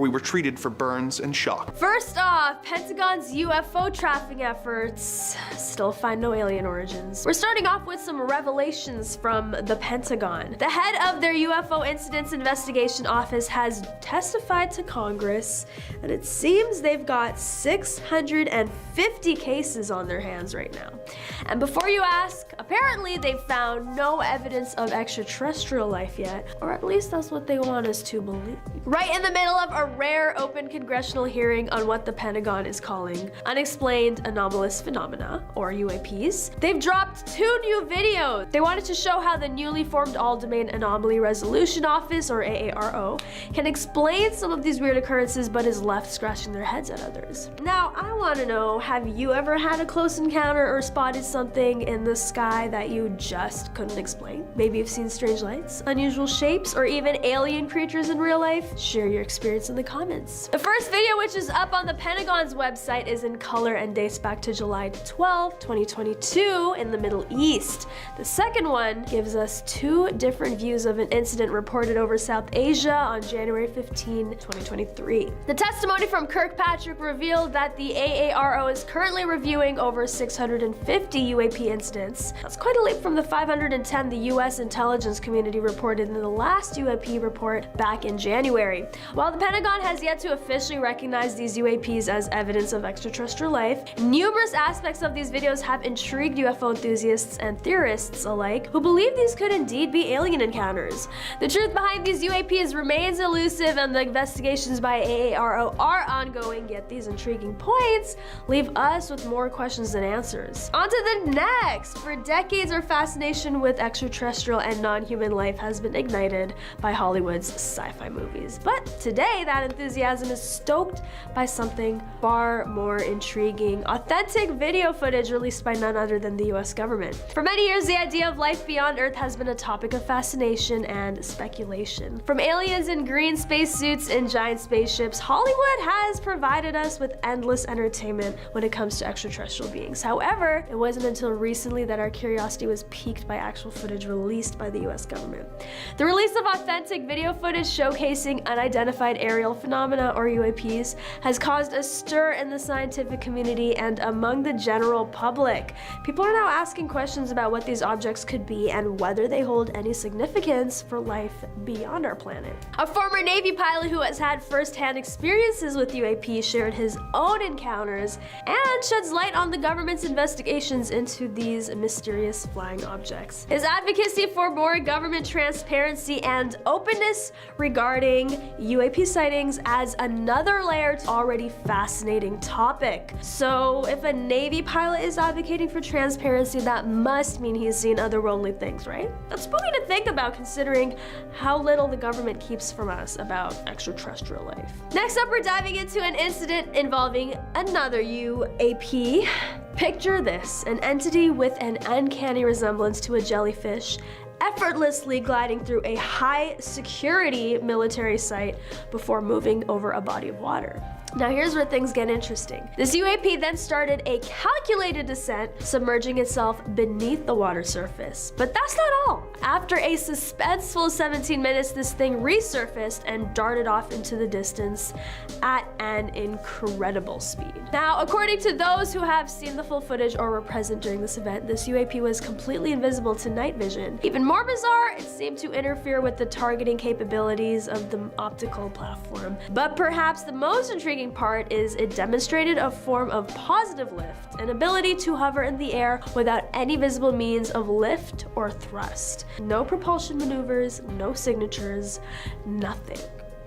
we were treated for burns and shock. First off, Pentagon's UFO tracking efforts still find no alien origins. We're starting off with some revelations from the Pentagon. The head of their UFO Incidents Investigation Office has testified to Congress, and it seems they've got 650 cases on their hands right now. And before you ask, apparently they've found no evidence of extraterrestrial life yet, or at least that's what they want us to believe. Right in the middle of a rare open congressional hearing on what the Pentagon is calling unexplained anomalous phenomena, or UAPs, they've dropped 2 new videos. They wanted to show how the newly formed All-Domain Anomaly Resolution Office, or AARO, can explain some of these weird occurrences but is left scratching their heads at others. Now, I want to know, have you ever had a close encounter or spotted something in the sky that you just couldn't explain? Maybe you've seen strange lights, unusual shapes, or even alien creatures in real life? Share your experience in the comments. The first video, which is up on the Pentagon's website, is in color and dates back to July 12, 2022 in the Middle East. The second one gives us 2 different views of an incident reported over South Asia on January 15, 2023. The testimony from Kirkpatrick revealed that the AARO is currently reviewing over 650 UAP incidents. That's quite a leap from the 510 the US intelligence community reported in the last UAP report back in January. While the Pentagon has yet to officially recognize these UAPs as evidence of extraterrestrial life, numerous aspects of these videos have intrigued UFO enthusiasts and theorists alike who believe these could indeed be alien encounters. The truth behind these UAPs remains elusive, and the investigations by AARO are ongoing, yet these intriguing points leave us with more questions than answers. On to the next! For decades, our fascination with extraterrestrial and non-human life has been ignited by Hollywood's sci-fi movies. But today, that enthusiasm is stoked by something far more intriguing: authentic video footage released by none other than the US government. For many years, the idea of life beyond Earth has been a topic of fascination and speculation. From aliens in green spacesuits and giant spaceships, Hollywood has provided us with endless entertainment when it comes to extraterrestrial beings. However, it wasn't until recently that our curiosity was piqued by actual footage released by the US government. The release of authentic video footage showcasing unidentified aerial phenomena, or UAPs, has caused a stir in the scientific community and among the general public. People are now asking questions about what these objects could be and whether they hold any significance for life beyond our planet. A former Navy pilot who has had first-hand experiences with UAP shared his own encounters and sheds light on the government's investigations into these mysterious flying objects. His advocacy for more government transparency and openness regarding UAP sightings adds another layer to already fascinating topic. So if a Navy pilot is advocating for transparency, that must mean he's seen otherworldly things, right? That's spooky to think about, considering how little the government keeps from us about extraterrestrial life. Next up, we're diving into an incident involving another UAP. Picture this: an entity with an uncanny resemblance to a jellyfish effortlessly gliding through a high security military site before moving over a body of water. Now here's where things get interesting. This UAP then started a calculated descent, submerging itself beneath the water surface. But that's not all. After a suspenseful 17 minutes, this thing resurfaced and darted off into the distance at an incredible speed. Now, according to those who have seen the full footage or were present during this event, this UAP was completely invisible to night vision. Even more bizarre, it seemed to interfere with the targeting capabilities of the optical platform. But perhaps the most intriguing part is it demonstrated a form of positive lift, an ability to hover in the air without any visible means of lift or thrust. No propulsion maneuvers, no signatures, nothing.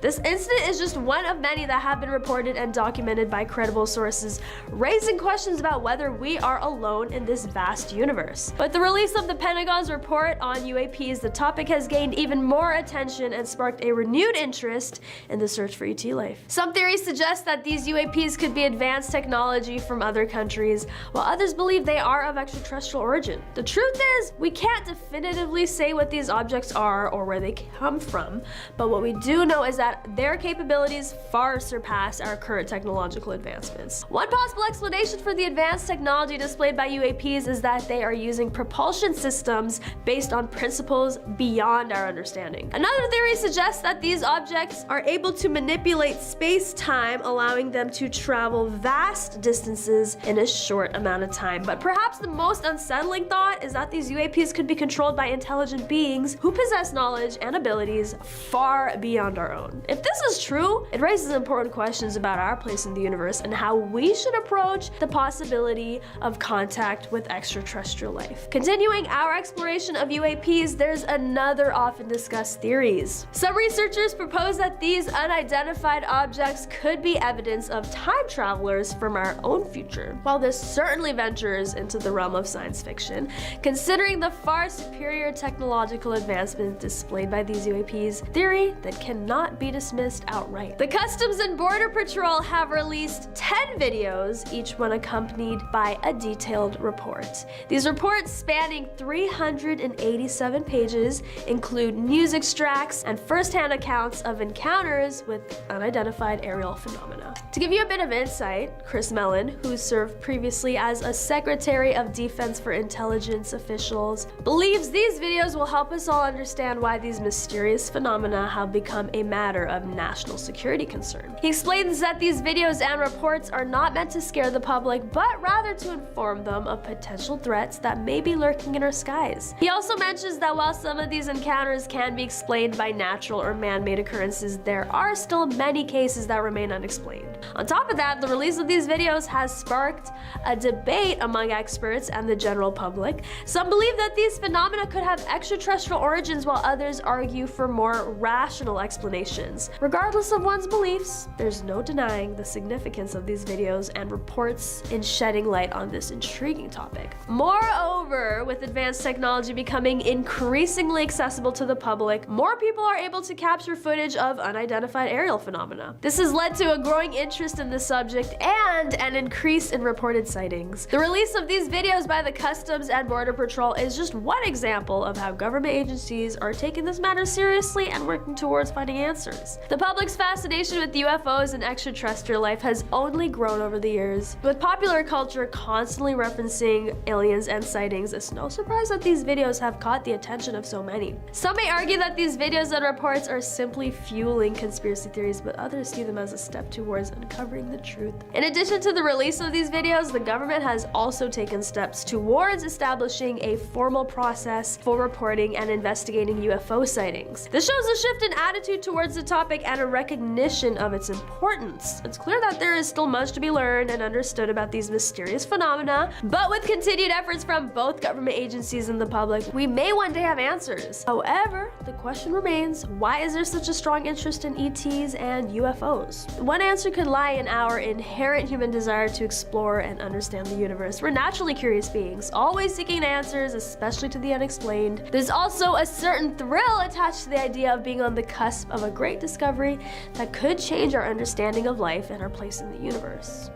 This incident is just one of many that have been reported and documented by credible sources, raising questions about whether we are alone in this vast universe. With the release of the Pentagon's report on UAPs, the topic has gained even more attention and sparked a renewed interest in the search for ET life. Some theories suggest that these UAPs could be advanced technology from other countries, while others believe they are of extraterrestrial origin. The truth is, we can't definitively say what these objects are or where they come from, but what we do know is that their capabilities far surpass our current technological advancements. One possible explanation for the advanced technology displayed by UAPs is that they are using propulsion systems based on principles beyond our understanding. Another theory suggests that these objects are able to manipulate space-time, allowing them to travel vast distances in a short amount of time. But perhaps the most unsettling thought is that these UAPs could be controlled by intelligent beings who possess knowledge and abilities far beyond our own. If this is true, it raises important questions about our place in the universe and how we should approach the possibility of contact with extraterrestrial life. Continuing our exploration of UAPs, there's another often discussed theories. Some researchers propose that these unidentified objects could be evidence of time travelers from our own future. While this certainly ventures into the realm of science fiction, considering the far superior technological advancements displayed by these UAPs, theory that cannot be dismissed outright. The Customs and Border Patrol have released 10 videos, each one accompanied by a detailed report. These reports, spanning 387 pages, include news extracts and first-hand accounts of encounters with unidentified aerial phenomena. To give you a bit of insight, Chris Mellon, who served previously as a Secretary of Defense for Intelligence officials, believes these videos will help us all understand why these mysterious phenomena have become a matter of national security concern. He explains that these videos and reports are not meant to scare the public, but rather to inform them of potential threats that may be lurking in our skies. He also mentions that while some of these encounters can be explained by natural or man-made occurrences, there are still many cases that remain unexplained. On top of that, the release of these videos has sparked a debate among experts and the general public. Some believe that these phenomena could have extraterrestrial origins, while others argue for more rational explanations. Regardless of one's beliefs, there's no denying the significance of these videos and reports in shedding light on this intriguing topic. Moreover, with advanced technology becoming increasingly accessible to the public, more people are able to capture footage of unidentified aerial phenomena. This has led to a growing interest in the subject and an increase in reported sightings. The release of these videos by the Customs and Border Patrol is just one example of how government agencies are taking this matter seriously and working towards finding answers. The public's fascination with UFOs and extraterrestrial life has only grown over the years. With popular culture constantly referencing aliens and sightings, it's no surprise that these videos have caught the attention of so many. Some may argue that these videos and reports are simply fueling conspiracy theories, but others see them as a step towards uncovering the truth. In addition to the release of these videos, the government has also taken steps towards establishing a formal process for reporting and investigating UFO sightings. This shows a shift in attitude towards the topic and a recognition of its importance. It's clear that there is still much to be learned and understood about these mysterious phenomena, but with continued efforts from both government agencies and the public, we may one day have answers. However, the question remains, why is there such a strong interest in ETs and UFOs? One answer could lie in our inherent human desire to explore and understand the universe. We're naturally curious beings, always seeking answers, especially to the unexplained. There's also a certain thrill attached to the idea of being on the cusp of a great discovery that could change our understanding of life and our place in the universe.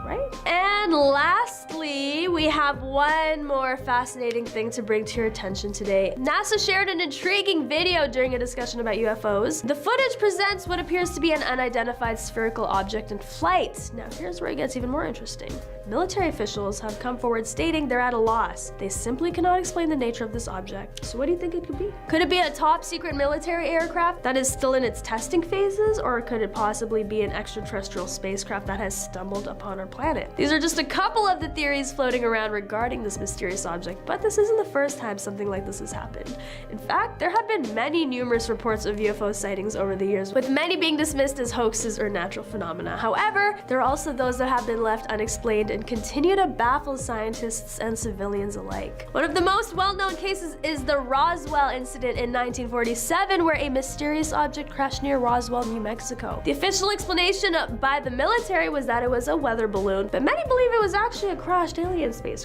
Right? And lastly, we have one more fascinating thing to bring to your attention today. NASA shared an intriguing video during a discussion about UFOs. The footage presents what appears to be an unidentified spherical object in flight. Now here's where it gets even more interesting. Military officials have come forward stating they're at a loss. They simply cannot explain the nature of this object. So what do you think it could be? Could it be a top secret military aircraft that is still in its testing phases? Or could it possibly be an extraterrestrial spacecraft that has stumbled upon our planet? These are just a couple of the theories floating around regarding this mysterious object, but this isn't the first time something like this has happened. In fact, there have been many numerous reports of UFO sightings over the years, with many being dismissed as hoaxes or natural phenomena. However, there are also those that have been left unexplained and continue to baffle scientists and civilians alike. One of the most well-known cases is the Roswell incident in 1947, where a mysterious object crashed near Roswell, New Mexico. The official explanation by the military was that it was a weather balloon, but many believe it was actually a crashed alien spacecraft.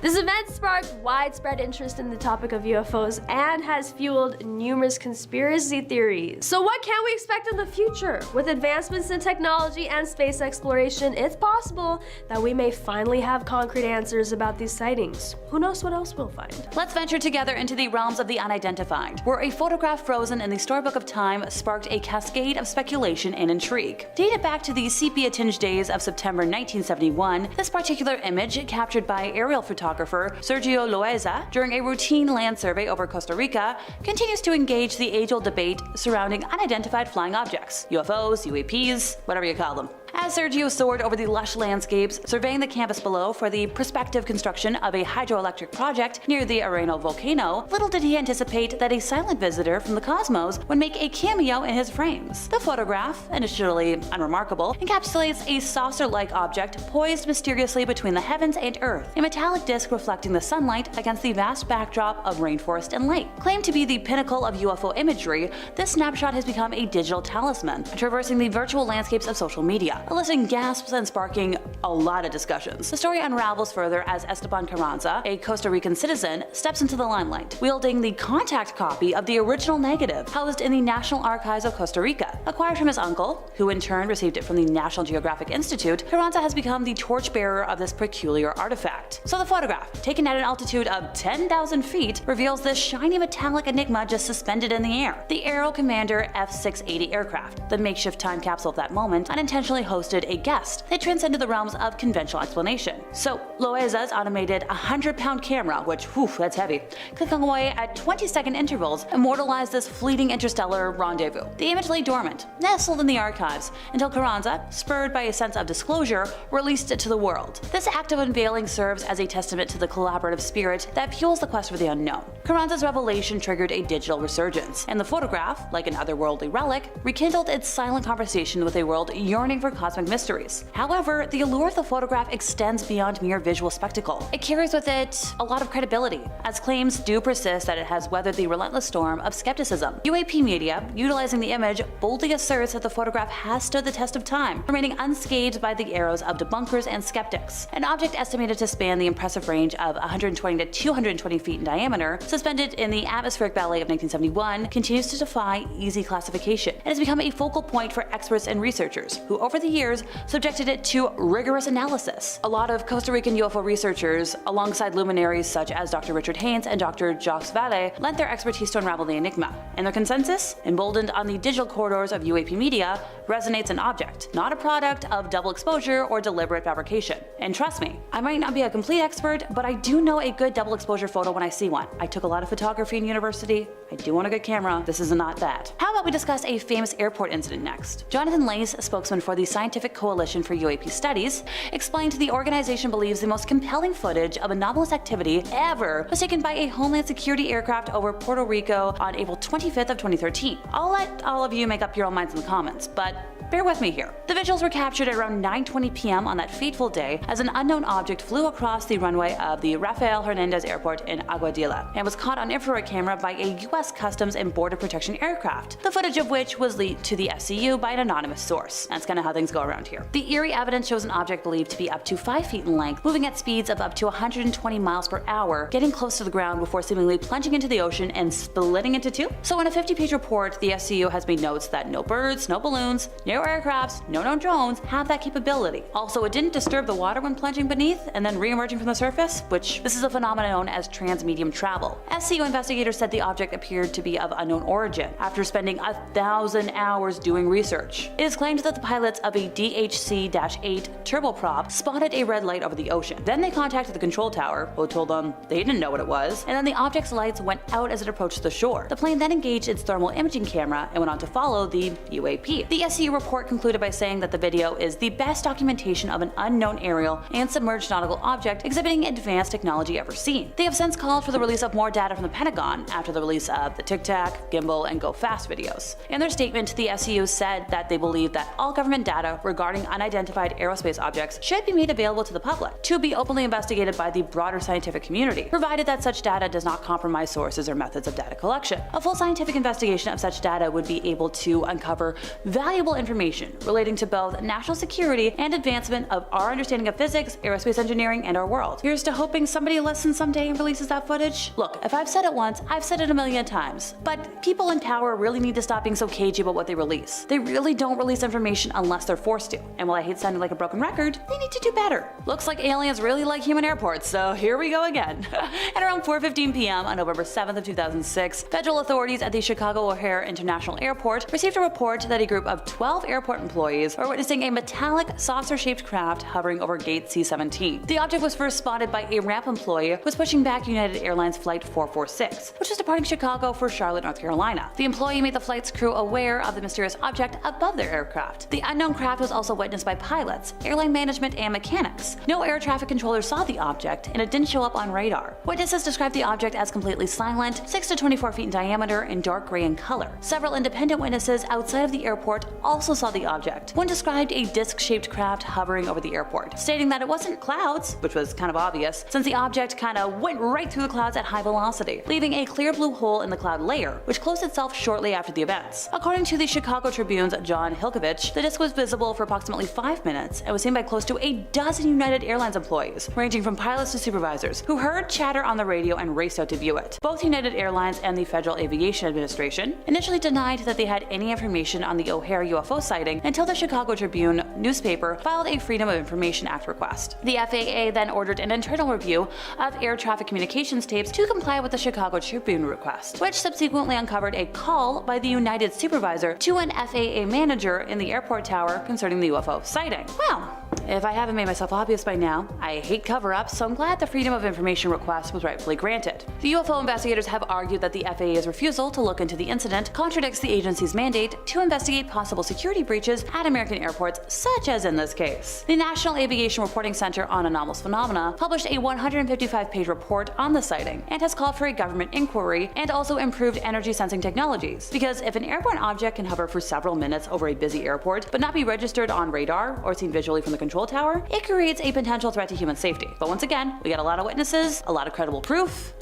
This event sparked widespread interest in the topic of UFOs and has fueled numerous conspiracy theories. So what can we expect in the future? With advancements in technology and space exploration, it's possible that we may finally have concrete answers about these sightings. Who knows what else we'll find? Let's venture together into the realms of the unidentified, where a photograph frozen in the storybook of time sparked a cascade of speculation and intrigue. Dated back to the sepia-tinged days of September 1971, this particular image, captured by aerial photographer Sergio Loaiza during a routine land survey over Costa Rica, continues to engage the age-old debate surrounding unidentified flying objects, UFOs, UAPs, whatever you call them. As Sergio soared over the lush landscapes, surveying the campus below for the prospective construction of a hydroelectric project near the Aviano volcano, little did he anticipate that a silent visitor from the cosmos would make a cameo in his frames. The photograph, initially unremarkable, encapsulates a saucer-like object poised mysteriously between the heavens and Earth, a metallic disc reflecting the sunlight against the vast backdrop of rainforest and lake. Claimed to be the pinnacle of UFO imagery, this snapshot has become a digital talisman, traversing the virtual landscapes of social media, eliciting gasps and sparking a lot of discussions. The story unravels further as Esteban Carranza, a Costa Rican citizen, steps into the limelight, wielding the contact copy of the original negative housed in the National Archives of Costa Rica. Acquired from his uncle, who in turn received it from the National Geographic Institute, Carranza has become the torchbearer of this peculiar artifact. So the photograph, taken at an altitude of 10,000 feet, reveals this shiny metallic enigma just suspended in the air. The Aero Commander F-680 aircraft, the makeshift time capsule of that moment, unintentionally hosted a guest that transcended the realms of conventional explanation. So Loaiza's automated 100-pound camera, which, whew, that's heavy, clicking away at 20-second intervals, immortalized this fleeting interstellar rendezvous. The image lay dormant, nestled in the archives, until Carranza, spurred by a sense of disclosure, released it to the world. This act of unveiling serves as a testament to the collaborative spirit that fuels the quest for the unknown. Carranza's revelation triggered a digital resurgence, and the photograph, like an otherworldly relic, rekindled its silent conversation with a world yearning for cosmic mysteries. However, the allure of the photograph extends beyond mere visual spectacle. It carries with it a lot of credibility, as claims do persist that it has weathered the relentless storm of skepticism. UAP media, utilizing the image, boldly asserts that the photograph has stood the test of time, remaining unscathed by the arrows of debunkers and skeptics. An object estimated to span the impressive range of 120 to 220 feet in diameter, suspended in the atmospheric ballet of 1971, continues to defy easy classification and has become a focal point for experts and researchers, who over the years subjected it to rigorous analysis. A lot of Costa Rican UFO researchers, alongside luminaries such as Dr. Richard Haynes and Dr. Jacques Vallée, lent their expertise to unravel the enigma. And their consensus, emboldened on the digital corridors of UAP media, resonates an object, not a product of double exposure or deliberate fabrication. And trust me, I might not be a complete expert, but I do know a good double exposure photo when I see one. I took a lot of photography in university. I do want a good camera. This is not that. How about we discuss a famous airport incident next? Jonathan Lace, spokesman for the Scientific Coalition for UAP Studies, explained the organization believes the most compelling footage of anomalous activity ever was taken by a Homeland Security aircraft over Puerto Rico on April 25th of 2013. I'll let all of you make up your own minds in the comments, but bear with me here. The visuals were captured at around 9:20 p.m. on that fateful day as an unknown object flew across the runway of the Rafael Hernandez Airport in Aguadilla and was caught on infrared camera by a U.S. Customs and Border Protection aircraft, the footage of which was leaked to the SCU by an anonymous source. That's kind of how things go around here. The eerie evidence shows an object believed to be up to 5 feet in length, moving at speeds of up to 120 miles per hour, getting close to the ground before seemingly plunging into the ocean and splitting into two. So in a 50-page report, the SCU has made notes that no birds, no balloons, no No aircrafts, no drones have that capability. Also, it didn't disturb the water when plunging beneath and then re-emerging from the surface, which this is a phenomenon known as transmedium travel. SCU investigators said the object appeared to be of unknown origin after spending 1,000 hours doing research. It is claimed that the pilots of a DHC-8 turboprop spotted a red light over the ocean. Then they contacted the control tower, who told them they didn't know what it was, and then the object's lights went out as it approached the shore. The plane then engaged its thermal imaging camera and went on to follow the UAP. The SCU report concluded by saying that the video is the best documentation of an unknown aerial and submerged nautical object exhibiting advanced technology ever seen. They have since called for the release of more data from the Pentagon after the release of the Tic Tac, Gimbal, and Go Fast videos. In their statement, the SCU said that they believe that all government data regarding unidentified aerospace objects should be made available to the public to be openly investigated by the broader scientific community, provided that such data does not compromise sources or methods of data collection. A full scientific investigation of such data would be able to uncover valuable information relating to both national security and advancement of our understanding of physics, aerospace engineering, and our world. Here's to hoping somebody listens someday and releases that footage. Look, if I've said it once, I've said it a million times. But people in power really need to stop being so cagey about what they release. They really don't release information unless they're forced to. And while I hate sounding like a broken record, they need to do better. Looks like aliens really like human airports, so here we go again. At around 4:15 p.m. on November 7th of 2006, federal authorities at the Chicago O'Hare International Airport received a report that a group of 12 airport employees were witnessing a metallic saucer-shaped craft hovering over gate C-17. The object was first spotted by a ramp employee who was pushing back United Airlines Flight 446, which was departing Chicago for Charlotte, North Carolina. The employee made the flight's crew aware of the mysterious object above their aircraft. The unknown craft was also witnessed by pilots, airline management, and mechanics. No air traffic controllers saw the object, and it didn't show up on radar. Witnesses described the object as completely silent, 6 to 24 feet in diameter, and dark gray in color. Several independent witnesses outside of the airport also saw the object. One described a disc-shaped craft hovering over the airport, stating that it wasn't clouds, which was kind of obvious, since the object kinda went right through the clouds at high velocity, leaving a clear blue hole in the cloud layer, which closed itself shortly after the events. According to the Chicago Tribune's John Hilkovich, the disc was visible for approximately 5 minutes and was seen by close to a dozen United Airlines employees, ranging from pilots to supervisors, who heard chatter on the radio and raced out to view it. Both United Airlines and the Federal Aviation Administration initially denied that they had any information on the O'Hare UFO sighting until the Chicago Tribune newspaper filed a Freedom of Information Act request. The FAA then ordered an internal review of air traffic communications tapes to comply with the Chicago Tribune request, which subsequently uncovered a call by the United supervisor to an FAA manager in the airport tower concerning the UFO sighting. Well, if I haven't made myself obvious by now, I hate cover-ups, so I'm glad the Freedom of Information request was rightfully granted. The UFO investigators have argued that the FAA's refusal to look into the incident contradicts the agency's mandate to investigate possible security breaches at American airports, such as in this case. The National Aviation Reporting Center on Anomalous Phenomena published a 155-page report on the sighting and has called for a government inquiry and also improved energy sensing technologies, because if an airborne object can hover for several minutes over a busy airport but not be registered on radar or seen visually from the control tower, it creates a potential threat to human safety. But once again, we got a lot of witnesses, a lot of credible proof.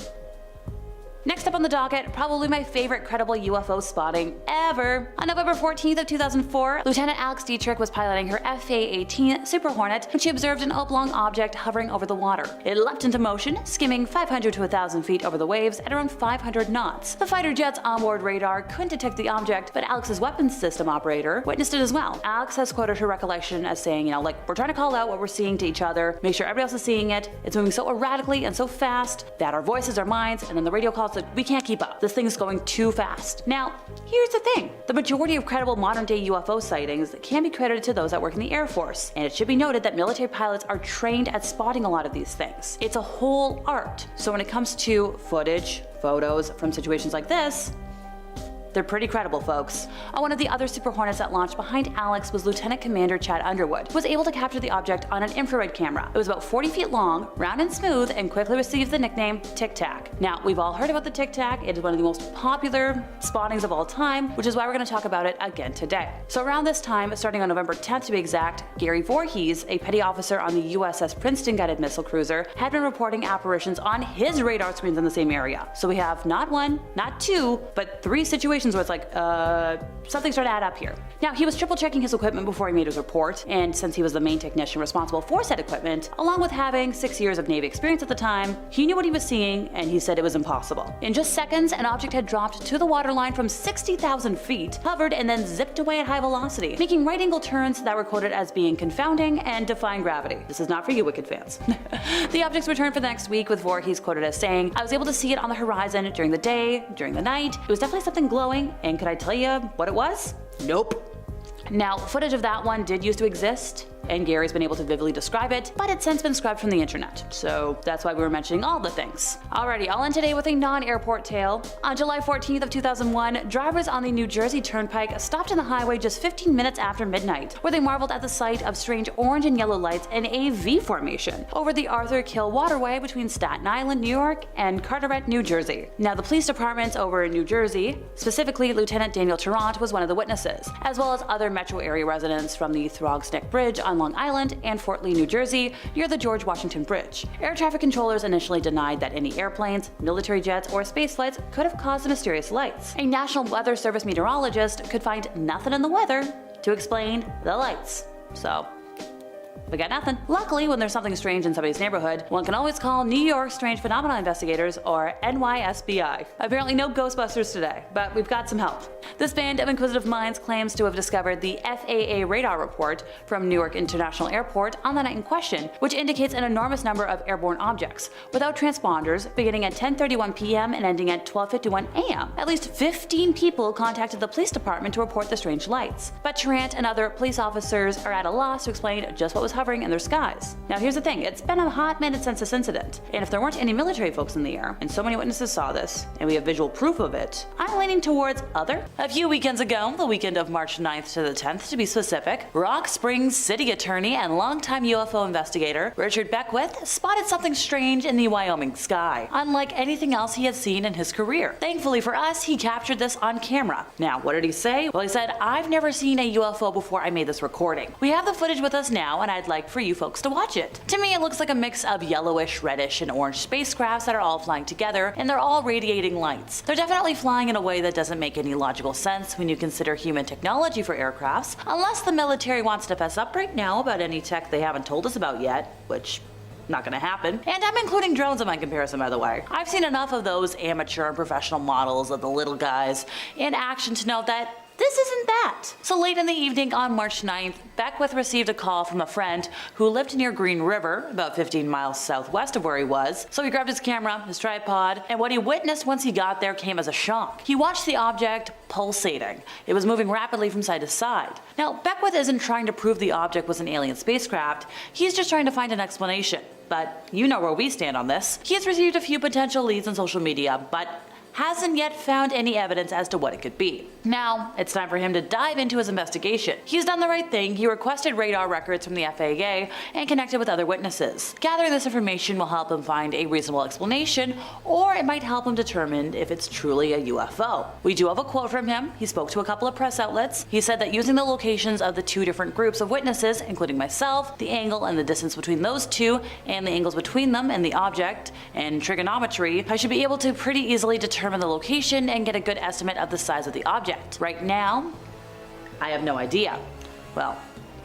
Next up on the docket, probably my favorite credible UFO spotting ever. On November 14th of 2004, Lieutenant Alex Dietrich was piloting her FA-18 Super Hornet when she observed an oblong object hovering over the water. It leapt into motion, skimming 500 to 1,000 feet over the waves at around 500 knots. The fighter jet's onboard radar couldn't detect the object, but Alex's weapons system operator witnessed it as well. Alex has quoted her recollection as saying, like, we're trying to call out what we're seeing to each other, make sure everybody else is seeing it. It's moving so erratically and so fast that our voices, our minds, and then the radio calls we can't keep up. This thing's going too fast. Now, here's the thing. The majority of credible modern-day UFO sightings can be credited to those that work in the Air Force, and it should be noted that military pilots are trained at spotting a lot of these things. It's a whole art. So when it comes to footage, photos from situations like this, they're pretty credible, folks. On one of the other Super Hornets that launched behind Alex was Lieutenant Commander Chad Underwood, who was able to capture the object on an infrared camera. It was about 40 feet long, round and smooth, and quickly received the nickname Tic Tac. Now, we've all heard about the Tic Tac. It is one of the most popular spottings of all time, which is why we're going to talk about it again today. So around this time, starting on November 10th to be exact, Gary Voorhees, a petty officer on the USS Princeton guided missile cruiser, had been reporting apparitions on his radar screens in the same area. So we have not one, not two, but 3 situations situations where it's like, something started to add up here. Now, he was triple checking his equipment before he made his report, and since he was the main technician responsible for said equipment, along with having 6 years of Navy experience at the time, he knew what he was seeing, and he said it was impossible. In just seconds, an object had dropped to the waterline from 60,000 feet, hovered, and then zipped away at high velocity, making right-angle turns that were quoted as being confounding and defying gravity. This is not for you Wicked fans. The objects returned for the next week, with Voorhees quoted as saying, "I was able to see it on the horizon during the day, during the night. It was definitely something glowing, and could I tell you what it was? Nope." Now, footage of that one did used to exist, and Gary's been able to vividly describe it, but it's since been scrubbed from the internet, so that's why we were mentioning all the things. Alrighty, I'll end today with a non-airport tale. On July 14th of 2001, drivers on the New Jersey Turnpike stopped on the highway just 15 minutes after midnight, where they marveled at the sight of strange orange and yellow lights in a V formation over the Arthur Kill waterway between Staten Island, New York, and Carteret, New Jersey. Now, the police departments over in New Jersey, specifically Lieutenant Daniel Tarrant, was one of the witnesses, as well as other metro area residents from the Throgs Neck Bridge on Long Island and Fort Lee, New Jersey, near the George Washington Bridge. Air traffic controllers initially denied that any airplanes, military jets, or space flights could have caused the mysterious lights. A National Weather Service meteorologist could find nothing in the weather to explain the lights. So, we got nothing. Luckily, when there's something strange in somebody's neighborhood, one can always call New York Strange Phenomena Investigators, or NYSBI. Apparently no Ghostbusters today, but we've got some help. This band of inquisitive minds claims to have discovered the FAA radar report from Newark International Airport on the night in question, which indicates an enormous number of airborne objects, without transponders, beginning at 10:31 p.m. and ending at 12:51 a.m. At least 15 people contacted the police department to report the strange lights, but Tarrant and other police officers are at a loss to explain just what was hovering in their skies. Now, here's the thing, it's been a hot minute since this incident, and if there weren't any military folks in the air, and so many witnesses saw this, and we have visual proof of it, I'm leaning towards other. A few weekends ago, the weekend of March 9th to the 10th to be specific, Rock Springs city attorney and longtime UFO investigator Richard Beckwith spotted something strange in the Wyoming sky, unlike anything else he had seen in his career. Thankfully for us, he captured this on camera. Now, what did he say? Well, he said, "I've never seen a UFO before I made this recording. We have the footage with us now, and I'd like for you folks to watch it." To me, it looks like a mix of yellowish, reddish, and orange spacecrafts that are all flying together, and they're all radiating lights. They're definitely flying in a way that doesn't make any logical sense when you consider human technology for aircrafts, unless the military wants to fess up right now about any tech they haven't told us about yet, which not gonna happen. And I'm including drones in my comparison, by the way. I've seen enough of those amateur and professional models of the little guys in action to know that this isn't that. So late in the evening on March 9th, Beckwith received a call from a friend who lived near Green River, about 15 miles southwest of where he was. So he grabbed his camera, his tripod, and what he witnessed once he got there came as a shock. He watched the object pulsating. It was moving rapidly from side to side. Now, Beckwith isn't trying to prove the object was an alien spacecraft, he's just trying to find an explanation. But you know where we stand on this. He has received a few potential leads on social media, but hasn't yet found any evidence as to what it could be. Now, it's time for him to dive into his investigation. He's done the right thing. He requested radar records from the FAA and connected with other witnesses. Gathering this information will help him find a reasonable explanation, or it might help him determine if it's truly a UFO. We do have a quote from him. He spoke to a couple of press outlets. He said that using the locations of the two different groups of witnesses, including myself, the angle and the distance between those two, and the angles between them and the object, and trigonometry, I should be able to pretty easily determine the location and get a good estimate of the size of the object. Right now, I have no idea. Well,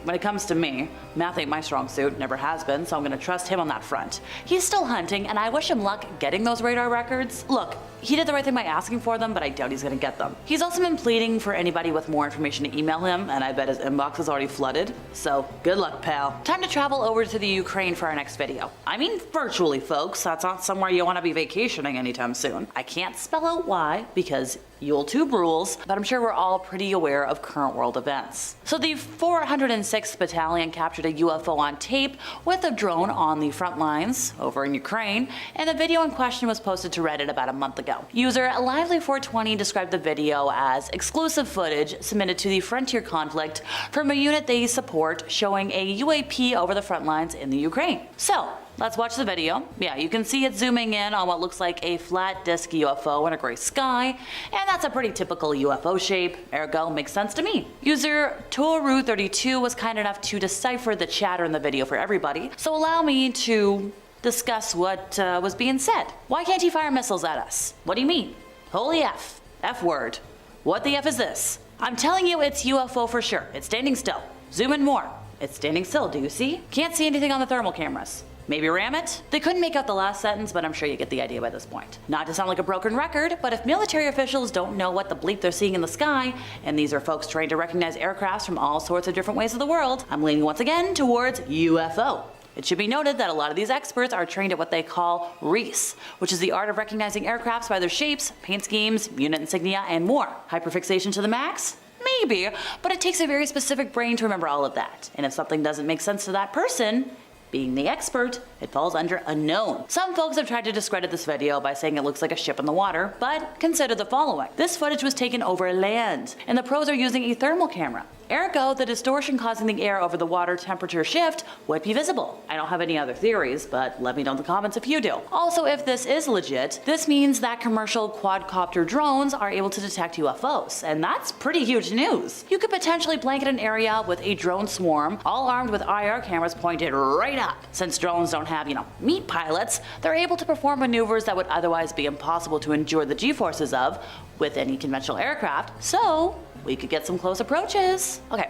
when it comes to me, math ain't my strong suit, never has been, so I'm gonna trust him on that front. He's still hunting, and I wish him luck getting those radar records. Look, he did the right thing by asking for them, but I doubt he's gonna get them. He's also been pleading for anybody with more information to email him, and I bet his inbox is already flooded. So, good luck, pal. Time to travel over to the Ukraine for our next video. I mean virtually, folks. That's not somewhere you want to be vacationing anytime soon. I can't spell out why, because YouTube rules, but I'm sure we're all pretty aware of current world events. So the 406th Battalion captured a UFO on tape with a drone on the front lines over in Ukraine, and the video in question was posted to Reddit about a month ago. User Lively420 described the video as exclusive footage submitted to the frontier conflict from a unit they support, showing a UAP over the front lines in the Ukraine. So, let's watch the video. Yeah, you can see it zooming in on what looks like a flat disc UFO in a gray sky, and that's a pretty typical UFO shape, ergo makes sense to me. User Toru32 was kind enough to decipher the chatter in the video for everybody, so allow me to discuss what was being said. Why can't he fire missiles at us? What do you mean? Holy F. F word. What the F is this? I'm telling you it's UFO for sure. It's standing still. Zoom in more. It's standing still, do you see? Can't see anything on the thermal cameras. Maybe ram it? They couldn't make out the last sentence, but I'm sure you get the idea by this point. Not to sound like a broken record, but if military officials don't know what the bleep they're seeing in the sky, and these are folks trained to recognize aircrafts from all sorts of different ways of the world, I'm leaning once again towards UFO. It should be noted that a lot of these experts are trained at what they call REIS, which is the art of recognizing aircrafts by their shapes, paint schemes, unit insignia, and more. Hyperfixation to the max? Maybe, but it takes a very specific brain to remember all of that. And if something doesn't make sense to that person, being the expert, it falls under unknown. Some folks have tried to discredit this video by saying it looks like a ship in the water, but consider the following. This footage was taken over land, and the pros are using a thermal camera. Ergo, the distortion causing the air over the water temperature shift would be visible. I don't have any other theories, but let me know in the comments if you do. Also, if this is legit, this means that commercial quadcopter drones are able to detect UFOs, and that's pretty huge news. You could potentially blanket an area with a drone swarm, all armed with IR cameras pointed right up. Since drones don't have, meat pilots, they're able to perform maneuvers that would otherwise be impossible to endure the G-forces of with any conventional aircraft, so we could get some close approaches. Okay,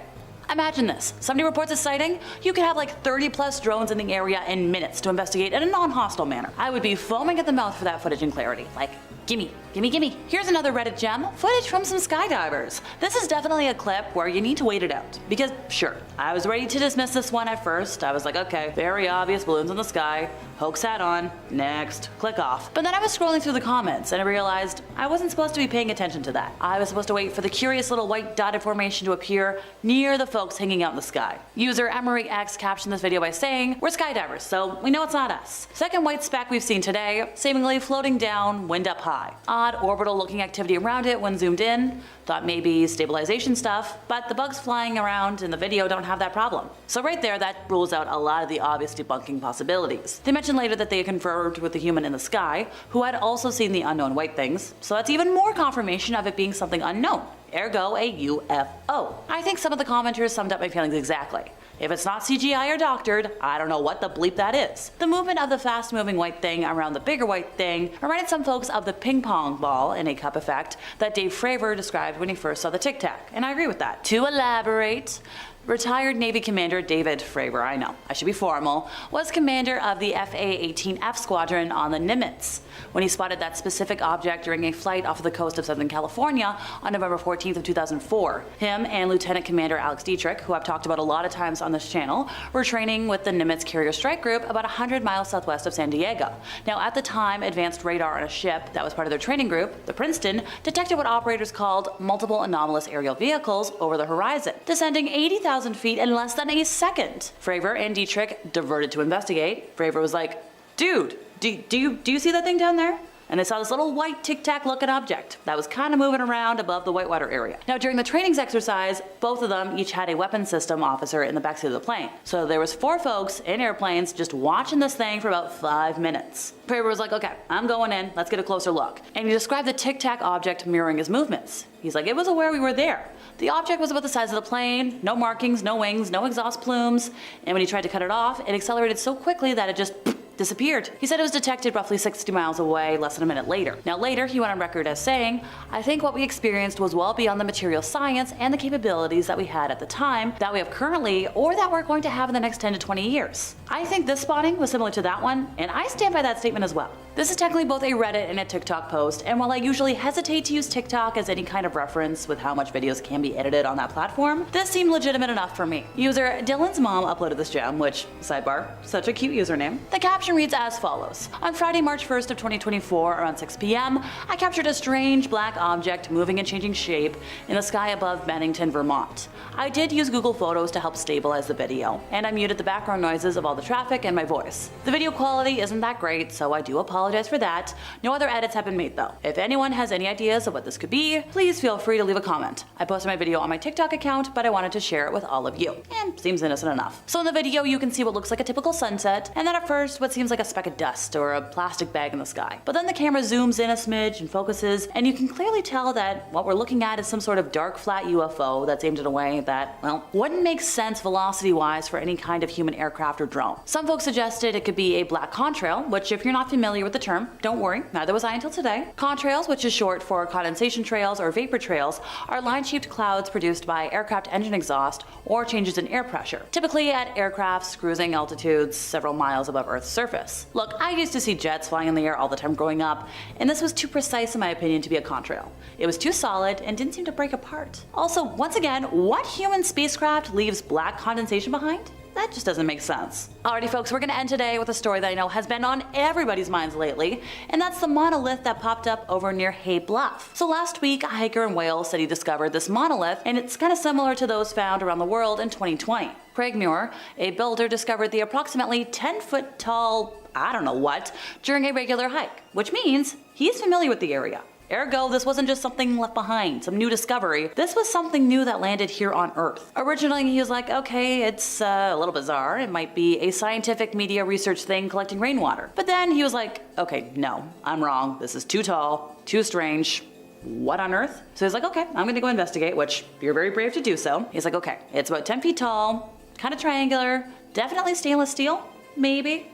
imagine this. Somebody reports a sighting, you could have like 30 plus drones in the area in minutes to investigate in a non-hostile manner. I would be foaming at the mouth for that footage and clarity. Like, gimme, gimme, gimme. Here's another Reddit gem, footage from some skydivers. This is definitely a clip where you need to wait it out. Because sure, I was ready to dismiss this one at first. I was like, okay, very obvious balloons in the sky, hoax hat on, next, click off. But then I was scrolling through the comments and I realized I wasn't supposed to be paying attention to that. I was supposed to wait for the curious little white dotted formation to appear near the folks hanging out in the sky. User Emery X captioned this video by saying, "We're skydivers, so we know it's not us." Second white speck we've seen today, seemingly floating down, wind up high. Odd orbital looking activity around it when zoomed in. Thought maybe stabilization stuff, but the bugs flying around in the video don't have that problem. So right there, that rules out a lot of the obvious debunking possibilities. They mentioned later that they had conferred with the human in the sky, who had also seen the unknown white things, so that's even more confirmation of it being something unknown. Ergo, a UFO. I think some of the commenters summed up my feelings exactly. If it's not CGI or doctored, I don't know what the bleep that is. The movement of the fast-moving white thing around the bigger white thing reminded some folks of the ping pong ball in a cup effect that Dave Fravor described when he first saw the Tic Tac, and I agree with that. To elaborate, retired Navy Commander David Fravor, I know, I should be formal, was commander of the FA-18F Squadron on the Nimitz when he spotted that specific object during a flight off of the coast of Southern California on November 14th of 2004. Him and Lieutenant Commander Alex Dietrich, who I've talked about a lot of times on this channel, were training with the Nimitz Carrier Strike Group about 100 miles southwest of San Diego. Now at the time, advanced radar on a ship that was part of their training group, the Princeton, detected what operators called multiple anomalous aerial vehicles over the horizon, descending 80,000 feet in less than a second. Fravor and Dietrich diverted to investigate. Fravor was like, "Dude, do you see that thing down there?" And they saw this little white Tic Tac looking object that was kind of moving around above the whitewater area. Now during the trainings exercise, both of them each had a weapons system officer in the backseat of the plane. So there was 4 folks in airplanes just watching this thing for about 5 minutes. Fravor was like, "Okay, I'm going in, let's get a closer look." And he described the Tic Tac object mirroring his movements. He's like, "It was aware we were there. The object was about the size of the plane, no markings, no wings, no exhaust plumes, and when he tried to cut it off, it accelerated so quickly that it just disappeared." He said it was detected roughly 60 miles away less than a minute later. Now later, he went on record as saying, "I think what we experienced was well beyond the material science and the capabilities that we had at the time, that we have currently, or that we're going to have in the next 10 to 20 years. I think this spotting was similar to that one, and I stand by that statement as well. This is technically both a Reddit and a TikTok post, and while I usually hesitate to use TikTok as any kind of reference with how much videos can be edited on that platform, this seemed legitimate enough for me. User Dylan's mom uploaded this gem, which, sidebar, such a cute username. The caption reads as follows. On Friday, March 1st of 2024, around 6 p.m., I captured a strange black object moving and changing shape in the sky above Bennington, Vermont. I did use Google Photos to help stabilize the video, and I muted the background noises of all the traffic and my voice. The video quality isn't that great, so I do apologize for that. No other edits have been made though. If anyone has any ideas of what this could be, please feel free to leave a comment. I posted my video on my TikTok account, but I wanted to share it with all of you. And seems innocent enough. So in the video, you can see what looks like a typical sunset, and then at first, what seems like a speck of dust or a plastic bag in the sky. But then the camera zooms in a smidge and focuses, and you can clearly tell that what we're looking at is some sort of dark flat UFO that's aimed in a way that, well, wouldn't make sense velocity-wise for any kind of human aircraft or drone. Some folks suggested it could be a black contrail, which if you're not familiar with with the term, don't worry, neither was I until today. Contrails, which is short for condensation trails or vapor trails, are line-shaped clouds produced by aircraft engine exhaust or changes in air pressure, typically at aircrafts cruising altitudes several miles above Earth's surface. Look, I used to see jets flying in the air all the time growing up, and this was too precise in my opinion to be a contrail. It was too solid and didn't seem to break apart. Also, once again, what human spacecraft leaves black condensation behind? That just doesn't make sense. Alrighty folks, we're gonna end today with a story that I know has been on everybody's minds lately, and that's the monolith that popped up over near Hay Bluff. So last week, a hiker in Wales said he discovered this monolith, and it's kind of similar to those found around the world in 2020. Craig Muir, a builder, discovered the approximately 10-foot tall, I don't know what, during a regular hike, which means he's familiar with the area. Ergo, this wasn't just something left behind, some new discovery. This was something new that landed here on Earth. Originally, he was like, okay, it's a little bizarre. It might be a scientific media research thing collecting rainwater. But then he was like, okay, no, I'm wrong. This is too tall, too strange. What on earth? So he's like, okay, I'm gonna go investigate, which you're very brave to do so. He's like, okay, it's about 10 feet tall, kind of triangular, definitely stainless steel, maybe.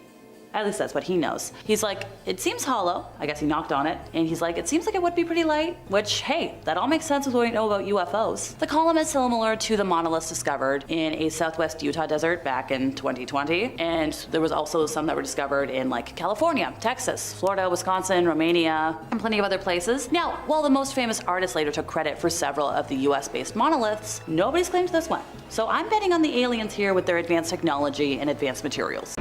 At least that's what he knows. He's like, it seems hollow. I guess he knocked on it. And he's like, it seems like it would be pretty light. Which, hey, that all makes sense with what we know about UFOs. The column is similar to the monoliths discovered in a southwest Utah desert back in 2020. And there was also some that were discovered in like California, Texas, Florida, Wisconsin, Romania, and plenty of other places. Now, while the most famous artists later took credit for several of the US-based monoliths, nobody's claimed this one. So I'm betting on the aliens here with their advanced technology and advanced materials.